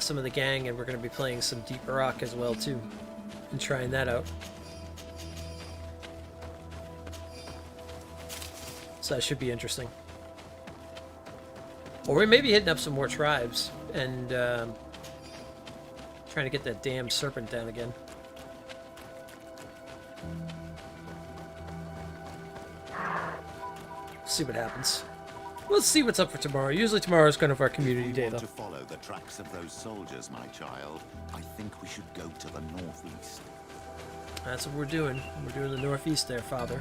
some of the gang and we're going to be playing some Deep Rock as well too. And trying that out. So that should be interesting. Or we may be hitting up some more tribes and trying to get that damn serpent down again. See what happens. Let's see what's up for tomorrow. Usually tomorrow is kind of our community day, though. To follow the tracks of those soldiers, my child, I think we should go to the northeast. That's what we're doing. We're doing the northeast there, Father.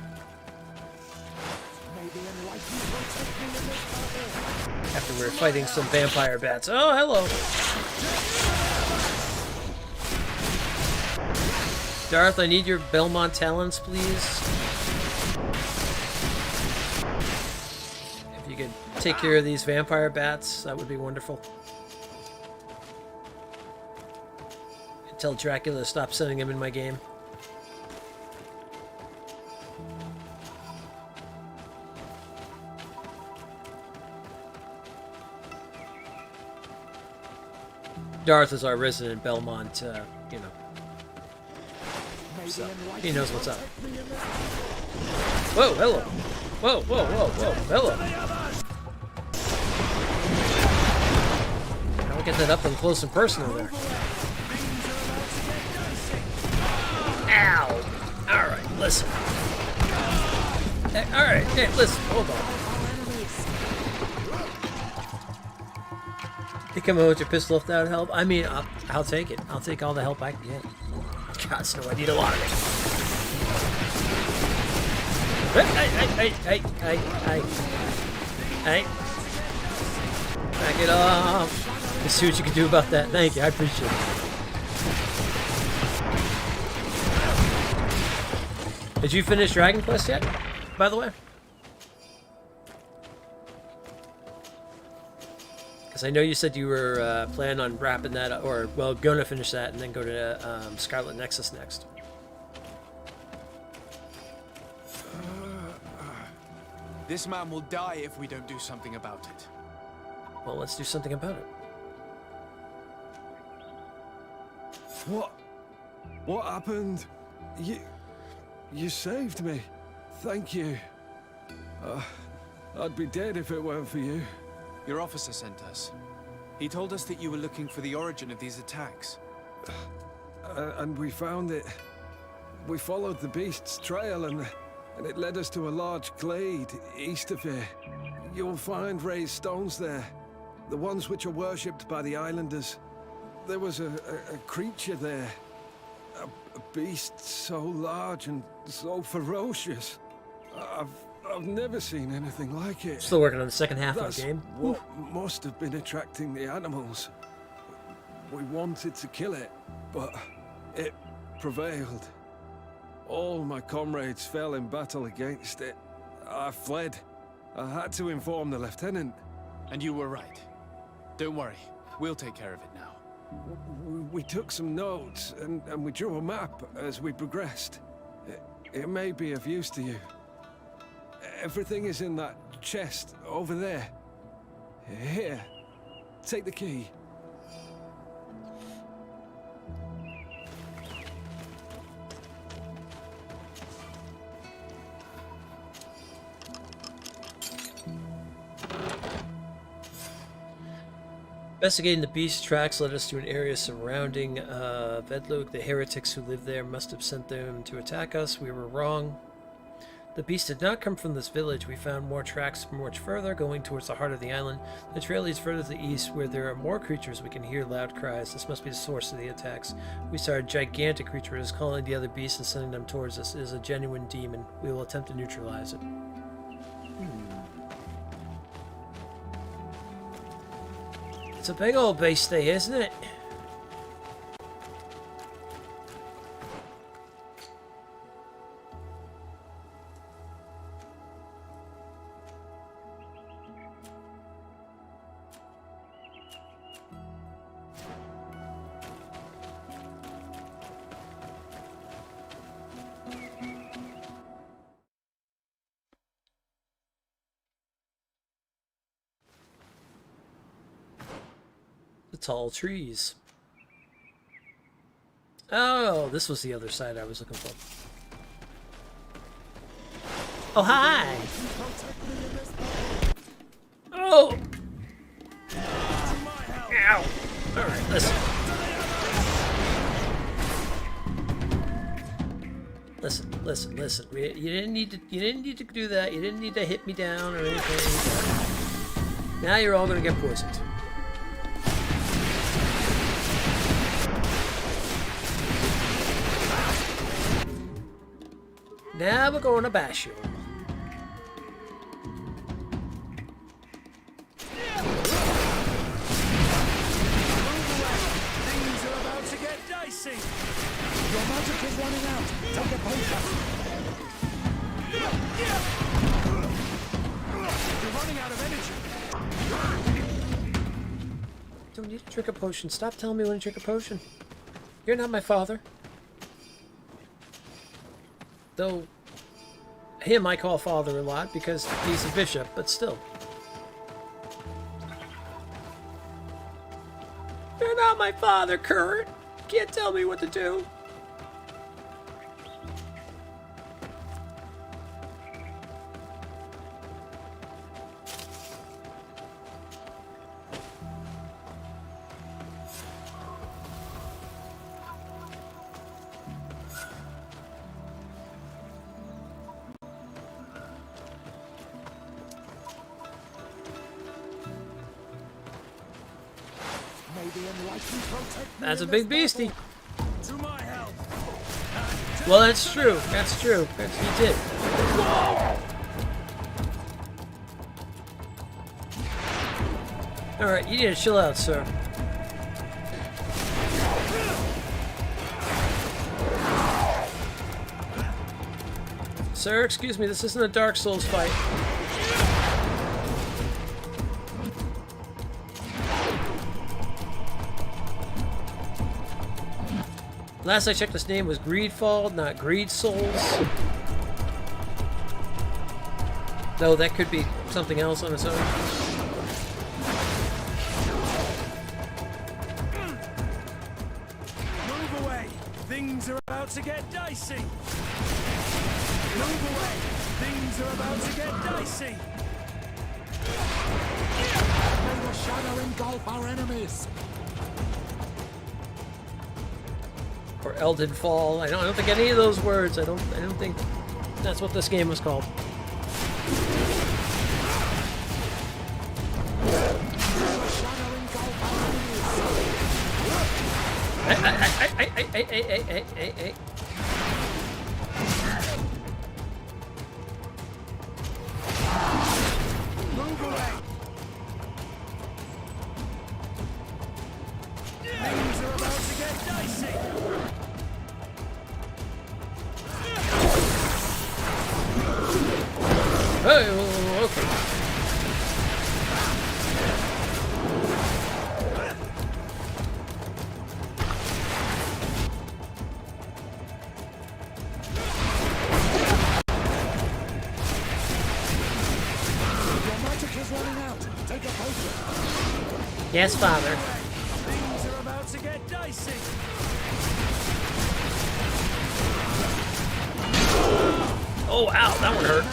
After we're fighting some vampire bats. Oh, hello! Darth, I need your Belmont talents, please. If you could take care of these vampire bats, that would be wonderful. And tell Dracula to stop sending him in my game. Darth is our resident Belmont, you know. So, he knows what's up. Whoa, hello. Whoa, whoa, whoa, whoa, hello. I'll get that up and close and personal there. Ow! Alright, listen. Hey, alright, hey, listen, hold on. You come in with your pistol if that would help? I mean, I'll take it. I'll take all the help I can get. God, so I need a lot of it. Hey. Back it off. Let's see what you can do about that. Thank you, I appreciate it. Did you finish Dragon Quest yet, by the way? I know you said you were planning on wrapping that up, or, well, gonna finish that and then go to Scarlet Nexus next. This man will die if we don't do something about it. Well, let's do something about it. What happened? You saved me. Thank you. I'd be dead if it weren't for you. Your officer sent us. He told us that you were looking for the origin of these attacks. And we found it. We followed the beast's trail and it led us to a large glade east of here. You'll find raised stones there. The ones which are worshipped by the islanders. There was a creature there. A beast so large and so ferocious. I've never seen anything like it. Still working on the second half That's of the game. what must have been attracting the animals. We wanted to kill it, but it prevailed. All my comrades fell in battle against it. I fled. I had to inform the lieutenant. And you were right. Don't worry, we'll take care of it now. We took some notes, and we drew a map as we progressed. It may be of use to you. Everything is in that chest over there. Here, take the key. Investigating the beast tracks led us to an area surrounding Vedlug. The heretics who lived there must have sent them to attack us. We were wrong. The beast did not come from this village. We found more tracks much further, going towards the heart of the island. The trail leads further to the east, where there are more creatures. We can hear loud cries. This must be the source of the attacks. We saw a gigantic creature. It is calling the other beasts and sending them towards us. It is a genuine demon. We will attempt to neutralize it. It's a big old beastie, isn't it? Tall trees. Oh, this was the other side I was looking for. Oh, hi! Oh! Ow! Alright, listen. Listen. You didn't need to do that. You didn't need to hit me down or anything. Now you're all gonna get poisoned. Now we're going to bash you. Things are about to get dicey. Your magic is running out. Take a potion. You're running out of energy. Don't need to drink a potion. Stop telling me when to drink a potion. You're not my father. Though, him I call father a lot because he's a bishop, but still. You're not my father, Kurt. Can't tell me what to do. That's a big beastie. Well, that's true. That's true. He did. Alright, you need to chill out, sir. Sir, excuse me, this isn't a Dark Souls fight. Last I checked, this name was Greedfall, not Greed Souls. Though that could be something else on its own. Move away. Things are about to get dicey. Move away. Things are about to get dicey. May the shadow engulf our enemies. Or Elden Fall. I don't think any of those words. I don't think that's what this game was called. Hey. Things are about to get dicey. Hey, okay. Yes, Father. Things are about to get dicey. Oh, ow, that one hurt.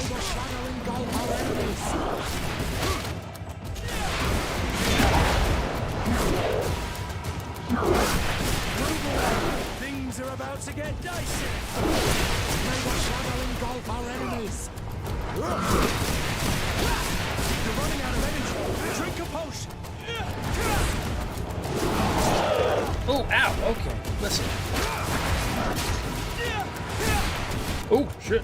Things are about to get dicey. May the shadow engulf our enemies. You're running out of energy. Drink a potion. Oh, ow, okay. Listen. Oh, shit.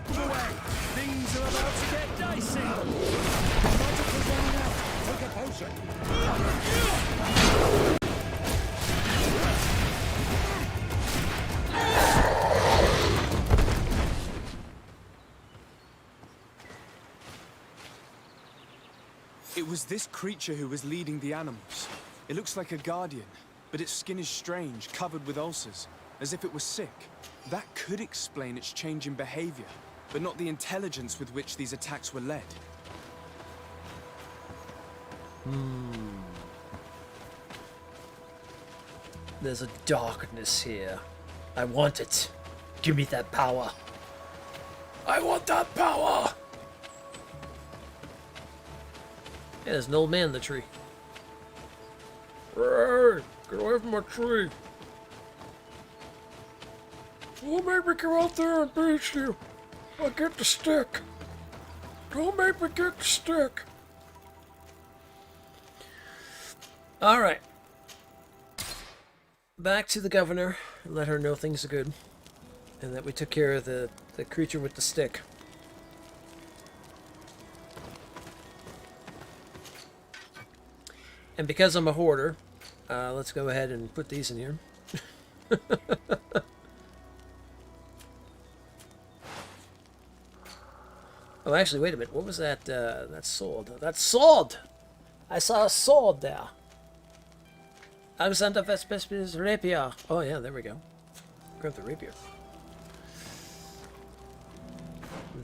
Move away. Things are about to get dicey. Take a potion. It was this creature who was leading the animals. It looks like a guardian, but its skin is strange, covered with ulcers, as if it was sick. That could explain its change in behavior, but not the intelligence with which these attacks were led. There's a darkness here. I want it. Give me that power. I want that power! Yeah, there's an old man in the tree. Hey, get away from my tree. Don't make me go out there and beat you. I'll get the stick. Don't make me get the stick. Alright. Back to the governor. Let her know things are good. And that we took care of the creature with the stick. And because I'm a hoarder, let's go ahead and put these in here. Oh, actually, wait a minute. What was that? That sword. That sword! I saw a sword there. Alexander Vespers rapier. Oh, yeah, there we go. Grab the rapier.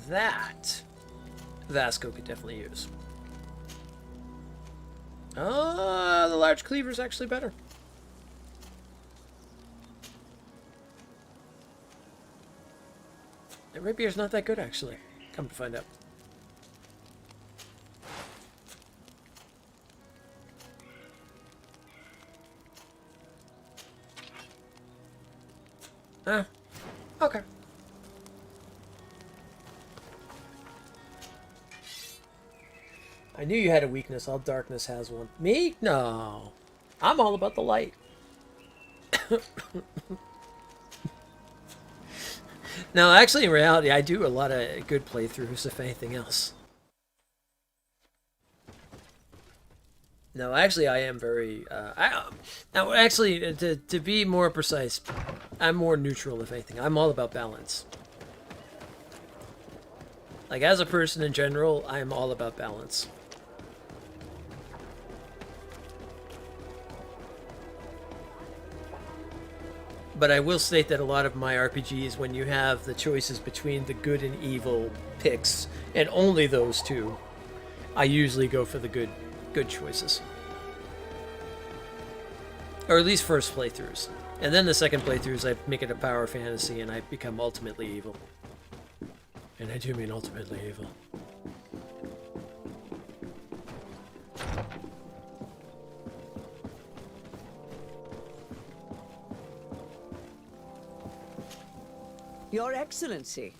That Vasco could definitely use. Ah, the large cleaver's actually better. The rapier's not that good, actually. Come to find out. Okay. I knew you had a weakness. All darkness has one. Me? No. I'm all about the light. No, actually, in reality, I do a lot of good playthroughs, if anything else. No, actually, I am very... now, actually, to be more precise, I'm more neutral, if anything. I'm all about balance. Like, as a person in general, I am all about balance. But I will state that a lot of my RPGs, when you have the choices between the good and evil picks, and only those two, I usually go for the good choices. Or at least first playthroughs. And then the second playthroughs, I make it a power fantasy and I become ultimately evil. And I do mean ultimately evil. Your Excellency,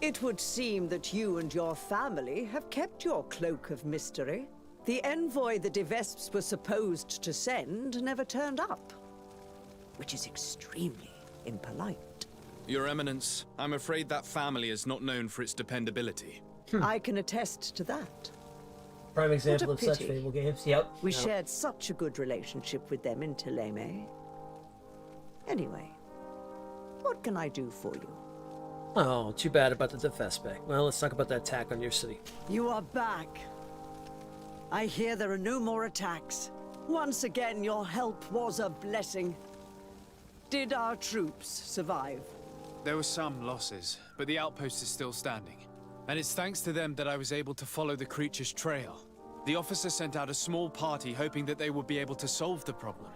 it would seem that you and your family have kept your cloak of mystery. The envoy the De Vesps were supposed to send never turned up, which is extremely impolite. Your Eminence, I'm afraid that family is not known for its dependability. I can attest to that. Prime example of What a such pity. Fable games. Yep. We Yep. shared such a good relationship with them in Teleme. Anyway, what can I do for you? Oh, too bad about the defense spec. Well, let's talk about that attack on your city. You are back. I hear there are no more attacks. Once again, your help was a blessing. Did our troops survive? There were some losses, but the outpost is still standing. And it's thanks to them that I was able to follow the creature's trail. The officer sent out a small party hoping that they would be able to solve the problem.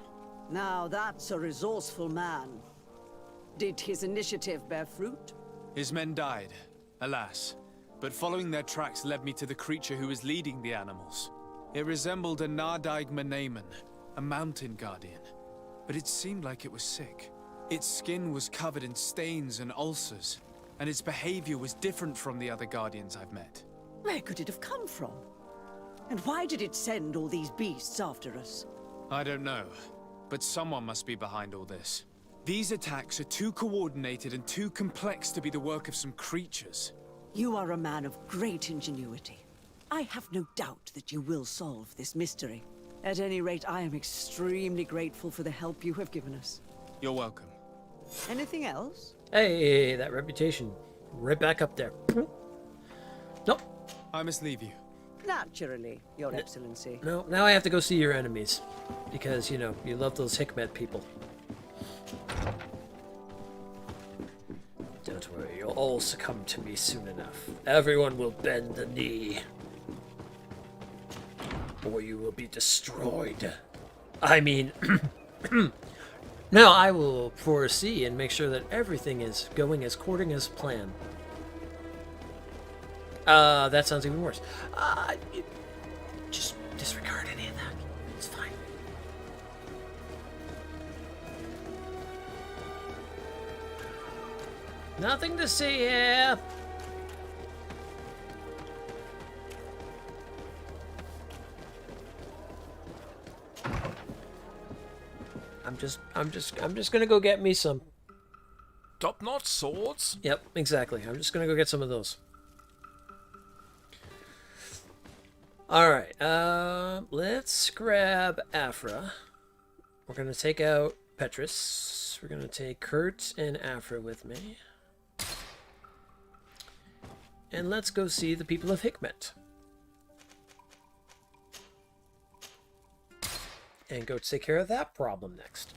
Now that's a resourceful man. Did his initiative bear fruit? His men died, alas. But following their tracks led me to the creature who was leading the animals. It resembled a Nardaig Menaemon, a mountain guardian. But it seemed like it was sick. Its skin was covered in stains and ulcers, and its behavior was different from the other guardians I've met. Where could it have come from? And why did it send all these beasts after us? I don't know, but someone must be behind all this. These attacks are too coordinated and too complex to be the work of some creatures. You are a man of great ingenuity. I have no doubt that you will solve this mystery. At any rate, I am extremely grateful for the help you have given us. You're welcome. Anything else? Hey, that reputation. Right back up there. Nope. I must leave you. Naturally, Your Excellency. No, now I have to go see your enemies. Because, you know, you love those Hikmet people. Don't worry, you'll all succumb to me soon enough. Everyone will bend the knee. Or you will be destroyed. I mean... Now I will foresee and make sure that everything is going as according as planned. That sounds even worse. Just disregard any of that. It's fine. Nothing to see here. I'm just gonna go get me some top-notch swords. Yep, exactly. I'm just gonna go get some of those. All right, let's grab Afra. We're gonna take out Petrus. We're gonna take Kurt and Afra with me, and let's go see the people of Hikmet. And go take care of that problem next.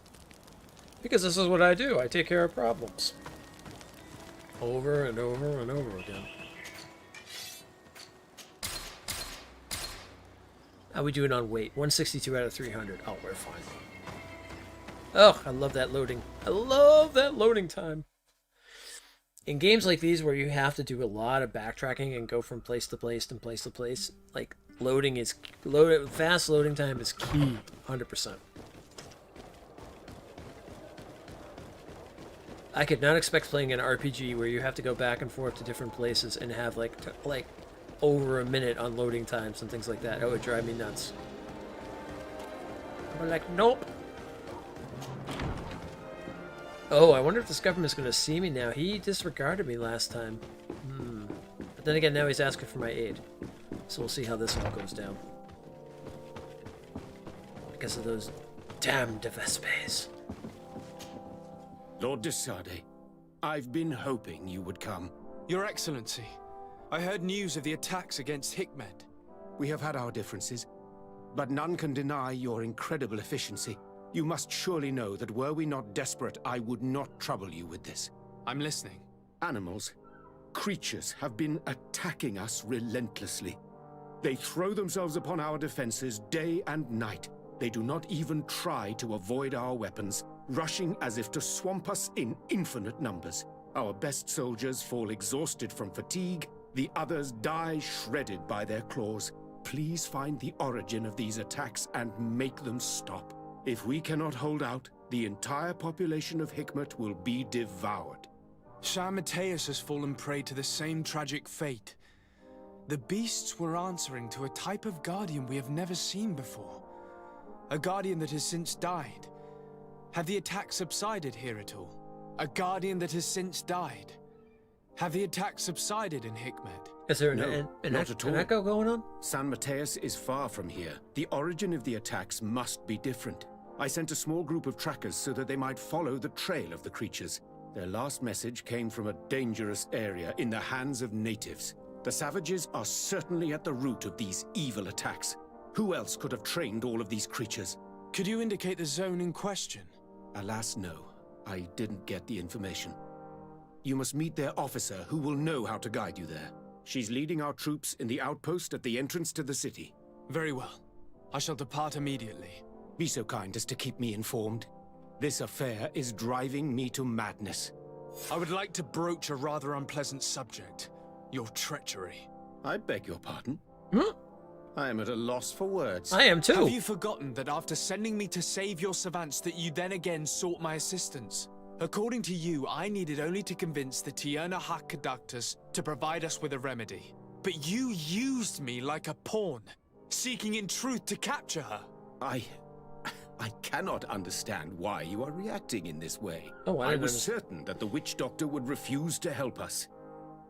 Because this is what I do. I take care of problems. Over and over and over again. How we doing on weight? 162 out of 300. Oh, we're fine. Oh, I love that loading. I love that loading time. In games like these where you have to do a lot of backtracking and go from place to place and place to place, like fast loading time is key, 100%. I could not expect playing an RPG where you have to go back and forth to different places and have like over a minute on loading times and things like that. That would drive me nuts. I'm like, nope. Oh, I wonder if this government's going to see me now. He disregarded me last time. But then again, now he's asking for my aid. So we'll see how this all goes down. Because of those damned Vespes. Lord de Sade, I've been hoping you would come. Your Excellency, I heard news of the attacks against Hikmet. We have had our differences, but none can deny your incredible efficiency. You must surely know that were we not desperate, I would not trouble you with this. I'm listening. Animals, creatures have been attacking us relentlessly. They throw themselves upon our defenses day and night. They do not even try to avoid our weapons, rushing as if to swamp us in infinite numbers. Our best soldiers fall exhausted from fatigue, the others die shredded by their claws. Please find the origin of these attacks and make them stop. If we cannot hold out, the entire population of Hikmet will be devoured. Shah Mateus has fallen prey to the same tragic fate. The beasts were answering to a type of guardian we have never seen before. A guardian that has since died. Have the attacks subsided here at all? A guardian that has since died. Have the attacks subsided in Hikmet? Is there No, not at all. an echo going on? San Mateus is far from here. The origin of the attacks must be different. I sent a small group of trackers so that they might follow the trail of the creatures. Their last message came from a dangerous area in the hands of natives. The savages are certainly at the root of these evil attacks. Who else could have trained all of these creatures? Could you indicate the zone in question? Alas, no. I didn't get the information. You must meet their officer, who will know how to guide you there. She's leading our troops in the outpost at the entrance to the city. Very well. I shall depart immediately. Be so kind as to keep me informed. This affair is driving me to madness. I would like to broach a rather unpleasant subject. Your treachery. I beg your pardon? I am at a loss for words. I am too. Have you forgotten that after sending me to save your savants that you then again sought my assistance? According to you, I needed only to convince the Tierna Conductors to provide us with a remedy. But you used me like a pawn, seeking in truth to capture her. I cannot understand why you are reacting in this way. Oh, I was certain that the witch doctor would refuse to help us.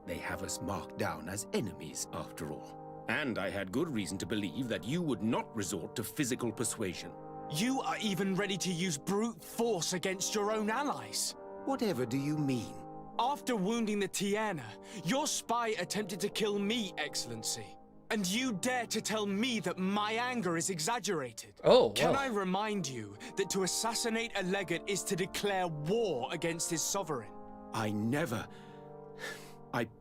They have us marked down as enemies, after all. And I had good reason to believe that you would not resort to physical persuasion. You are even ready to use brute force against your own allies. Whatever do you mean? After wounding the Tierna, your spy attempted to kill me, Excellency. And you dare to tell me that my anger is exaggerated? Oh, Can wow. I remind you that to assassinate a legate is to declare war against his sovereign? I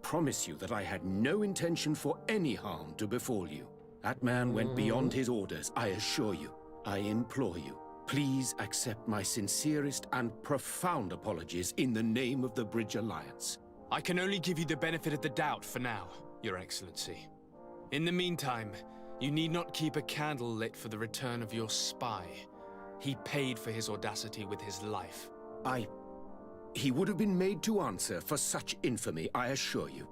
promise you that I had no intention for any harm to befall you. That man went beyond his orders, I assure you. I implore you, please accept my sincerest and profound apologies in the name of the Bridge Alliance. I can only give you the benefit of the doubt for now, Your Excellency. In the meantime, you need not keep a candle lit for the return of your spy. He paid for his audacity with his life. He would have been made to answer for such infamy, I assure you.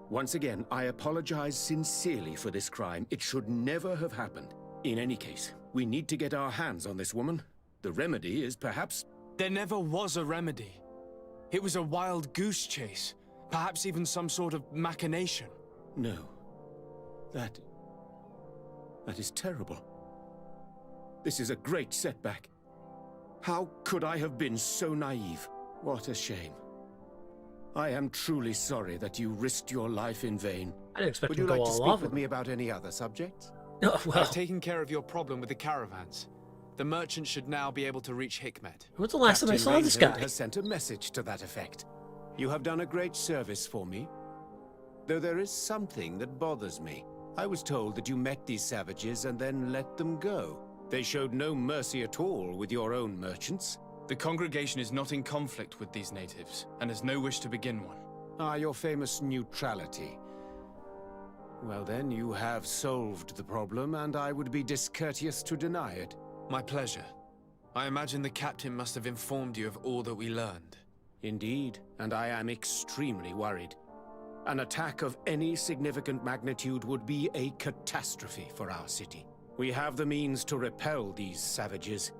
Once again, I apologize sincerely for this crime. It should never have happened. In any case, we need to get our hands on this woman. The remedy is perhaps... There never was a remedy. It was a wild goose chase. Perhaps even some sort of machination. No. That is terrible. This is a great setback. How could I have been so naive? What a shame. I am truly sorry that you risked your life in vain. I didn't expect Would to you go like to all speak off with of me about any other subjects? Oh, well. I've taken care of your problem with the caravans. The merchant should now be able to reach Hikmet. When's the last time I saw this guy? Has sent a message to that effect. You have done a great service for me. Though there is something that bothers me. I was told that you met these savages and then let them go. They showed no mercy at all with your own merchants. The congregation is not in conflict with these natives, and has no wish to begin one. Ah, your famous neutrality. Well then, you have solved the problem, and I would be discourteous to deny it. My pleasure. I imagine the captain must have informed you of all that we learned. Indeed, and I am extremely worried. An attack of any significant magnitude would be a catastrophe for our city. We have the means to repel these savages,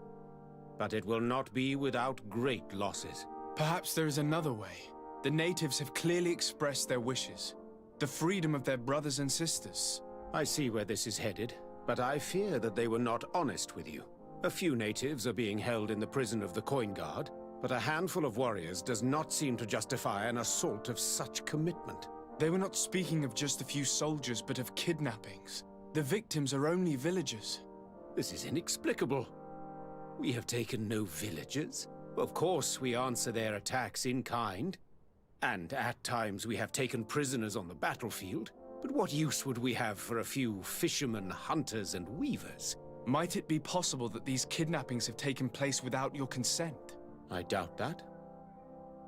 but it will not be without great losses. Perhaps there is another way. The natives have clearly expressed their wishes. The freedom of their brothers and sisters. I see where this is headed, but I fear that they were not honest with you. A few natives are being held in the prison of the Coin Guard, but a handful of warriors does not seem to justify an assault of such commitment. They were not speaking of just a few soldiers, but of kidnappings. The victims are only villagers. This is inexplicable. We have taken no villagers. Of course, we answer their attacks in kind. And at times we have taken prisoners on the battlefield. But what use would we have for a few fishermen, hunters, and weavers? Might it be possible that these kidnappings have taken place without your consent? I doubt that.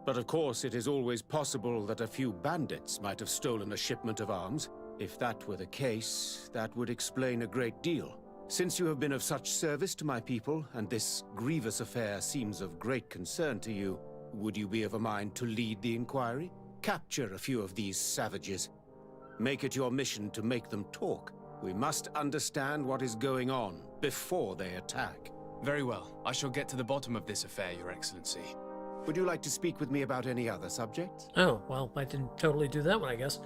But of course, it is always possible that a few bandits might have stolen a shipment of arms. If that were the case, that would explain a great deal. Since you have been of such service to my people, and this grievous affair seems of great concern to you, would you be of a mind to lead the inquiry? Capture a few of these savages. Make it your mission to make them talk. We must understand what is going on before they attack. Very well. I shall get to the bottom of this affair, Your Excellency. Would you like to speak with me about any other subject? Oh, well, I didn't totally do that one, I guess.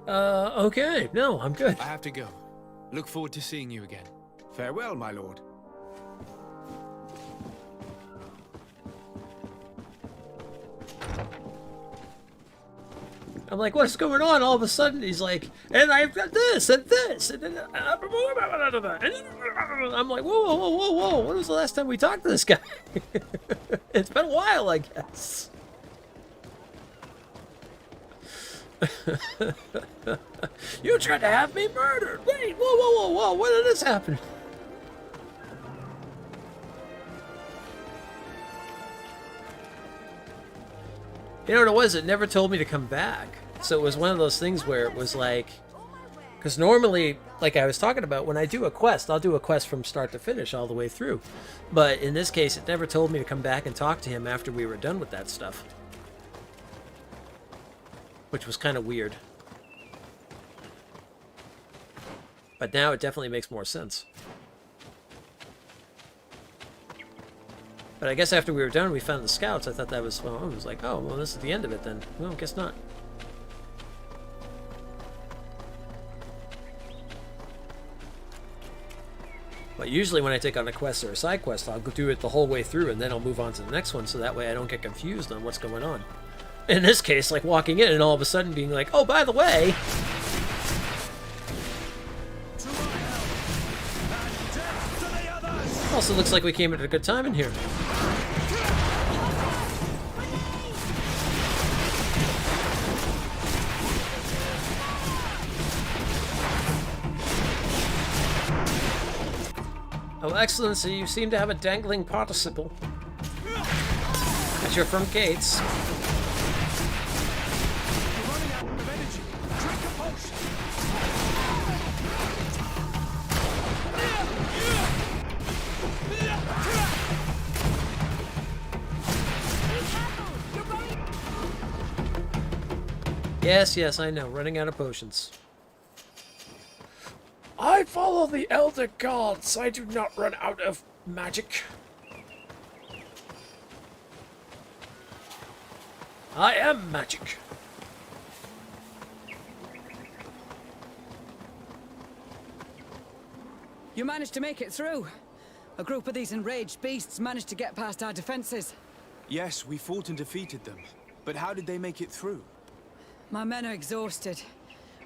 Okay. No, I'm good. I have to go. Look forward to seeing you again. Farewell, my lord. I'm like, what's going on? All of a sudden, he's like, and I've got this and this, and then I'm like, whoa, whoa, whoa, whoa! When was the last time we talked to this guy? It's been a while, I guess. You tried to have me murdered. Wait, whoa, whoa, whoa, whoa! When did this happen? You know what it was? It never told me to come back. So it was one of those things where it was like... Because normally, like I was talking about, when I do a quest, I'll do a quest from start to finish all the way through. But in this case, it never told me to come back and talk to him after we were done with that stuff. Which was kind of weird. But now it definitely makes more sense. But I guess after we were done, we found the scouts. I thought that was, well, I was like, oh, well, this is the end of it then. Well, guess not. But usually when I take on a quest or a side quest, I'll do it the whole way through and then I'll move on to the next one, so that way I don't get confused on what's going on. In this case, like walking in and all of a sudden being like, oh, by the way... Also looks like we came at a good time in here. Oh, Excellency, you seem to have a dangling participle at your front gates. Yes, yes, I know. Running out of potions. I follow the Elder Gods. I do not run out of magic. I am magic. You managed to make it through. A group of these enraged beasts managed to get past our defenses. Yes, we fought and defeated them. But how did they make it through? My men are exhausted.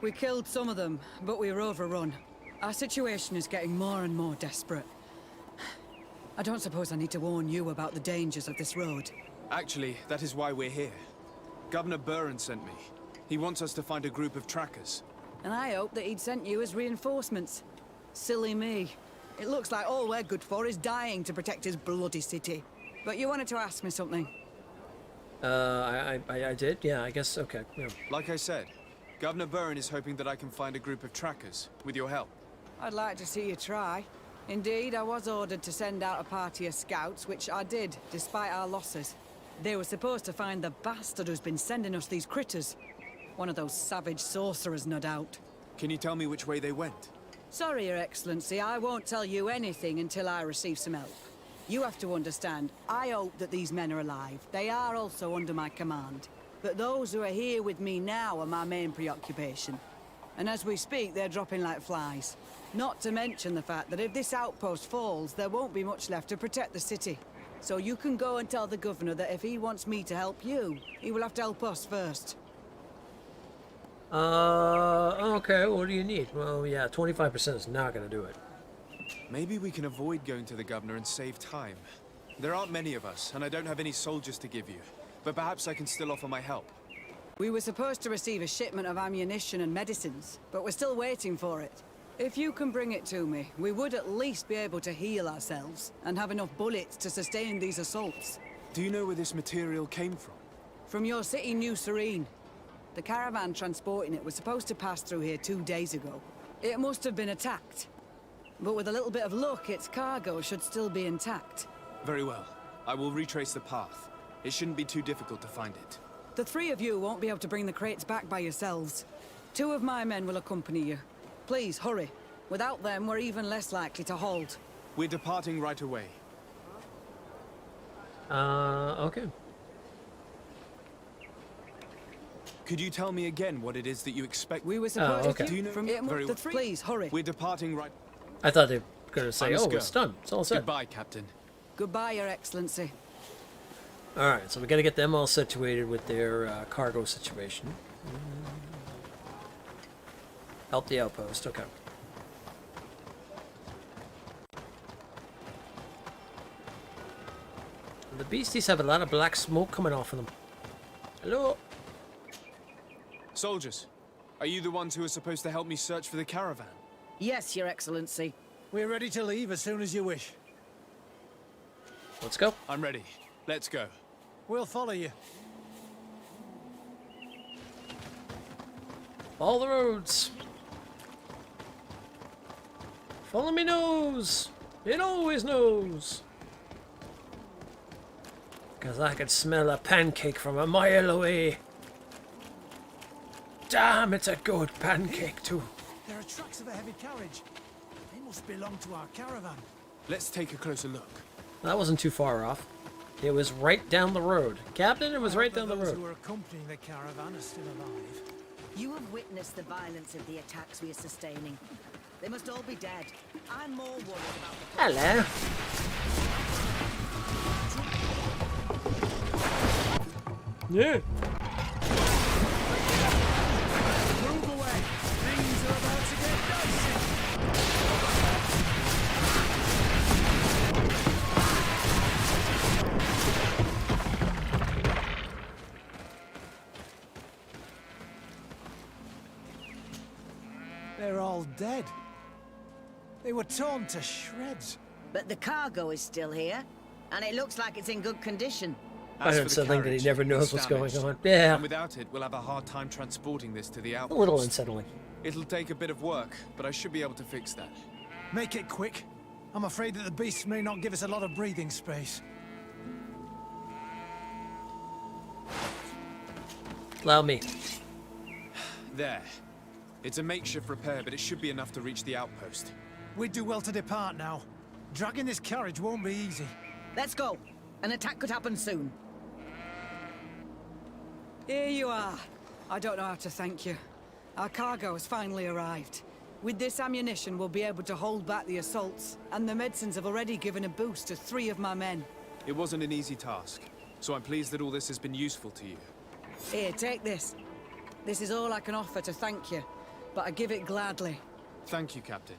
We killed some of them, but we were overrun. Our situation is getting more and more desperate. I don't suppose I need to warn you about the dangers of this road. Actually, that is why we're here. Governor Burren sent me. He wants us to find a group of trackers. And I hope that he'd sent you as reinforcements. Silly me. It looks like all we're good for is dying to protect his bloody city. But you wanted to ask me something. I did? Yeah, I guess, okay. Yeah. Like I said, Governor Burren is hoping that I can find a group of trackers, with your help. I'd like to see you try. Indeed, I was ordered to send out a party of scouts, which I did, despite our losses. They were supposed to find the bastard who's been sending us these critters. One of those savage sorcerers, no doubt. Can you tell me which way they went? Sorry, Your Excellency, I won't tell you anything until I receive some help. You have to understand, I hope that these men are alive. They are also under my command. But those who are here with me now are my main preoccupation. And as we speak, they're dropping like flies. Not to mention the fact that if this outpost falls, there won't be much left to protect the city. So you can go and tell the governor that if he wants me to help you, he will have to help us first. Okay, what do you need? Well, yeah, 25% is not gonna do it. Maybe we can avoid going to the governor and save time. There aren't many of us, and I don't have any soldiers to give you. But perhaps I can still offer my help. We were supposed to receive a shipment of ammunition and medicines, but we're still waiting for it. If you can bring it to me, we would at least be able to heal ourselves and have enough bullets to sustain these assaults. Do you know where this material came from? From your city, New Serene. The caravan transporting it was supposed to pass through here 2 days ago. It must have been attacked. But with a little bit of luck, its cargo should still be intact. Very well. I will retrace the path. It shouldn't be too difficult to find it. The three of you won't be able to bring the crates back by yourselves. 2 of my men will accompany you. Please, hurry. Without them, we're even less likely to hold. We're departing right away. Okay. Could you tell me again what it is that you expect? We were supposed okay. to Do you know from very well. Please, hurry. We're departing right... I thought they were going to say, must oh, go. it's done. It's all set. Goodbye, Captain. Goodbye, Your Excellency. Alright, so we got to get them all situated with their cargo situation. Help the outpost, okay. The beasties have a lot of black smoke coming off of them. Hello? Soldiers, are you the ones who are supposed to help me search for the caravan? Yes, Your Excellency. We're ready to leave as soon as you wish. Let's go. I'm ready. Let's go. We'll follow you. All the roads. Follow me nose. It always knows. Because I can smell a pancake from a mile away. Damn, it's a good pancake too. There are tracks of a heavy carriage. They must belong to our caravan. Let's take a closer look. That wasn't too far off. It was right down the road. Captain, it was right down the Those road. who were accompanying the caravan are still alive. You have witnessed the violence of the attacks we are sustaining. They must all be dead. I'm more worried about the... Hello. Yeah. Move away. Things are about to get dicey. They're all dead. They were torn to shreds. But the cargo is still here, and it looks like it's in good condition. I heard something that he never knows what's going on. Yeah. And without it, we'll have a hard time transporting this to the outpost. A little unsettling. It'll take a bit of work, but I should be able to fix that. Make it quick. I'm afraid that the beasts may not give us a lot of breathing space. Allow me. There. It's a makeshift repair, but it should be enough to reach the outpost. We'd do well to depart now. Dragging this carriage won't be easy. Let's go. An attack could happen soon. Here you are. I don't know how to thank you. Our cargo has finally arrived. With this ammunition, we'll be able to hold back the assaults, and the medicines have already given a boost to 3 of my men. It wasn't an easy task, so I'm pleased that all this has been useful to you. Here, take this. This is all I can offer to thank you, but I give it gladly. Thank you, Captain.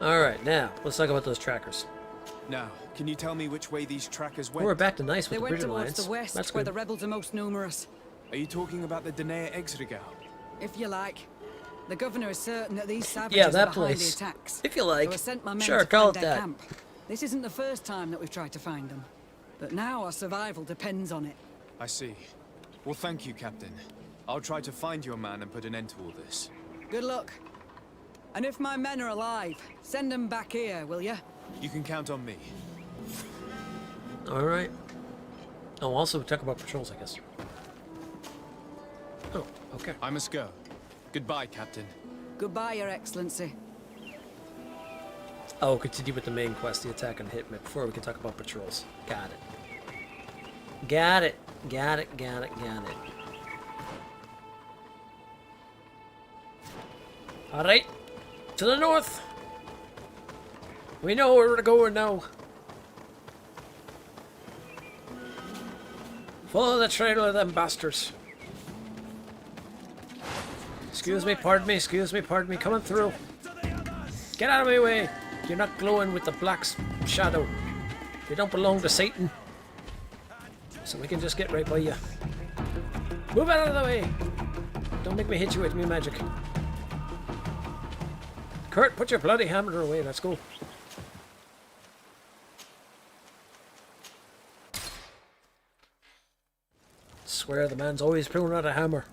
Alright, now, let's talk about those trackers. Now, can you tell me which way these trackers went? We're back to nice with They the went British towards Alliance. the west, That's where good. the rebels are most numerous. Are you talking about the Danea Exregao? If you like. The governor is certain that these savages Yeah, are that behind place. the attacks. If you like. So I sent my men Sure, to call find it their that. camp. This isn't the first time that we've tried to find them. But now our survival depends on it. I see. Well, thank you, Captain. I'll try to find your man and put an end to all this. Good luck. And if my men are alive, send them back here, will you? You can count on me. Alright. Oh, also talk about patrols, I guess. Oh, okay. I must go. Goodbye, Captain. Goodbye, Your Excellency. Oh, continue with the main quest, the attack and hitman, before we can talk about patrols. Got it. Got it. Got it, got it, got it. Alright. To the north. We know where we're going now. Follow the trail of them bastards. Excuse me, pardon me, excuse me, pardon me, coming through. Get out of my way. You're not glowing with the black shadow. You don't belong to Satan. So we can just get right by you. Move out of the way. Don't make me hit you with me magic. Kurt, put your bloody hammer away. Let's go. Swear the man's always pulling out a hammer.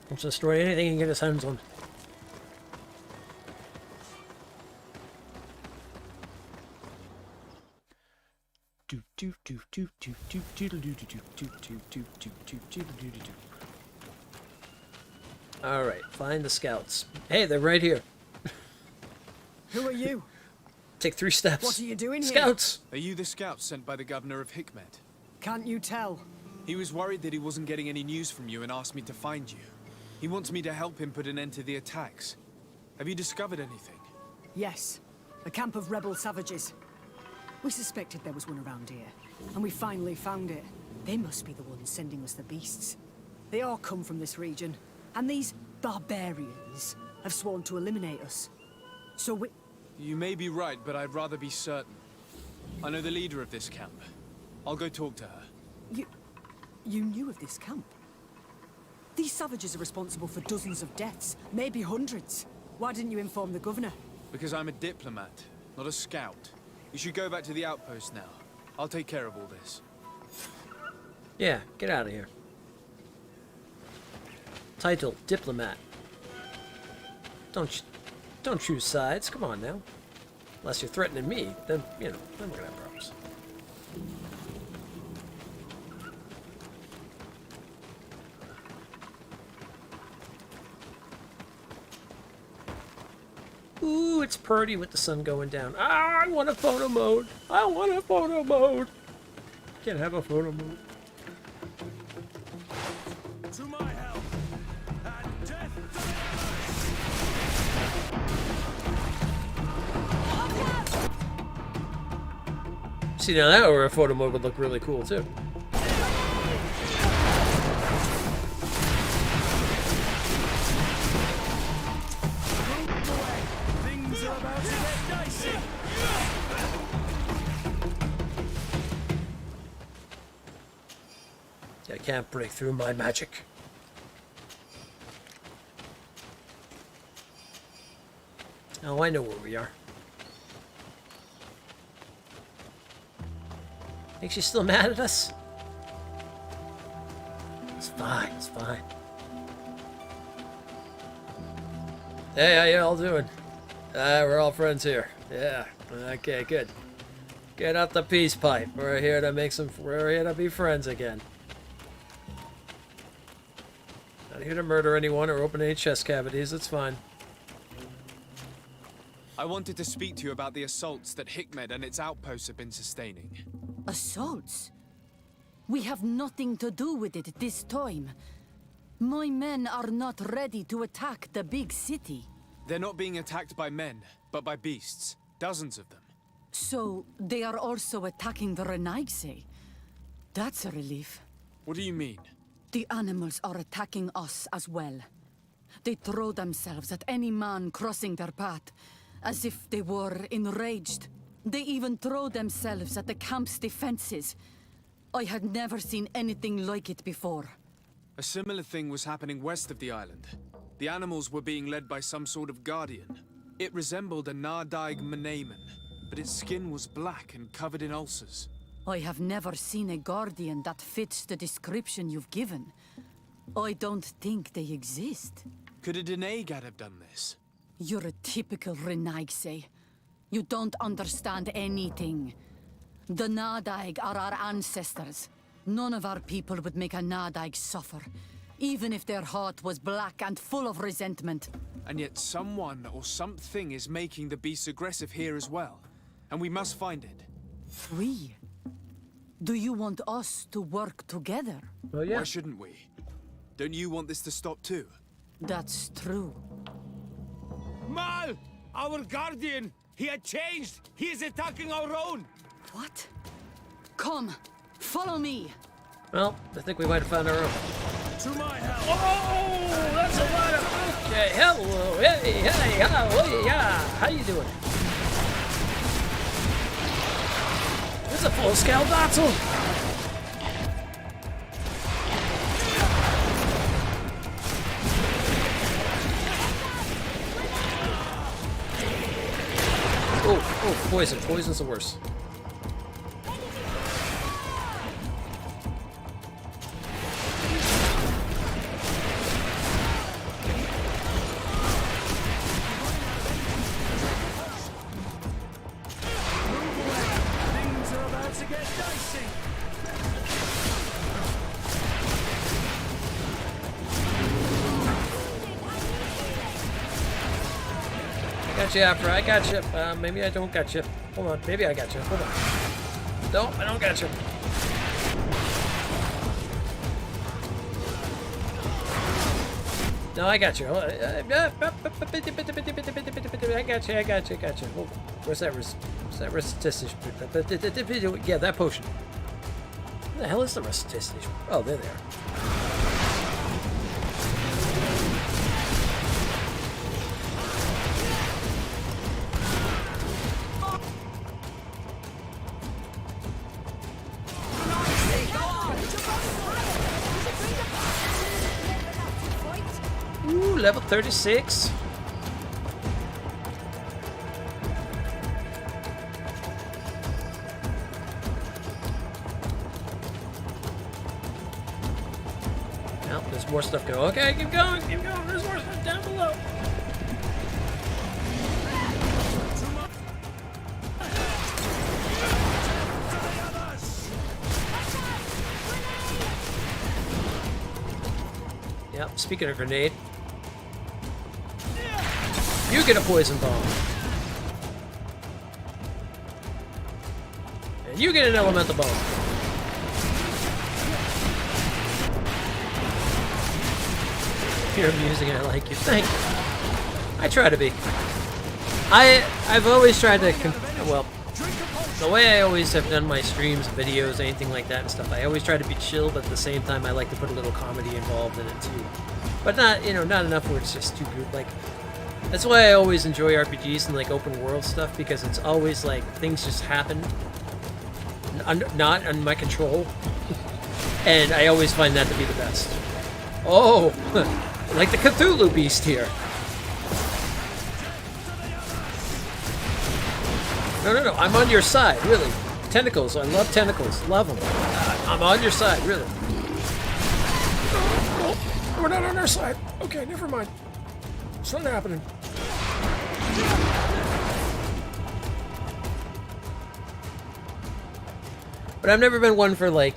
Wants to destroy anything he can get his hands on. Alright, find the scouts. Hey, they're right here. Who are you? Take 3 steps. What are you doing here? Scouts! Are you the scouts sent by the governor of Hikmet? Can't you tell? He was worried that he wasn't getting any news from you and asked me to find you. He wants me to help him put an end to the attacks. Have you discovered anything? Yes. A camp of rebel savages. We suspected there was one around here, and we finally found it. They must be the ones sending us the beasts. They all come from this region, and these barbarians have sworn to eliminate us. So we... You may be right, but I'd rather be certain. I know the leader of this camp. I'll go talk to her. You knew of this camp? These savages are responsible for dozens of deaths, maybe hundreds. Why didn't you inform the governor? Because I'm a diplomat, not a scout. You should go back to the outpost now. I'll take care of all this. Yeah, get out of here. Title, Diplomat. Don't choose sides. Come on now. Unless you're threatening me, then, you know, then we're gonna have problems. Ooh, it's pretty with the sun going down. Ah, I want a photo mode. I want a photo mode. Can't have a photo mode. To my help, and death to See, now that or a photo mode would look really cool too. things are about to get dicey. I can't break through my magic. Oh, I know where we are. Think she's still mad at us? It's fine, it's fine. Hey, how you all doing? We're all friends here. Yeah, okay, good. Get up the peace pipe. We're here to we're here to be friends again. Not here to murder anyone or open any chest cavities, it's fine. I wanted to speak to you about the assaults that Hikmed and its outposts have been sustaining. Assaults? We have nothing to do with it this time. My men are not ready to attack the big city. They're not being attacked by men, but by beasts. Dozens of them. So, they are also attacking the Renaigse. That's a relief. What do you mean? The animals are attacking us as well. They throw themselves at any man crossing their path, as if they were enraged. They even throw themselves at the camp's defenses. I had never seen anything like it before. A similar thing was happening west of the island. The animals were being led by some sort of guardian. It resembled a Nardaig Menamen, but its skin was black and covered in ulcers. I have never seen a guardian that fits the description you've given. I don't think they exist. Could a Denegad have done this? You're a typical Renaigse. You don't understand anything. The Nardaig are our ancestors. None of our people would make a Nardaig suffer, even if their heart was black and full of resentment. And yet someone or something is making the beasts aggressive here as well. And we must find it. We? Do you want us to work together? Oh, yeah. Why shouldn't we? Don't you want this to stop too? That's true. Mal! Our guardian! He had changed! He is attacking our own! What? Come, follow me. Well, I think we might have found our own. To my help. Oh, that's a lot of... Okay, hello, hey, hello, yeah. How you doing? It's a full-scale battle. Oh, poison. Poison's the worst. Things are about to get dicey. Got you, Afra. I got you. Maybe I don't got you. Hold on. Maybe I got you. Hold on. No, I don't got you. No, I got you. I got you. Hold on. Where's that resistish? Yeah, that potion. Where the hell is the resistish? Oh, there they are. Ooh, level 36. Well, there's more stuff going. Okay, keep going. There's more stuff down below. Yep, speaking of grenade. You get a poison bomb. And you get an elemental bomb. You're amusing and I like you. Thank you. I try to be. I've always tried to, well, the way I always have done my streams, videos, anything like that and stuff, I always try to be chill, but at the same time I like to put a little comedy involved in it too. But not, you know, not enough where it's just too good. Like, that's why I always enjoy RPGs and like open world stuff, because it's always like things just happen, not under my control, and I always find that to be the best. Oh, like the Cthulhu beast here. No, I'm on your side, really. Tentacles, I love tentacles, love them. I'm on your side, really. Oh, we're not on our side. Okay, never mind. It's not happening. But I've never been one for like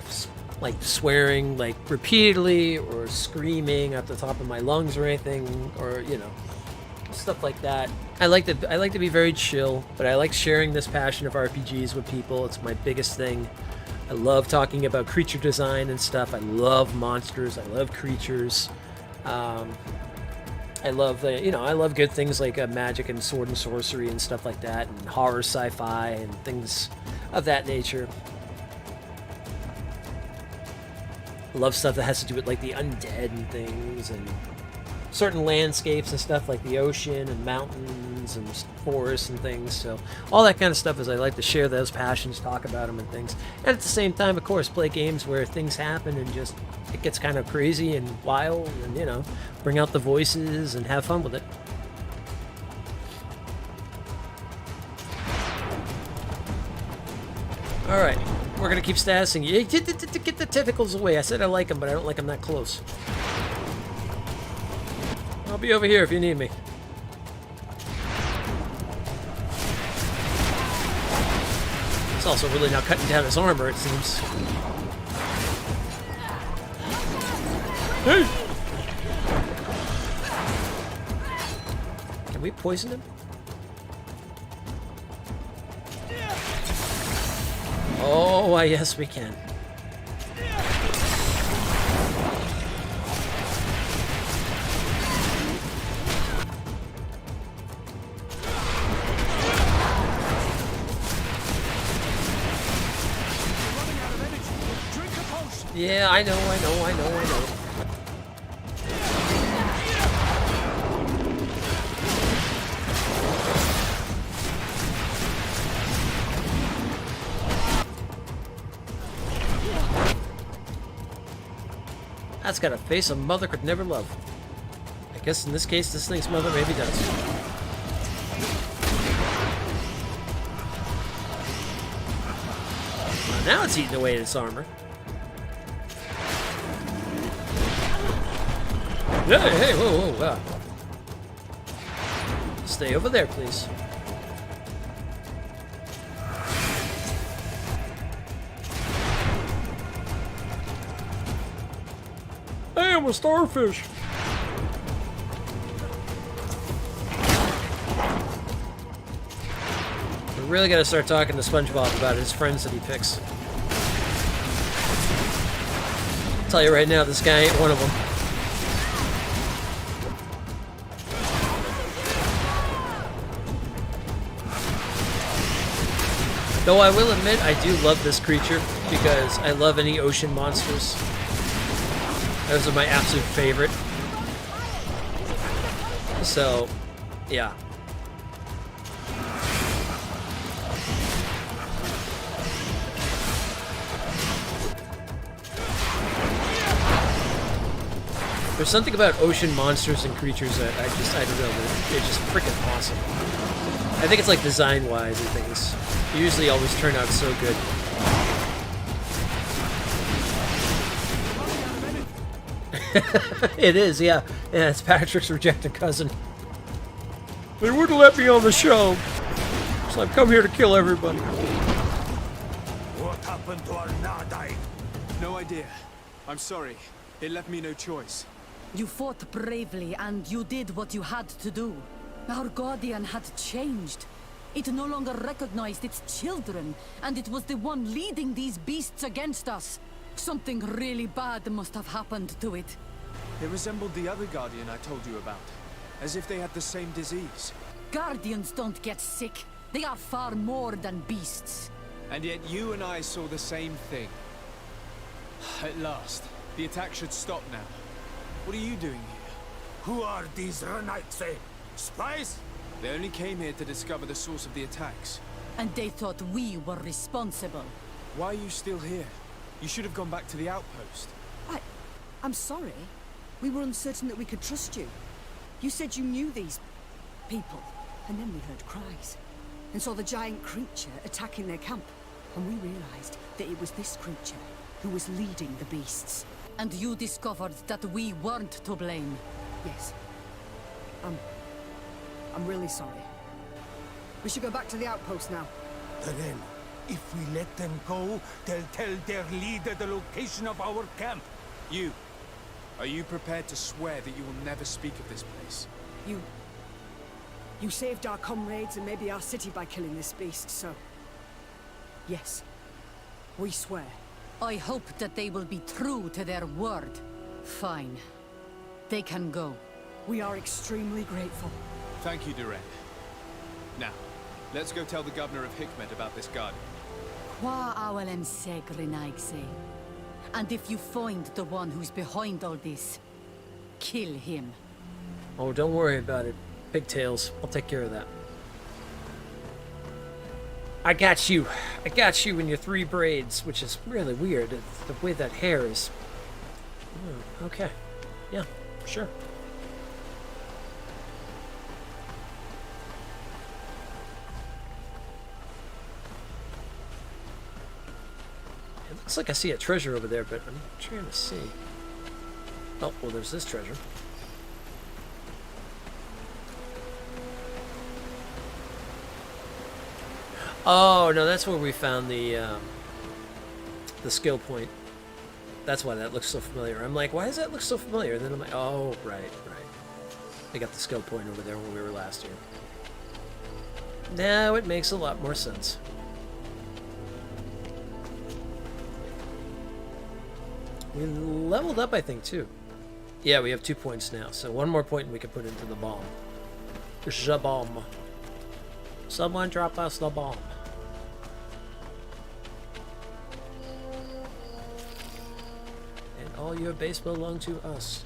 swearing like repeatedly or screaming at the top of my lungs or anything, or you know, stuff like that. I like to be very chill, but I like sharing this passion of RPGs with people. It's my biggest thing. I love talking about creature design and stuff. I love monsters. I love creatures. I love I love good things like magic and sword and sorcery and stuff like that, and horror, sci-fi, and things of that nature. I love stuff that has to do with like the undead and things, and certain landscapes and stuff like the ocean and mountains and forests and things. So all that kind of stuff is I like to share those passions, talk about them and things. And at the same time, of course, play games where things happen and just it gets kind of crazy and wild, and you know, bring out the voices and have fun with it. All right, we're gonna keep statusing you. Get the tentacles away. I said I like them, but I don't like them that close. I'll be over here if you need me. It's also really now cutting down his armor, it seems. Hey! Can we poison him? Oh, yes, we can. Yeah, I know. That's got a face a mother could never love. I guess in this case, this thing's mother maybe does. Well, now it's eating away at its armor. Hey, whoa. Stay over there, please. Hey, I'm a starfish. We really gotta start talking to SpongeBob about his friends that he picks. I'll tell you right now, this guy ain't one of them. Though I will admit, I do love this creature because I love any ocean monsters. Those are my absolute favorite. So, yeah. There's something about ocean monsters and creatures that I don't know, they're just freaking awesome. I think it's like design-wise and things. They usually always turn out so good. It is, yeah. Yeah, it's Patrick's rejected cousin. They wouldn't let me on the show, so I've come here to kill everybody. What happened to our Nadai? No idea. I'm sorry. It left me no choice. You fought bravely, and you did what you had to do. Our guardian had changed. It no longer recognized its children, and it was the one leading these beasts against us. Something really bad must have happened to it. It resembled the other guardian I told you about, as if they had the same disease. Guardians don't get sick. They are far more than beasts. And yet you and I saw the same thing. At last, the attack should stop now. What are you doing here? Who are these Renaitse? Spies? They only came here to discover the source of the attacks. And they thought we were responsible. Why are you still here? You should have gone back to the outpost. I'm sorry. We were uncertain that we could trust you. You said you knew these people, and then we heard cries, and saw the giant creature attacking their camp, and we realized that it was this creature who was leading the beasts. And you discovered that we weren't to blame. Yes. I'm really sorry. We should go back to the outpost now. Then, if we let them go, they'll tell their leader the location of our camp. You. Are you prepared to swear that you will never speak of this place? You saved our comrades and maybe our city by killing this beast, so... Yes. We swear. I hope that they will be true to their word. Fine. They can go. We are extremely grateful. Thank you, Duran. Now, let's go tell the governor of Hikmet about this guardian. Qua awalem segrenaigse. And if you find the one who's behind all this, kill him. Oh, don't worry about it. Pigtails. I'll take care of that. I got you. I got you in your 3 braids, which is really weird. It's the way that hair is. Oh, okay. Yeah, sure. It looks like I see a treasure over there, but I'm trying to see. Oh, well, there's this treasure. Oh, no, that's where we found the skill point. That's why that looks so familiar. I'm like, why does that look so familiar? And then I'm like, oh, right. I got the skill point over there when we were last here. Now it makes a lot more sense. We leveled up, I think, too. Yeah, we have 2 points now, so 1 more point and we can put into the bomb. The bomb. Someone drop us the bomb. And all your base belong to us.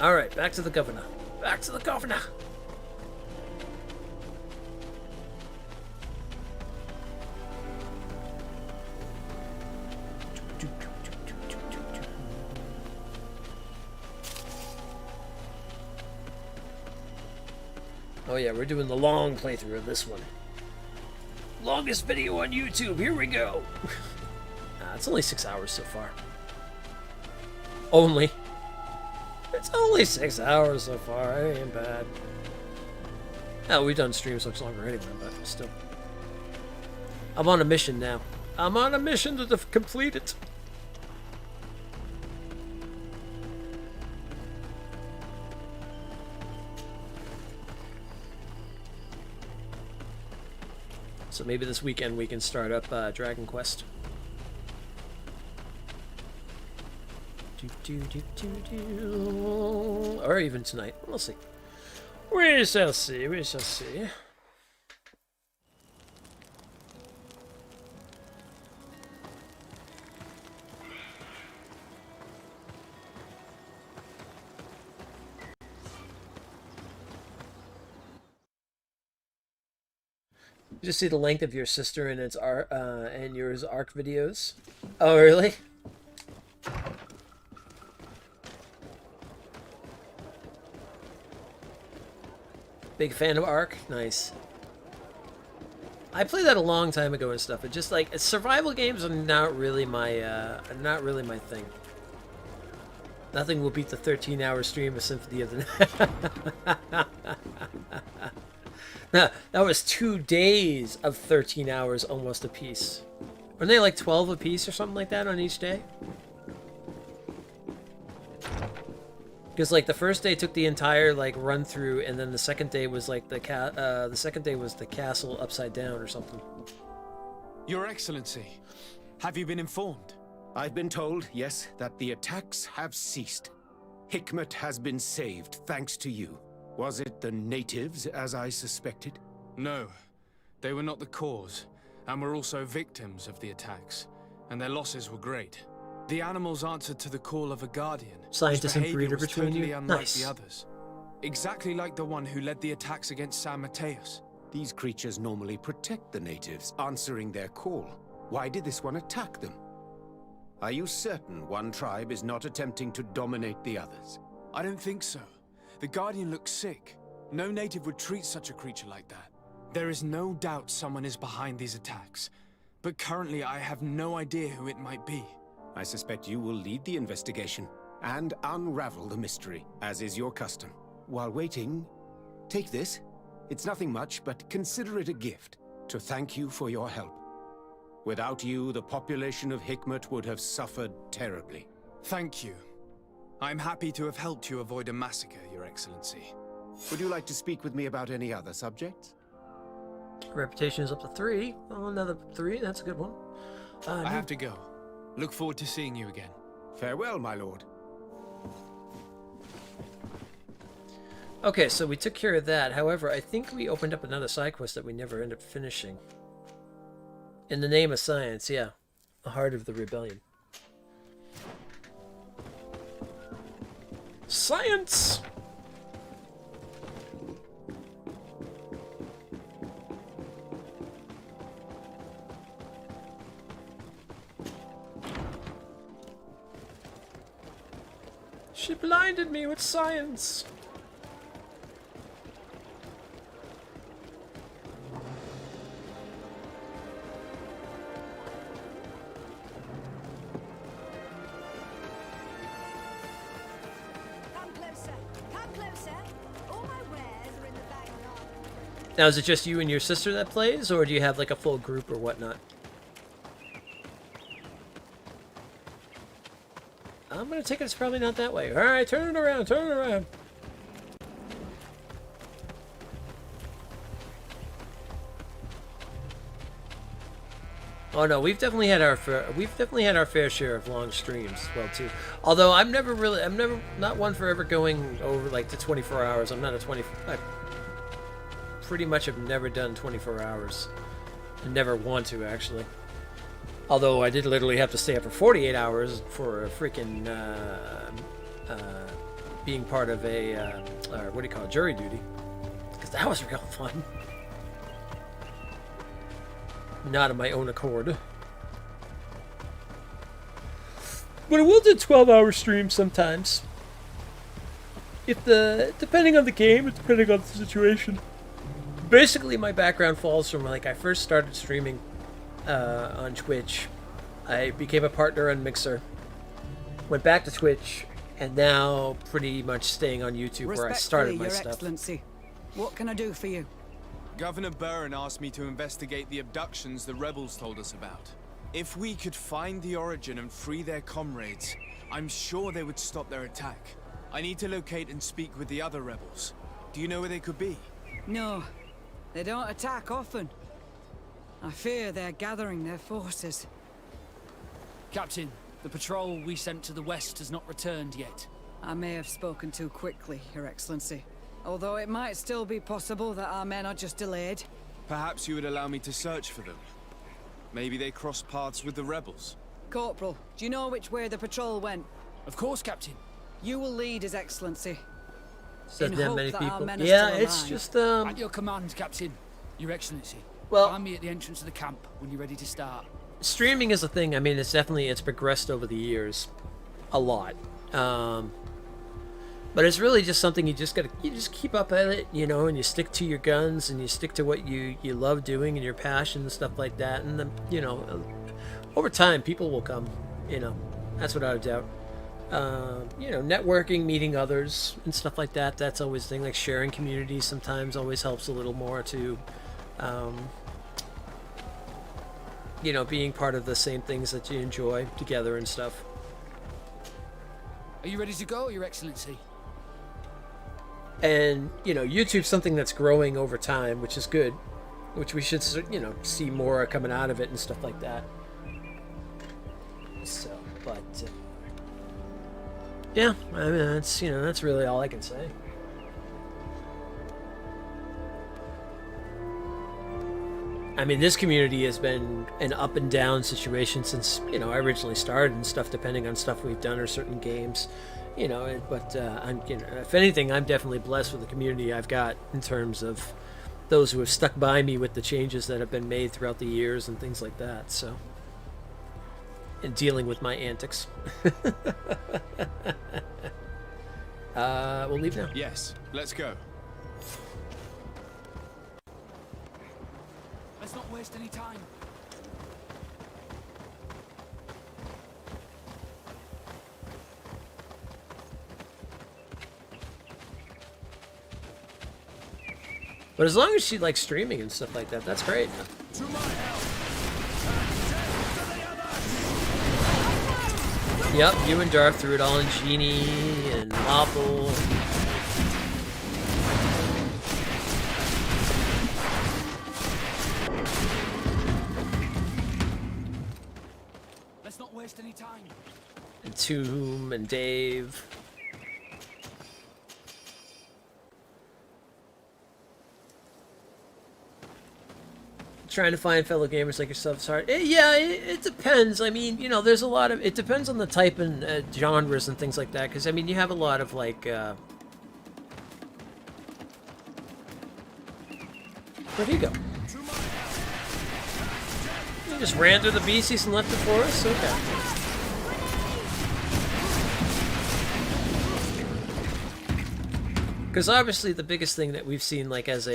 Alright, back to the governor. Back to the governor! Oh yeah, we're doing the long playthrough of this one. Longest video on YouTube, here we go! It's only 6 hours so far. Only. It's only 6 hours so far, it ain't bad. Oh, we've done streams much longer anyway, but still. I'm on a mission now. I'm on a mission to complete it. So maybe this weekend we can start up Dragon Quest. Or even tonight. We'll see. We shall see. We shall see. You just see the length of your sister and its and yours ARC videos. Oh, really? Big fan of ARC? Nice. I played that a long time ago and stuff. It just like survival games are not really my thing. Nothing will beat the 13-hour stream of Symphony of the Night. No, that was 2 days of 13 hours almost a piece. Weren't they like 12 a piece or something like that on each day? Because like the first day took the entire like run through, and then the second day was like the castle upside down or something. Your Excellency, have you been informed? I've been told, yes, that the attacks have ceased. Hikmet has been saved, thanks to you. Was it the natives, as I suspected? No, they were not the cause, and were also victims of the attacks, and their losses were great. The animals answered to the call of a guardian. Scientist and breeder was between totally you? unlike Nice. the others. Exactly like the one who led the attacks against San Mateus. These creatures normally protect the natives, answering their call. Why did this one attack them? Are you certain one tribe is not attempting to dominate the others? I don't think so. The Guardian looks sick. No native would treat such a creature like that. There is no doubt someone is behind these attacks, but currently I have no idea who it might be. I suspect you will lead the investigation and unravel the mystery, as is your custom. While waiting, take this. It's nothing much, but consider it a gift to thank you for your help. Without you, the population of Hikmet would have suffered terribly. Thank you. I'm happy to have helped you avoid a massacre, Your Excellency. Would you like to speak with me about any other subjects? Reputation is up to 3. Oh, another 3. That's a good one. I have to go. Look forward to seeing you again. Farewell, my lord. Okay, so we took care of that. However, I think we opened up another side quest that we never ended up finishing. In the name of science, yeah. The heart of the rebellion. Science! She blinded me with science. Now, is it just you and your sister that plays, or do you have like a full group or whatnot? I'm gonna take it it's probably not that way. Alright, turn it around, turn it around. Oh no, we've definitely had our fair share of long streams as well too. Although I'm not one for ever going over like to 24 hours. I'm not a I pretty much have never done 24 hours. I never want to, actually. Although I did literally have to stay up for 48 hours for a freaking being part of a what do you call it, jury duty, because that was real fun. Not of my own accord. But I will do 12-hour streams sometimes. Depending on the game, and depending on the situation. Basically, my background falls from like I first started streaming on Twitch. I became a partner on Mixer. Went back to Twitch, and now pretty much staying on YouTube where I started my Your stuff. Excellency, what can I do for you? Governor Burren asked me to investigate the abductions the rebels told us about. If we could find the origin and free their comrades, I'm sure they would stop their attack. I need to locate and speak with the other rebels. Do you know where they could be? No, they don't attack often. I fear they're gathering their forces. Captain, the patrol we sent to the west has not returned yet. I may have spoken too quickly, Your Excellency. Although it might still be possible that our men are just delayed. Perhaps you would allow me to search for them. Maybe they crossed paths with the rebels. Corporal, do you know which way the patrol went? Of course, Captain. You will lead, His Excellency. Said In that hope many that our people. men are Yeah, still it's alive. just At your command, Captain. Your Excellency. Well, find me at the entrance of the camp when you're ready to start. Streaming is a thing. I mean, it's progressed over the years, a lot. But it's really just something you just keep up at it, you know, and you stick to your guns and you stick to what you love doing and your passion and stuff like that. And then, you know, over time, people will come, you know, that's without a doubt. You know, networking, meeting others and stuff like that. That's always a thing. Like sharing communities sometimes always helps a little more to, you know, being part of the same things that you enjoy together and stuff. Are you ready to go, Your Excellency? And, you know, YouTube's something that's growing over time, which is good. Which we should, you know, see more coming out of it and stuff like that. So, but, yeah, I mean, that's, you know, that's really all I can say. I mean, this community has been an up and down situation since, you know, I originally started and stuff, depending on stuff we've done or certain games. You know, but I'm, you know, if anything, I'm definitely blessed with the community I've got in terms of those who have stuck by me with the changes that have been made throughout the years and things like that. So, and dealing with my antics. We'll leave now. Yes, let's go. Let's not waste any time. But as long as she likes streaming and stuff like that, that's great. Yep, you and Darth threw it all in Genie and Lawful. Let's not waste any time. And Tomb and Dave. Trying to find fellow gamers like yourself is hard. It depends. I mean, you know, there's a lot of... It depends on the type and genres and things like that. Because, I mean, you have a lot of, like... Where'd he go? You just ran through the beasties and left the forest? Okay. Because obviously the biggest thing that we've seen, like, as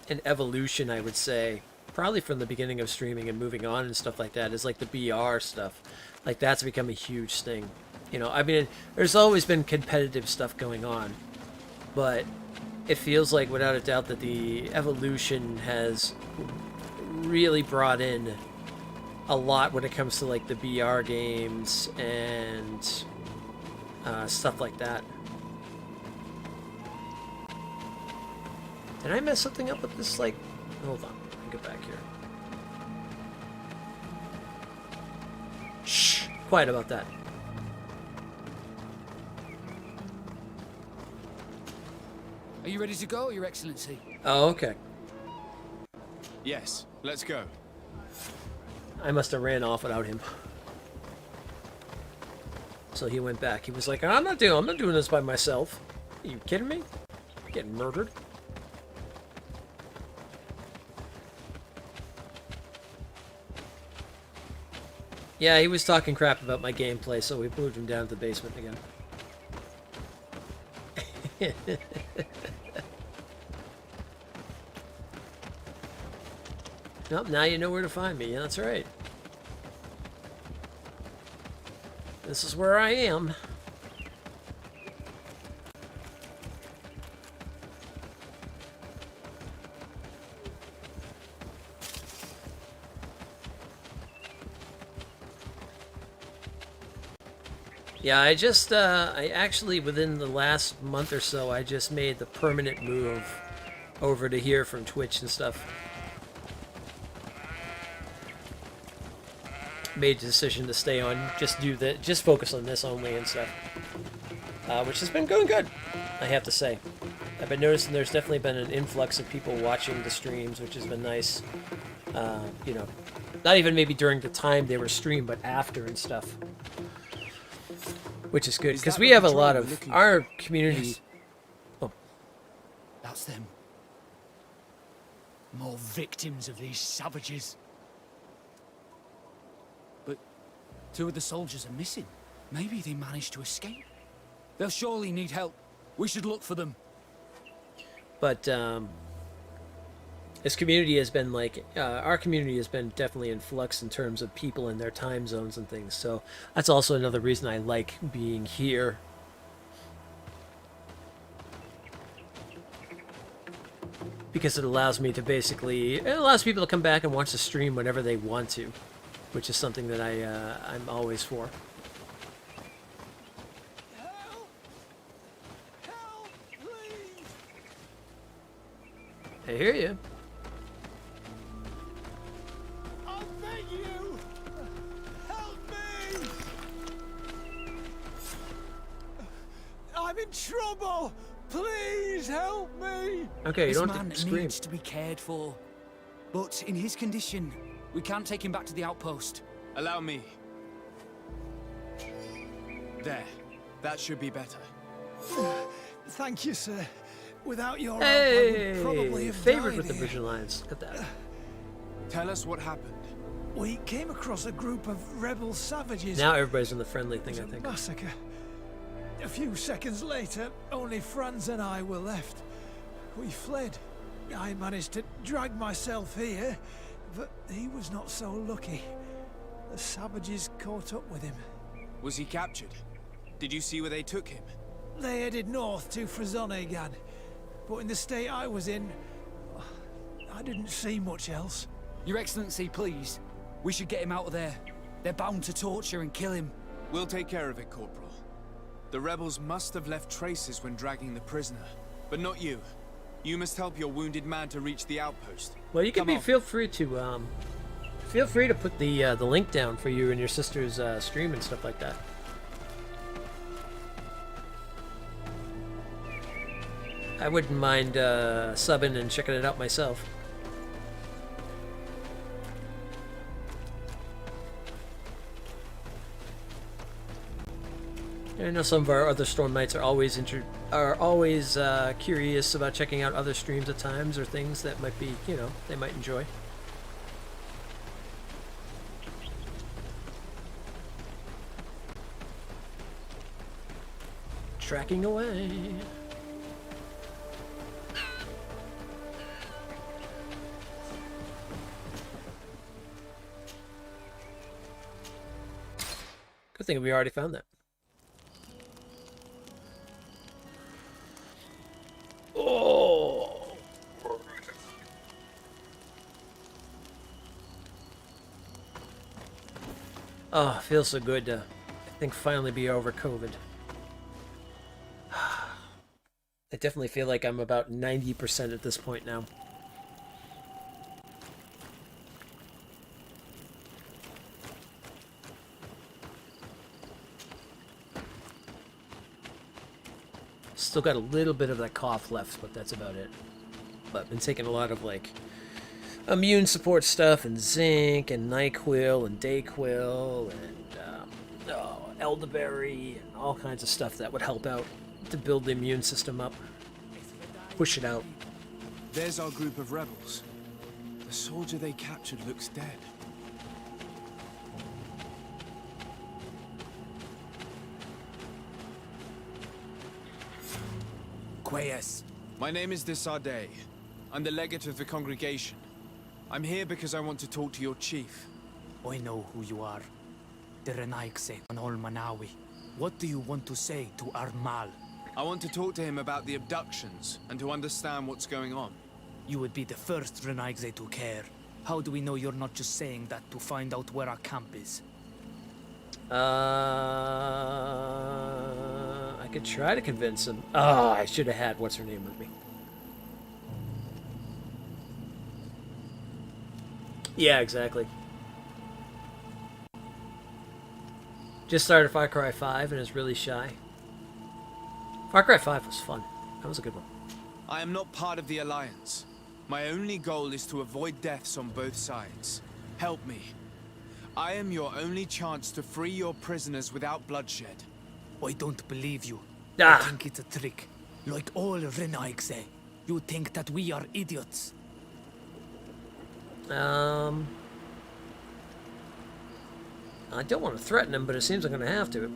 an evolution, I would say, probably from the beginning of streaming and moving on and stuff like that, is like the BR stuff. Like, that's become a huge thing. You know, I mean, there's always been competitive stuff going on, but it feels like, without a doubt, that the evolution has really brought in a lot when it comes to, like, the BR games and stuff like that. Did I mess something up with this, like... Hold on, let me get back here. Shh! Quiet about that. Are you ready to go, Your Excellency? Oh, okay. Yes, let's go. I must have ran off without him. So he went back. He was like, I'm not doing this by myself. Are you kidding me? I'm getting murdered. Yeah, he was talking crap about my gameplay, so we moved him down to the basement again. Nope, now you know where to find me. Yeah, that's right. This is where I am. Yeah, I actually, within the last month or so, I just made the permanent move over to here from Twitch and stuff. Made the decision to stay on, just focus on this only and stuff. Which has been going good, I have to say. I've been noticing there's definitely been an influx of people watching the streams, which has been nice. You know, not even maybe during the time they were streamed, but after and stuff. Which is good, because we have a lot of our community. Yes. Oh, that's them. More victims of these savages. But 2 of the soldiers are missing. Maybe they managed to escape. They'll surely need help. We should look for them. But this community has been like, our community has been definitely in flux in terms of people and their time zones and things. So that's also another reason I like being here. Because it allows me to it allows people to come back and watch the stream whenever they want to, which is something that I'm always for. I hear you. I beg you! Help me! I'm in trouble! Please help me! Okay, you This don't man have to scream. needs to be cared for. But in his condition, we can't take him back to the outpost. Allow me. There. That should be better. Thank you, sir. Without your help, I Hey, would probably have favorite died with the here. bridge lines. Look at that. Tell us what happened. We came across a group of rebel savages. Now everybody's on the friendly It thing, was I a think. massacre. A few seconds later, only Franz and I were left. We fled. I managed to drag myself here, but he was not so lucky. The savages caught up with him. Was he captured? Did you see where they took him? They headed north to Frazonegan, but in the state I was in, I didn't see much else. Your Excellency, please. We should get him out of there. They're bound to torture and kill him. We'll take care of it, Corporal. The rebels must have left traces when dragging the prisoner. But not you. You must help your wounded man to reach the outpost. Well, you can Come on. feel free to put the link down for you and your sister's stream and stuff like that. I wouldn't mind subbing and checking it out myself. I know some of our other Storm Knights are always curious about checking out other streams at times or things that might be, they might enjoy. Tracking away. Good thing we already found that. Oh. Oh, feels so good to, I think, finally be over COVID. I definitely feel like I'm about 90% at this point now. Still got a little bit of that cough left, but that's about it. But I've been taking a lot of, like, immune support stuff, and zinc, and NyQuil, and Dayquil, and elderberry, and all kinds of stuff that would help out to build the immune system up. Push it out. There's our group of rebels. The soldier they captured looks dead. Quayas. My name is Desardet. I'm the legate of the congregation. I'm here because I want to talk to your chief. I know who you are. The Renaigse on Manawi. What do you want to say to Armal? I want to talk to him about the abductions and to understand what's going on. You would be the first Renaigse to care. How do we know you're not just saying that to find out where our camp is? I could try to convince him. Oh, I should have had what's her name with me. Yeah, exactly. Just started Far Cry 5 and is really shy. Far Cry 5 was fun. That was a good one. I am not part of the Alliance. My only goal is to avoid deaths on both sides. Help me. I am your only chance to free your prisoners without bloodshed. I don't believe you. Ah. I think it's a trick. Like all Renaigse, you think that we are idiots. I don't want to threaten him, but it seems I'm going to have to.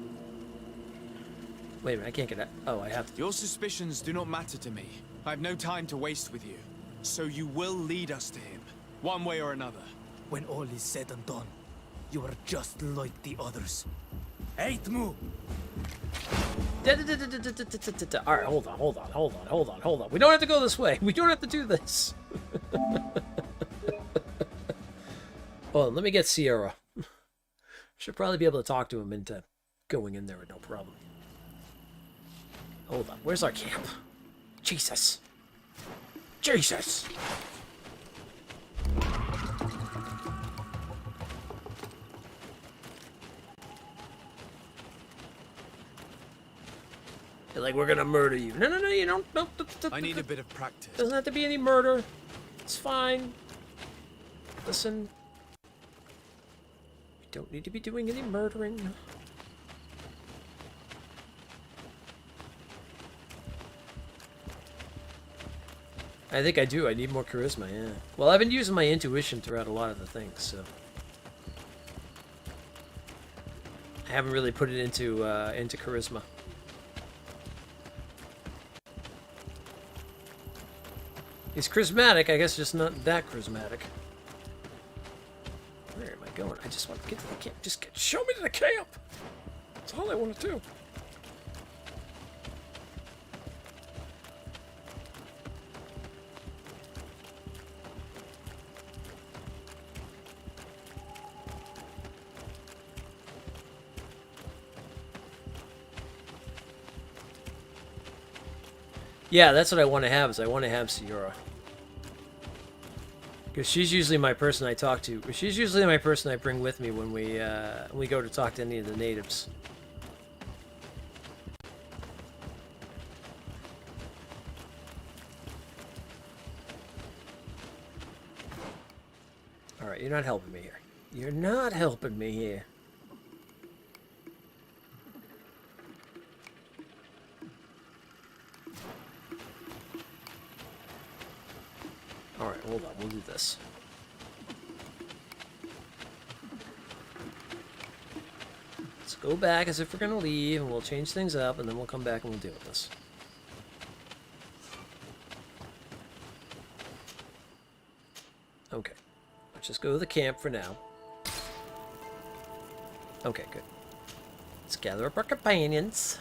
Wait a minute, I can't get that. Oh, I have to. Your suspicions do not matter to me. I have no time to waste with you. So you will lead us to him, one way or another. When all is said and done, you are just like the others. Hate move. Alright, hold on. We don't have to go this way. We don't have to do this. Oh, let me get Sierra. Should probably be able to talk to him into going in there with no problem. Hold on, where's our camp? Jesus. Jesus! You're like, we're gonna murder you. No, you don't. No, I need a bit of practice. Doesn't have to be any murder. It's fine. Listen. We don't need to be doing any murdering. I think I do. I need more charisma, yeah. Well, I've been using my intuition throughout a lot of the things, so... I haven't really put it into charisma. He's charismatic, I guess just not that charismatic. Where am I going? I just want to get to the camp. Show me to the camp! That's all I want to do. Yeah, that's what I want to have, is I want to have Sierra. Because she's usually my person I talk to. She's usually my person I bring with me when we go to talk to any of the natives. Alright, you're not helping me here. You're not helping me here. Alright, hold on, we'll do this. Let's go back as if we're gonna leave, and we'll change things up, and then we'll come back and we'll deal with this. Okay. Let's just go to the camp for now. Okay, good. Let's gather up our companions.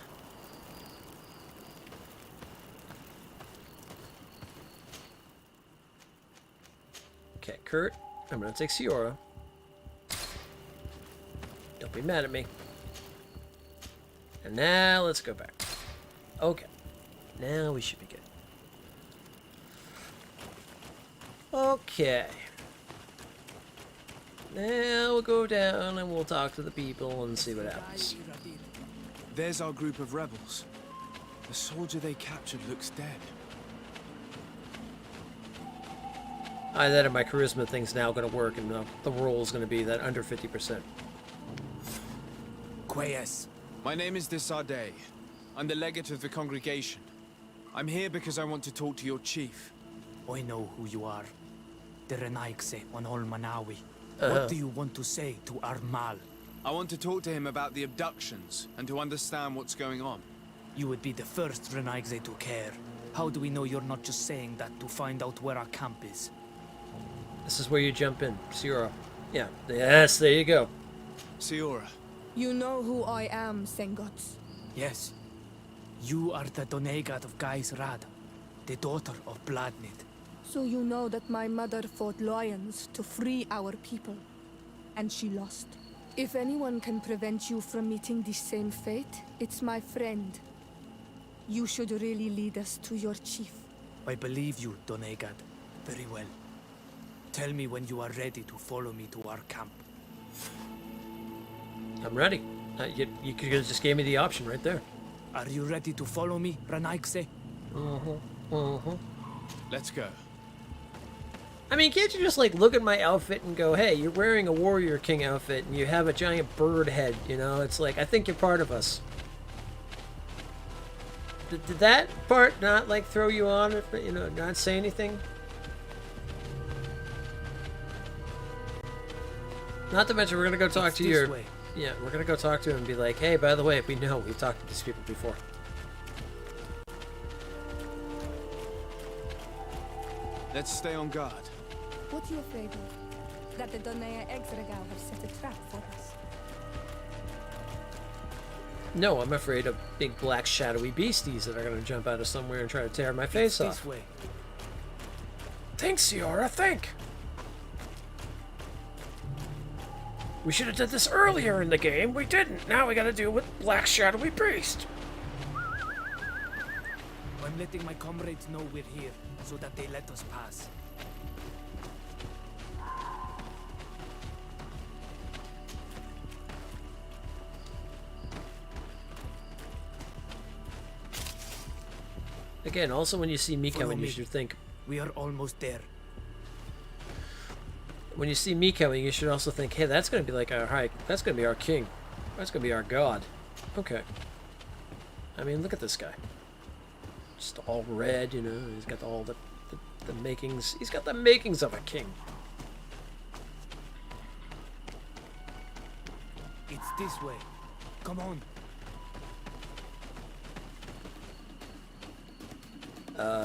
Okay, Kurt, I'm gonna take Sierra. Don't be mad at me. And now let's go back. Okay. Now we should be good. Okay. Now we'll go down and we'll talk to the people and see what happens. There's our group of rebels. The soldier they captured looks dead. Either that or my charisma thing's now going to work, and the roll is going to be that under 50%. Quayes. My name is Desade. I'm the legate of the congregation. I'm here because I want to talk to your chief. I know who you are. The Renaigse on Olmanawi. What do you want to say to Armal? I want to talk to him about the abductions and to understand what's going on. You would be the first Renaigse to care. How do we know you're not just saying that to find out where our camp is? This is where you jump in, Sierra. Yeah, yes, there you go. Sierra. You know who I am, Sengots. Yes. You are the Donegat of Gais Rad, the daughter of Bladnid. So you know that my mother fought lions to free our people, and she lost. If anyone can prevent you from meeting the same fate, it's my friend. You should really lead us to your chief. I believe you, Donegat. Very well. Tell me when you are ready to follow me to our camp. I'm ready. You could have just gave me the option right there. Are you ready to follow me, Renaigse? Let's go. I mean, can't you just, like, look at my outfit and go, hey, you're wearing a Warrior King outfit and you have a giant bird head, you know? It's like, I think you're part of us. Did that part not, like, throw you on, you know, not say anything? Not to mention, we're gonna go talk It's to this your... way. Yeah, we're gonna go talk to him and be like, hey, by the way, we know we've talked to these people before. Let's stay on guard. What are you afraid of? That the Donaya Exregal have set a trap for us? No, I'm afraid of big black shadowy beasties that are gonna jump out of somewhere and try to tear my face off. This way. Think, Ciara, think! We should have did this earlier in the game. We didn't. Now we gotta deal with Black Shadowy Priest. I'm letting my comrades know we're here, so that they let us pass. Again, also when you see me Follow coming, you me. should think... We are almost there. When you see me coming, you should also think, hey, that's gonna be like our high... That's gonna be our king. That's gonna be our god. Okay. I mean, look at this guy. Just all red, you know. He's got all the makings. He's got the makings of a king. It's this way. Come on.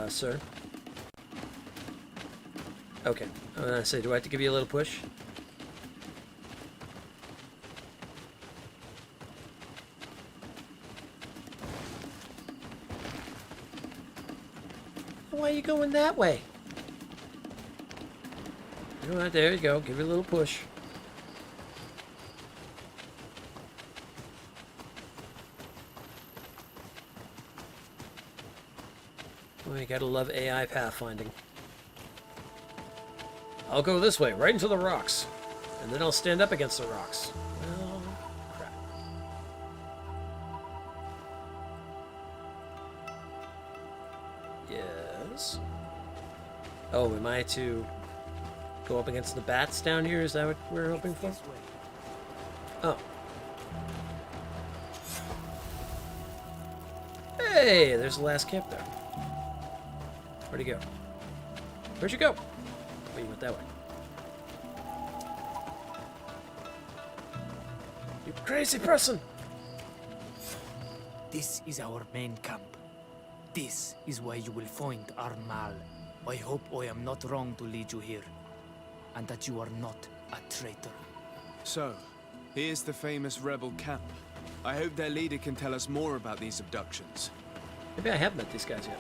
Sir? Okay. I'm gonna say, do I have to give you a little push? Why are you going that way? You know what? There you go. Give it a little push. Well, you gotta love AI pathfinding. I'll go this way, right into the rocks. And then I'll stand up against the rocks. Well, crap. Yes. Oh, am I to go up against the bats down here? Is that what we're hoping for? Oh. Hey, there's the last camp there. Where'd he go? Where'd you go? Oh, you went that way. You crazy person! This is our main camp. This is where you will find our Mal. I hope I am not wrong to lead you here, and that you are not a traitor. So, here's the famous rebel camp. I hope their leader can tell us more about these abductions. Maybe I haven't met these guys yet.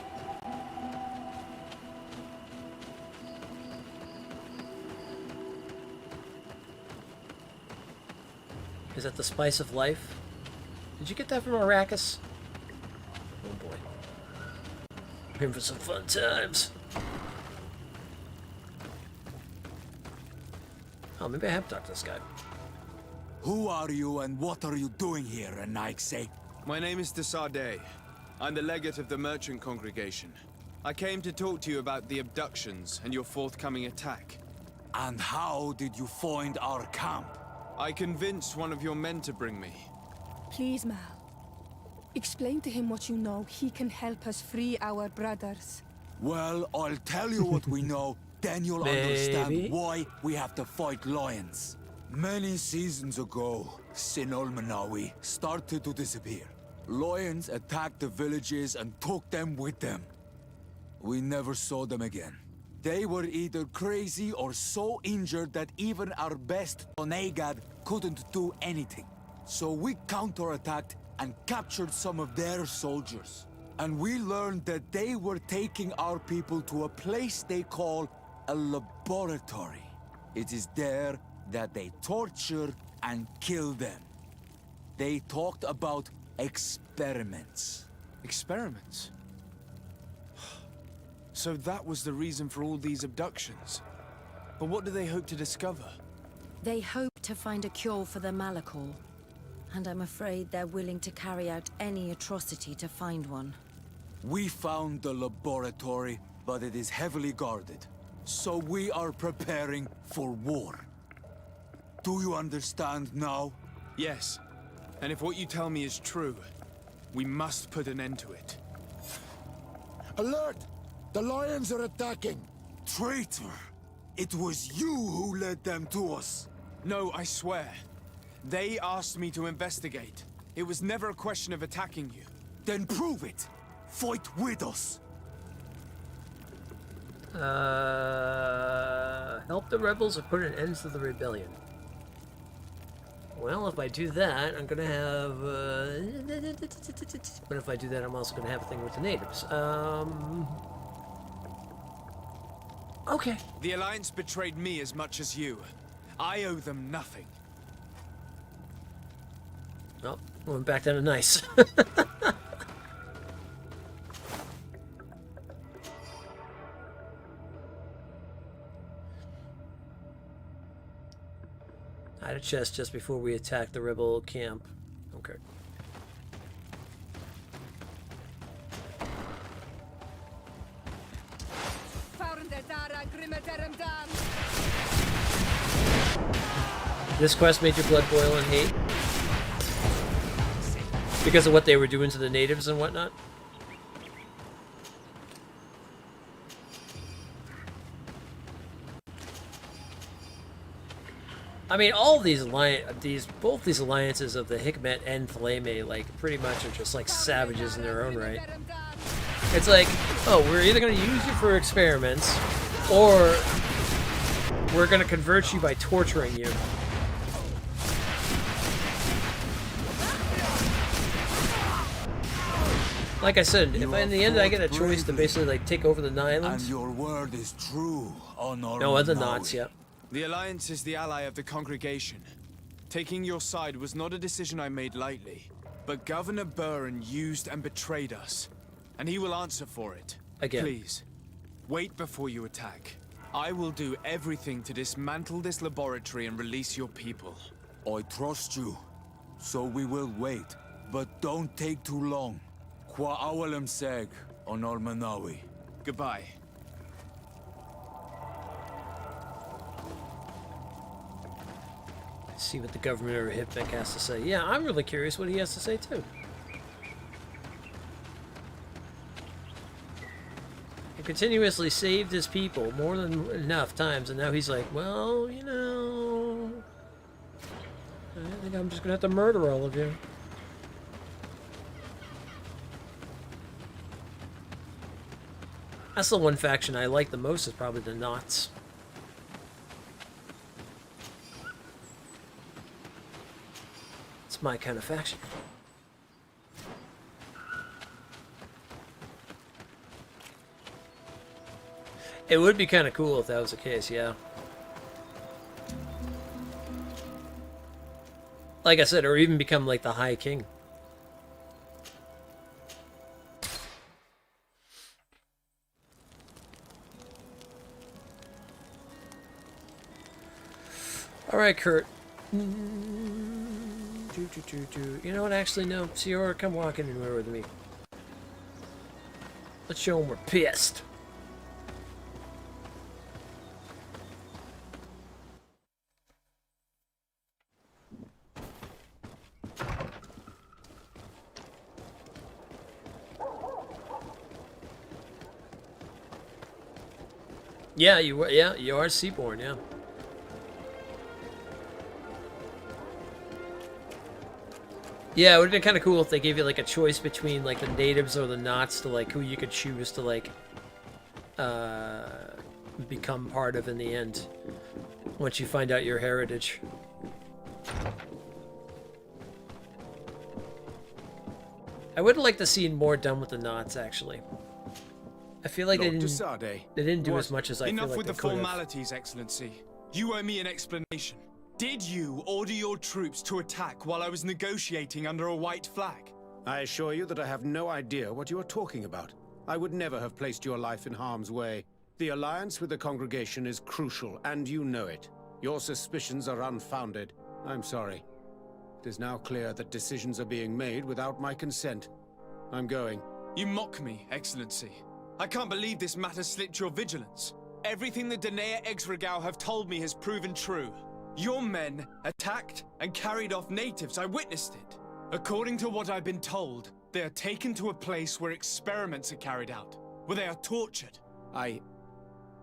Is that the spice of life? Did you get that from Arrakis? Oh boy. We're in for some fun times. Oh, maybe I have talked to this guy. Who are you and what are you doing here, Anaikse? My name is Desade. I'm the legate of the merchant congregation. I came to talk to you about the abductions and your forthcoming attack. And how did you find our camp? I convinced one of your men to bring me. Please, Mal. Explain to him what you know. He can help us free our brothers. Well, I'll tell you what we know, then you'll understand why we have to fight lions. Many seasons ago, Sinol Manawi started to disappear. Lions attacked the villages and took them with them. We never saw them again. They were either crazy or so injured that even our best Onegad couldn't do anything. So we counterattacked and captured some of their soldiers. And we learned that they were taking our people to a place they call a laboratory. It is there that they torture and kill them. They talked about experiments. Experiments? So that was the reason for all these abductions. But what do they hope to discover? They hope to find a cure for the Malakor. And I'm afraid they're willing to carry out any atrocity to find one. We found the laboratory, but it is heavily guarded. So we are preparing for war. Do you understand now? Yes. And if what you tell me is true, we must put an end to it. Alert! The lions are attacking! Traitor! It was you who led them to us. No, I swear. They asked me to investigate. It was never a question of attacking you. Then prove it! Fight with us! Help the rebels or put an end to the rebellion. Well, if I do that, I'm gonna have, but if I do that, I'm also gonna have a thing with the natives. Okay. The Alliance betrayed me as much as you. I owe them nothing. Oh, went back down to nice. I had a chest just before we attacked the rebel camp. Okay. This quest made your blood boil in hate? Because of what they were doing to the natives and whatnot? I mean, all these both these alliances of the Hikmet and Theleme, like, pretty much are just like savages in their own right. It's like, oh, we're either going to use you for experiments, or we're going to convert you by torturing you. Like I said, if in the end I get a choice to basically like take over the Nylons. And your word is true, Honor. No, other knots, yeah. The Alliance is the ally of the congregation. Taking your side was not a decision I made lightly. But Governor Burren used and betrayed us. And he will answer for it. Again. Please, wait before you attack. I will do everything to dismantle this laboratory and release your people. I trust you. So we will wait. But don't take too long. Qua awalem seg, Honor Manawi. Goodbye. See what the government or Hipmek has to say. Yeah, I'm really curious what he has to say too. He continuously saved his people more than enough times, and now he's like, well, you know, I think I'm just gonna have to murder all of you. That's the one faction I like the most, is probably the Knots. It's my kind of faction. It would be kind of cool if that was the case, yeah. Like I said, or even become like the High King. Alright, Kurt. You know what, actually, no. Siora, come walking in with me. Let's show them we're pissed. Yeah, you are Seaborn, yeah. Yeah, it would have been kind of cool if they gave you like a choice between like the natives or the Knots to like who you could choose to like become part of in the end once you find out your heritage. I would like to see more done with the Knots actually. I feel like they didn't do as much as I feel like they could have. Enough with the formalities, Excellency. You owe me an explanation. Did you order your troops to attack while I was negotiating under a white flag? I assure you that I have no idea what you are talking about. I would never have placed your life in harm's way. The alliance with the congregation is crucial, and you know it. Your suspicions are unfounded. I'm sorry. It is now clear that decisions are being made without my consent. I'm going. You mock me, Excellency. I can't believe this matter slipped your vigilance. Everything the Danea Exregao have told me has proven true. Your men attacked and carried off natives. I witnessed it. According to what I've been told, they are taken to a place where experiments are carried out, where they are tortured.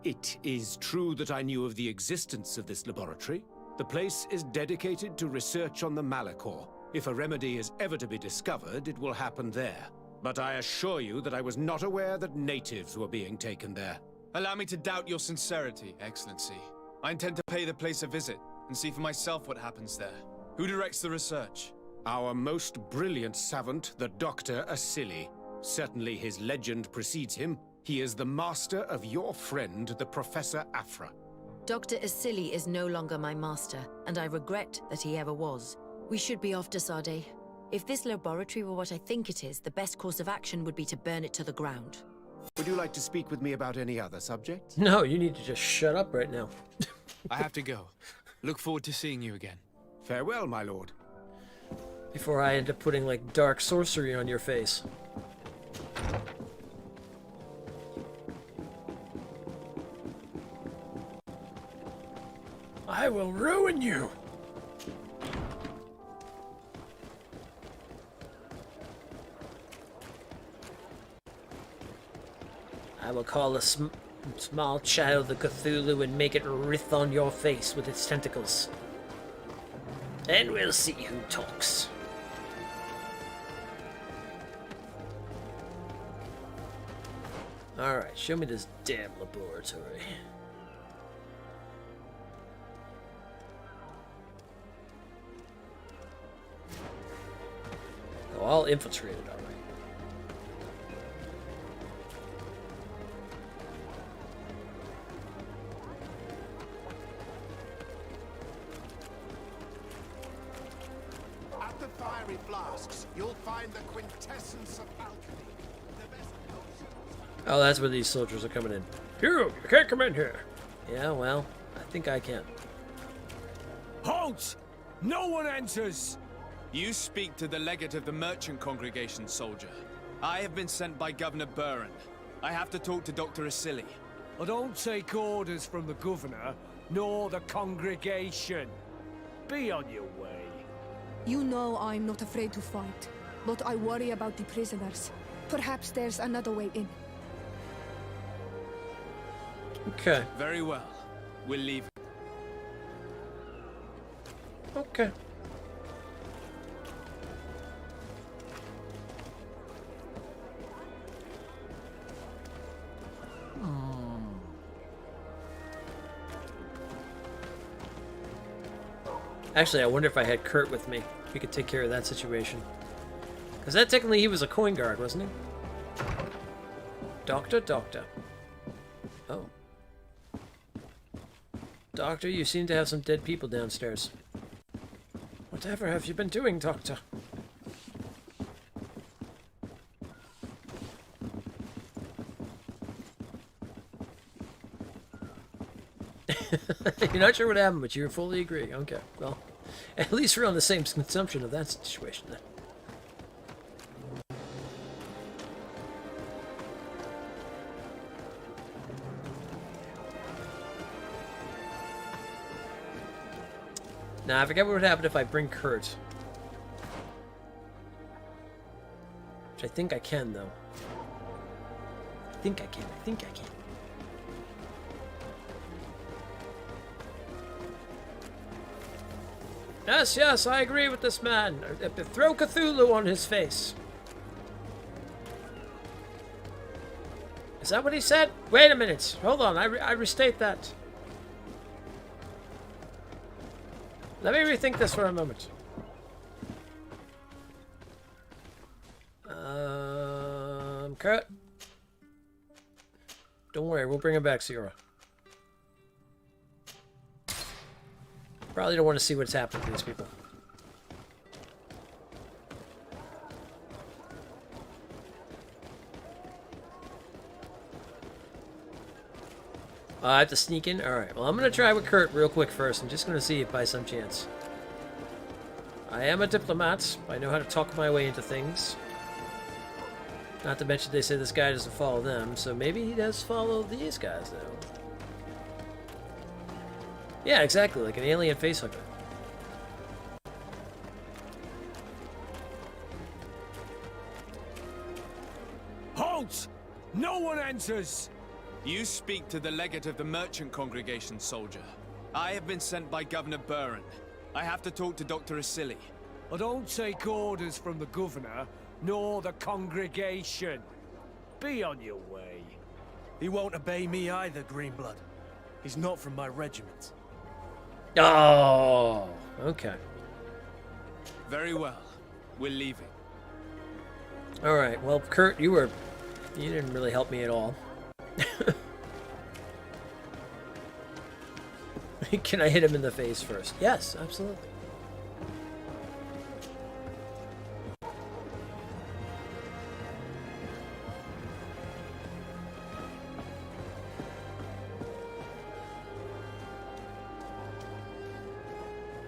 It is true that I knew of the existence of this laboratory. The place is dedicated to research on the Malachor. If a remedy is ever to be discovered, it will happen there. But I assure you that I was not aware that natives were being taken there. Allow me to doubt your sincerity, Excellency. I intend to pay the place a visit and see for myself what happens there. Who directs the research? Our most brilliant savant, the Dr. Asili. Certainly his legend precedes him. He is the master of your friend, the Professor Afra. Dr. Asili is no longer my master, and I regret that he ever was. We should be off, Desade. If this laboratory were what I think it is, the best course of action would be to burn it to the ground. Would you like to speak with me about any other subject? No, you need to just shut up right now. I have to go. Look forward to seeing you again. Farewell, my lord. Before I end up putting, like, dark sorcery on your face. I will ruin you. I will call a small child the Cthulhu and make it writhe on your face with its tentacles. And we'll see who talks. Alright, show me this damn laboratory. Oh, I'll infiltrate it, alright. At the fiery flasks, you'll find the quintessence of alchemy. The best potions. Oh, that's where these soldiers are coming in. You can't come in here. Yeah, well, I think I can. Halt! No one enters! You speak to the legate of the merchant congregation, soldier. I have been sent by Governor Buren. I have to talk to Dr. Asili. I don't take orders from the governor, nor the congregation. Be on your way. You know I'm not afraid to fight, but I worry about the prisoners. Perhaps there's another way in. Okay. Very well. We'll leave. Okay. Actually, I wonder if I had Kurt with me. We could take care of that situation. Because that technically he was a coin guard, wasn't he? Doctor. Oh. Doctor, you seem to have some dead people downstairs. Whatever have you been doing, Doctor? You're not sure what happened, but you fully agree. Okay, well, at least we're on the same consumption of that situation then. Now, I forget what would happen if I bring Kurt. Which I think I can, though. I think I can. Yes, I agree with this man. Throw Cthulhu on his face. Is that what he said? Wait a minute. Hold on, I restate that. Let me rethink this for a moment. Kurt. Don't worry, we'll bring him back, Sierra. Probably don't want to see what's happening to these people. I have to sneak in? Alright, well I'm going to try with Kurt real quick first. I'm just going to see if by some chance. I am a diplomat. I know how to talk my way into things. Not to mention they say this guy doesn't follow them, so maybe he does follow these guys though. Yeah, exactly, like an alien facehugger. Halt! No one enters! You speak to the legate of the merchant congregation, soldier. I have been sent by Governor Burren. I have to talk to Dr. Asili. I don't take orders from the governor, nor the congregation. Be on your way. He won't obey me either, Greenblood. He's not from my regiment. Oh, okay. Very well. We're leaving. All right. Well, Kurt, you didn't really help me at all. Can I hit him in the face first? Yes, absolutely.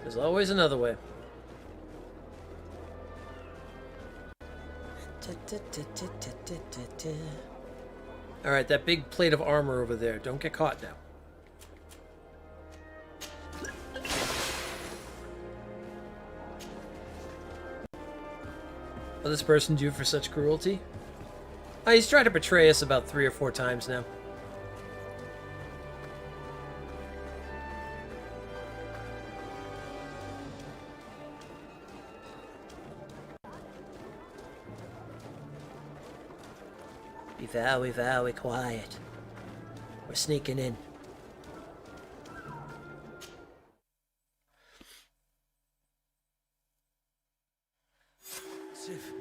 There's always another way. Alright, that big plate of armor over there. Don't get caught now. What does this person do for such cruelty? He's tried to betray us about 3 or 4 times now. Be very, very quiet. We're sneaking in. Sif,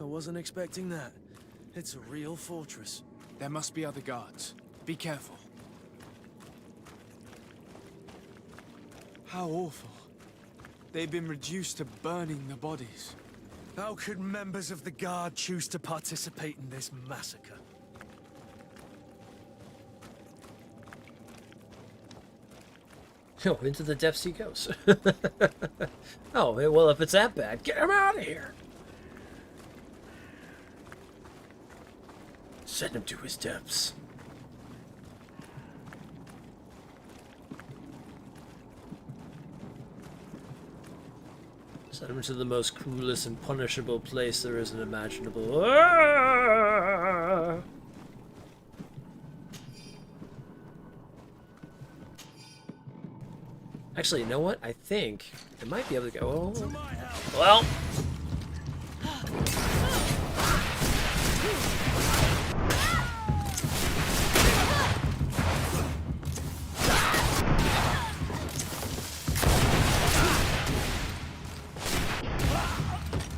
I wasn't expecting that. It's a real fortress. There must be other guards. Be careful. How awful. They've been reduced to burning the bodies. How could members of the Guard choose to participate in this massacre? Oh, into the depths he goes. Oh, well, if it's that bad, get him out of here. Send him to his depths. Send him to the most cruelest and punishable place there isn't imaginable. Ah! Actually, you know what? I think I might be able to go. Oh. Well.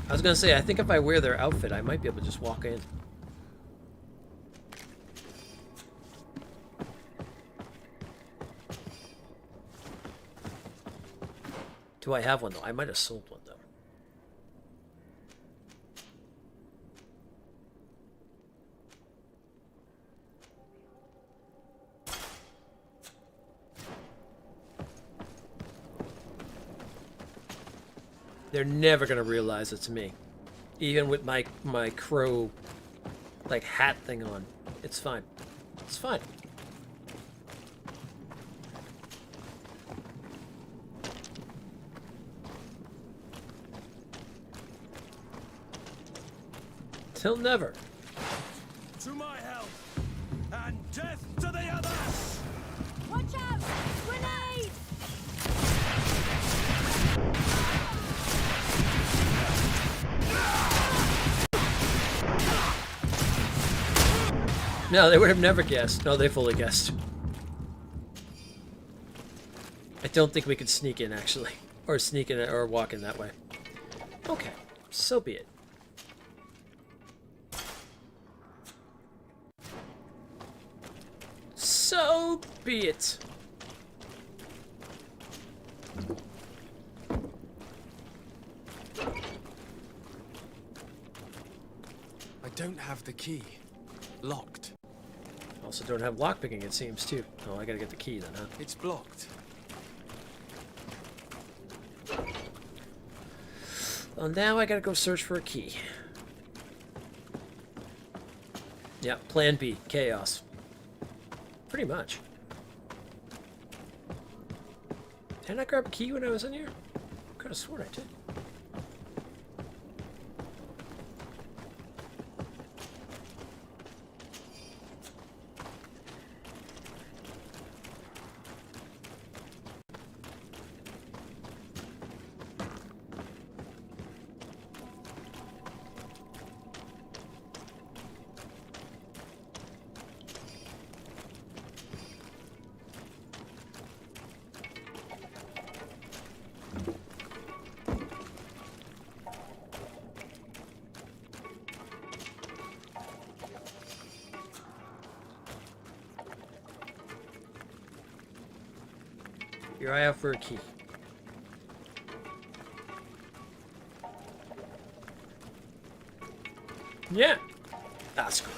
I was gonna say, I think if I wear their outfit, I might be able to just walk in. Do I have one, though? I might have sold one, though. They're never gonna realize it's me. Even with my crow, like, hat thing on. It's fine. It's fine. Till never. To my help, and death to the others! Watch out! Grenade! No, they would have never guessed. No, they fully guessed. I don't think we could sneak in, actually. Or sneak in or walk in that way. Okay, so be it. So be it. I don't have the key. Locked. Also don't have lockpicking, it seems, too. Oh, I gotta get the key then, huh? It's blocked. Well, now I gotta go search for a key. Yeah, plan B, chaos. Pretty much. Didn't I grab a key when I was in here? Could have sworn I did. Keep your eye out for a key. Yeah. That's good.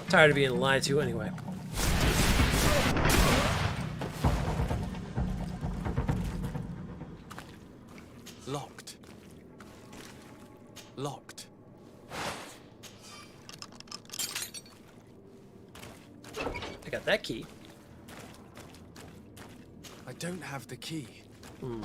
Tired of being lied to anyway. Locked. Locked. I got that key. I don't have the key. Hmm.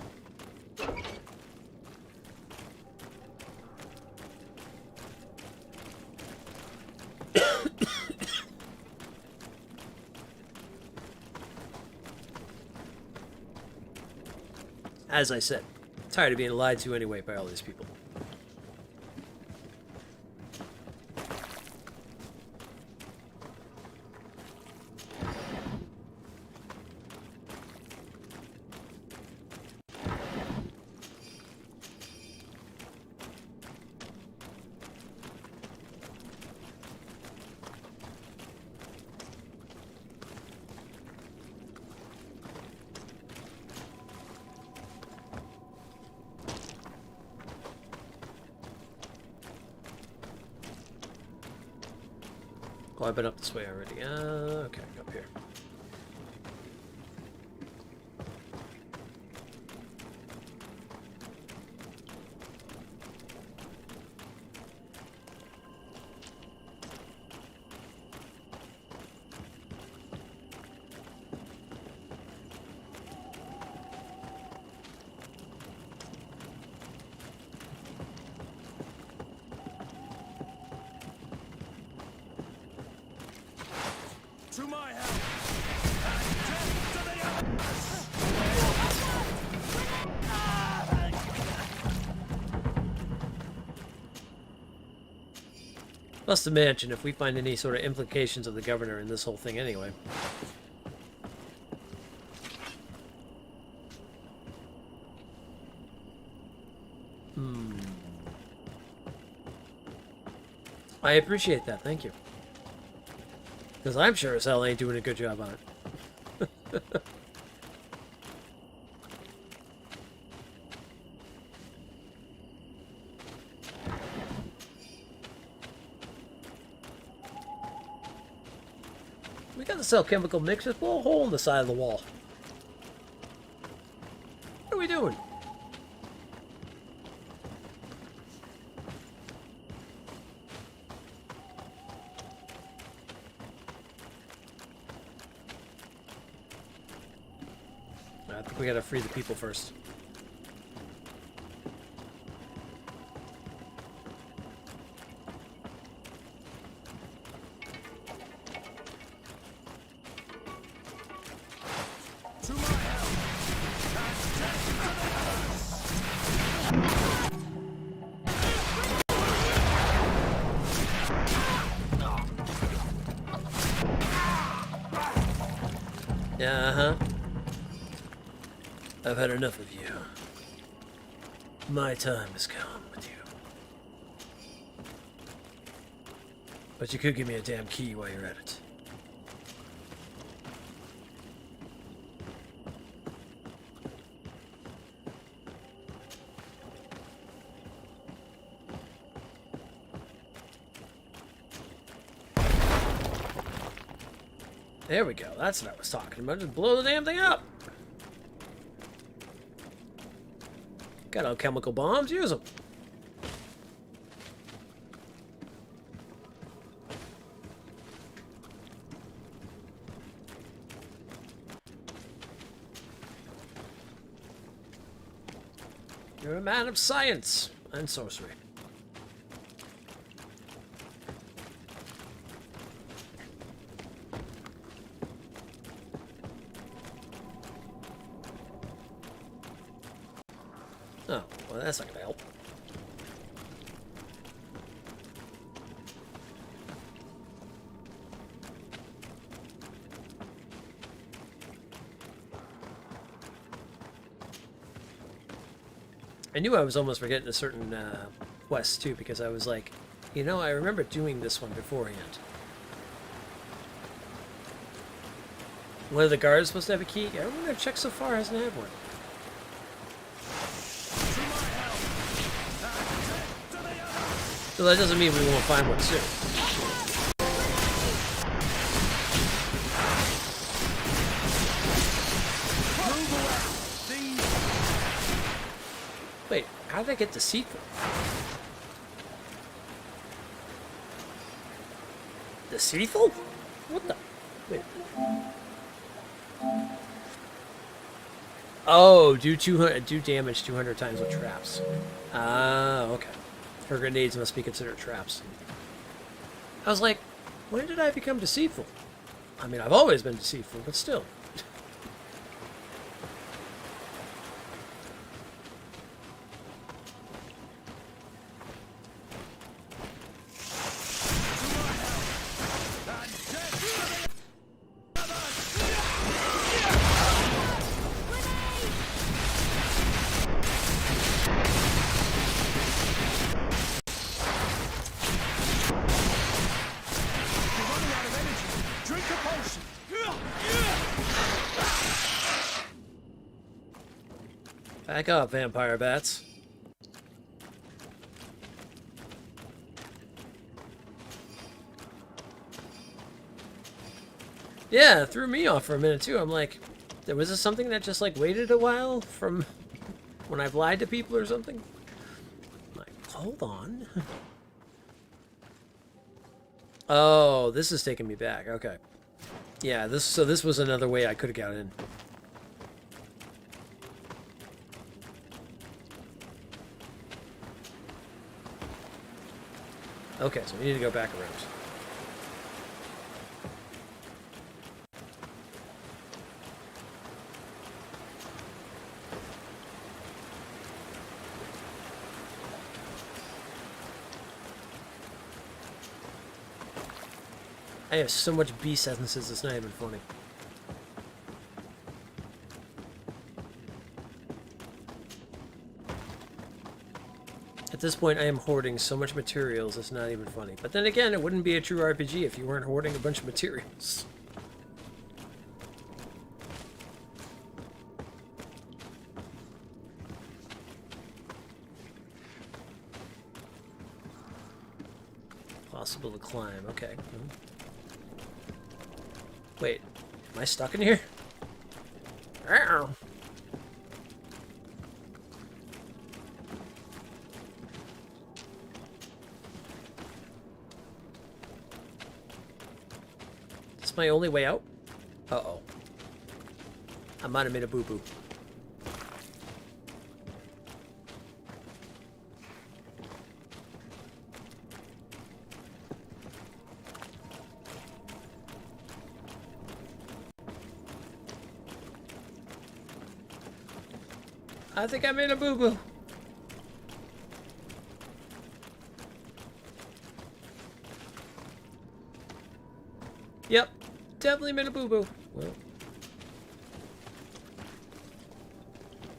As I said, tired of being lied to anyway by all these people. Oh, I've been up this way already. Okay, up here. To my help! Must imagine if we find any sort of implications of the governor in this whole thing anyway. I appreciate that, thank you. Because I'm sure as hell ain't doing a good job on it. We got to sell chemical mixes. Blow a hole in the side of the wall. What are we doing? I think we gotta free the people first. Uh-huh. I've had enough of you. My time has come with you. But you could give me a damn key while you're at it. There we go. That's what I was talking about. Just blow the damn thing up. Got no chemical bombs. Use them. You're a man of science and sorcery. Oh, well, that's not gonna help. I knew I was almost forgetting a certain quest too, because I was like, you know, I remember doing this one beforehand. One of the guards supposed to have a key? Everyone I've checked so far hasn't had one. So that doesn't mean we won't find one soon. Wait, how did I get deceitful? Deceitful? What the? Wait. Oh, do damage 200 times with traps. Ah, okay. Her grenades must be considered traps. I was like, when did I become deceitful? I mean, I've always been deceitful, but still. Back up, vampire bats. Yeah, it threw me off for a minute too. I'm like, was this something that just like waited a while from when I've lied to people or something? I'm like, hold on. Oh, this is taking me back. Okay. Yeah, this was another way I could have got in. Okay, so we need to go back around. I have so much B sentences, it's not even funny. At this point, I am hoarding so much materials, it's not even funny. But then again, it wouldn't be a true RPG if you weren't hoarding a bunch of materials. Possible to climb, okay. Wait, am I stuck in here? Ow. Is my only way out? Uh-oh. I might have made a boo-boo. I think I made a boo-boo. Yep, definitely made a boo-boo. Well,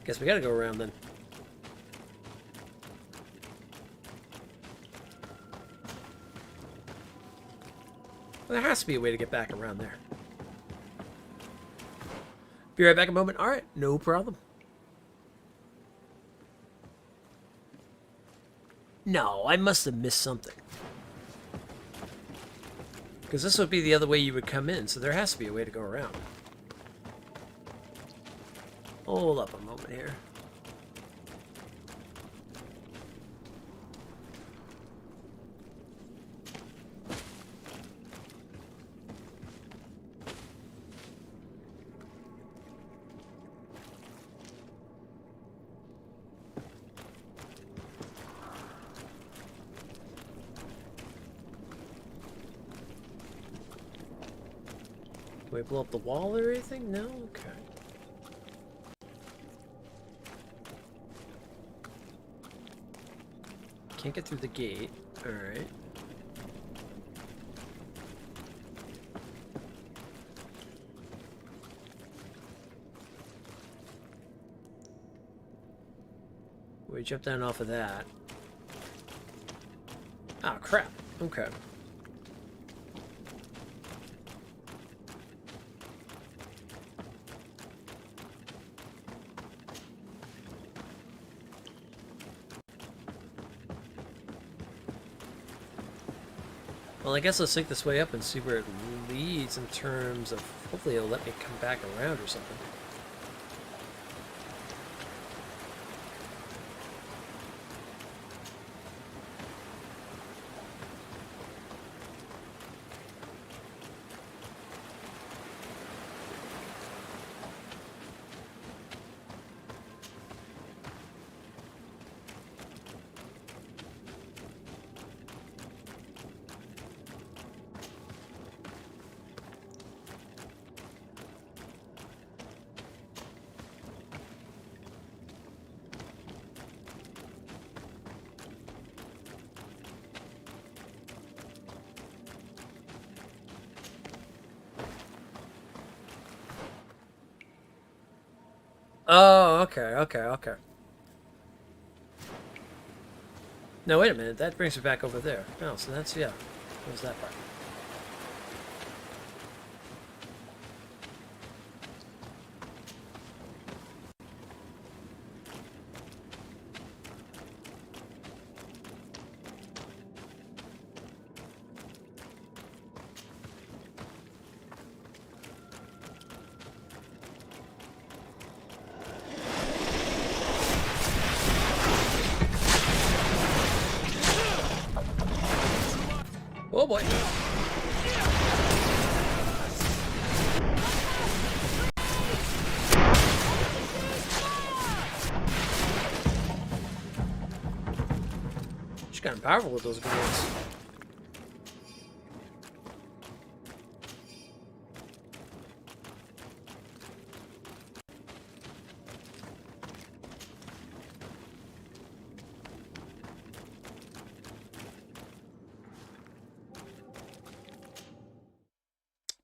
guess we gotta go around then. Well, there has to be a way to get back around there. Be right back in a moment. All right, no problem. No, I must have missed something. Because this would be the other way you would come in, so there has to be a way to go around. Hold up a moment here. Can we blow up the wall or anything? No? Okay. Can't get through the gate. Alright. We jump down off of that. Ah, crap. Okay. Well, I guess let's take this way up and see where it leads in terms of... Hopefully it'll let me come back around or something. Oh, okay. No, wait a minute. That brings me back over there. Oh, so that's, yeah. What was that part? Oh boy. She's kind of powerful with those grenades.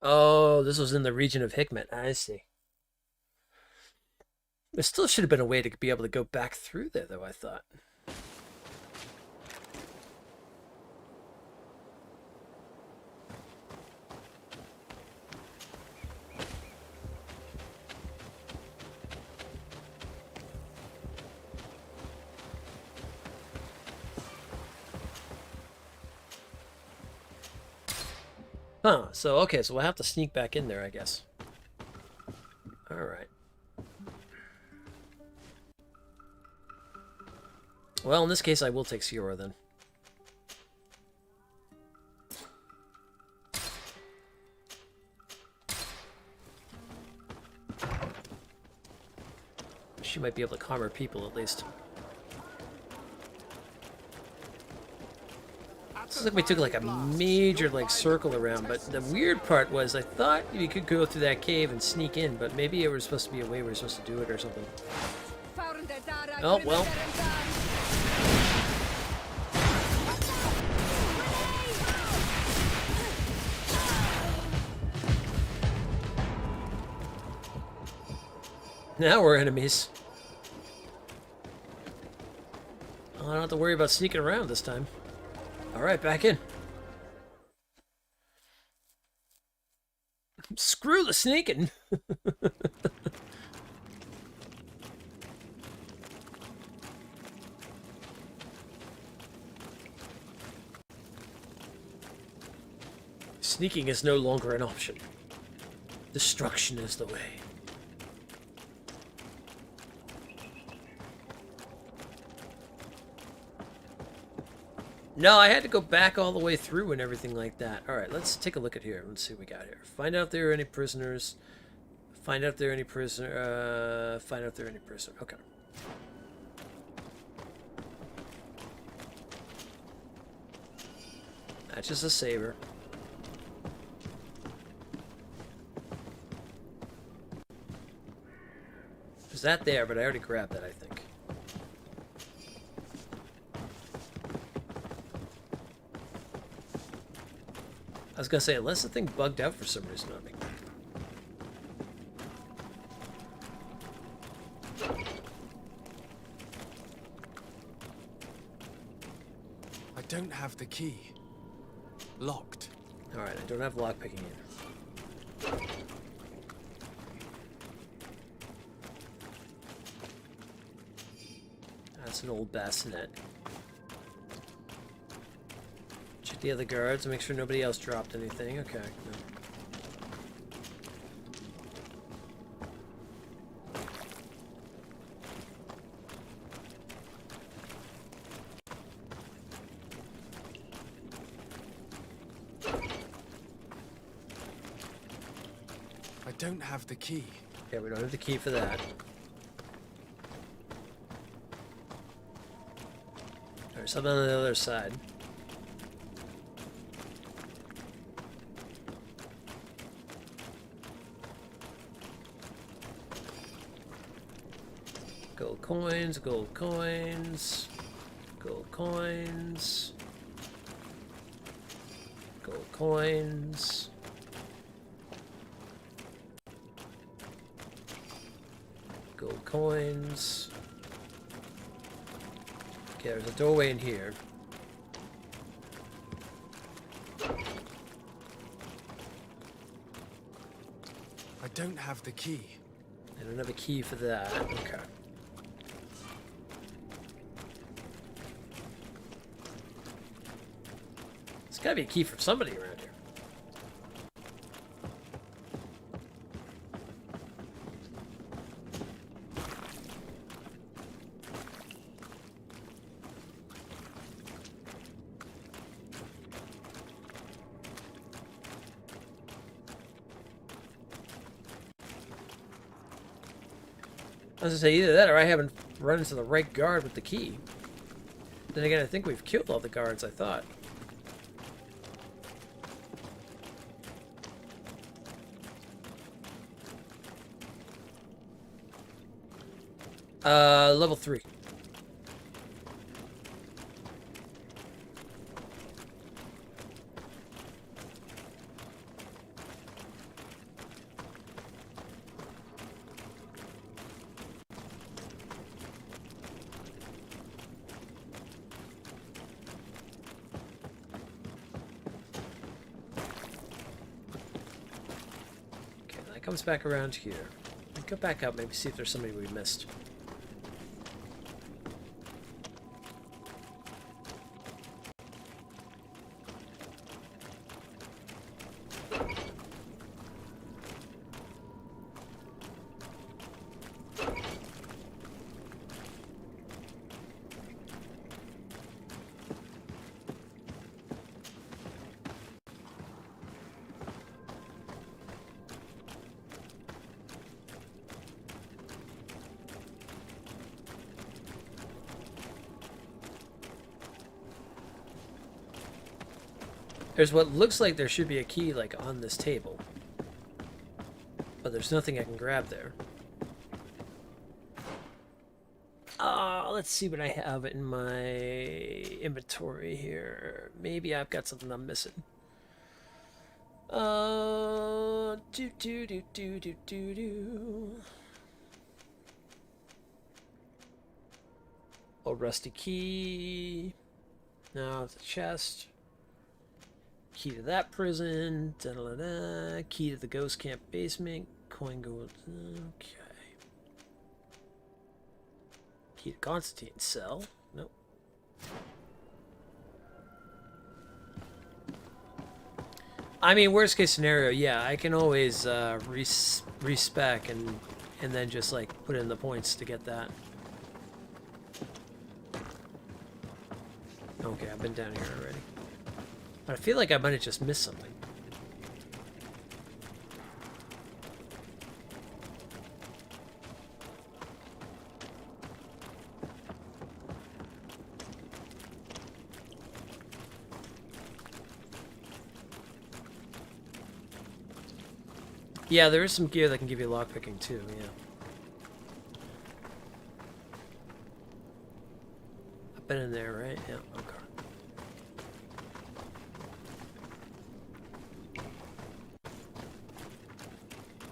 Oh, this was in the region of Hikmet. I see. There still should have been a way to be able to go back through there, though, I thought. Huh, so, okay, so we'll have to sneak back in there, I guess. Alright. Well, in this case, I will take Sierra, then. She might be able to calm her people, at least. Looks like we took like a major like circle around, but the weird part was I thought you could go through that cave and sneak in, but maybe it was supposed to be a way we were supposed to do it or something. Oh, well. Now we're enemies. I don't have to worry about sneaking around this time. Alright, back in. Screw the sneaking. Sneaking is no longer an option. Destruction is the way. No, I had to go back all the way through and everything like that. Alright, let's take a look at here. Let's see what we got here. Find out if there are any prisoners. Find out if there are any prisoner. Find out if there are any prisoner. Okay. That's just a saber. There's that there, but I already grabbed that, I think. I was gonna say, unless the thing bugged out for some reason on me. don't have the key. Locked. Alright, I don't have lockpicking either. That's an old bassinet. Check the other guards and make sure nobody else dropped anything. Okay. No. I don't have the key. Yeah, we don't have the key for that. There's something on the other side. Gold coins, gold coins, gold coins, gold coins. Gold coins. Okay, there's a doorway in here. I don't have the key. I don't have a key for that. Okay. There's gotta be a key for somebody around here. I was gonna say either that or I haven't run into the right guard with the key. Then again, I think we've killed all the guards, I thought. Level 3. Comes back around here. Go back up, maybe see if there's somebody we missed. There's what looks like there should be a key, like, on this table. But there's nothing I can grab there. Let's see what I have in my inventory here. Maybe I've got something I'm missing. Oh, rusty key. No, it's a chest. Key to that prison. Da -da -da -da. Key to the ghost camp basement. Coin gold. Okay. Key to Constantine's cell. Nope. I mean, worst case scenario, yeah, I can always respec and then just like put in the points to get that. Okay, I've been down here already. But I feel like I might have just missed something. Yeah, there is some gear that can give you lockpicking too, yeah. I've been in there, right? Yeah, okay.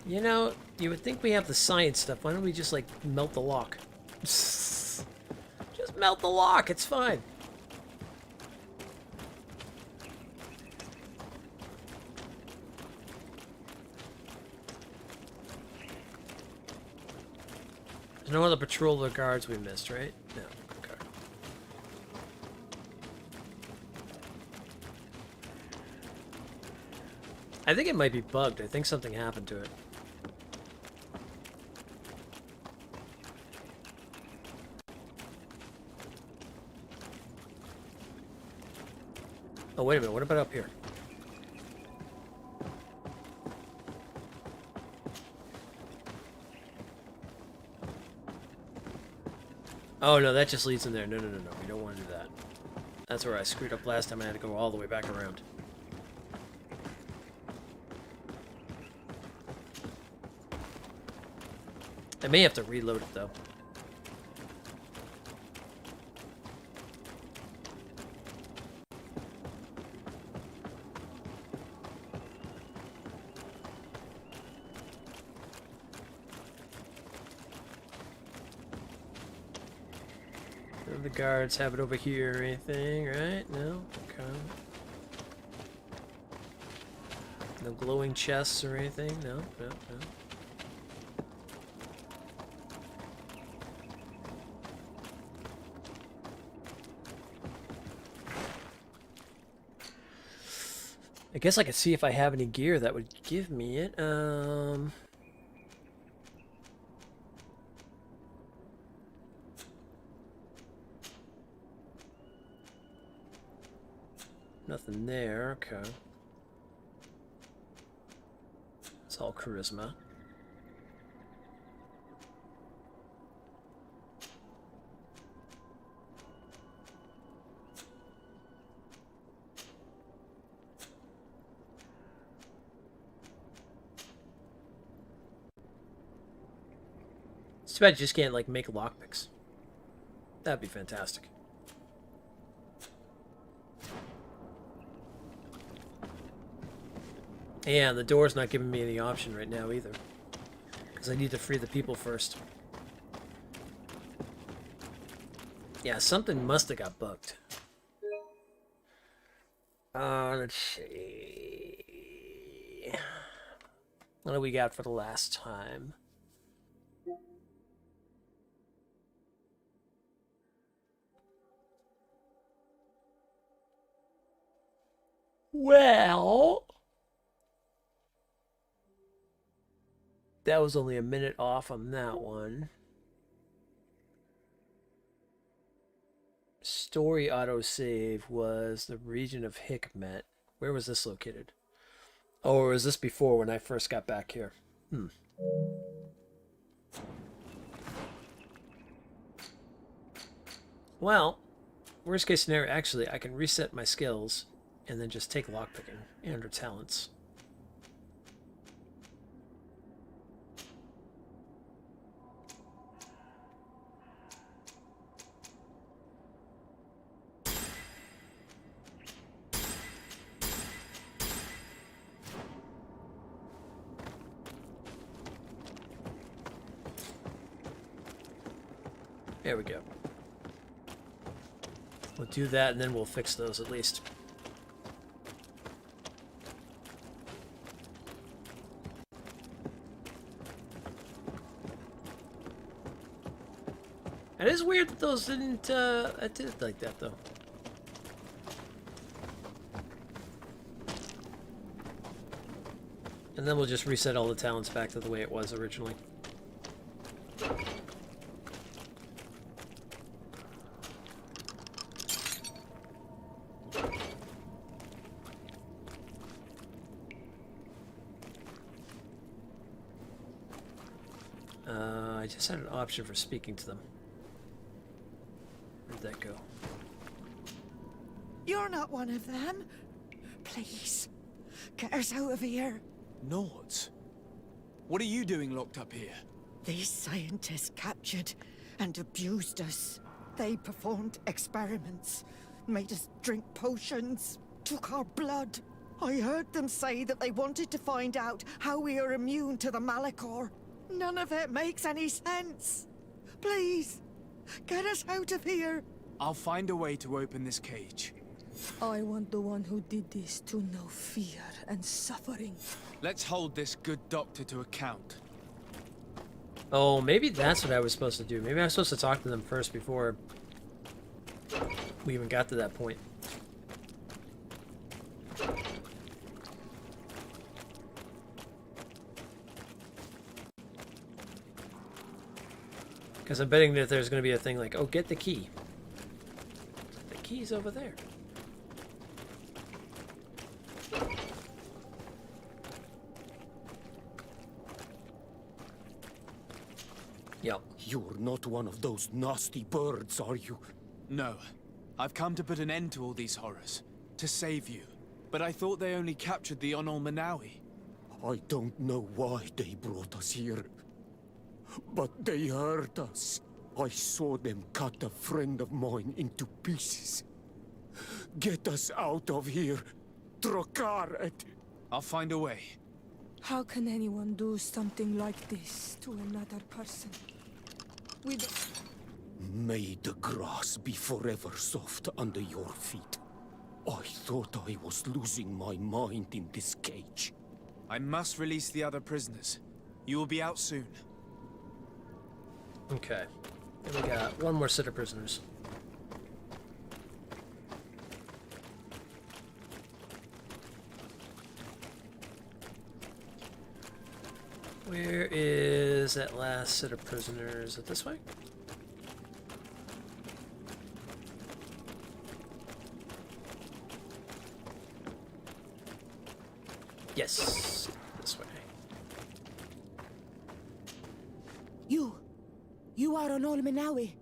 You know, you would think we have the science stuff. Why don't we just, like, melt the lock? Just melt the lock, it's fine. There's no other patrol or guards we missed, right? No. Okay. I think it might be bugged. I think something happened to it. Oh, wait a minute. What about up here? Oh, no, that just leads in there. No. We don't want to do that. That's where I screwed up last time. I had to go all the way back around. I may have to reload it, though. The guards have it over here or anything, right? No? Okay. No glowing chests or anything? No. I guess I could see if I have any gear that would give me it. Nothing there, okay. It's all charisma. It's too bad you just can't, like, make lockpicks. That'd be fantastic. Yeah, the door's not giving me any option right now either. Because I need to free the people first. Yeah, something must have got bugged. Let's see. What do we got for the last time? Well... that was only a minute off on that one. Story autosave was the region of Hikmet. Where was this located? Oh, or was this before when I first got back here? Well, worst case scenario, actually, I can reset my skills and then just take lockpicking under talents. There we go. We'll do that and then we'll fix those at least. It is weird that those didn't, I did it like that though. And then we'll just reset all the talents back to the way it was originally. I just had an option for speaking to them. Where'd that go? You're not one of them. Please, get us out of here. Nords? What are you doing locked up here? These scientists captured and abused us. They performed experiments, made us drink potions, took our blood. I heard them say that they wanted to find out how we are immune to the Malachor. None of it makes any sense. Please, get us out of here. I'll find a way to open this cage. I want the one who did this to know fear and suffering. Let's hold this good doctor to account. Oh, maybe that's what I was supposed to do. Maybe I was supposed to talk to them first before we even got to that point. Because I'm betting that there's going to be a thing like, oh, get the key. The key's over there. Yep. You're not one of those nasty birds, are you? No. I've come to put an end to all these horrors. To save you. But I thought they only captured the Onol Manawi. I don't know why they brought us here. But they hurt us. I saw them cut a friend of mine into pieces. Get us out of here. Trokaret. I'll find a way. How can anyone do something like this to another person? We don't... May the grass be forever soft under your feet. I thought I was losing my mind in this cage. I must release the other prisoners. You will be out soon. Okay. And we got one more set of prisoners. Where is that last set of prisoners? Is it this way? Yes, this way. You are Onol Manawi.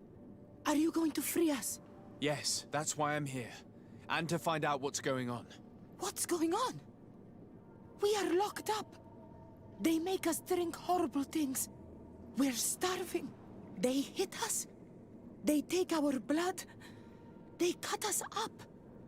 Are you going to free us? Yes, that's why I'm here. And to find out what's going on. What's going on? We are locked up. They make us drink horrible things. We're starving. They hit us. They take our blood. They cut us up.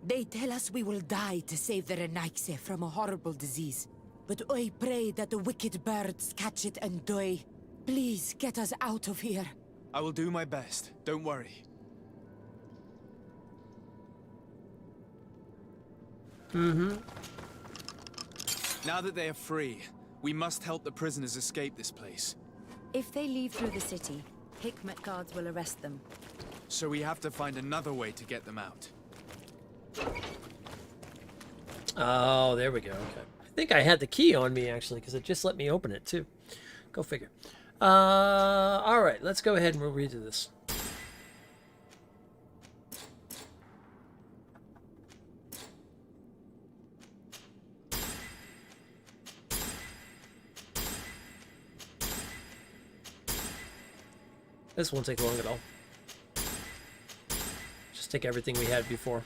They tell us we will die to save the Renaikse from a horrible disease. But I pray that the wicked birds catch it and die. Please get us out of here. I will do my best. Don't worry. Mm-hmm. Now that they are free, we must help the prisoners escape this place. If they leave through the city, Hikmet guards will arrest them. So we have to find another way to get them out. Oh, there we go. Okay. I think I had the key on me, actually, because it just let me open it, too. Go figure. All right. Let's go ahead and we'll redo this. This won't take long at all. Just take everything we had before.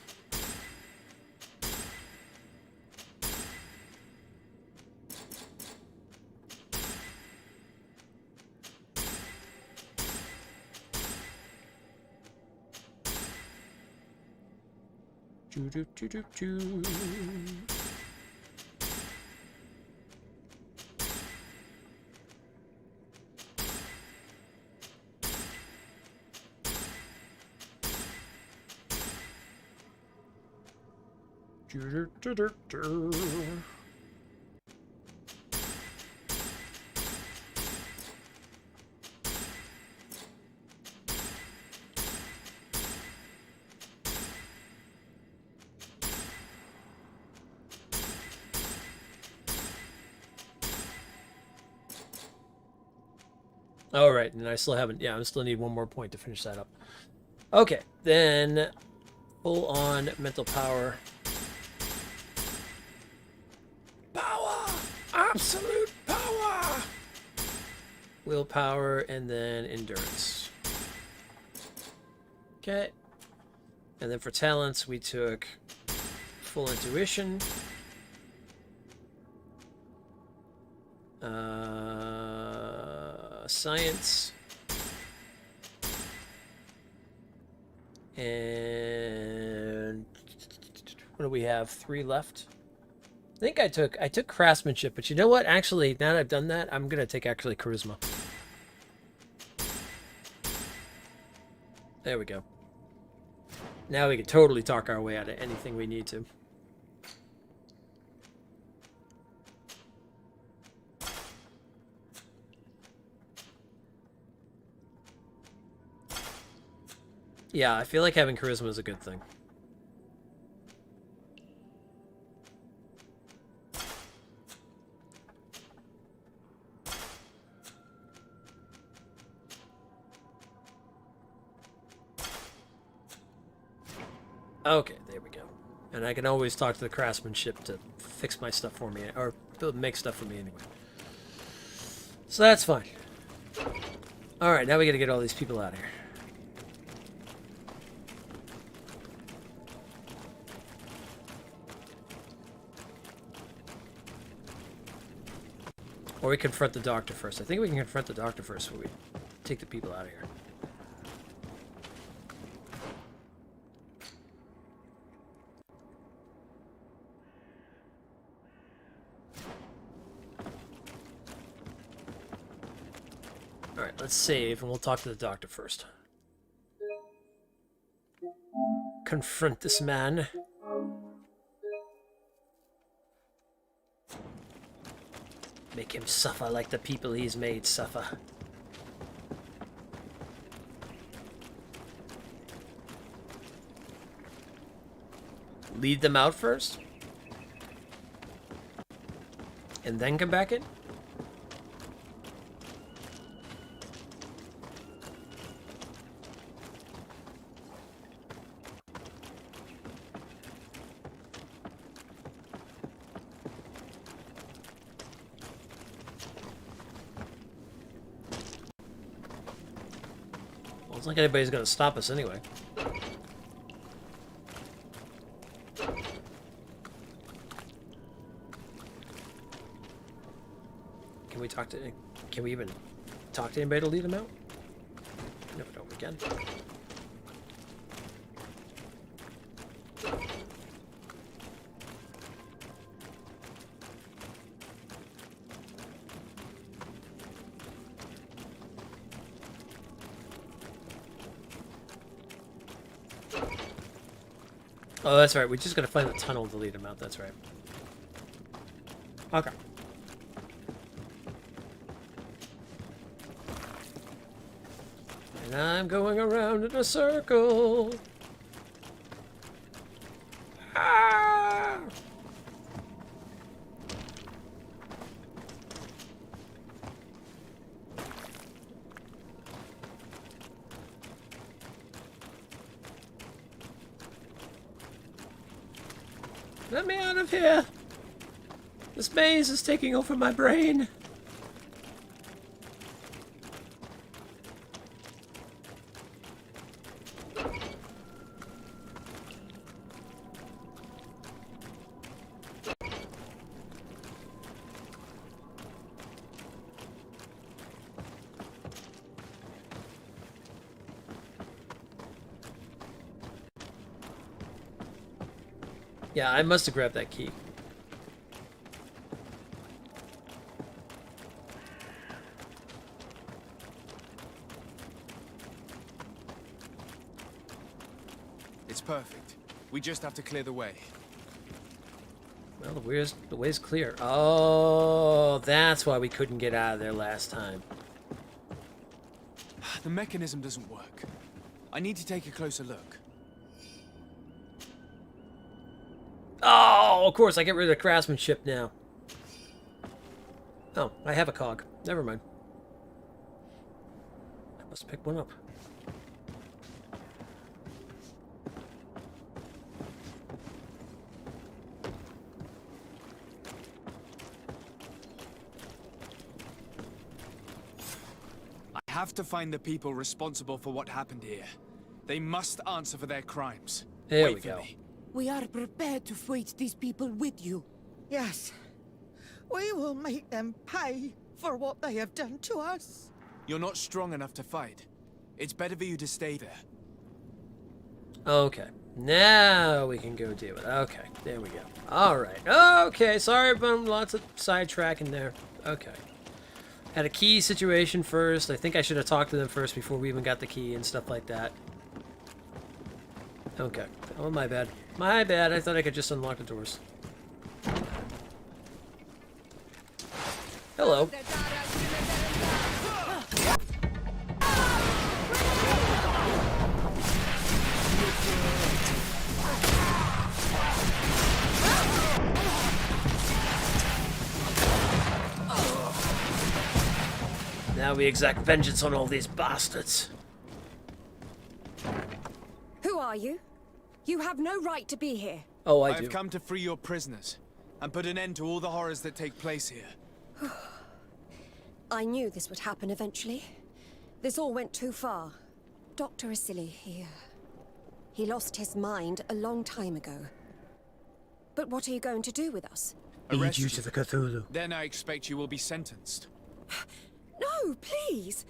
Do. All right, and I still haven't. Yeah, I still need one more point to finish that up. Okay, then full on mental power. Absolute power! Willpower and then endurance. Okay. And then for talents, we took full intuition. Science. And what do we have? 3 left. I think I took craftsmanship, but you know what? Actually, now that I've done that, I'm gonna take actually charisma. There we go. Now we can totally talk our way out of anything we need to. Yeah, I feel like having charisma is a good thing. Okay, there we go. And I can always talk to the craftsmanship to fix my stuff for me, or make stuff for me anyway. So that's fine. Alright, now we gotta get all these people out of here. Or we confront the doctor first. I think we can confront the doctor first before we take the people out of here. Alright, let's save and we'll talk to the doctor first. Confront this man. Make him suffer like the people he's made suffer. Lead them out first? And then come back in? It's not like anybody's gonna stop us anyway. Can we talk to? Can we even talk to anybody to lead them out? Never know if we can. Oh, that's right. We just gotta find the tunnel to lead him out. That's right. Okay. And I'm going around in a circle. Ah! Let me out of here! This maze is taking over my brain. Yeah, I must have grabbed that key. It's perfect. We just have to clear the way. Well, the way's clear. Oh, that's why we couldn't get out of there last time. The mechanism doesn't work. I need to take a closer look. Oh, of course, I get rid of the craftsmanship now. Oh, I have a cog. Never mind. I must pick one up. I have to find the people responsible for what happened here. They must answer for their crimes. There we go. We are prepared to fight these people with you. Yes. We will make them pay for what they have done to us. You're not strong enough to fight. It's better for you to stay there. Okay. Now we can go deal with it. Okay, there we go. Alright. Okay, sorry about lots of sidetracking there. Okay. Had a key situation first. I think I should have talked to them first before we even got the key and stuff like that. Okay. Oh, my bad. My bad. I thought I could just unlock the doors. Hello. Now we exact vengeance on all these bastards. Who are you? You have no right to be here. Oh, I've come to free your prisoners and put an end to all the horrors that take place here. I knew this would happen eventually. This all went too far. Dr. Asili, he lost his mind a long time ago. But what are you going to do with us? Lead you to the Cthulhu. Then I expect you will be sentenced. No, please.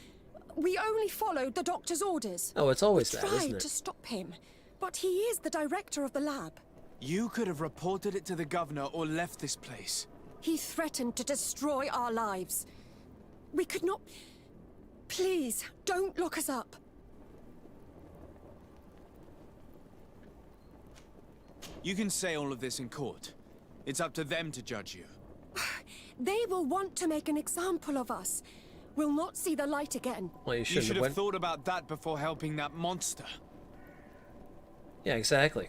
We only followed the doctor's orders. Oh, it's always that, We isn't tried it? to stop him, but he is the director of the lab. You could have reported it to the governor or left this place. He threatened to destroy our lives. We could not... Please, don't look us up. You can say all of this in court. It's up to them to judge you. They will want to make an example of us. We'll not see the light again. Well, You should have thought about that before helping that monster. Yeah, exactly.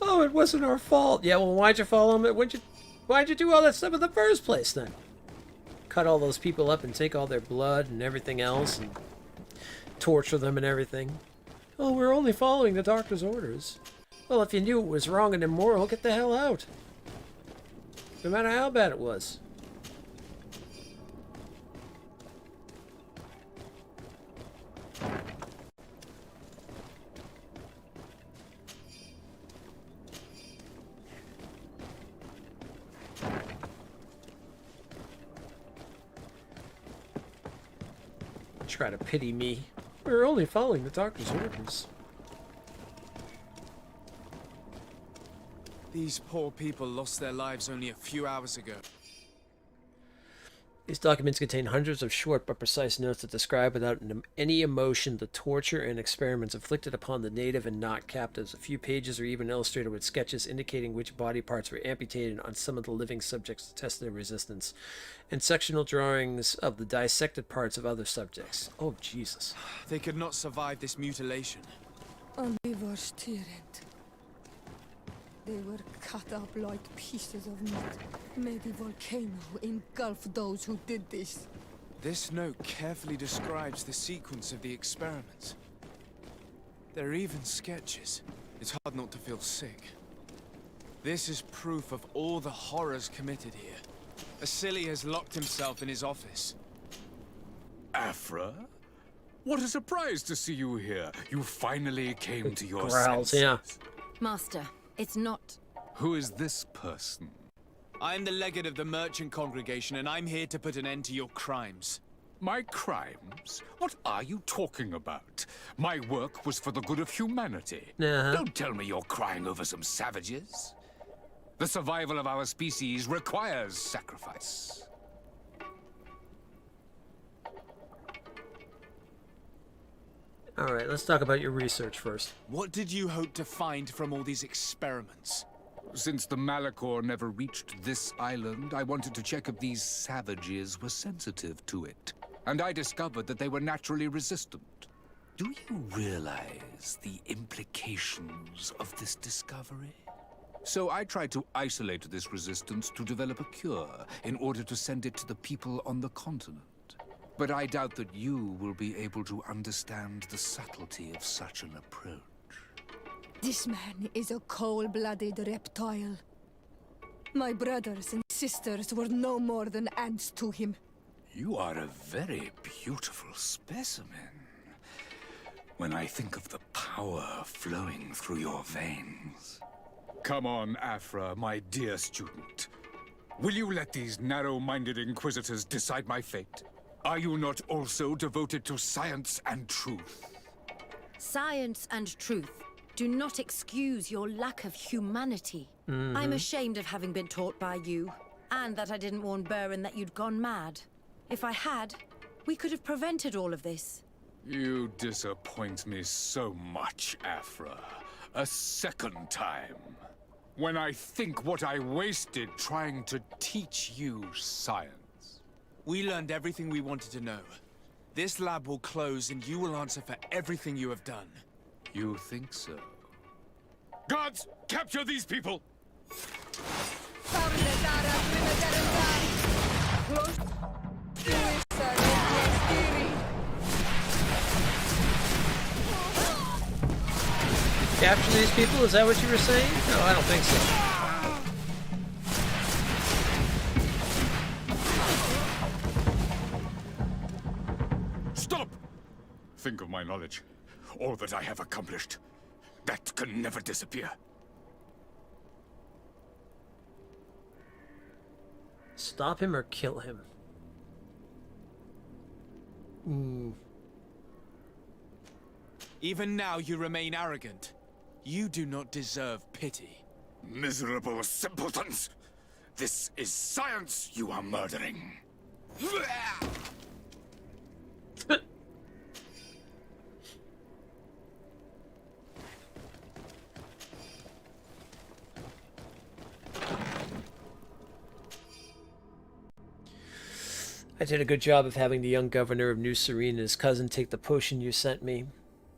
Oh, it wasn't our fault. Yeah, well, why'd you follow him? Why'd you do all that stuff in the first place, then? Cut all those people up and take all their blood and everything else and torture them and everything. Oh, we're only following the doctor's orders. Well, if you knew it was wrong and immoral, get the hell out. No matter how bad it was. Try to pity me. We're only following the doctor's orders. These poor people lost their lives only a few hours ago. These documents contain hundreds of short but precise notes that describe without any emotion the torture and experiments inflicted upon the native and not captives. A few pages are even illustrated with sketches indicating which body parts were amputated on some of the living subjects to test their resistance, and sectional drawings of the dissected parts of other subjects. Oh, Jesus. They could not survive this mutilation. And they were stirred. They were cut up like pieces of meat. May the volcano engulf those who did this. This note carefully describes the sequence of the experiments. There are even sketches. It's hard not to feel sick. This is proof of all the horrors committed here. Asili has locked himself in his office. Afra? What a surprise to see you here. You finally came to your Growls, senses. yeah. Master, it's not... Who is this person? I'm the legate of the merchant congregation, and I'm here to put an end to your crimes. My crimes? What are you talking about? My work was for the good of humanity. Don't tell me you're crying over some savages. The survival of our species requires sacrifice. Alright, let's talk about your research first. What did you hope to find from all these experiments? Since the Malachor never reached this island, I wanted to check if these savages were sensitive to it. And I discovered that they were naturally resistant. Do you realize the implications of this discovery? So I tried to isolate this resistance to develop a cure in order to send it to the people on the continent. But I doubt that you will be able to understand the subtlety of such an approach. This man is a cold-blooded reptile. My brothers and sisters were no more than ants to him. You are a very beautiful specimen. When I think of the power flowing through your veins. Come on, Afra, my dear student. Will you let these narrow-minded inquisitors decide my fate? Are you not also devoted to science and truth? Science and truth do not excuse your lack of humanity. I'm ashamed of having been taught by you, and that I didn't warn Burin that you'd gone mad. If I had, we could have prevented all of this. You disappoint me so much, Afra. A second time. When I think what I wasted trying to teach you science. We learned everything we wanted to know. This lab will close and you will answer for everything you have done. You think so? Guards, capture these people! capture these people? Is that what you were saying? No, I don't think so. Stop! Think of my knowledge. All that I have accomplished. That can never disappear. Stop him or kill him. Even now you remain arrogant. You do not deserve pity. Miserable simpletons! This is science you are murdering. I did a good job of having the young governor of New Serene and his cousin take the potion you sent me.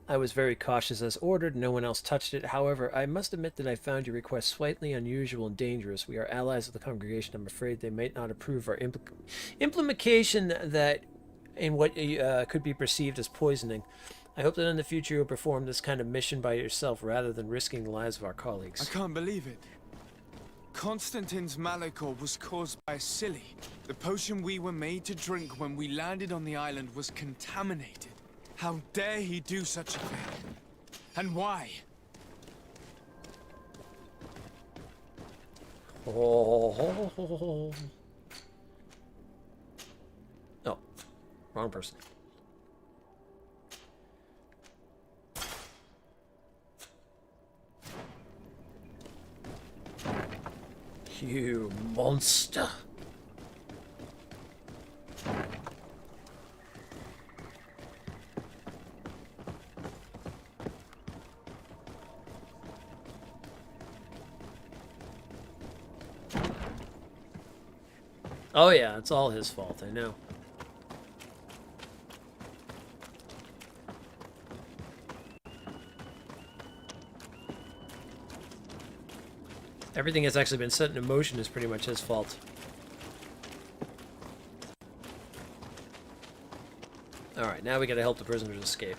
I was very cautious as ordered. No one else touched it. However, I must admit that I found your request slightly unusual and dangerous. We are allies of the congregation. I'm afraid they might not approve our implication that in what could be perceived as poisoning. I hope that in the future you'll perform this kind of mission by yourself rather than risking the lives of our colleagues. I can't believe it. Constantine's malachor was caused by a silly. The potion we were made to drink when we landed on the island was contaminated. How dare he do such a thing? And why? Oh, wrong person. You monster. Oh yeah, it's all his fault, I know. Everything that's actually been set in motion is pretty much his fault. Alright, now we gotta help the prisoners escape.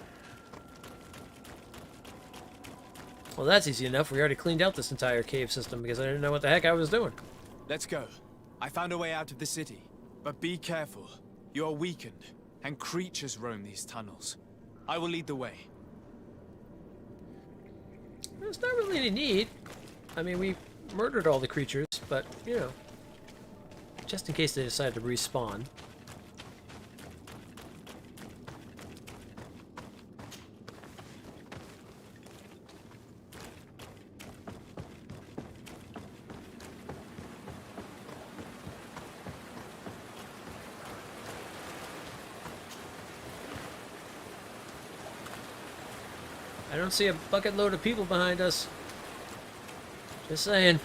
Well, that's easy enough. We already cleaned out this entire cave system because I didn't know what the heck I was doing. Let's go. I found a way out of the city. But be careful. You are weakened, and creatures roam these tunnels. I will lead the way. There's not really any need. I mean, we murdered all the creatures, but, you know, just in case they decide to respawn. I don't see a bucket load of people behind us. Just saying.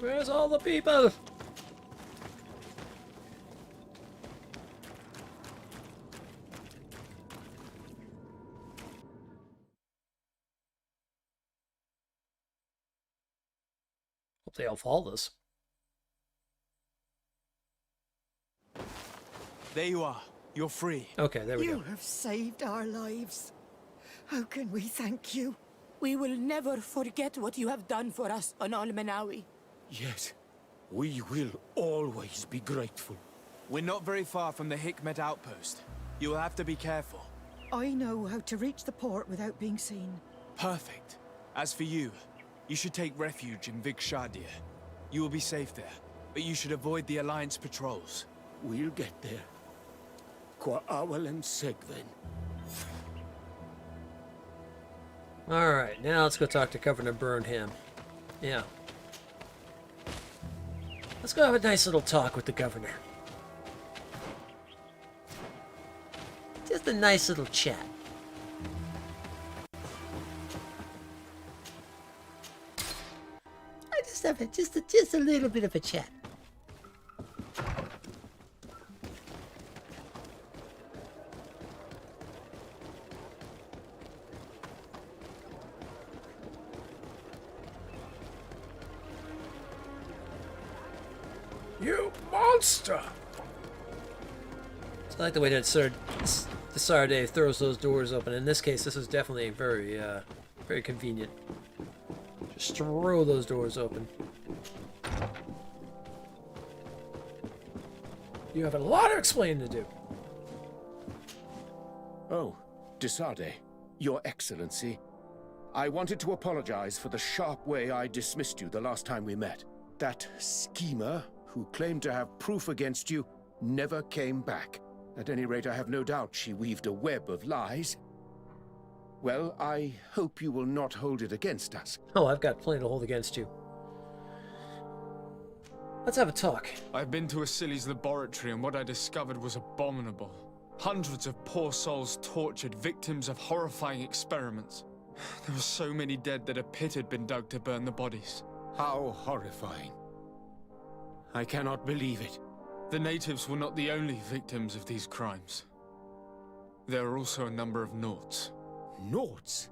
Where's all the people? Hope they all follow this. There you are. You're free. Okay, there we go. You have saved our lives. How can we thank you? We will never forget what you have done for us on Almenawi. Yes, we will always be grateful. We're not very far from the Hikmet outpost. You will have to be careful. I know how to reach the port without being seen. Perfect. As for you, you should take refuge in Vigshadir. You will be safe there, but you should avoid the Alliance patrols. We'll get there. Qua awalem segven. Alright, now let's go talk to Governor Burnham. Yeah. Let's go have a nice little talk with the governor. Just a nice little chat. I just have just a little bit of a chat. You monster! I like the way that the Sarday throws those doors open. In this case, this is definitely very, very convenient. Just throw those doors open. You have a lot of explaining to do. Oh, Desade, Your Excellency. I wanted to apologize for the sharp way I dismissed you the last time we met. That schemer, who claimed to have proof against you, never came back. At any rate, I have no doubt she weaved a web of lies. Well, I hope you will not hold it against us. Oh, I've got plenty to hold against you. Let's have a talk. I've been to Asili's laboratory and what I discovered was abominable. Hundreds of poor souls tortured, victims of horrifying experiments. There were so many dead that a pit had been dug to burn the bodies. How horrifying. I cannot believe it. The natives were not the only victims of these crimes. There are also a number of Nauts. Nauts?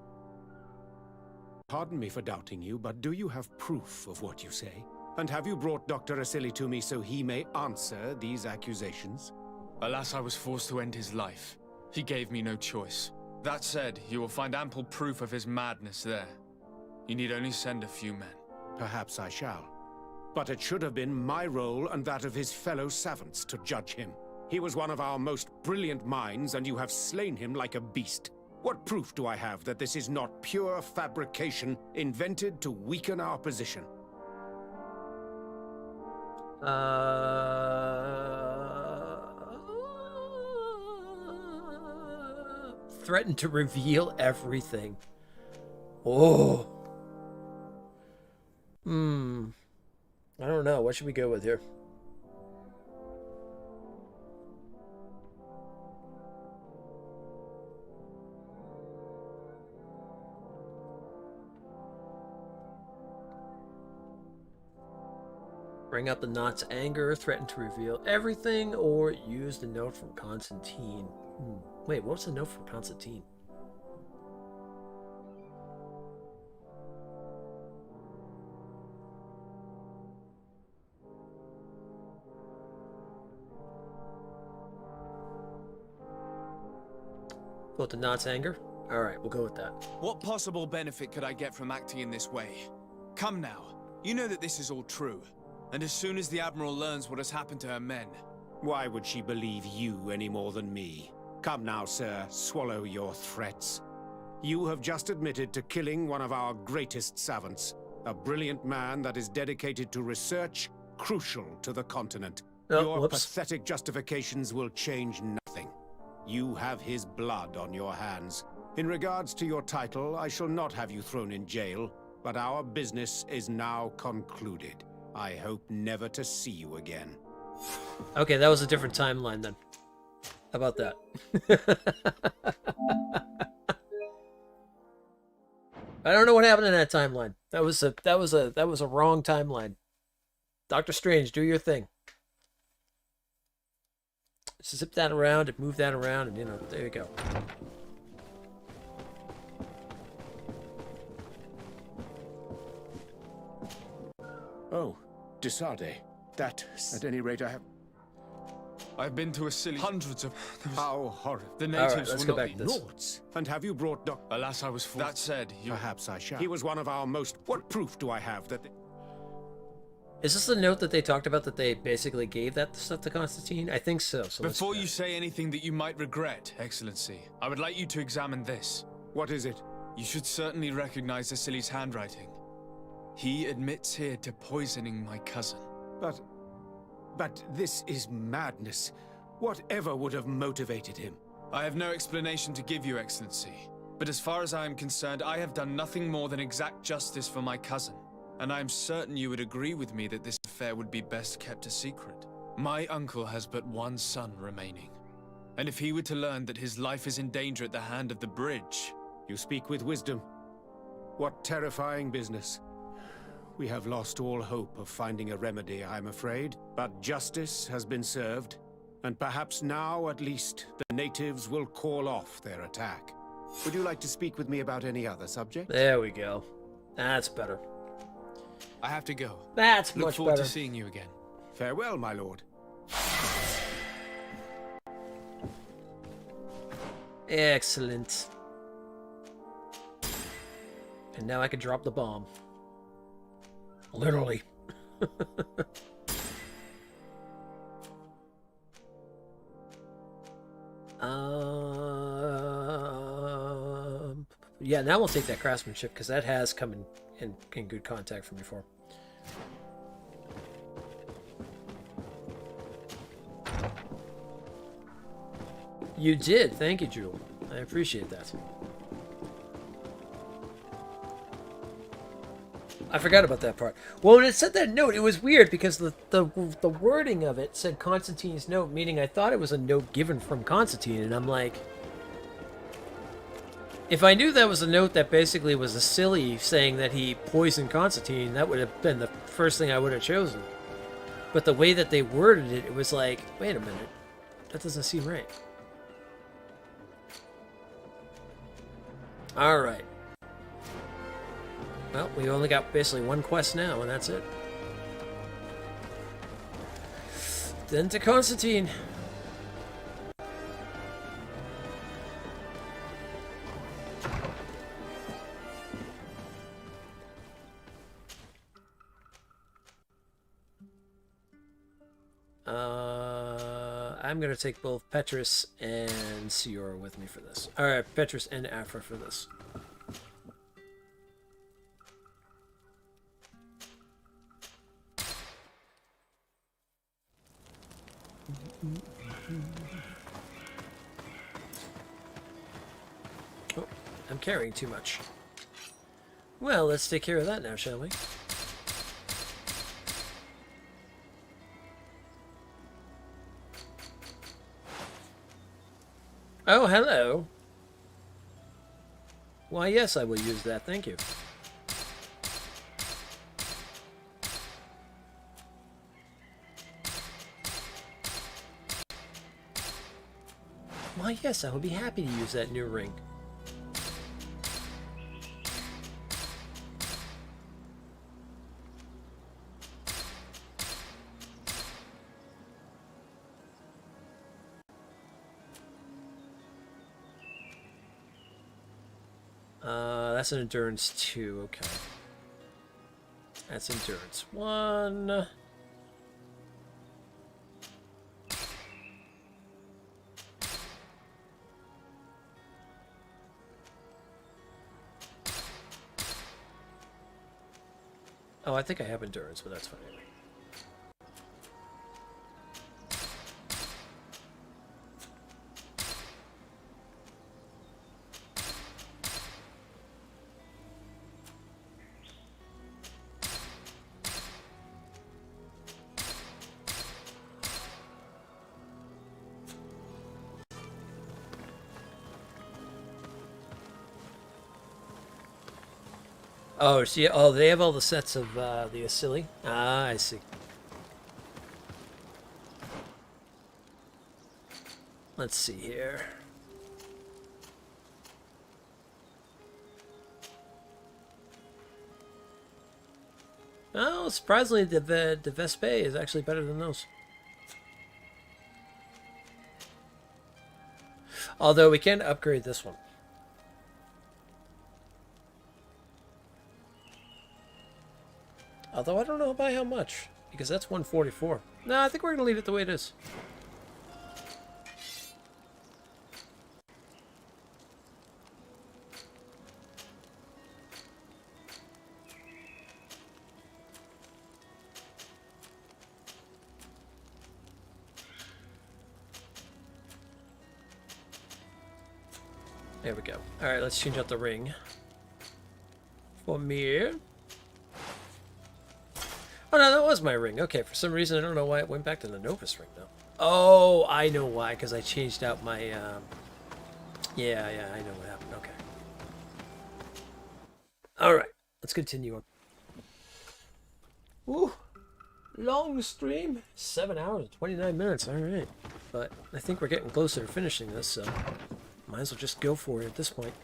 Pardon me for doubting you, but do you have proof of what you say? And have you brought Dr. Asili to me so he may answer these accusations? Alas, I was forced to end his life. He gave me no choice. That said, you will find ample proof of his madness there. You need only send a few men. Perhaps I shall. But it should have been my role and that of his fellow savants to judge him. He was one of our most brilliant minds, and you have slain him like a beast. What proof do I have that this is not pure fabrication invented to weaken our position? Threatened to reveal everything. Oh. I don't know. What should we go with here? Bring up the Knot's anger, threaten to reveal everything, or use the note from Constantine. Wait, what's the note from Constantine? Go with the Knot's anger? Alright, we'll go with that. What possible benefit could I get from acting in this way? Come now. You know that this is all true. And as soon as the Admiral learns what has happened to her men... Why would she believe you any more than me? Come now, sir, swallow your threats. You have just admitted to killing one of our greatest savants, a brilliant man that is dedicated to research crucial to the continent. Your pathetic justifications will change nothing. You have his blood on your hands. In regards to your title, I shall not have you thrown in jail, but our business is now concluded. I hope never to see you again. Okay, that was a different timeline then. How about that? I don't know what happened in that timeline. That was a wrong timeline. Doctor Strange, do your thing. Zip that around and move that around, and there you go. Oh, Desade. That, at any rate, I've been to Asili hundreds of... How horrible. The natives right, let's will go not back be to this. Nauts. And have you brought Alas, I was forced... That said, you... Perhaps I shall. He was one of our most... What proof do I have that... Is this the note that they talked about that they basically gave that stuff to Constantine? I think so. Before you say anything that you might regret, Excellency, I would like you to examine this. What is it? You should certainly recognize Asili's handwriting. He admits here to poisoning my cousin. But this is madness. Whatever would have motivated him? I have no explanation to give you, Excellency. But as far as I am concerned, I have done nothing more than exact justice for my cousin. And I'm certain you would agree with me that this affair would be best kept a secret. My uncle has but one son remaining. And if he were to learn that his life is in danger at the hand of the bridge... You speak with wisdom. What terrifying business. We have lost all hope of finding a remedy, I'm afraid. But justice has been served, and perhaps now, at least, the natives will call off their attack. Would you like to speak with me about any other subject? There we go. That's better. I have to go. That's Look much forward better. to seeing you again. Farewell, my lord. Excellent. And now I can drop the bomb. Literally. Yeah, now we'll take that craftsmanship because that has come in good contact from before. You did. Thank you, Jewel. I appreciate that. I forgot about that part. Well, when it said that note, it was weird because the wording of it said Constantine's note, meaning I thought it was a note given from Constantine, and I'm like, if I knew that was a note that basically was a silly saying that he poisoned Constantine, that would have been the first thing I would have chosen. But the way that they worded it, it was like, wait a minute, that doesn't seem right. All right. Well, we only got basically one quest now, and that's it. Then to Constantine. I'm going to take both Petrus and Siora with me for this. Alright, Petrus and Afra for this. Oh, I'm carrying too much. Well, let's take care of that now, shall we? Oh, hello. Why, yes, I will use that. Thank you. Why, yes, I would be happy to use that new ring. That's an endurance 2, okay. That's endurance 1. Oh, I think I have endurance, but that's fine anyway. Oh, see, oh, they have all the sets of the Asili. Ah, I see. Let's see here. Oh, surprisingly, the Vespe is actually better than those. Although we can upgrade this one. Although I don't know by how much, because that's 144. No, I think we're going to leave it the way it is. There we go. Alright, let's change out the ring. For me. Oh no, that was my ring. Okay, for some reason I don't know why it went back to the Novus ring though. Oh, I know why, because I changed out my yeah, I know what happened. Okay. Alright, let's continue on. Woo! Long stream. 7 hours and 29 minutes, alright. But I think we're getting closer to finishing this, so might as well just go for it at this point.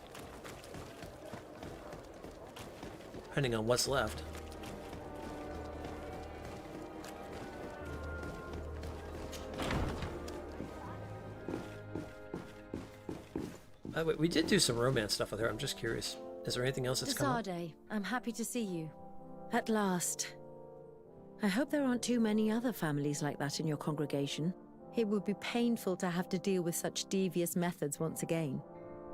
Depending on what's left. Wait, we did do some romance stuff with her. I'm just curious. Is there anything else that's coming? Desarde, I'm happy to see you. At last. I hope there aren't too many other families like that in your congregation. It would be painful to have to deal with such devious methods once again.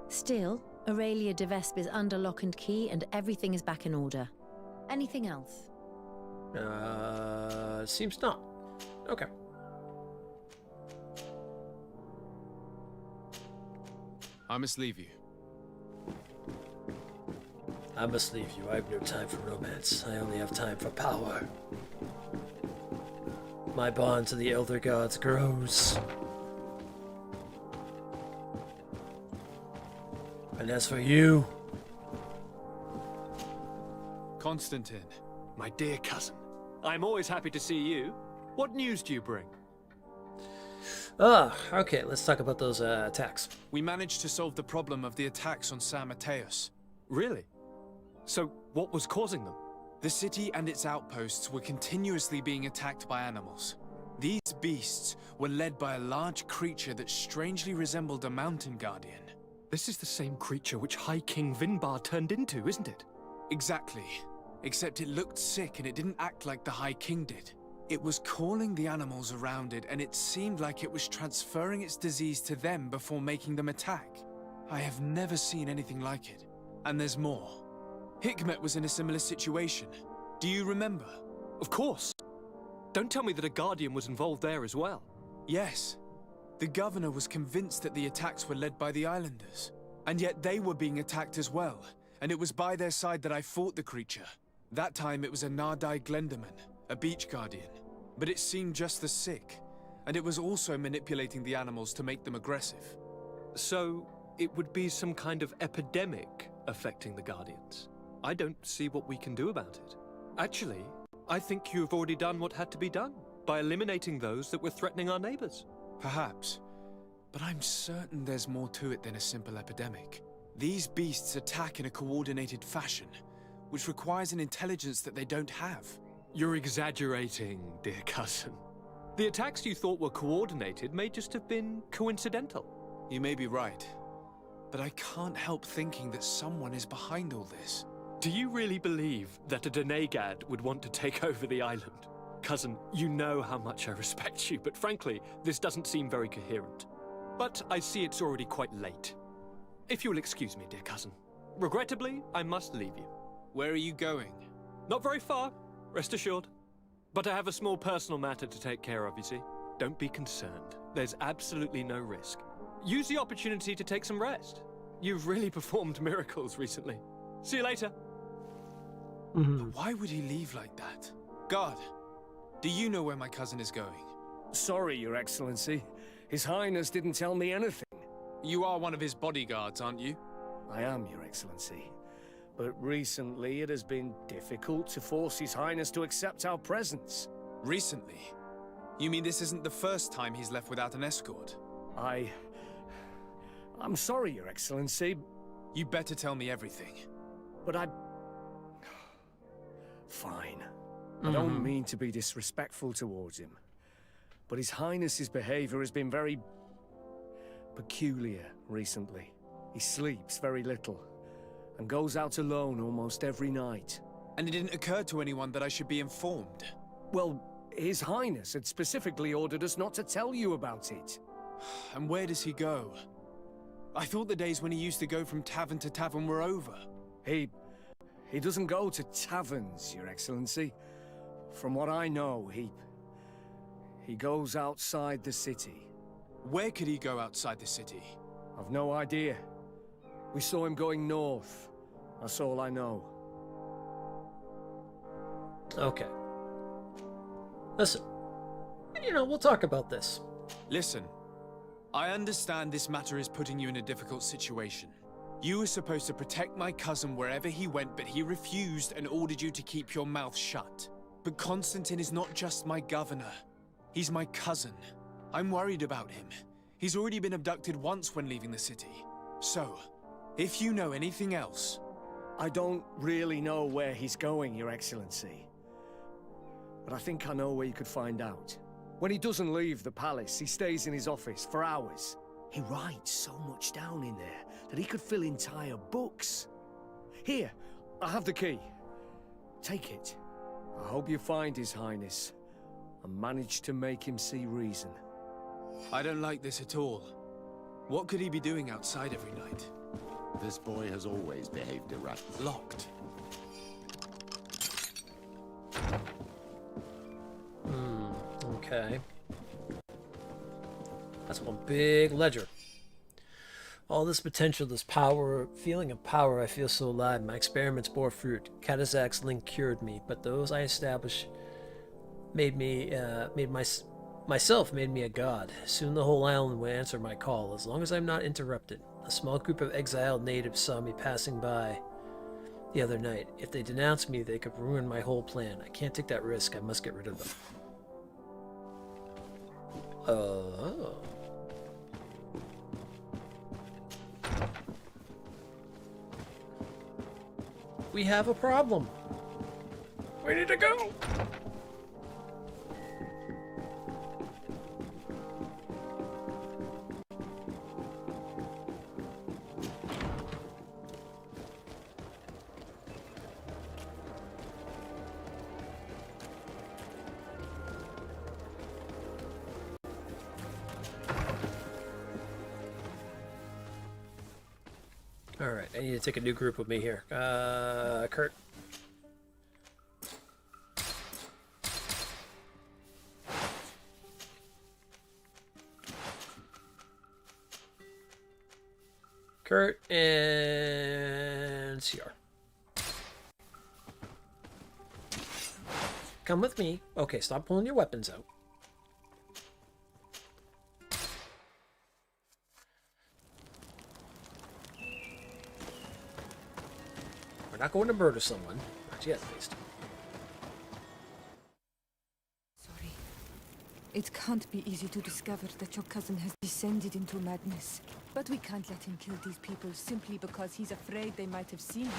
Still, Aurelia de Vespe is under lock and key and everything is back in order. Anything else? Seems not. Okay. I must leave you. I must leave you. I have no time for romance. I only have time for power. My bond to the Elder Gods grows. And as for you... Constantine. My dear cousin, I'm always happy to see you. What news do you bring? Okay, let's talk about those attacks. We managed to solve the problem of the attacks on San Mateus. Really? So, what was causing them? The city and its outposts were continuously being attacked by animals. These beasts were led by a large creature that strangely resembled a mountain guardian. This is the same creature which High King Vinbar turned into, isn't it? Exactly. Except it looked sick and it didn't act like the High King did. It was calling the animals around it, and it seemed like it was transferring its disease to them before making them attack. I have never seen anything like it. And there's more. Hikmet was in a similar situation. Do you remember? Of course. Don't tell me that a Guardian was involved there as well. Yes. The governor was convinced that the attacks were led by the islanders. And yet they were being attacked as well. And it was by their side that I fought the creature. That time it was a Nardai Glenderman, a beach guardian. But it seemed just as sick. And it was also manipulating the animals to make them aggressive. So, it would be some kind of epidemic affecting the Guardians. I don't see what we can do about it. Actually, I think you've already done what had to be done, by eliminating those that were threatening our neighbors. Perhaps. But I'm certain there's more to it than a simple epidemic. These beasts attack in a coordinated fashion, which requires an intelligence that they don't have. You're exaggerating, dear cousin. The attacks you thought were coordinated may just have been coincidental. You may be right. But I can't help thinking that someone is behind all this. Do you really believe that a Denegad would want to take over the island? Cousin, you know how much I respect you, but frankly, this doesn't seem very coherent. But I see it's already quite late. If you'll excuse me, dear cousin. Regrettably, I must leave you. Where are you going? Not very far, rest assured. But I have a small personal matter to take care of, you see. Don't be concerned. There's absolutely no risk. Use the opportunity to take some rest. You've really performed miracles recently. See you later. But why would he leave like that? Guard, do you know where my cousin is going? Sorry, Your Excellency. His Highness didn't tell me anything. You are one of his bodyguards, aren't you? I am, Your Excellency. But recently it has been difficult to force His Highness to accept our presence. Recently? You mean this isn't the first time he's left without an escort? I'm sorry, Your Excellency. You better tell me everything. But Fine. I don't mean to be disrespectful towards him. But His Highness's behavior has been very peculiar recently. He sleeps very little and goes out alone almost every night. And it didn't occur to anyone that I should be informed? Well, His Highness had specifically ordered us not to tell you about it. And where does he go? I thought the days when he used to go from tavern to tavern were over. He doesn't go to taverns, Your Excellency. From what I know, he goes outside the city. Where could he go outside the city? I've no idea. We saw him going north. That's all I know. Okay. Listen, we'll talk about this. Listen, I understand this matter is putting you in a difficult situation. You were supposed to protect my cousin wherever he went, but he refused and ordered you to keep your mouth shut. But Constantine is not just my governor. He's my cousin. I'm worried about him. He's already been abducted once when leaving the city. So, if you know anything else... I don't really know where he's going, Your Excellency. But I think I know where you could find out. When he doesn't leave the palace, he stays in his office for hours. He writes so much down in there that he could fill entire books. Here, I have the key. Take it. I hope you find His Highness and manage to make him see reason. I don't like this at all. What could he be doing outside every night? This boy has always behaved erratically. Locked. Okay. That's one big ledger. All this potential, this power, feeling of power, I feel so alive. My experiments bore fruit. Katazak's link cured me, but those I established made me a god. Soon the whole island will answer my call, as long as I'm not interrupted. A small group of exiled natives saw me passing by the other night. If they denounce me, they could ruin my whole plan. I can't take that risk. I must get rid of them. Oh. We have a problem. We need to go. Alright, I need to take a new group with me here. Kurt. Kurt and CR. Come with me. Okay, stop pulling your weapons out. We're not going to murder someone. Not yet, at least. Sorry. It can't be easy to discover that your cousin has descended into madness. But we can't let him kill these people simply because he's afraid they might have seen him.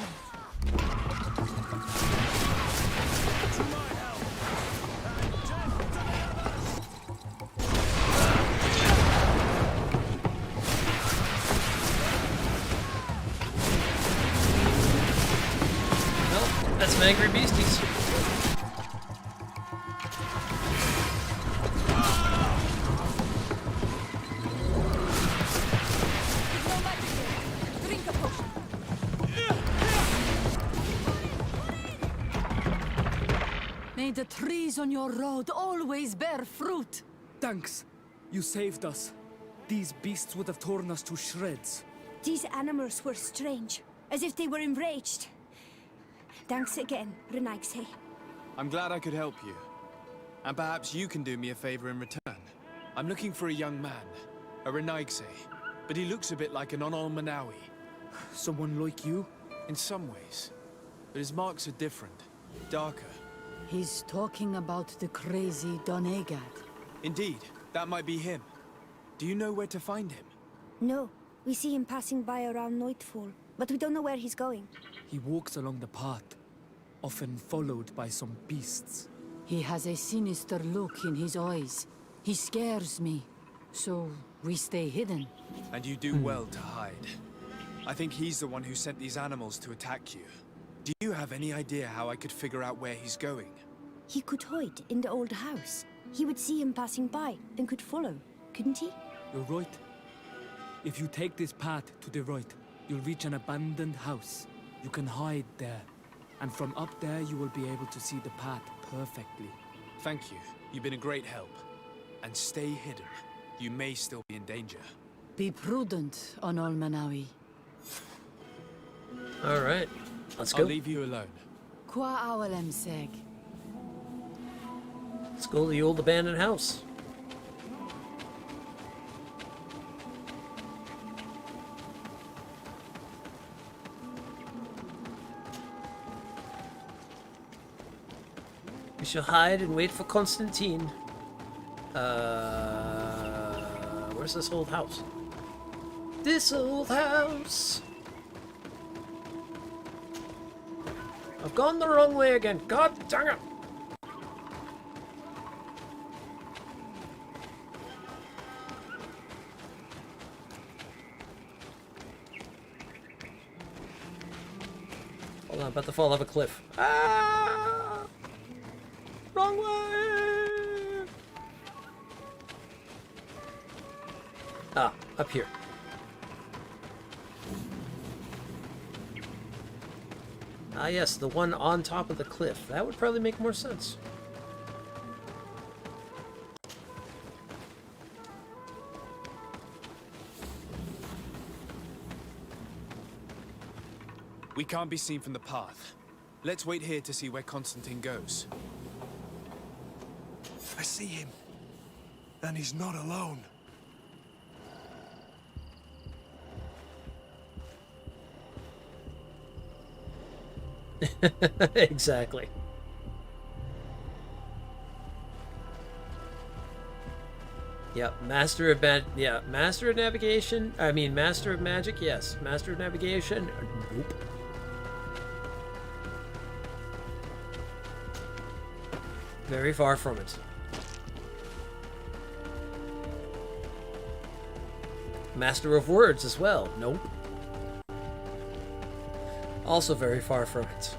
That's some angry beasties. Drink a potion. May the trees on your road always bear fruit. Thanks. You saved us. These beasts would have torn us to shreds. These animals were strange, as if they were enraged. Thanks again, Renaigse. I'm glad I could help you. And perhaps you can do me a favor in return. I'm looking for a young man, a Renaigse, but he looks a bit like an Onol Manawi. Someone like you? In some ways. But his marks are different, darker. He's talking about the crazy Donegad. Indeed, that might be him. Do you know where to find him? No, we see him passing by around nightfall, but we don't know where he's going. He walks along the path, often followed by some beasts. He has a sinister look in his eyes. He scares me. So we stay hidden. And you do well to hide. I think he's the one who sent these animals to attack you. Do you have any idea how I could figure out where he's going? He could hide in the old house. He would see him passing by and could follow, couldn't he? You're right. If you take this path to the right, you'll reach an abandoned house. You can hide there. And from up there, you will be able to see the path perfectly. Thank you. You've been a great help. And stay hidden. You may still be in danger. Be prudent, Onol Manawi. Alright, let's go. I'll leave you alone. Qua awalem seg. Let's go to the old abandoned house. We shall hide and wait for Constantine. Where's this old house? This old house. I've gone the wrong way again. God dang it. Hold on, I'm about to fall off a cliff. Ah! Wrong way! Ah, up here. Ah, yes, the one on top of the cliff. That would probably make more sense. We can't be seen from the path. Let's wait here to see where Constantine goes. I see him. And he's not alone. Exactly. Yep, master of navigation. I mean, master of magic. Yes, master of navigation. Nope. Very far from it. Master of words as well. Nope. Also very far from it.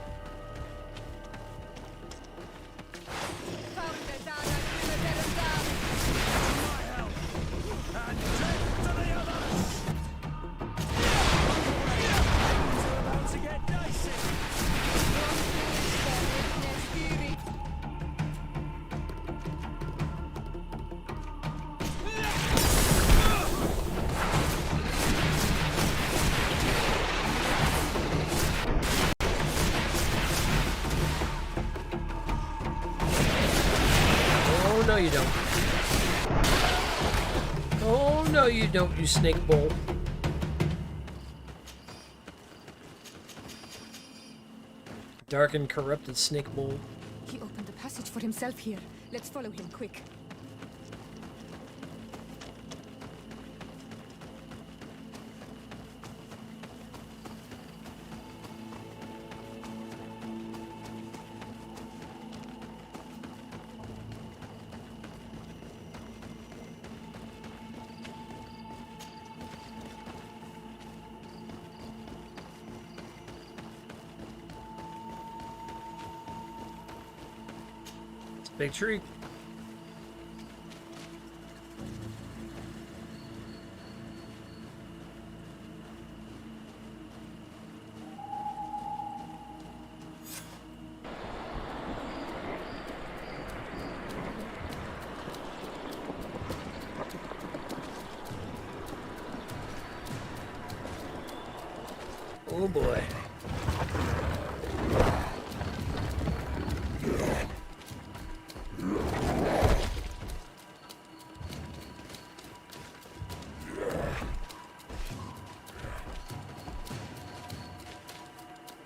No, you don't. Oh, no, you don't, you snake bowl. Dark and corrupted snake bowl. He opened a passage for himself here. Let's follow him, quick. Big tree. Oh boy.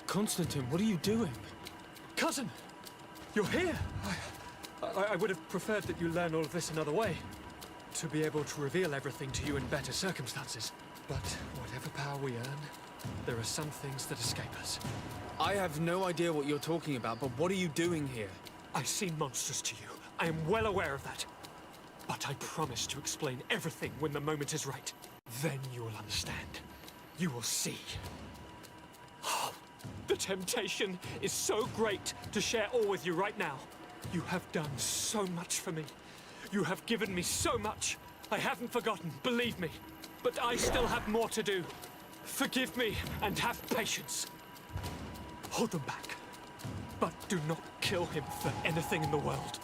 Constantine, what are you doing? Cousin! You're here! I would have preferred that you learn all of this another way. To be able to reveal everything to you in better circumstances. But whatever power we earn, there are some things that escape us. I have no idea what you're talking about, but what are you doing here? I see monsters to you. I am well aware of that. But I promise to explain everything when the moment is right. Then you will understand. You will see. The temptation is so great to share all with you right now. You have done so much for me. You have given me so much. I haven't forgotten, believe me. But I still have more to do. Forgive me and have patience. Hold them back. But do not kill him for anything in the world.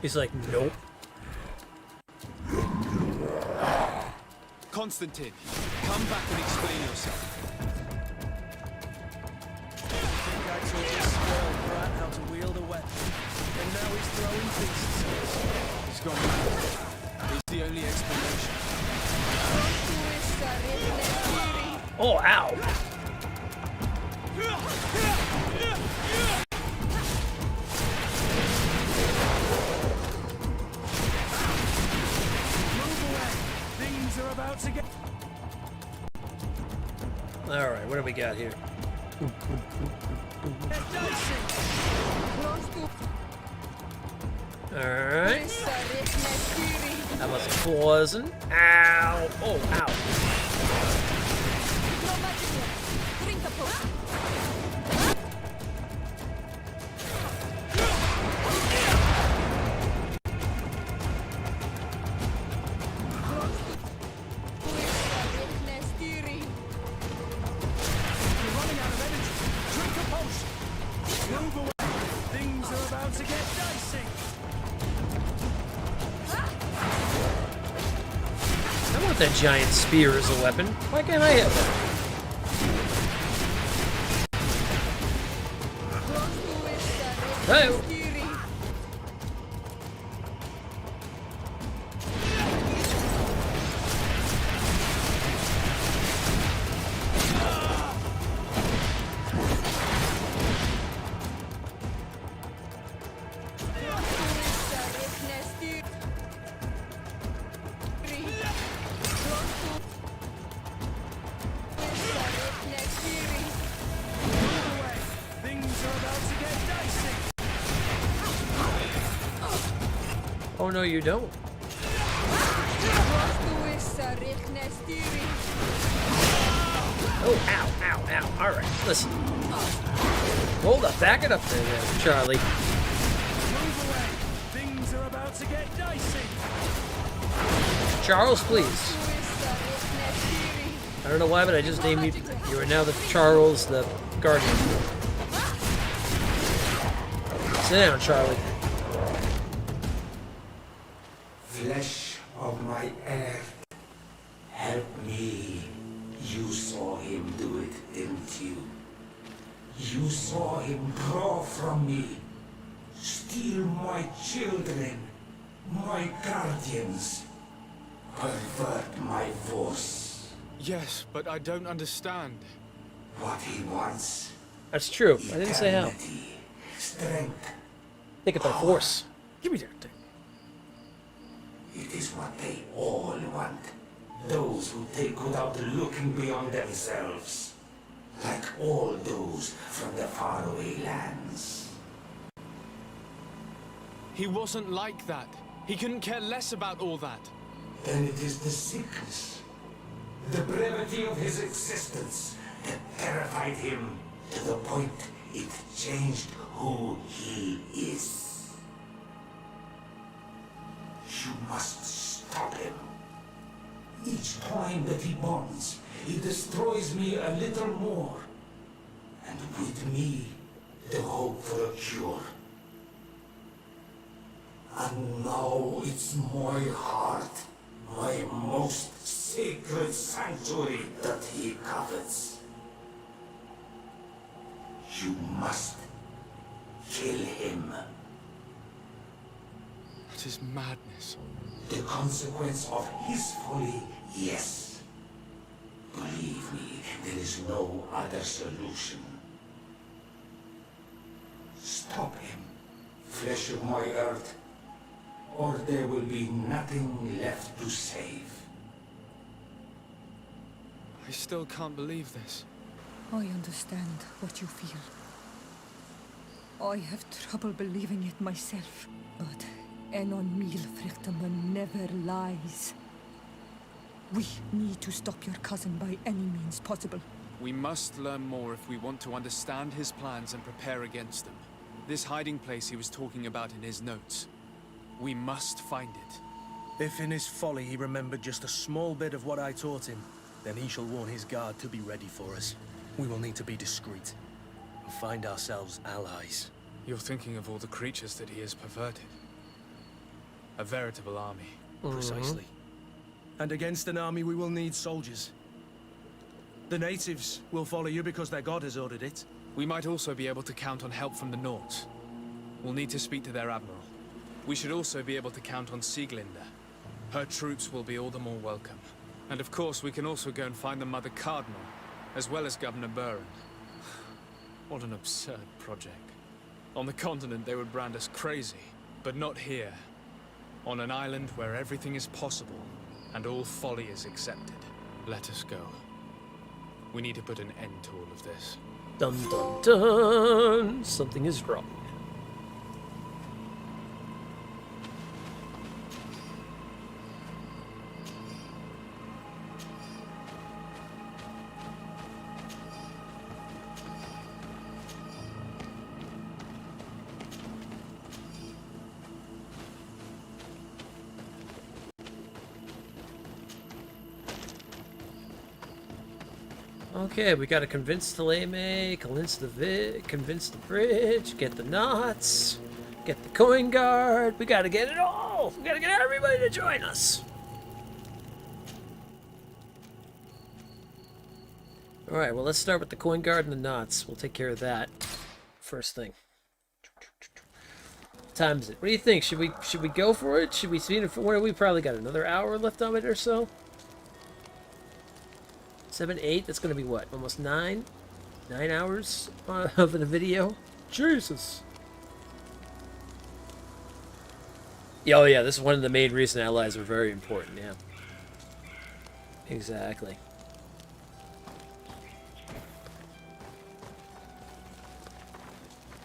He's like, nope. Constantine, come back and explain yourself. I think I told this always throwing feasts at us. He's gone mad. It's the only explanation. Oh, ow. Move away. Things are about to get... Alright, what do we got here? Alright. That was poison. Ow. Oh, ow. That giant spear is a weapon. Why can't I have that? Oh. Oh no, you don't. Oh, ow, ow, ow. Alright, listen. Hold up, back it up there, Charlie. Move away. Things are about to get dicey. Charles, please. I don't know why, but I just named you. You are now the Charles, the Guardian. Sit down, Charlie. Flesh of my earth, help me. You saw him do it, didn't you? You saw him draw from me, steal my children, my guardians, pervert my force. Yes, but I don't understand. What he wants. That's true. I didn't say how. Strength. Take it by force. Give me that thing. It is what they all want. Those who take without looking beyond themselves. Like all those from the faraway lands. He wasn't like that. He couldn't care less about all that. Then it is the sickness, the brevity of his existence that terrified him to the point it changed who he is. You must stop him. Each time that he bonds, he destroys me a little more. And with me, the hope for a cure. And now it's my heart, my most sacred sanctuary that he covets. You must kill him. That is madness. The consequence of his folly, yes. Believe me, there is no other solution. Stop him, flesh of my earth, or there will be nothing left to save. I still can't believe this. I understand what you feel. I have trouble believing it myself, but Enon Milfrichtenman never lies. We need to stop your cousin by any means possible. We must learn more if we want to understand his plans and prepare against them. This hiding place he was talking about in his notes. We must find it. If in his folly he remembered just a small bit of what I taught him, then he shall warn his guard to be ready for us. We will need to be discreet and find ourselves allies. You're thinking of all the creatures that he has perverted. A veritable army. Precisely. And against an army we will need soldiers. The natives will follow you because their god has ordered it. We might also be able to count on help from the Nords. We'll need to speak to their admiral. We should also be able to count on Sieglinde. Her troops will be all the more welcome. And of course, we can also go and find the Mother Cardinal, as well as Governor Buren. What an absurd project. On the continent, they would brand us crazy, but not here. On an island where everything is possible, and all folly is accepted. Let us go. We need to put an end to all of this. Dun dun dun! Something is wrong. Okay, we gotta convince Theleme, convince the bridge, get the knots, get the coin guard. We gotta get it all. We gotta get everybody to join us. All right, well, let's start with the coin guard and the knots. We'll take care of that first thing. What time is it? What do you think? Should we go for it? Should we see it? Where we probably got another hour left on it or so. 7, 8, that's going to be what? Almost 9? 9 hours of the video? Jesus. Oh yeah, this is one of the main reasons allies are very important, yeah. Exactly.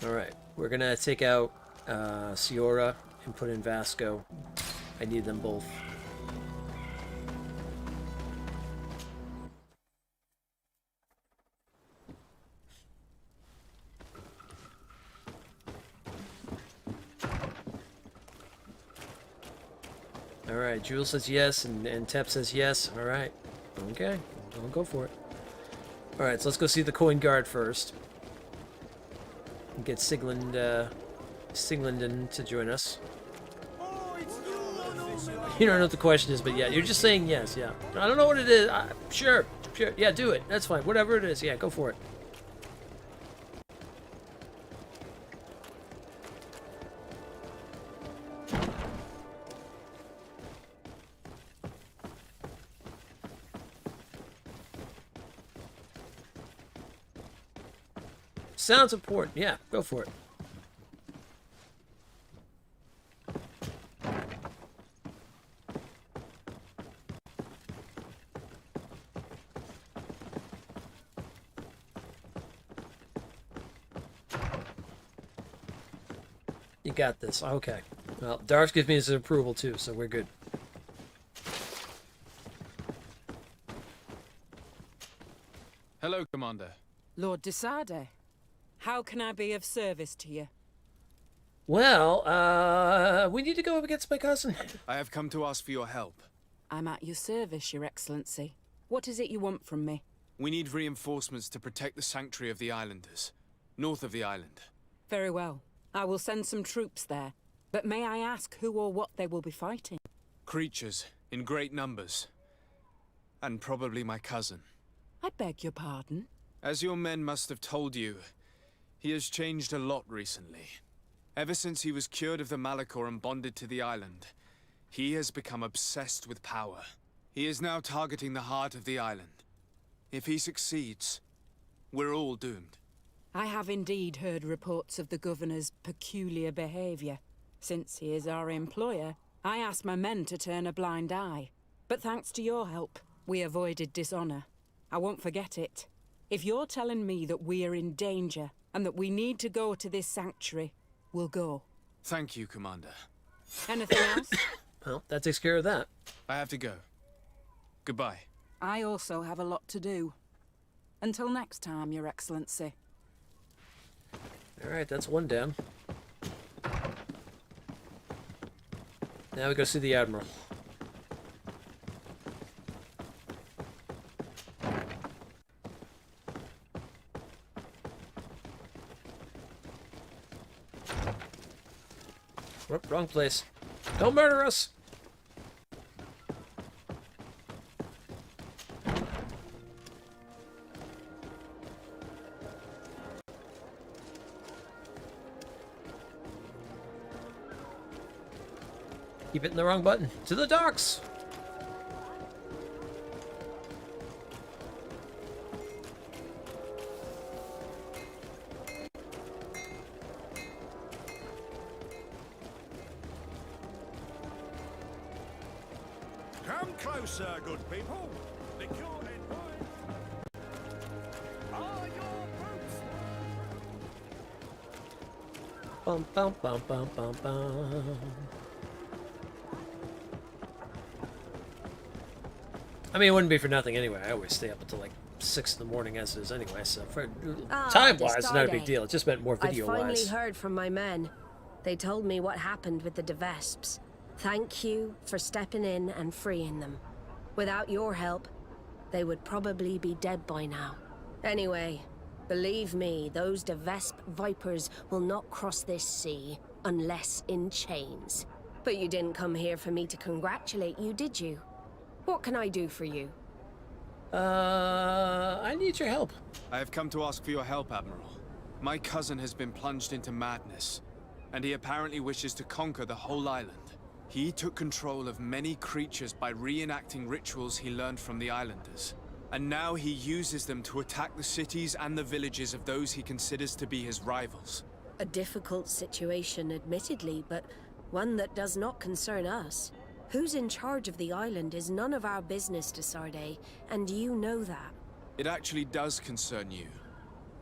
Alright, we're going to take out Ciora and put in Vasco. I need them both. Alright, Jules says yes, and Tep says yes. Alright. Okay, I'll go for it. Alright, so let's go see the coin guard first. And get Siglinden to join us. You don't know what the question is, but yeah, you're just saying yes, yeah. I don't know what it is. Sure, yeah, do it. That's fine. Whatever it is, yeah, go for it. Sounds important. Yeah, go for it. You got this. Okay. Well, Darth gives me his approval too, so we're good. Hello, Commander. Lord de Sade. How can I be of service to you? Well, we need to go up against my cousin. I have come to ask for your help. I'm at your service, Your Excellency. What is it you want from me? We need reinforcements to protect the sanctuary of the islanders, north of the island. Very well. I will send some troops there. But may I ask who or what they will be fighting? Creatures, in great numbers. And probably my cousin. I beg your pardon? As your men must have told you, he has changed a lot recently. Ever since he was cured of the Malachor and bonded to the island, he has become obsessed with power. He is now targeting the heart of the island. If he succeeds, we're all doomed. I have indeed heard reports of the Governor's peculiar behavior. Since he is our employer, I asked my men to turn a blind eye. But thanks to your help, we avoided dishonor. I won't forget it. If you're telling me that we are in danger, and that we need to go to this sanctuary, we'll go. Thank you, Commander. Anything else? Well, that takes care of that. I have to go. Goodbye. I also have a lot to do. Until next time, Your Excellency. Alright, that's one down. Now we go see the Admiral. Whoop, wrong place. Don't murder us! Keep hitting the wrong button. To the docks! Come closer, good people. The cure in mind. Are your boots? Bum bum bum bum bum bum. I mean, it wouldn't be for nothing anyway. I always stay up until like 6 in the morning as it is anyway, so for time-wise, it's not a big deal. It just meant more I video-wise. finally heard from my men. They told me what happened with the Devesps. Thank you for stepping in and freeing them. Without your help, they would probably be dead by now. Anyway, believe me, those Devesp vipers will not cross this sea unless in chains. But you didn't come here for me to congratulate you, did you? What can I do for you? I need your help. I have come to ask for your help, Admiral. My cousin has been plunged into madness, and he apparently wishes to conquer the whole island. He took control of many creatures by reenacting rituals he learned from the islanders. And now he uses them to attack the cities and the villages of those he considers to be his rivals. A difficult situation, admittedly, but one that does not concern us. Who's in charge of the island is none of our business, Desarde, and you know that. It actually does concern you.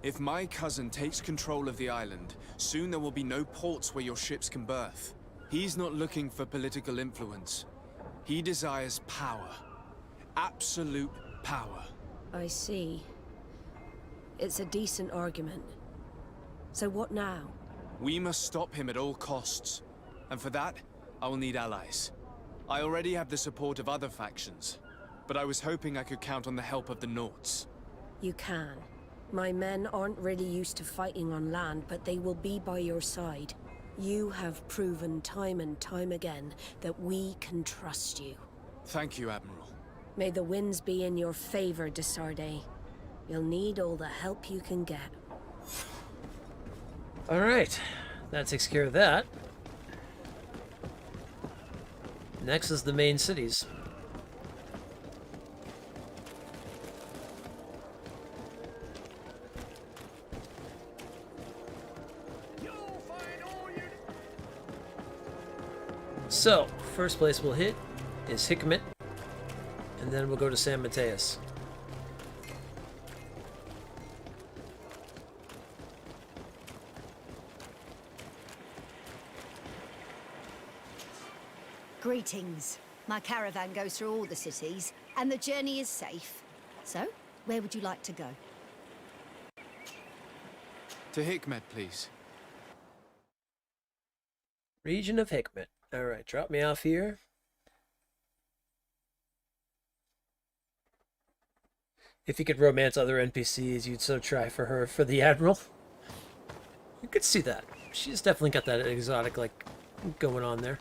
If my cousin takes control of the island, soon there will be no ports where your ships can berth. He's not looking for political influence. He desires power. Absolute power. I see. It's a decent argument. So what now? We must stop him at all costs. And for that, I will need allies. I already have the support of other factions, but I was hoping I could count on the help of the Nauts. You can. My men aren't really used to fighting on land, but they will be by your side. You have proven time and time again that we can trust you. Thank you, Admiral. May the winds be in your favor, Desarde. You'll need all the help you can get. Alright, that takes care of that. Next is the main cities. So, first place we'll hit is Hikmet, and then we'll go to San Mateus. Greetings. My caravan goes through all the cities, and the journey is safe. So, where would you like to go? To Hikmet, please. Region of Hikmet. Alright, drop me off here. If you could romance other NPCs, you'd so try for her for the Admiral. You could see that. She's definitely got that exotic, like, going on there.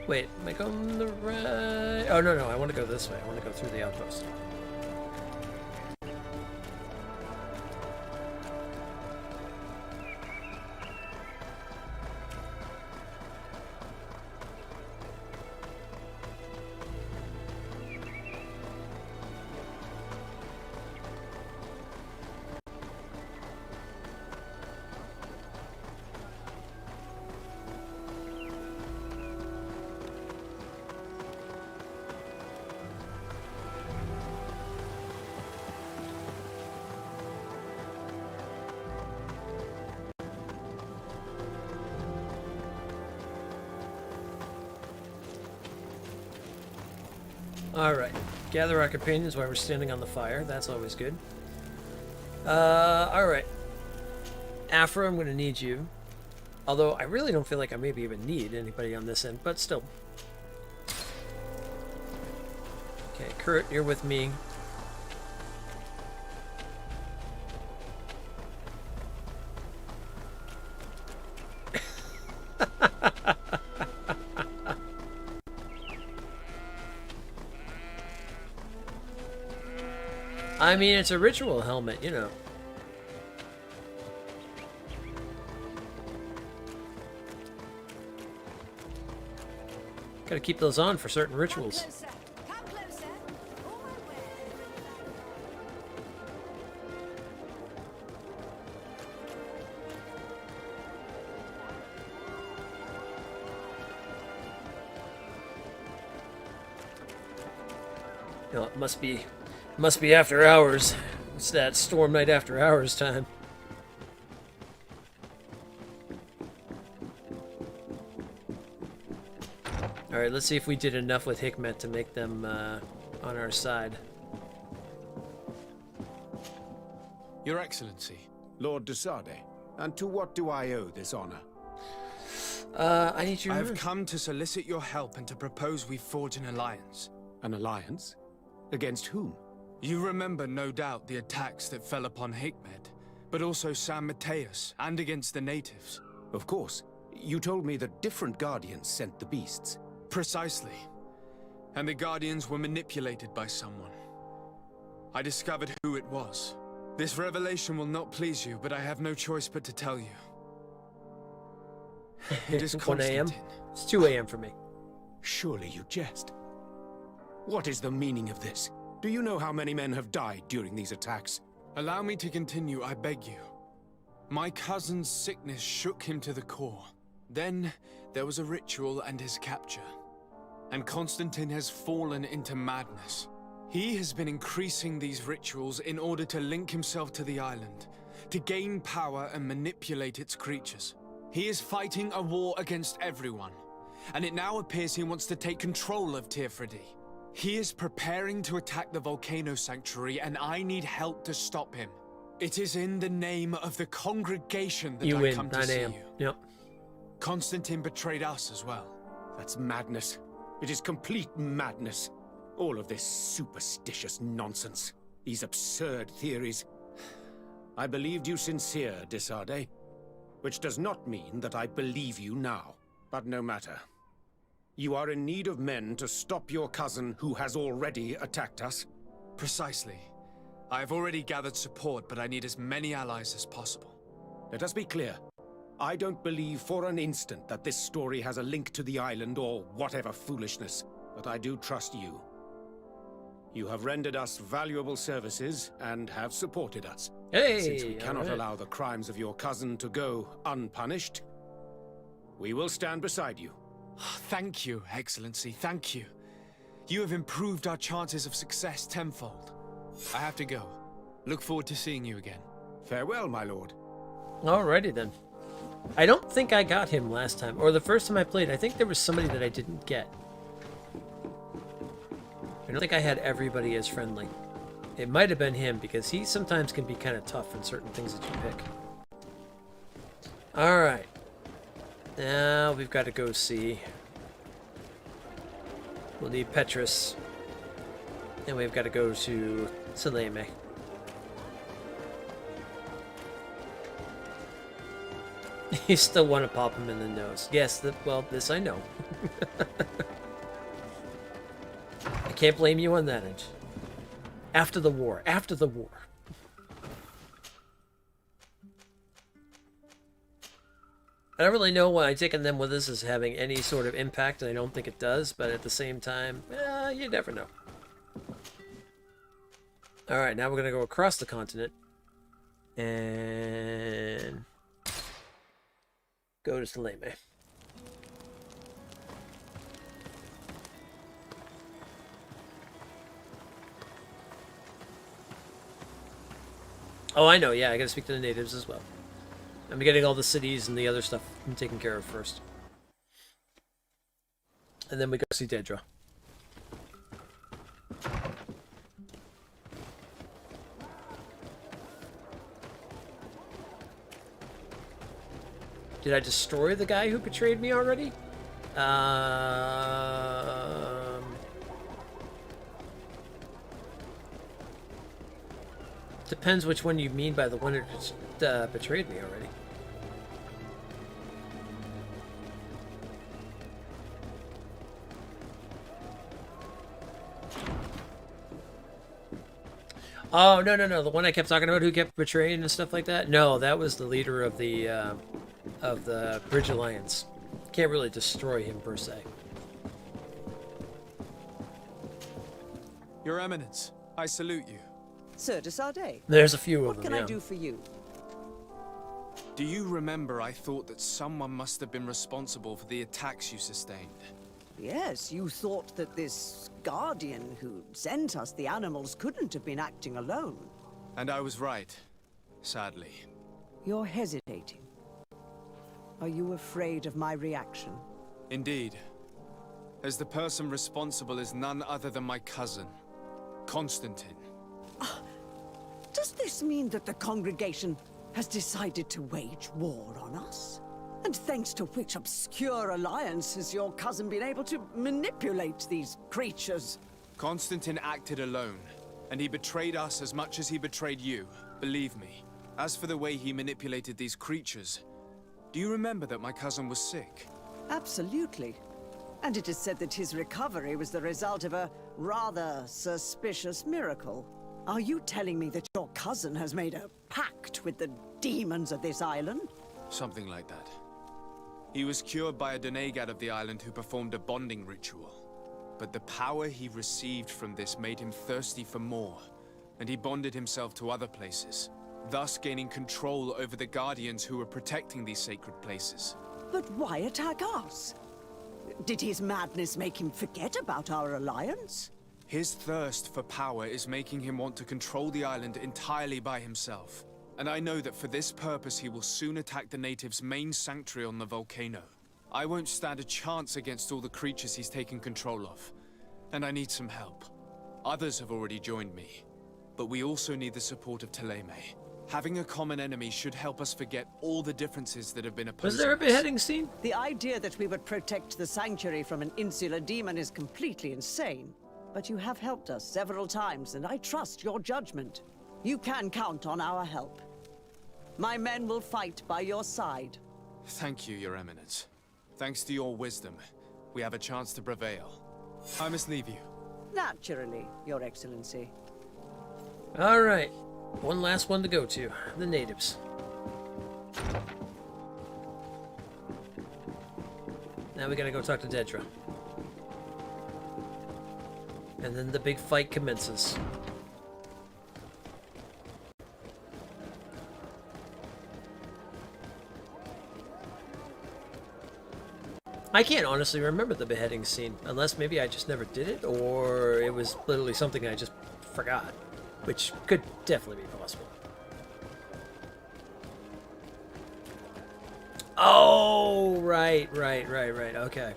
Wait, am I going the right? Oh, no, I want to go this way. I want to go through the outpost. Alright, gather our companions while we're standing on the fire. That's always good. Alright. Afra, I'm going to need you. Although, I really don't feel like I maybe even need anybody on this end, but still. Okay, Kurt, you're with me. I mean, it's a ritual helmet, you know. Gotta keep those on for certain rituals. You know, it must be after hours. It's that storm night after hours time. Alright, let's see if we did enough with Hikmet to make them on our side. Your Excellency. Lord de Sade, and to what do I owe this honor? I need you. I have come to solicit your help and to propose we forge an alliance. An alliance? Against whom? You remember, no doubt, the attacks that fell upon Hikmet, but also San Mateus, and against the natives. Of course. You told me that different guardians sent the beasts. Precisely. And the guardians were manipulated by someone. I discovered who it was. This revelation will not please you, but I have no choice but to tell you. It is 1 a.m. Constantine. It's 2 a.m. for me. Surely you jest. What is the meaning of this? Do you know how many men have died during these attacks? Allow me to continue, I beg you. My cousin's sickness shook him to the core. Then there was a ritual and his capture. And Constantine has fallen into madness. He has been increasing these rituals in order to link himself to the island, to gain power and manipulate its creatures. He is fighting a war against everyone, and it now appears he wants to take control of Tirfridi. He is preparing to attack the volcano sanctuary, and I need help to stop him. It is in the name of the congregation that I come to see you. Yep. Constantine betrayed us as well. That's madness. It is complete madness. All of this superstitious nonsense. These absurd theories. I believed you sincere, de Sade. Which does not mean that I believe you now. But no matter. You are in need of men to stop your cousin who has already attacked us? Precisely. I have already gathered support, but I need as many allies as possible. Let us be clear. I don't believe for an instant that this story has a link to the island or whatever foolishness, but I do trust you. You have rendered us valuable services and have supported us. Hey, since we cannot allow the crimes of your cousin to go unpunished, we will stand beside you. Thank you, Excellency, thank you. You have improved our chances of success tenfold. I have to go. Look forward to seeing you again. Farewell, my lord. Alrighty then. I don't think I got him last time, or the first time I played. I think there was somebody that I didn't get. I don't think I had everybody as friendly. It might have been him, because he sometimes can be kind of tough in certain things that you pick. Alright. Now we've got to go see. We'll need Petrus. And we've got to go to Seleme. You still want to pop him in the nose. Yes, well, this I know. I can't blame you on that, Edge. After the war. After the war. I don't really know why taking them with us is having any sort of impact, and I don't think it does, but at the same time, you never know. Alright, now we're going to go across the continent. And go to Seleme. Oh, I know, yeah, I gotta speak to the natives as well. I'm getting all the cities and the other stuff taken care of first. And then we go see Dedra. Did I destroy the guy who betrayed me already? Depends which one you mean by the one who just betrayed me already. Oh, no, no, no. The one I kept talking about who kept betraying and stuff like that? No, that was the leader of the Bridge Alliance. Can't really destroy him, per se. Your Eminence, I salute you. Sir de Sardet. There's a few of What them, can yeah. I do for you? Do you remember I thought that someone must have been responsible for the attacks you sustained? Yes, you thought that this guardian who sent us the animals couldn't have been acting alone. And I was right, sadly. You're hesitating. Are you afraid of my reaction? Indeed. As the person responsible is none other than my cousin, Constantine. Does this mean that the congregation has decided to wage war on us? And thanks to which obscure alliance has your cousin been able to manipulate these creatures? Constantine acted alone, and he betrayed us as much as he betrayed you, believe me. As for the way he manipulated these creatures, do you remember that my cousin was sick? Absolutely. And it is said that his recovery was the result of a rather suspicious miracle. Are you telling me that your cousin has made a pact with the demons of this island? Something like that. He was cured by a Donegad of the island who performed a bonding ritual. But the power he received from this made him thirsty for more, and he bonded himself to other places, thus gaining control over the Guardians who were protecting these sacred places. But why attack us? Did his madness make him forget about our alliance? His thirst for power is making him want to control the island entirely by himself. And I know that for this purpose he will soon attack the natives' main sanctuary on the volcano. I won't stand a chance against all the creatures he's taken control of. And I need some help. Others have already joined me. But we also need the support of Thélème. Having a common enemy should help us forget all the differences that have been opposing Was there a beheading scene? The idea that we would protect the sanctuary from an insular demon is completely insane. But you have helped us several times, and I trust your judgment. You can count on our help. My men will fight by your side. Thank you, Your Eminence. Thanks to your wisdom, we have a chance to prevail. I must leave you. Naturally, Your Excellency. All right. One last one to go to. The natives. Now we gotta go talk to Dedra. And then the big fight commences. I can't honestly remember the beheading scene, unless maybe I just never did it, or it was literally something I just forgot, which could definitely be possible. Oh, right, okay.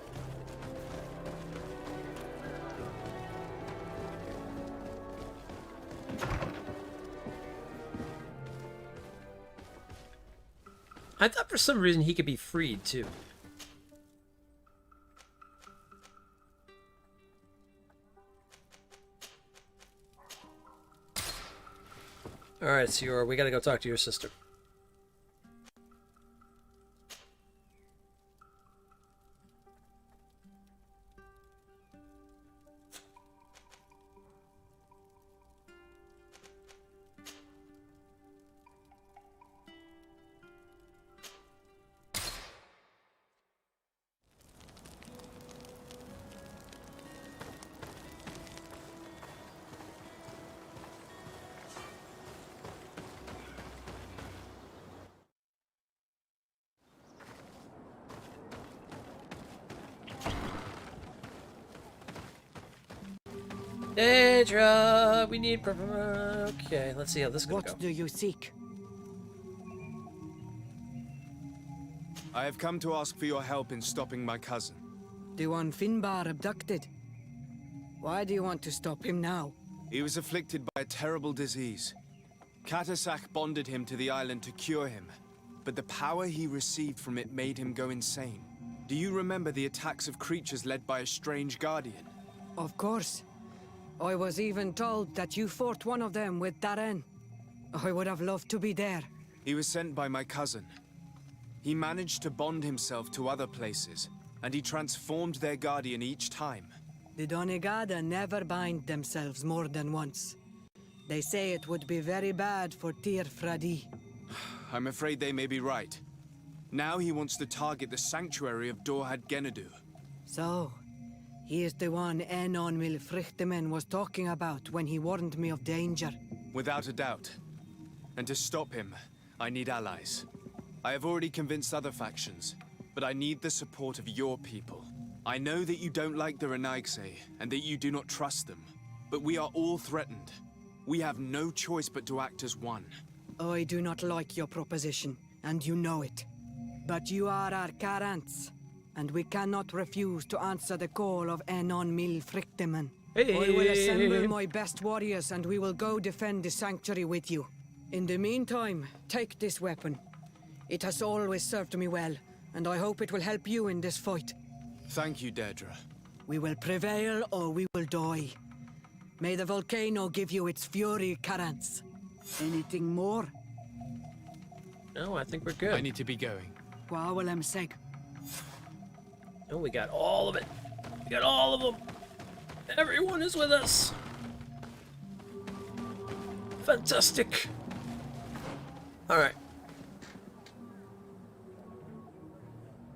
I thought for some reason he could be freed, too. Alright, Sior, we gotta go talk to your sister. Dedra, we need... Okay, let's see how this is gonna go. What do you seek? I have come to ask for your help in stopping my cousin. The one Finbar abducted. Why do you want to stop him now? He was afflicted by a terrible disease. Katasak bonded him to the island to cure him, but the power he received from it made him go insane. Do you remember the attacks of creatures led by a strange guardian? Of course. I was even told that you fought one of them with Darren. I would have loved to be there. He was sent by my cousin. He managed to bond himself to other places, and he transformed their guardian each time. The Donegada never bind themselves more than once. They say it would be very bad for Tir Fradi. I'm afraid they may be right. Now he wants to target the sanctuary of Dorhad Genadu. So, he is the one Enon Milfrichtemen was talking about when he warned me of danger. Without a doubt. And to stop him, I need allies. I have already convinced other factions, but I need the support of your people. I know that you don't like the Renaigse, and that you do not trust them, but we are all threatened. We have no choice but to act as one. I do not like your proposition, and you know it. But you are our Karants, and we cannot refuse to answer the call of Enon Milfrichtemen. Hey. I will assemble my best warriors, and we will go defend the sanctuary with you. In the meantime, take this weapon. It has always served me well, and I hope it will help you in this fight. Thank you, Deirdre. We will prevail or we will die. May the volcano give you its fury, Karants. Anything more? No, I think we're good. I need to be going. Seg. Oh, we got all of it. We got all of them. Everyone is with us. Fantastic. All right.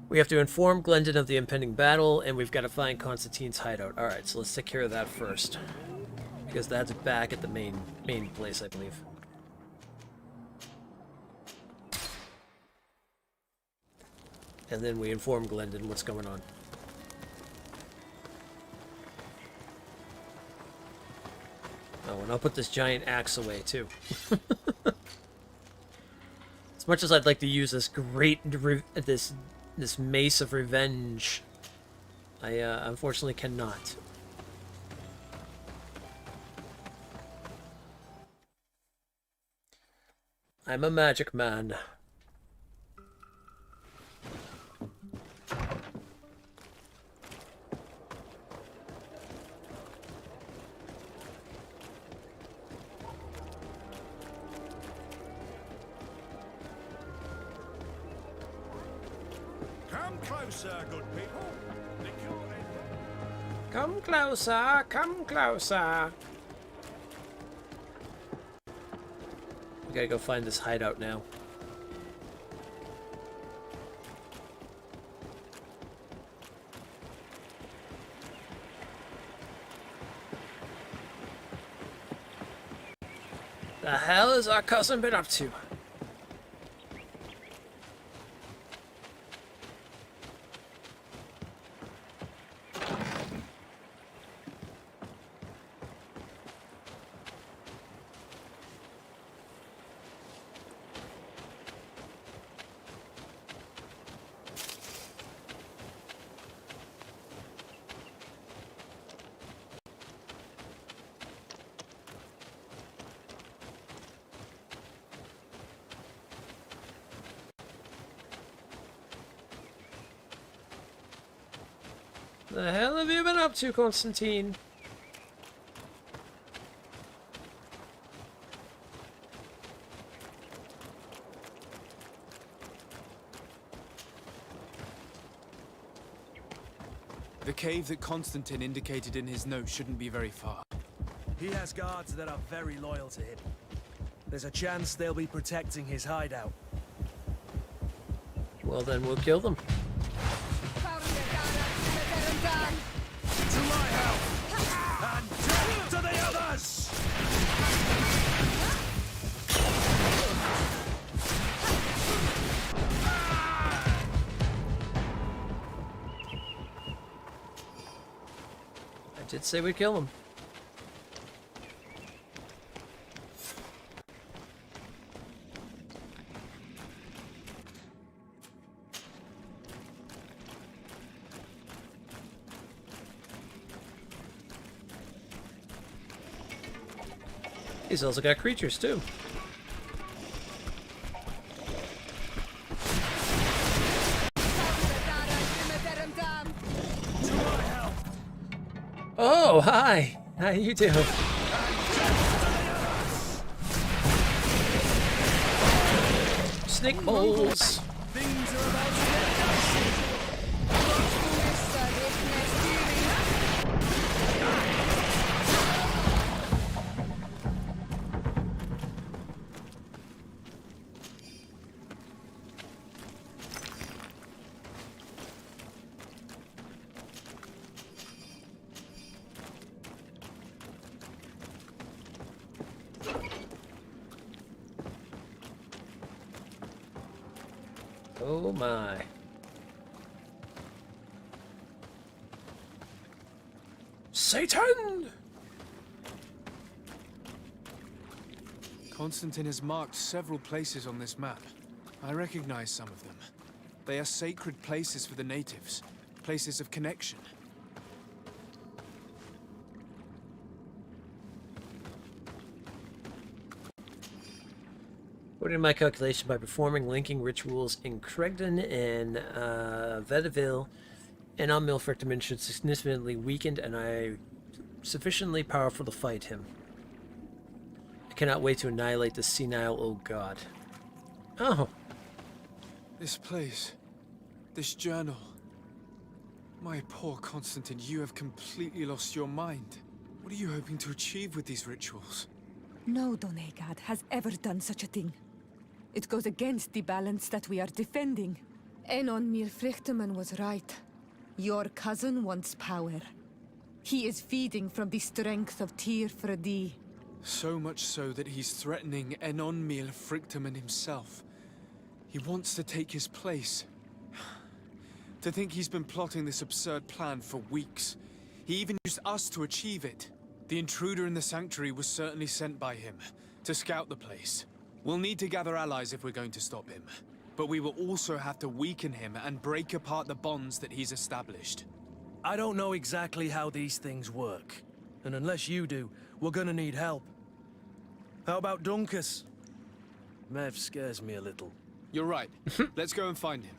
We have to inform Glendon of the impending battle, and we've got to find Constantine's hideout. All right, so let's take care of that first, because that's back at the main place, I believe. And then we inform Glendon what's going on. Oh, and I'll put this giant axe away too. As much as I'd like to use this this mace of revenge, I unfortunately cannot. I'm a magic man. Come closer, good people. Come closer, come closer. We gotta go find this hideout now. The hell is our cousin been up to? The hell have you been up to, Constantine? The cave that Constantine indicated in his note shouldn't be very far. He has guards that are very loyal to him. There's a chance they'll be protecting his hideout. Well, then we'll kill them. To my help! And death to the others! I did say we'd kill them. He's also got creatures too. Oh, hi. How you doing? Snake bowls. Things are about to get dicey. Oh my. Satan! Constantine has marked several places on this map. I recognize some of them. They are sacred places for the natives, places of connection. According to my calculation, by performing linking rituals in Cregdon and Vedaville, Enon Milfrictamin should significantly weakened, and I sufficiently powerful to fight him. I cannot wait to annihilate this senile old god. Oh. This place, this journal. My poor Constantine, you have completely lost your mind. What are you hoping to achieve with these rituals? No Donegad has ever done such a thing. It goes against the balance that we are defending. Enon Mirfrichteman was right. Your cousin wants power. He is feeding from the strength of Tyr Fredi. So much so that he's threatening Enon Milfrichteman himself. He wants to take his place. To think he's been plotting this absurd plan for weeks. He even used us to achieve it. The intruder in the sanctuary was certainly sent by him, to scout the place. We'll need to gather allies if we're going to stop him. But we will also have to weaken him and break apart the bonds that he's established. I don't know exactly how these things work. And unless you do, we're gonna need help. How about Dunkus? Mev scares me a little. You're right. Let's go and find him.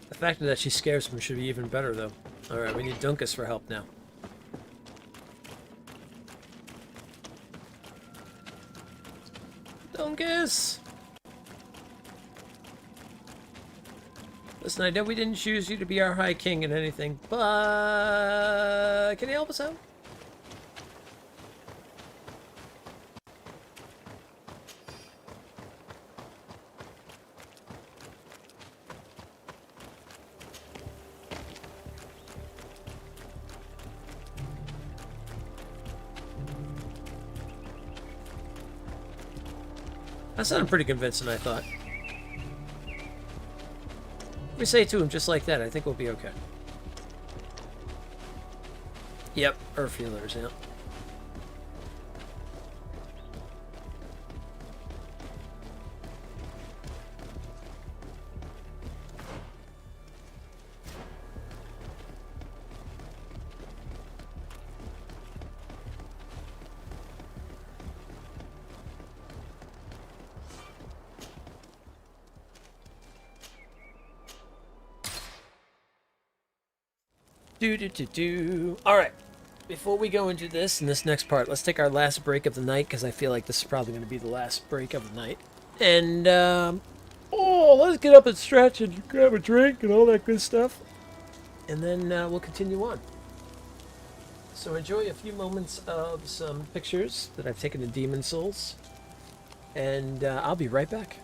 The fact that she scares him should be even better, though. Alright, we need Dunkus for help now. Dunkus! Listen, I know we didn't choose you to be our High King and anything, but can you help us out? That sounded pretty convincing, I thought. We say it to him just like that, I think we'll be okay. Yep, earth healers, yeah. Alright, before we go into this and this next part, let's take our last break of the night, because I feel like this is probably going to be the last break of the night. And, let's get up and stretch and grab a drink and all that good stuff. And then we'll continue on. So enjoy a few moments of some pictures that I've taken of Demon Souls. And I'll be right back.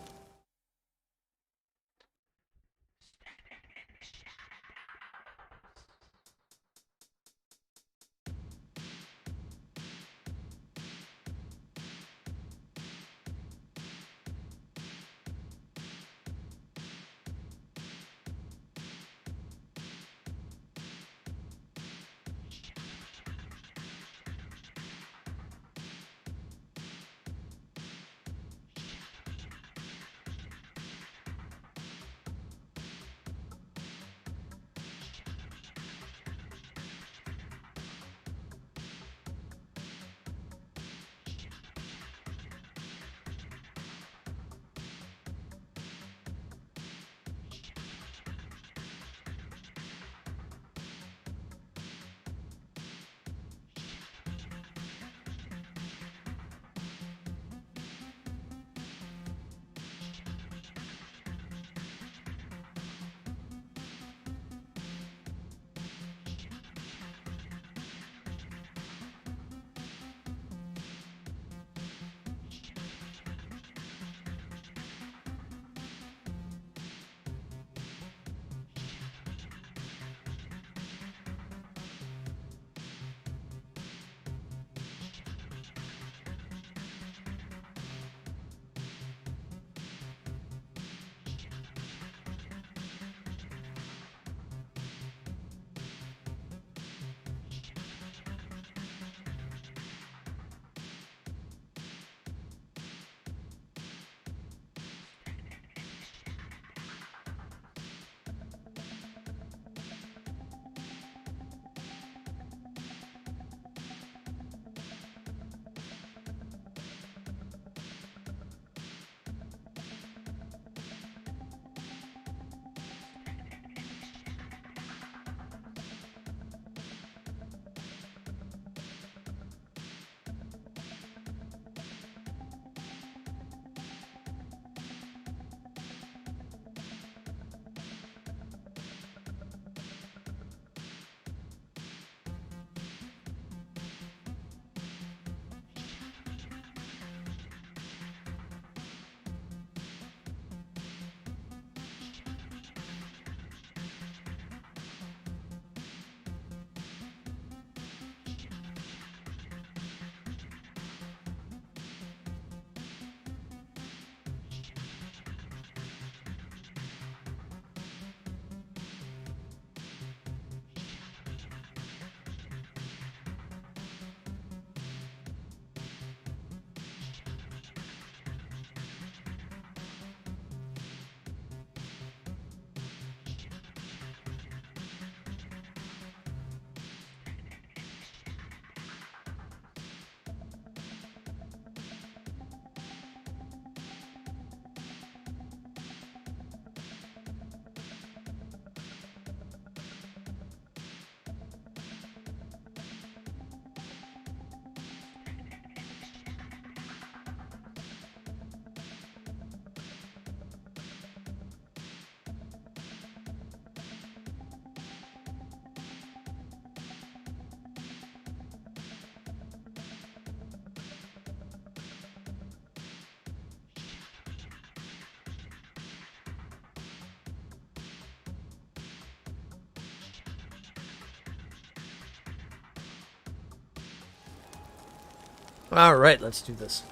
Alright, let's do this.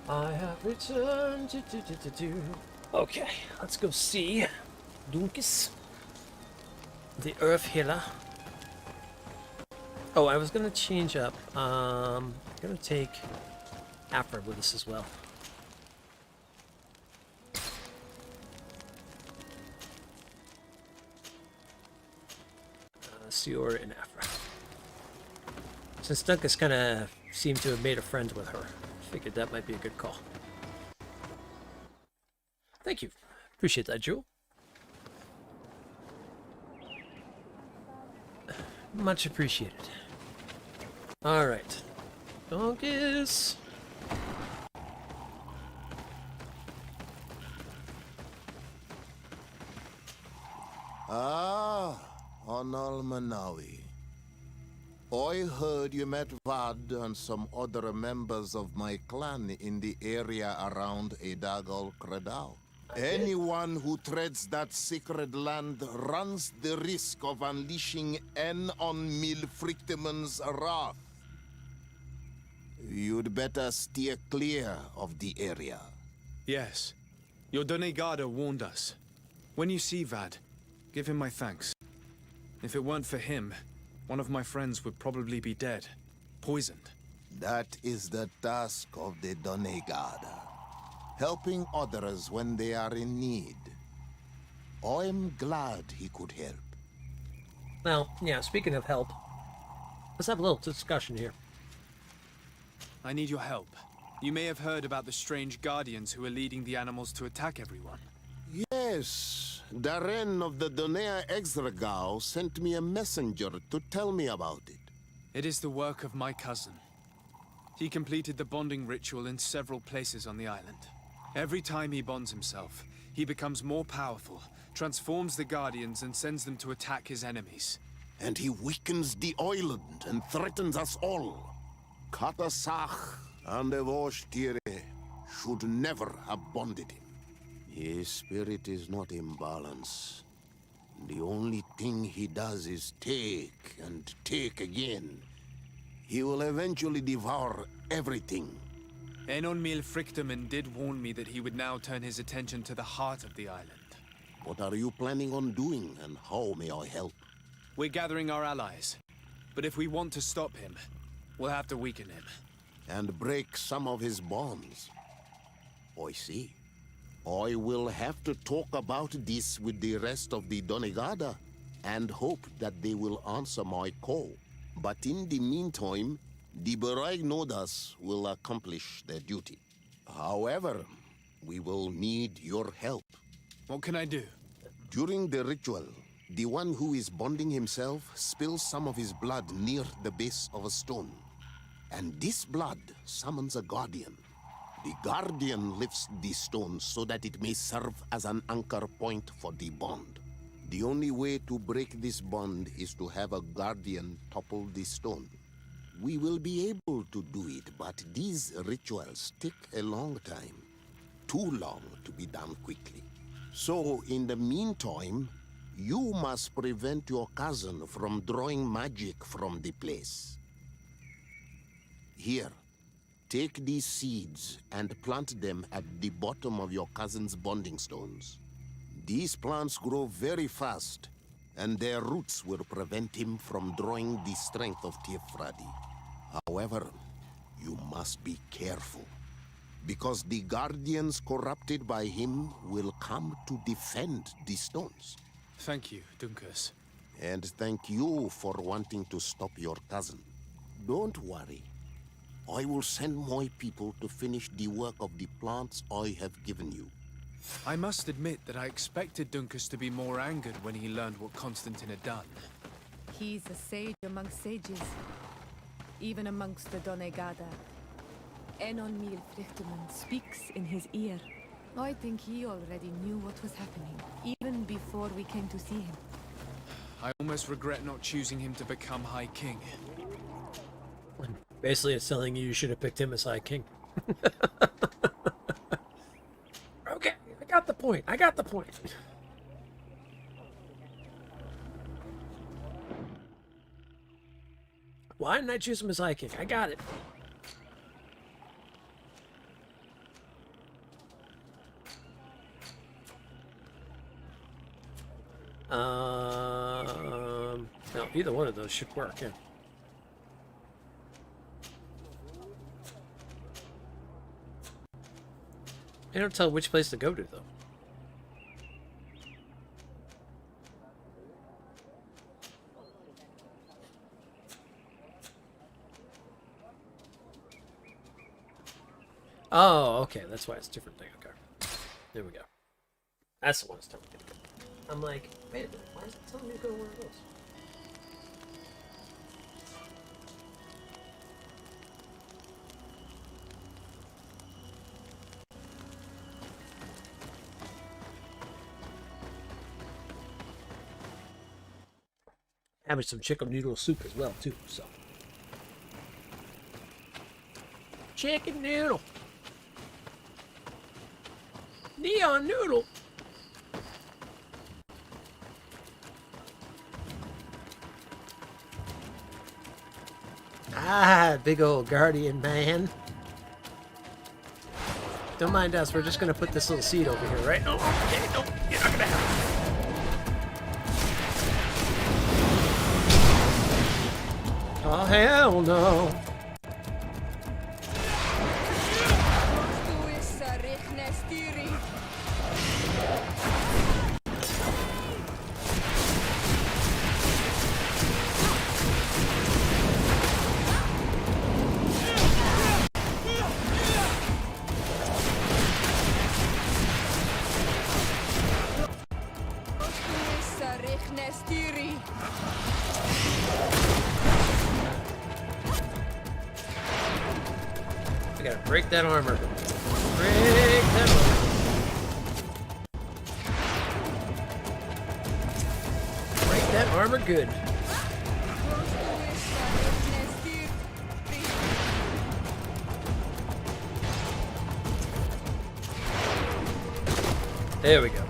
I have returned to Okay, let's go see Dunkus, the Earth Healer. Oh, I was gonna change up. Gonna take Afra with us as well. Sior and Afra. Since Dunkus kind of seemed to have made a friend with her, I figured that might be a good call. Thank you. Appreciate that, Jewel. Much appreciated. Alright. Donkeys. Ah, Onal Manawi. I heard you met Vad and some other members of my clan in the area around Edagal Credal. Anyone who treads that sacred land runs the risk of unleashing N on Milfrictiman's wrath. You'd better steer clear of the area. Yes. Your Donegada warned us. When you see Vad, give him my thanks. If it weren't for him, one of my friends would probably be dead. Poisoned. That is the task of the Donegada. Helping others when they are in need. I'm glad he could help. Now, yeah, speaking of help, let's have a little discussion here. I need your help. You may have heard about the strange guardians who are leading the animals to attack everyone. Yes, Darren of the Donea Exregao sent me a messenger to tell me about it. It is the work of my cousin. He completed the bonding ritual in several places on the island. Every time he bonds himself, he becomes more powerful, transforms the guardians and sends them to attack his enemies. And he weakens the island and threatens us all. Katasach and Evosh should never have bonded him. His spirit is not in balance. The only thing he does is take and take again. He will eventually devour everything. Enon Milfrictiman did warn me that he would now turn his attention to the heart of the island. What are you planning on doing, and how may I help? We're gathering our allies. But if we want to stop him, we'll have to weaken him. And break some of his bonds. I see. I will have to talk about this with the rest of the Donegada, and hope that they will answer my call. But in the meantime, the Beragnodas will accomplish their duty. However, we will need your help. What can I do? During the ritual, the one who is bonding himself spills some of his blood near the base of a stone. And this blood summons a guardian. The guardian lifts the stone so that it may serve as an anchor point for the bond. The only way to break this bond is to have a guardian topple the stone. We will be able to do it, but these rituals take a long time. Too long to be done quickly. So, in the meantime, you must prevent your cousin from drawing magic from the place. Here, take these seeds and plant them at the bottom of your cousin's bonding stones. These plants grow very fast, and their roots will prevent him from drawing the strength of Tiefradi. However, you must be careful, because the guardians corrupted by him will come to defend the stones. Thank you, Dunkus. And thank you for wanting to stop your cousin. Don't worry. I will send my people to finish the work of the plants I have given you. I must admit that I expected Dunkus to be more angered when he learned what Constantine had done. He's a sage amongst sages, even amongst the Donegada. Enon Milfrictiman speaks in his ear. I think he already knew what was happening, even before we came to see him. I almost regret not choosing him to become High King. Basically, it's telling you should have picked him as High King. Okay, I got the point. I got the point. Why didn't I choose him as High King? I got it. No, either one of those should work, yeah. They don't tell which place to go to, though. Oh, okay, that's why it's a different thing. Okay. There we go. That's the one it's telling me to go. I'm like, wait a minute, why is it telling me to go to one of those? Having some chicken noodle soup as well, too, so. Chicken noodle. Neon noodle. Ah, big old guardian man. Don't mind us, we're just gonna put this little seed over here, right? No, okay, no, you're not gonna have it. Oh, hell no. I gotta break that armor. Break that armor. Break that armor good. There we go.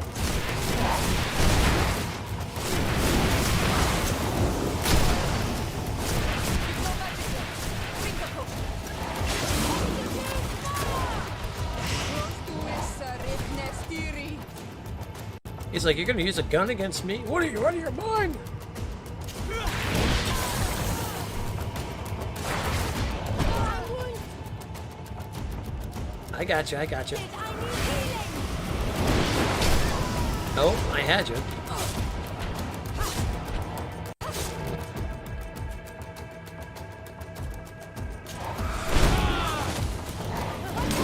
He's like, you're gonna use a gun against me? What are you, out of your mind? I got you, I got you. Oh, I had you.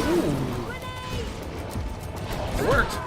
Ooh. It worked.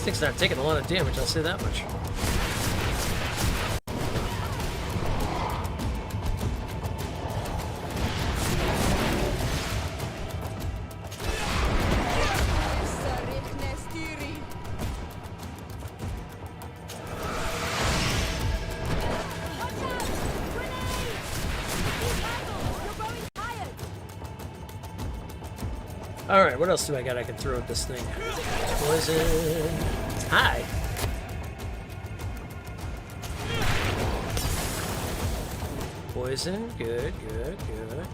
Thing's not taking a lot of damage, I'll say that much. Alright, what else do I got I can throw at this thing? Poison. Hi. Poison. Good, good, good.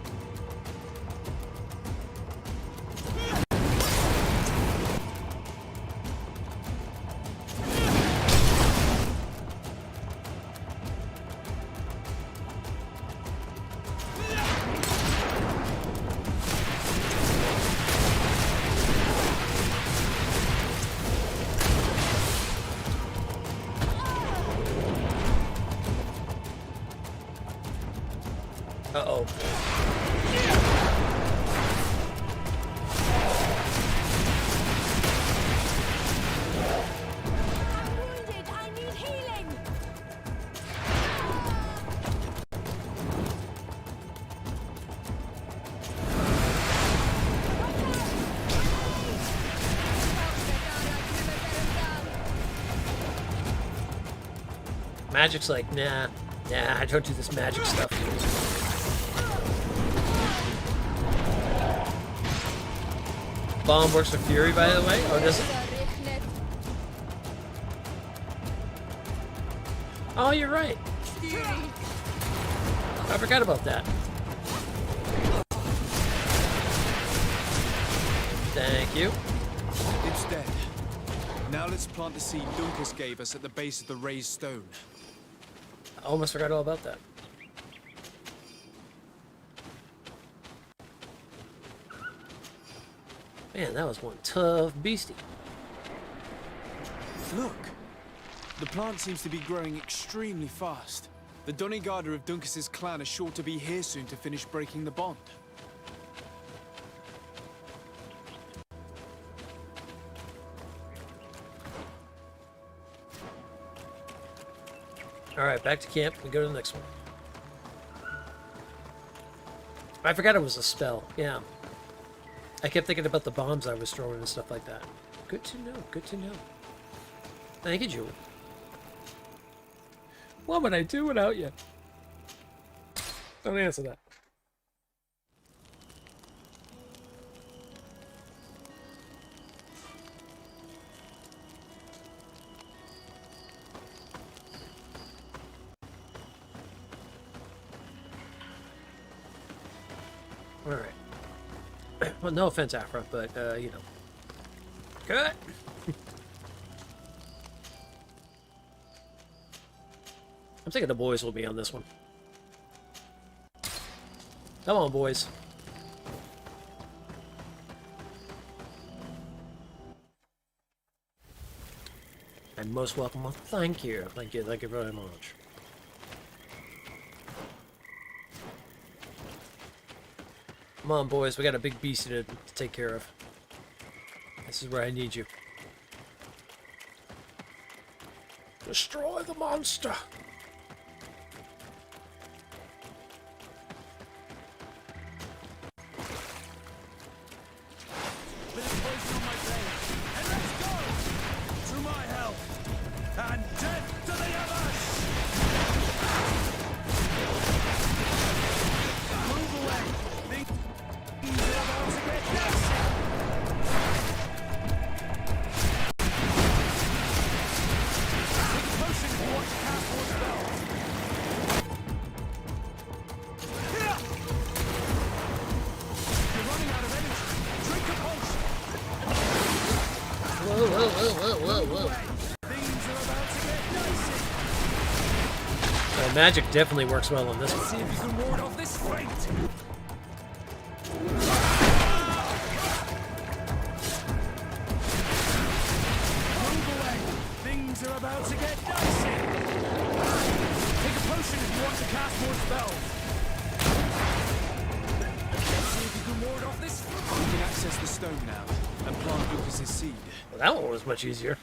Uh-oh. I'm wounded. I need healing. Magic's like, nah, I don't do this magic stuff. Bomb works for Fury, by the way. Oh, does it? Oh, you're right. I forgot about that. Thank you. It's dead. Now let's plant the seed Dunkus gave us at the base of the raised stone. I almost forgot all about that. Man, that was one tough beastie. Look! The plant seems to be growing extremely fast. The Doneigada of Dunkus's clan are sure to be here soon to finish breaking the bond. Alright, back to camp. We go to the next one. I forgot it was a spell. Yeah. I kept thinking about the bombs I was throwing and stuff like that. Good to know. Good to know. Thank you, Julie. What would I do without you? Don't answer that. Alright. Well, no offense, Afra, but, you know. Good! I'm thinking the boys will be on this one. Come on, boys. And most welcome. Well, thank you. Thank you. Thank you very much. Come on, boys. We got a big beast to take care of. This is where I need you. Destroy the monster! Magic definitely works well on this one. See if you can ward off this fate. Move away. Things are about to get dicey. Take a potion if you want to cast more spells. See if you can ward off this. We can access the stone now and plant Lucas's seed. Well, that one was much easier.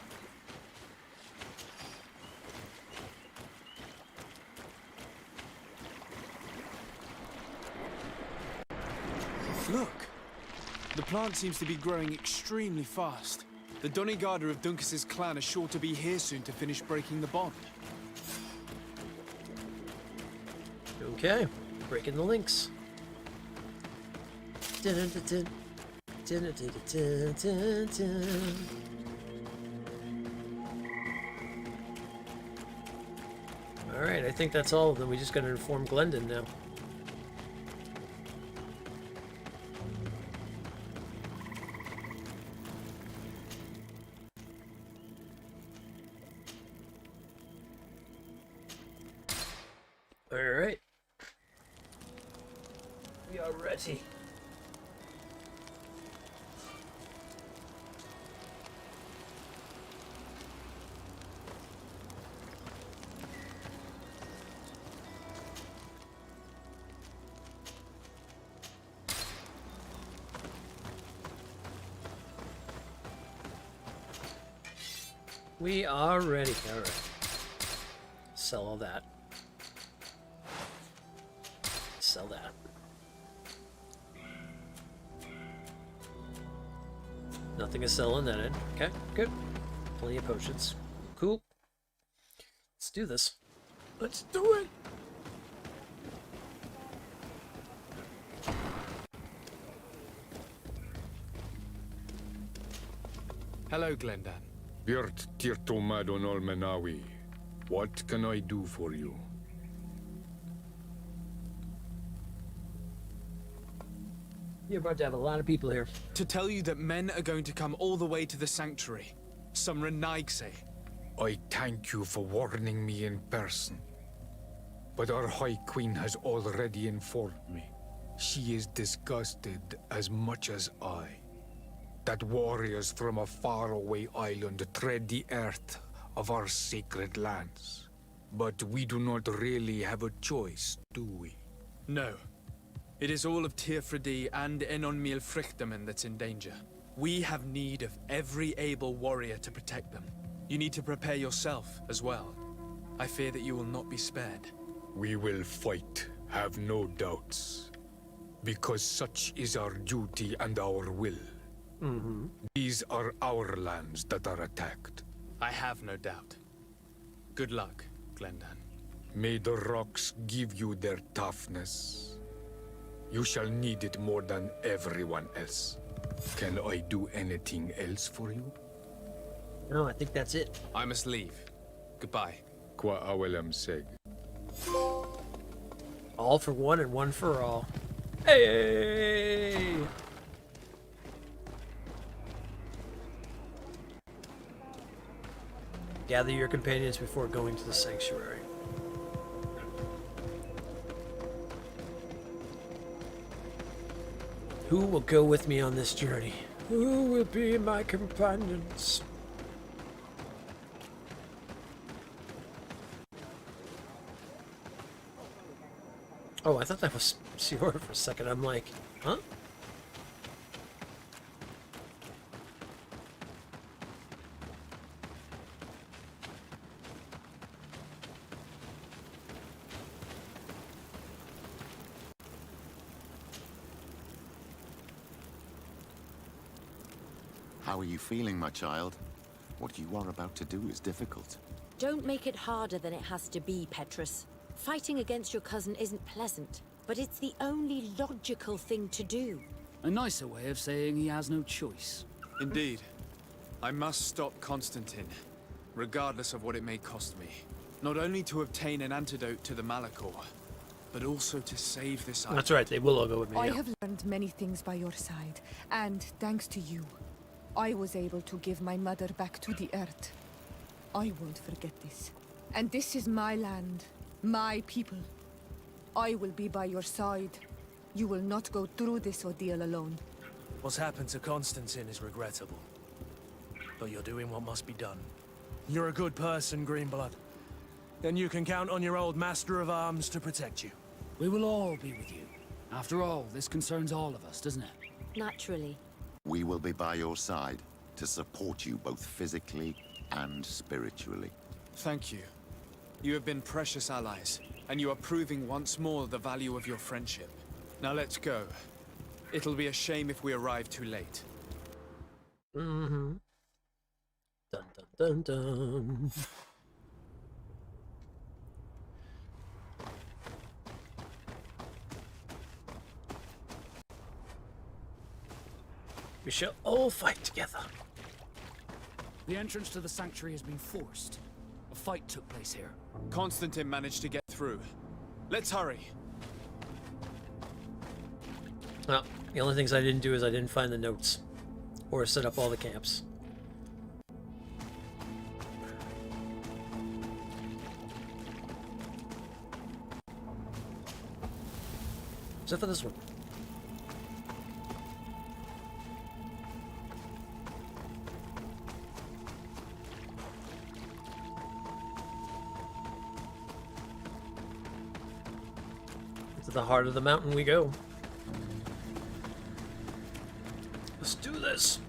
Look! The plant seems to be growing extremely fast. The Doneigada of Dunkus's clan are sure to be here soon to finish breaking the bond. Okay, breaking the links. Alright, I think that's all of them. We just gotta inform Glendon now. Alright. We are ready. We are ready. Alright. Sell all that. Sell that. Nothing is selling that in. Okay, good. Plenty of potions. Cool. Let's do this. Let's do it. Hello, Glendan. Birt Tirtomadon Olmenawi. What can I do for you? You're about to have a lot of people here. To tell you that men are going to come all the way to the sanctuary. Some Renaigse. I thank you for warning me in person. But our High Queen has already informed me. She is disgusted as much as I. That warriors from a faraway island tread the earth of our sacred lands. But we do not really have a choice, do we? No. It is all of Tirfridi and Enonmil Frichtamen that's in danger. We have need of every able warrior to protect them. You need to prepare yourself as well. I fear that you will not be spared. We will fight, have no doubts. Because such is our duty and our will. These are our lands that are attacked. I have no doubt. Good luck, Glendan. May the rocks give you their toughness. You shall need it more than everyone else. Can I do anything else for you? No, I think that's it. I must leave. Goodbye. Qua awelam seg. All for one and one for all. Hey! Gather your companions before going to the sanctuary. Who will go with me on this journey? Who will be my companions? Oh, I thought that was Siora for a second. I'm like, huh? How are you feeling, my child? What you are about to do is difficult. Don't make it harder than it has to be, Petrus. Fighting against your cousin isn't pleasant, but it's the only logical thing to do. A nicer way of saying he has no choice. Indeed. I must stop Constantine, regardless of what it may cost me. Not only to obtain an antidote to the Malachor, but also to save this island. That's right, they will all go with me. I yeah. have learned many things by your side, and thanks to you, I was able to give my mother back to the earth. I won't forget this. And this is my land, my people. I will be by your side. You will not go through this ordeal alone. What's happened to Constantine is regrettable. But you're doing what must be done. You're a good person, Greenblood. Then you can count on your old master of arms to protect you. We will all be with you. After all, this concerns all of us, doesn't it? Naturally. We will be by your side to support you both physically and spiritually. Thank you. You have been precious allies, and you are proving once more the value of your friendship. Now let's go. It'll be a shame if we arrive too late. Mm-hmm. Dun dun dun dun. We shall all fight together. The entrance to the sanctuary has been forced. A fight took place here. Constantine managed to get through. Let's hurry. Well, the only things I didn't do is I didn't find the notes. Or set up all the camps. Except for this one. To the heart of the mountain we go. Let's do this.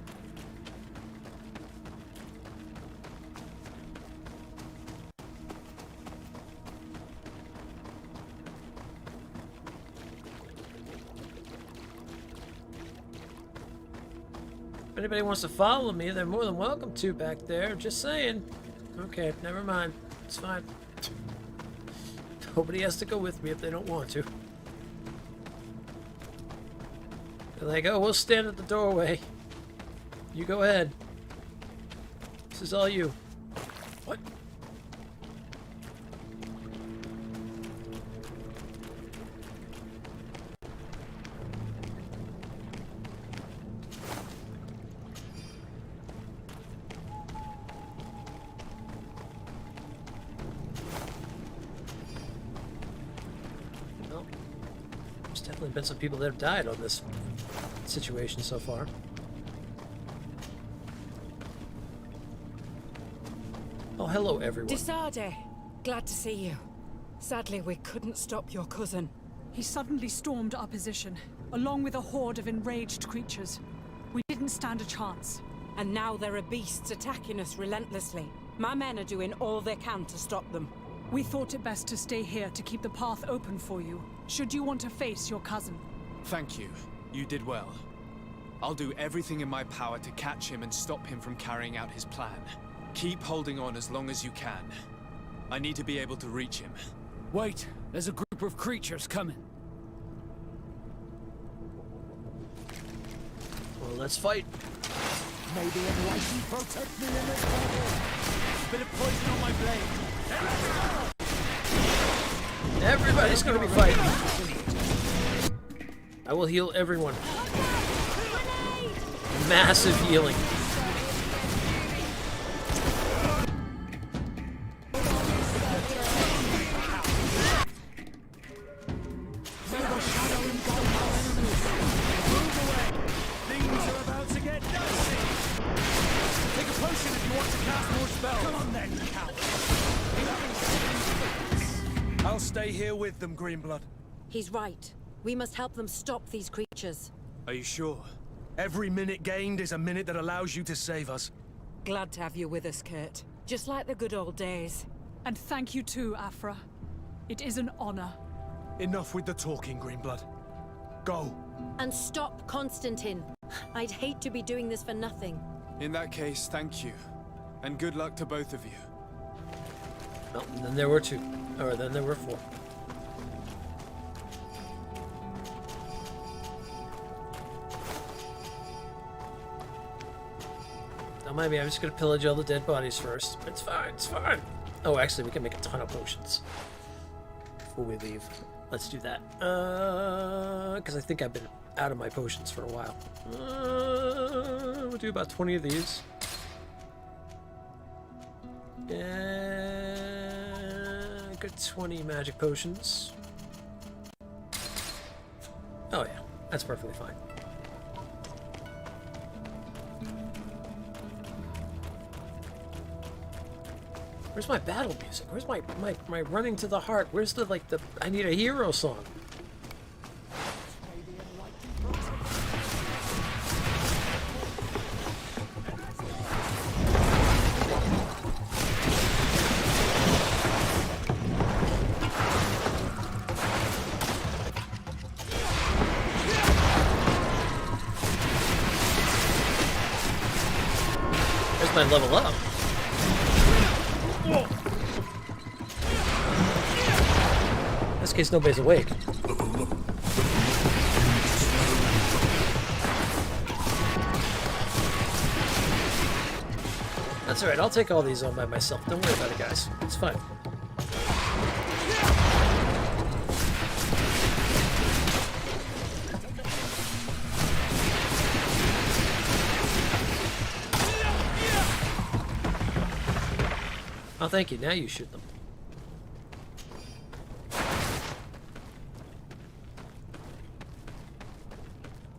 If anybody wants to follow me, they're more than welcome to back there. Just saying. Okay, never mind. It's fine. Nobody has to go with me if they don't want to. They're like, oh, we'll stand at the doorway. You go ahead. This is all you. What? Well, there's definitely been some people that have died on this situation so far. Oh, hello, everyone. Disade, glad to see you. Sadly, we couldn't stop your cousin. He suddenly stormed our position, along with a horde of enraged creatures. We didn't stand a chance. And now there are beasts attacking us relentlessly. My men are doing all they can to stop them. We thought it best to stay here to keep the path open for you, should you want to face your cousin. Thank you. You did well. I'll do everything in my power to catch him and stop him from carrying out his plan. Keep holding on as long as you can. I need to be able to reach him. Wait, there's a group of creatures coming. Well, let's fight. May the enlightened protect me in this battle. Bit of poison on my blade. Everybody's gonna be fighting. I will heal everyone. Massive healing. I'll stay here with them, Greenblood. He's right. We must help them stop these creatures. Are you sure? Every minute gained is a minute that allows you to save us. Glad to have you with us, Kurt. Just like the good old days. And thank you too, Afra. It is an honor. Enough with the talking, Greenblood. Go. And stop Constantine. I'd hate to be doing this for nothing. In that case, thank you. And good luck to both of you. Oh, and then there were two. Or then there were four. Don't mind me, I'm just gonna pillage all the dead bodies first. It's fine, it's fine. Oh, actually, we can make a ton of potions before we leave. Let's do that. Because I think I've been out of my potions for a while. We'll do about 20 of these. And good 20 magic potions. Oh yeah, that's perfectly fine. Where's my battle music? Where's my running to the heart? Where's the I need a hero song. Where's my level up? In this case, nobody's awake. That's alright, I'll take all these on by myself. Don't worry about it, guys. It's fine. Oh, thank you. Now you shoot them.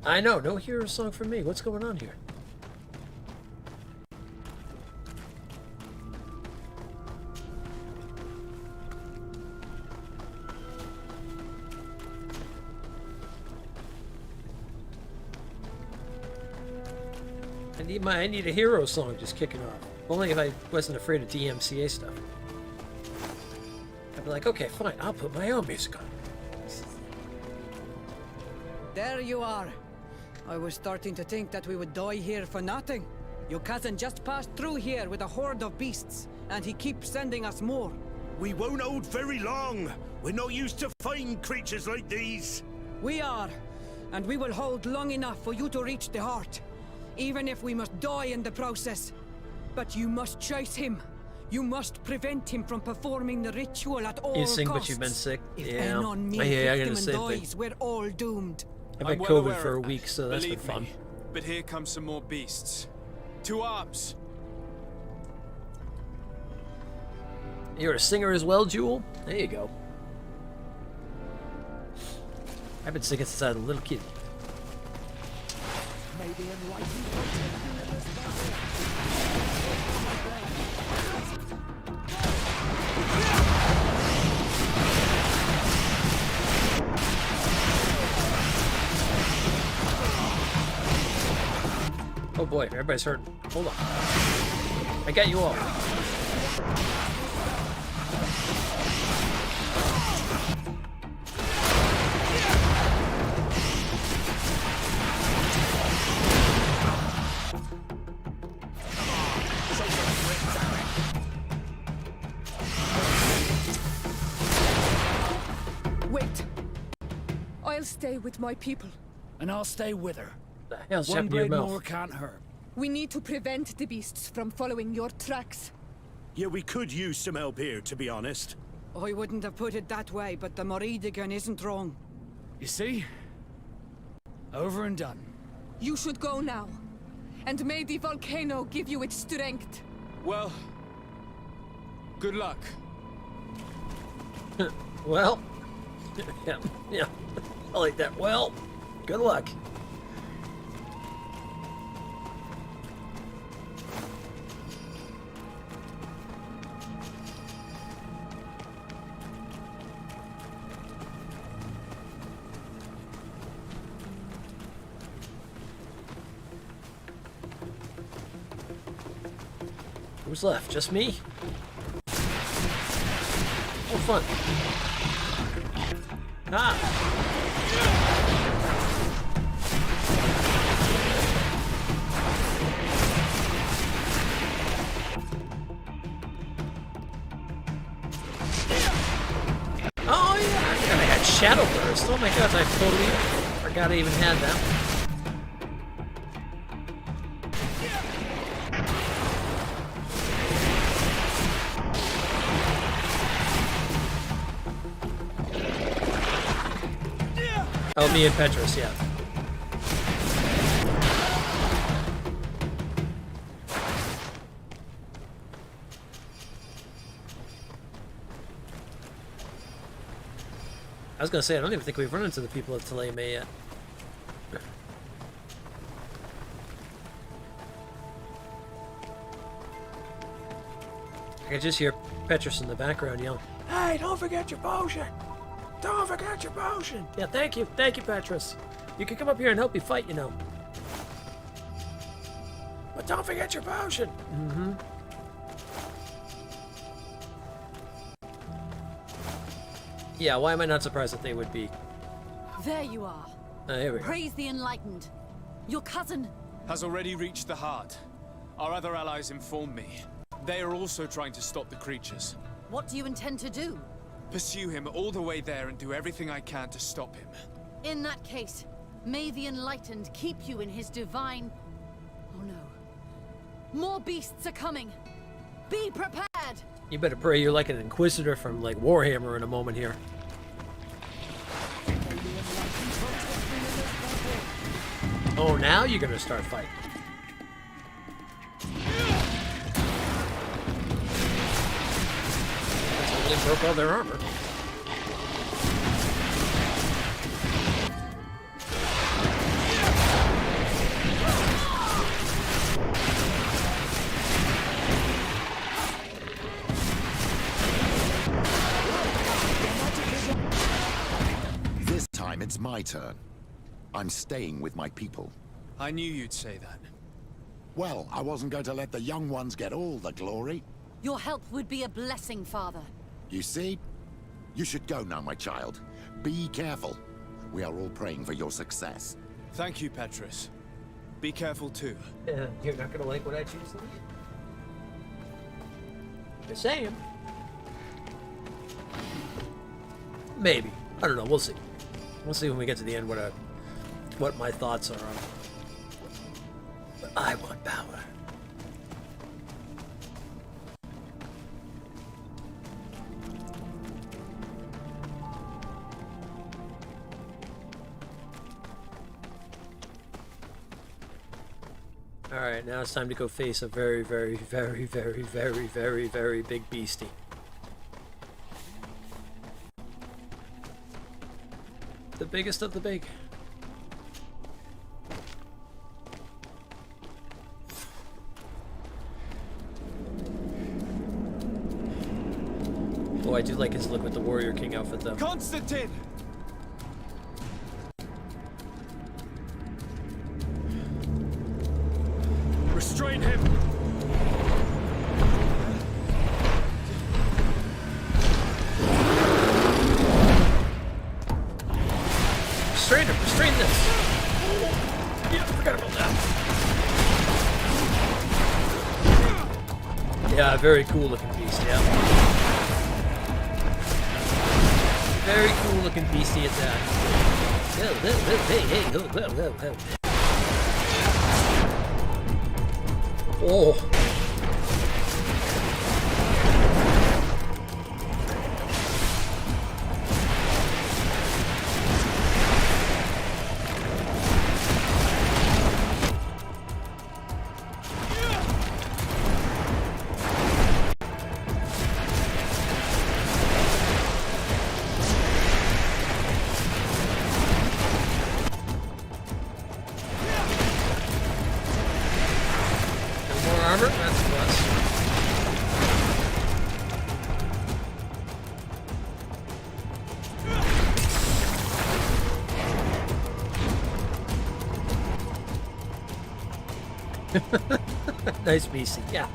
I know, no hero song for me. What's going on here? I need a hero song just kicking off. Only if I wasn't afraid of DMCA stuff. I'd be like, okay, fine, I'll put my own music on. There you are. I was starting to think that we would die here for nothing. Your cousin just passed through here with a horde of beasts, and he keeps sending us more. We won't hold very long. We're not used to fighting creatures like these. We are, and we will hold long enough for you to reach the heart, even if we must die in the process. But you must chase him. You must prevent him from performing the ritual at all costs. But you've been sick. If Yeah. Anon Mir I got the Victim same dies, thing. we're all doomed. I've I'm been well COVID aware for a of week, that. so that's been Believe fun. me. But here come some more beasts. To arms! You're a singer as well, Jewel? There you go. I've been singing since I was a little kid. Maybe Oh boy, everybody's hurting. Hold on. I got you all. Wait. I'll stay with my people. And I'll stay with her. The hell's One happening to your blade mouth? more can't hurt. We need to prevent the beasts from following your tracks. Yeah, we could use some help here, to be honest. I wouldn't have put it that way, but the Moridigan isn't wrong. You see? Over and done. You should go now. And may the volcano give you its strength. Well, good luck. Well, yeah, I like that. Well, good luck. Who's left? Just me? Oh, fun. Ah! Oh yeah, I had Shadow Burst. Oh my god, I totally forgot I even had that. Oh, me and Petrus, yeah. I was gonna say, I don't even think we've run into the people of Taleme yet. I can just hear Petrus in the background yelling, "Hey, don't forget your potion! Don't forget your potion!" Yeah, thank you, Petrus. You can come up here and help me fight, you know. But don't forget your potion! Mm-hmm. Yeah, why am I not surprised that they would be? There you are. Here we go. Praise the enlightened. Your cousin... Has already reached the heart. Our other allies informed me. They are also trying to stop the creatures. What do you intend to do? Pursue him all the way there and do everything I can to stop him. In that case, may the enlightened keep you in his divine... Oh no. More beasts are coming. Be prepared! You better pray you're like an Inquisitor from, like, Warhammer in a moment here. Oh, now you're gonna start fighting. That totally broke all their armor. This time it's my turn. I'm staying with my people. I knew you'd say that. Well, I wasn't going to let the young ones get all the glory. Your help would be a blessing, Father. You see? You should go now, my child. Be careful. We are all praying for your success. Thank you, Petrus. Be careful too. Yeah, you're not gonna like what I choose to do. Just saying. Maybe. I don't know. We'll see. We'll see when we get to the end what my thoughts are on. But I want power. Alright, now it's time to go face a very, very, very, very, very, very, very big beastie. The biggest of the big. Oh, I do like his look with the Warrior King outfit, though. Constantine! Restrain him! Restrain him! Restrain this! Yeah, I forgot about that. Yeah, very cool looking beast, yeah. Very cool looking beastie at that. Oh. Armor? That's a plus. Nice beastie, yeah.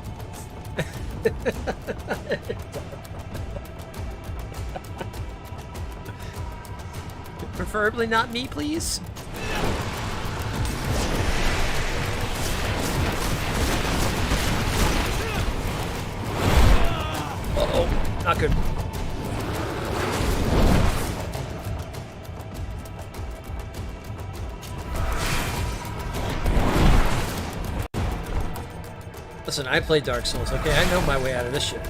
Preferably not me, please. Uh-oh, not good. Listen, I play Dark Souls, okay? I know my way out of this shit.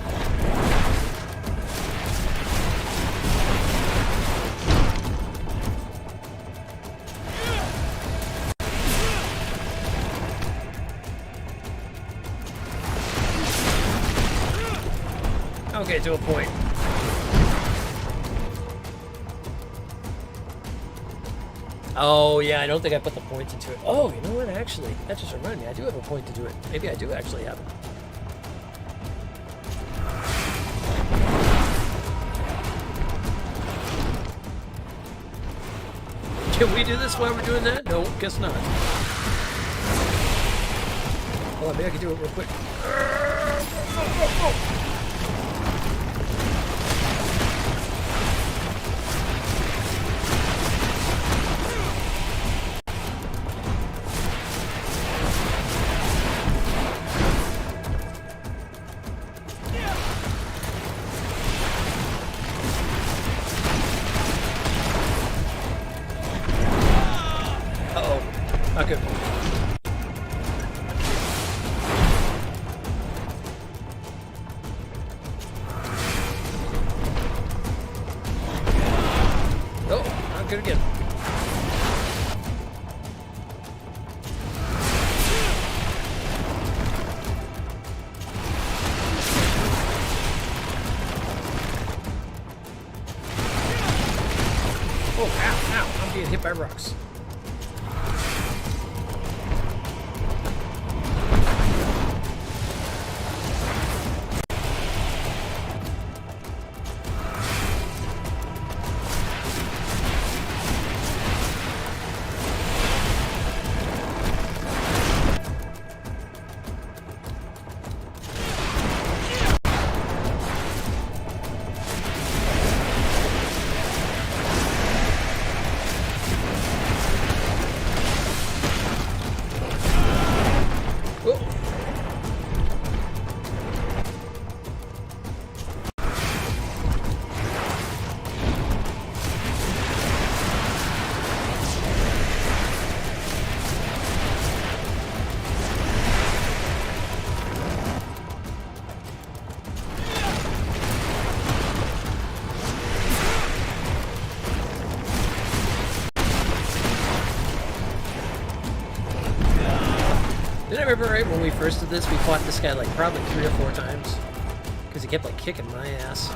Okay, to a point. Oh, yeah, I don't think I put the points into it. Oh, you know what, actually, that just reminded me. I do have a point to do it. Maybe I do actually have it. Can we do this while we're doing that? No, guess not. Hold on, maybe I can do it real quick. Okay. Oh, not good again. Oh, ow, ow, I'm getting hit by rocks. remember right when we first did this, we fought this guy like probably 3 or 4 times. Because he kept like kicking my ass.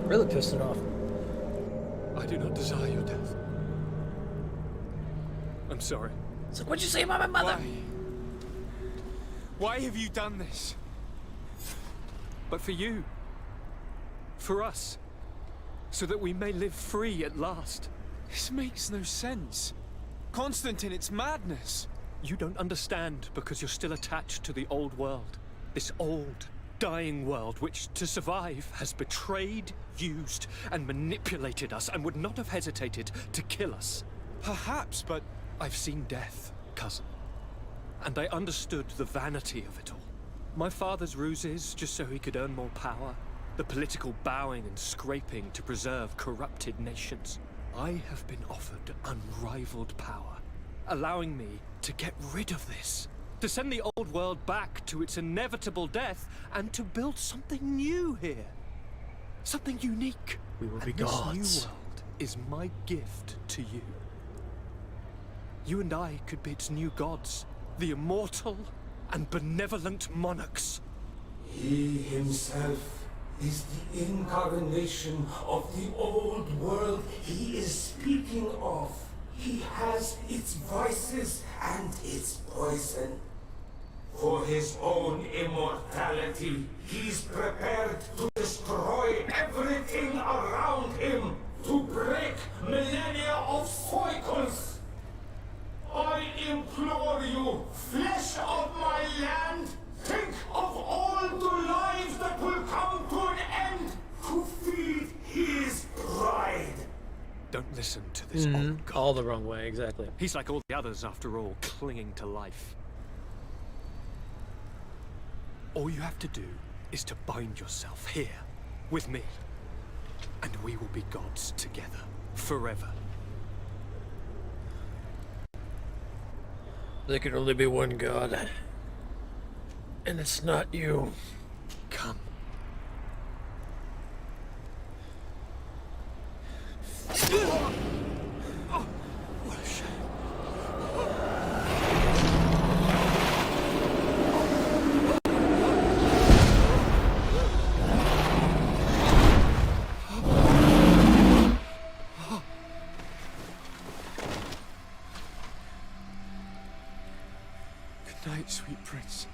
Really pissed it off. I do not desire your death. I'm sorry. It's like, what'd you say about my mother? Why have you done this? But for you. For us. So that we may live free at last. This makes no sense. Constantine, it's madness. You don't understand because you're still attached to the old world. This old, dying world which, to survive, has betrayed, used, and manipulated us and would not have hesitated to kill us. Perhaps, but I've seen death, cousin. And I understood the vanity of it all. My father's ruses just so he could earn more power. The political bowing and scraping to preserve corrupted nations. I have been offered unrivaled power, allowing me to get rid of this. To send the old world back to its inevitable death, and to build something new here. Something unique. We will be this gods. new world is my gift to you. You and I could be its new gods, the immortal and benevolent monarchs. He himself is the incarnation of the old world he is speaking of. He has its vices and its poison. For his own immortality, he's prepared to destroy everything around him, to break millennia of cycles. I implore you, flesh of my land, think of all the lives that will come to an end to feed his pride. Don't listen to this old god. All the wrong way, exactly. He's like all the others, after all, clinging to life. All you have to do is to bind yourself here, with me. And we will be gods together, forever. There can only be one god. And it's not you. Come. Oh, what a shame. Good night, sweet prince.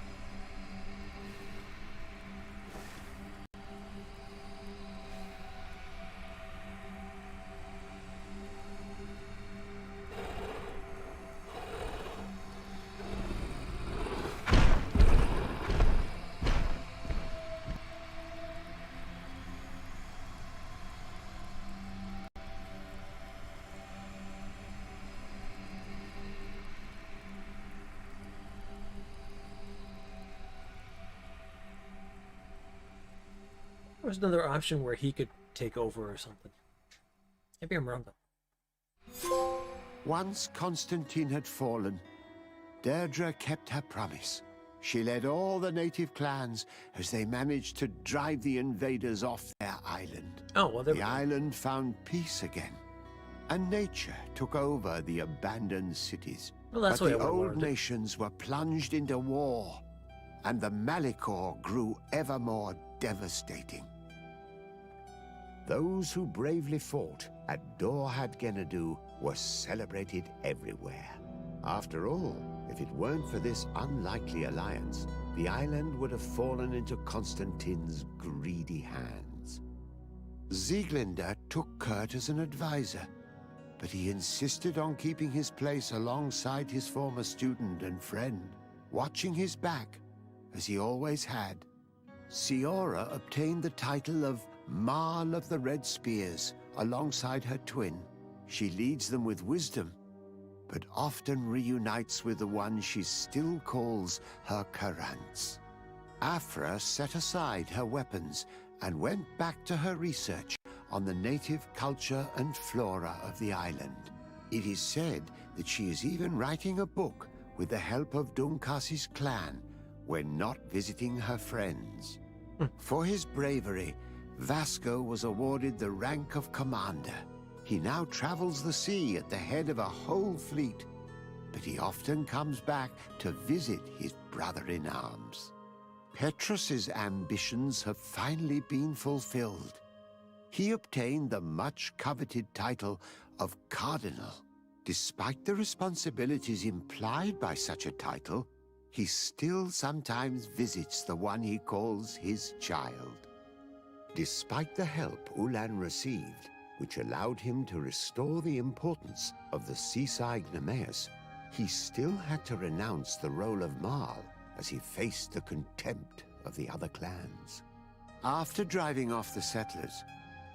was another option where he could take over or something. Maybe I'm wrong though. Once Constantine had fallen, Deirdre kept her promise. She led all the native clans as they managed to drive the invaders off their island. Oh, well, the island found peace again, and nature took over the abandoned cities. Well, that's but what the I old wanted. nations were plunged into war, and the Malikor grew ever more devastating. Those who bravely fought at Dorhad Genadu were celebrated everywhere. After all, if it weren't for this unlikely alliance, the island would have fallen into Constantine's greedy hands. Sieglinde took Kurt as an advisor, but he insisted on keeping his place alongside his former student and friend, watching his back, as he always had. Siora obtained the title of Marl of the Red Spears alongside her twin. She leads them with wisdom, but often reunites with the one she still calls her Karants. Afra set aside her weapons and went back to her research on the native culture and flora of the island. It is said that she is even writing a book with the help of Dunkasi's clan when not visiting her friends. For his bravery, Vasco was awarded the rank of commander. He now travels the sea at the head of a whole fleet, but he often comes back to visit his brother-in-arms. Petrus's ambitions have finally been fulfilled. He obtained the much-coveted title of Cardinal. Despite the responsibilities implied by such a title, he still sometimes visits the one he calls his child. Despite the help Ulan received, which allowed him to restore the importance of the seaside Nemeus, he still had to renounce the role of Marl as he faced the contempt of the other clans. After driving off the settlers,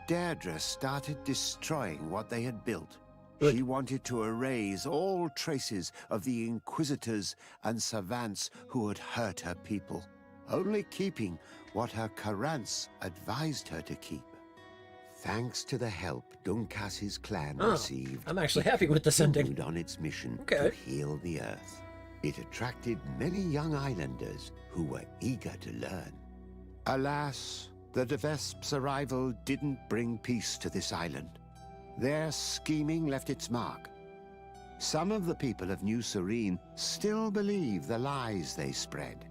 Deirdre started destroying what they had built. She wanted to erase all traces of the Inquisitors and Savants who had hurt her people, only keeping what her Karants advised her to keep. Thanks to the help Dunkas's clan received, I'm actually happy with this ending. It continued on its mission to heal the Earth. It attracted many young islanders who were eager to learn. Alas, the De Vesp's arrival didn't bring peace to this island. Their scheming left its mark. Some of the people of New Serene still believe the lies they spread.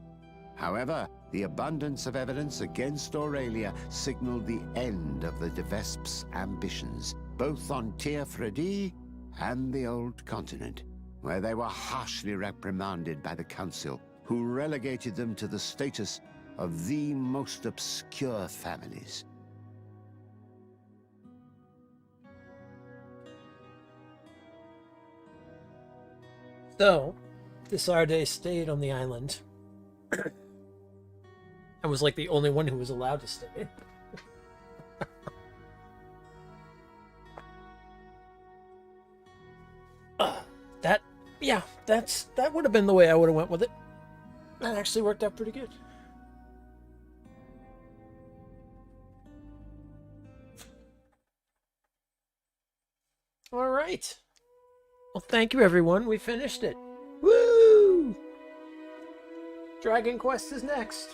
However, the abundance of evidence against Aurelia signaled the end of the De Vesp's ambitions, both on Tir Fredi and the Old Continent, where they were harshly reprimanded by the Council, who relegated them to the status of the most obscure families. So, Desarde stayed on the island. I was like the only one who was allowed to stay. That would have been the way I would have went with it. That actually worked out pretty good. All right. Well, thank you, everyone. We finished it. Woo! Dragon Quest is next.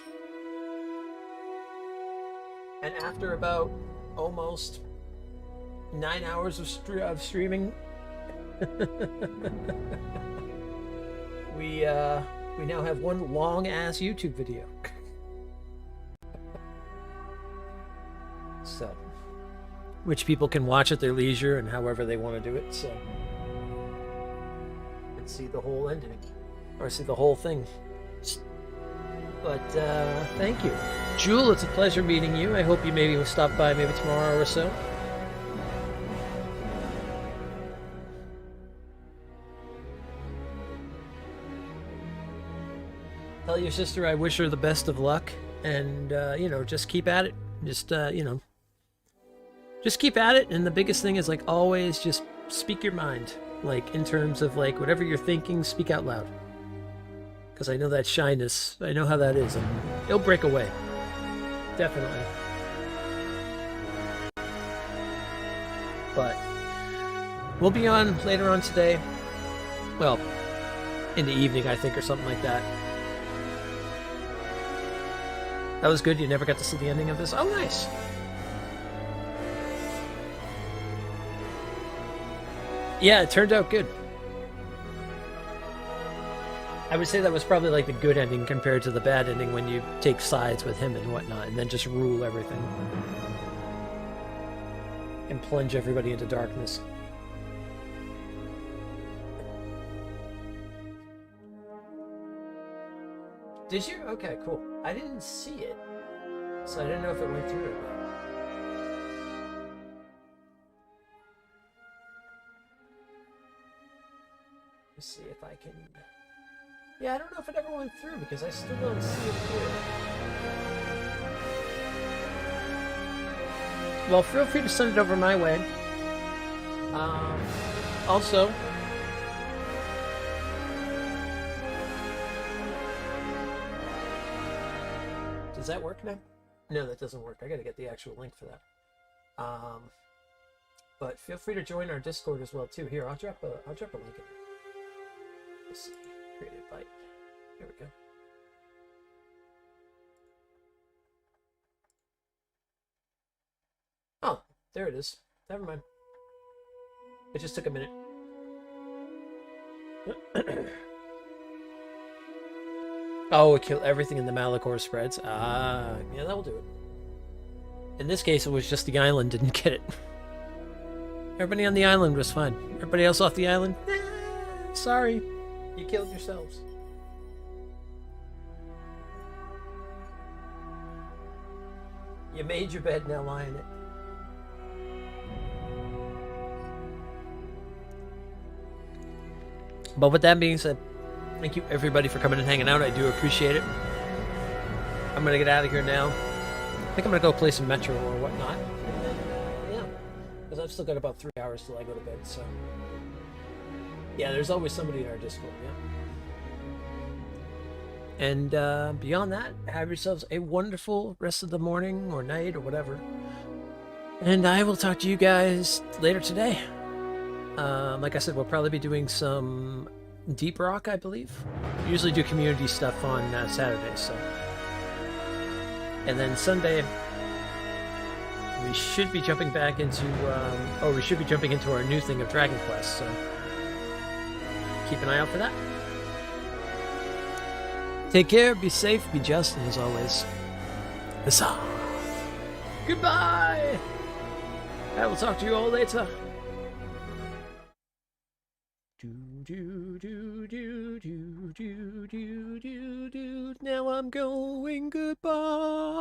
And after about almost 9 hours of streaming, we now have one long-ass YouTube video. So, which people can watch at their leisure and however they want to do it, so. And see the whole ending. Or see the whole thing. But, thank you. Jewel, it's a pleasure meeting you. I hope you maybe will stop by maybe tomorrow or so. Tell your sister I wish her the best of luck. And, just keep at it. Just keep at it. And the biggest thing is, like, always just speak your mind. Like, in terms of, like, whatever you're thinking, speak out loud. Because I know that shyness. I know how that is. And it'll break away. Definitely. But we'll be on later on today. Well, in the evening, I think, or something like that. That was good. You never got to see the ending of this. Oh, nice. Yeah, it turned out good. I would say that was probably like the good ending compared to the bad ending when you take sides with him and whatnot and then just rule everything. And plunge everybody into darkness. Did you? Okay, cool. I didn't see it, so I didn't know if it went through or not. Let's see if I can... Yeah, I don't know if it ever went through because I still don't see it here. Well, feel free to send it over my way. Also... Does that work now? No, that doesn't work. I gotta get the actual link for that. But feel free to join our Discord as well too. Here, I'll drop a link in there. Let's see. Create invite. Here we go. Oh, there it is. Never mind. It just took a minute. Oh, it killed everything in the Malachor spreads. Ah, yeah, that will do it. In this case, it was just the island didn't get it. Everybody on the island was fine. Everybody else off the island? Sorry. You killed yourselves. You made your bed, now lie in it. But with that being said, thank you everybody for coming and hanging out. I do appreciate it. I'm gonna get out of here now. I think I'm gonna go play some Metro or whatnot. And then, yeah. Because I've still got about 3 hours till I go to bed, so. Yeah, there's always somebody in our Discord, yeah. And beyond that, have yourselves a wonderful rest of the morning or night or whatever. And I will talk to you guys later today. Like I said, we'll probably be doing some Deep Rock, I believe. We usually do community stuff on Saturdays, so. And then Sunday, we should be jumping back into, we should be jumping into our new thing of Dragon Quest, so keep an eye out for that. Take care, be safe, be just, and as always, huzzah! Goodbye! I will talk to you all later. Now I'm going goodbye.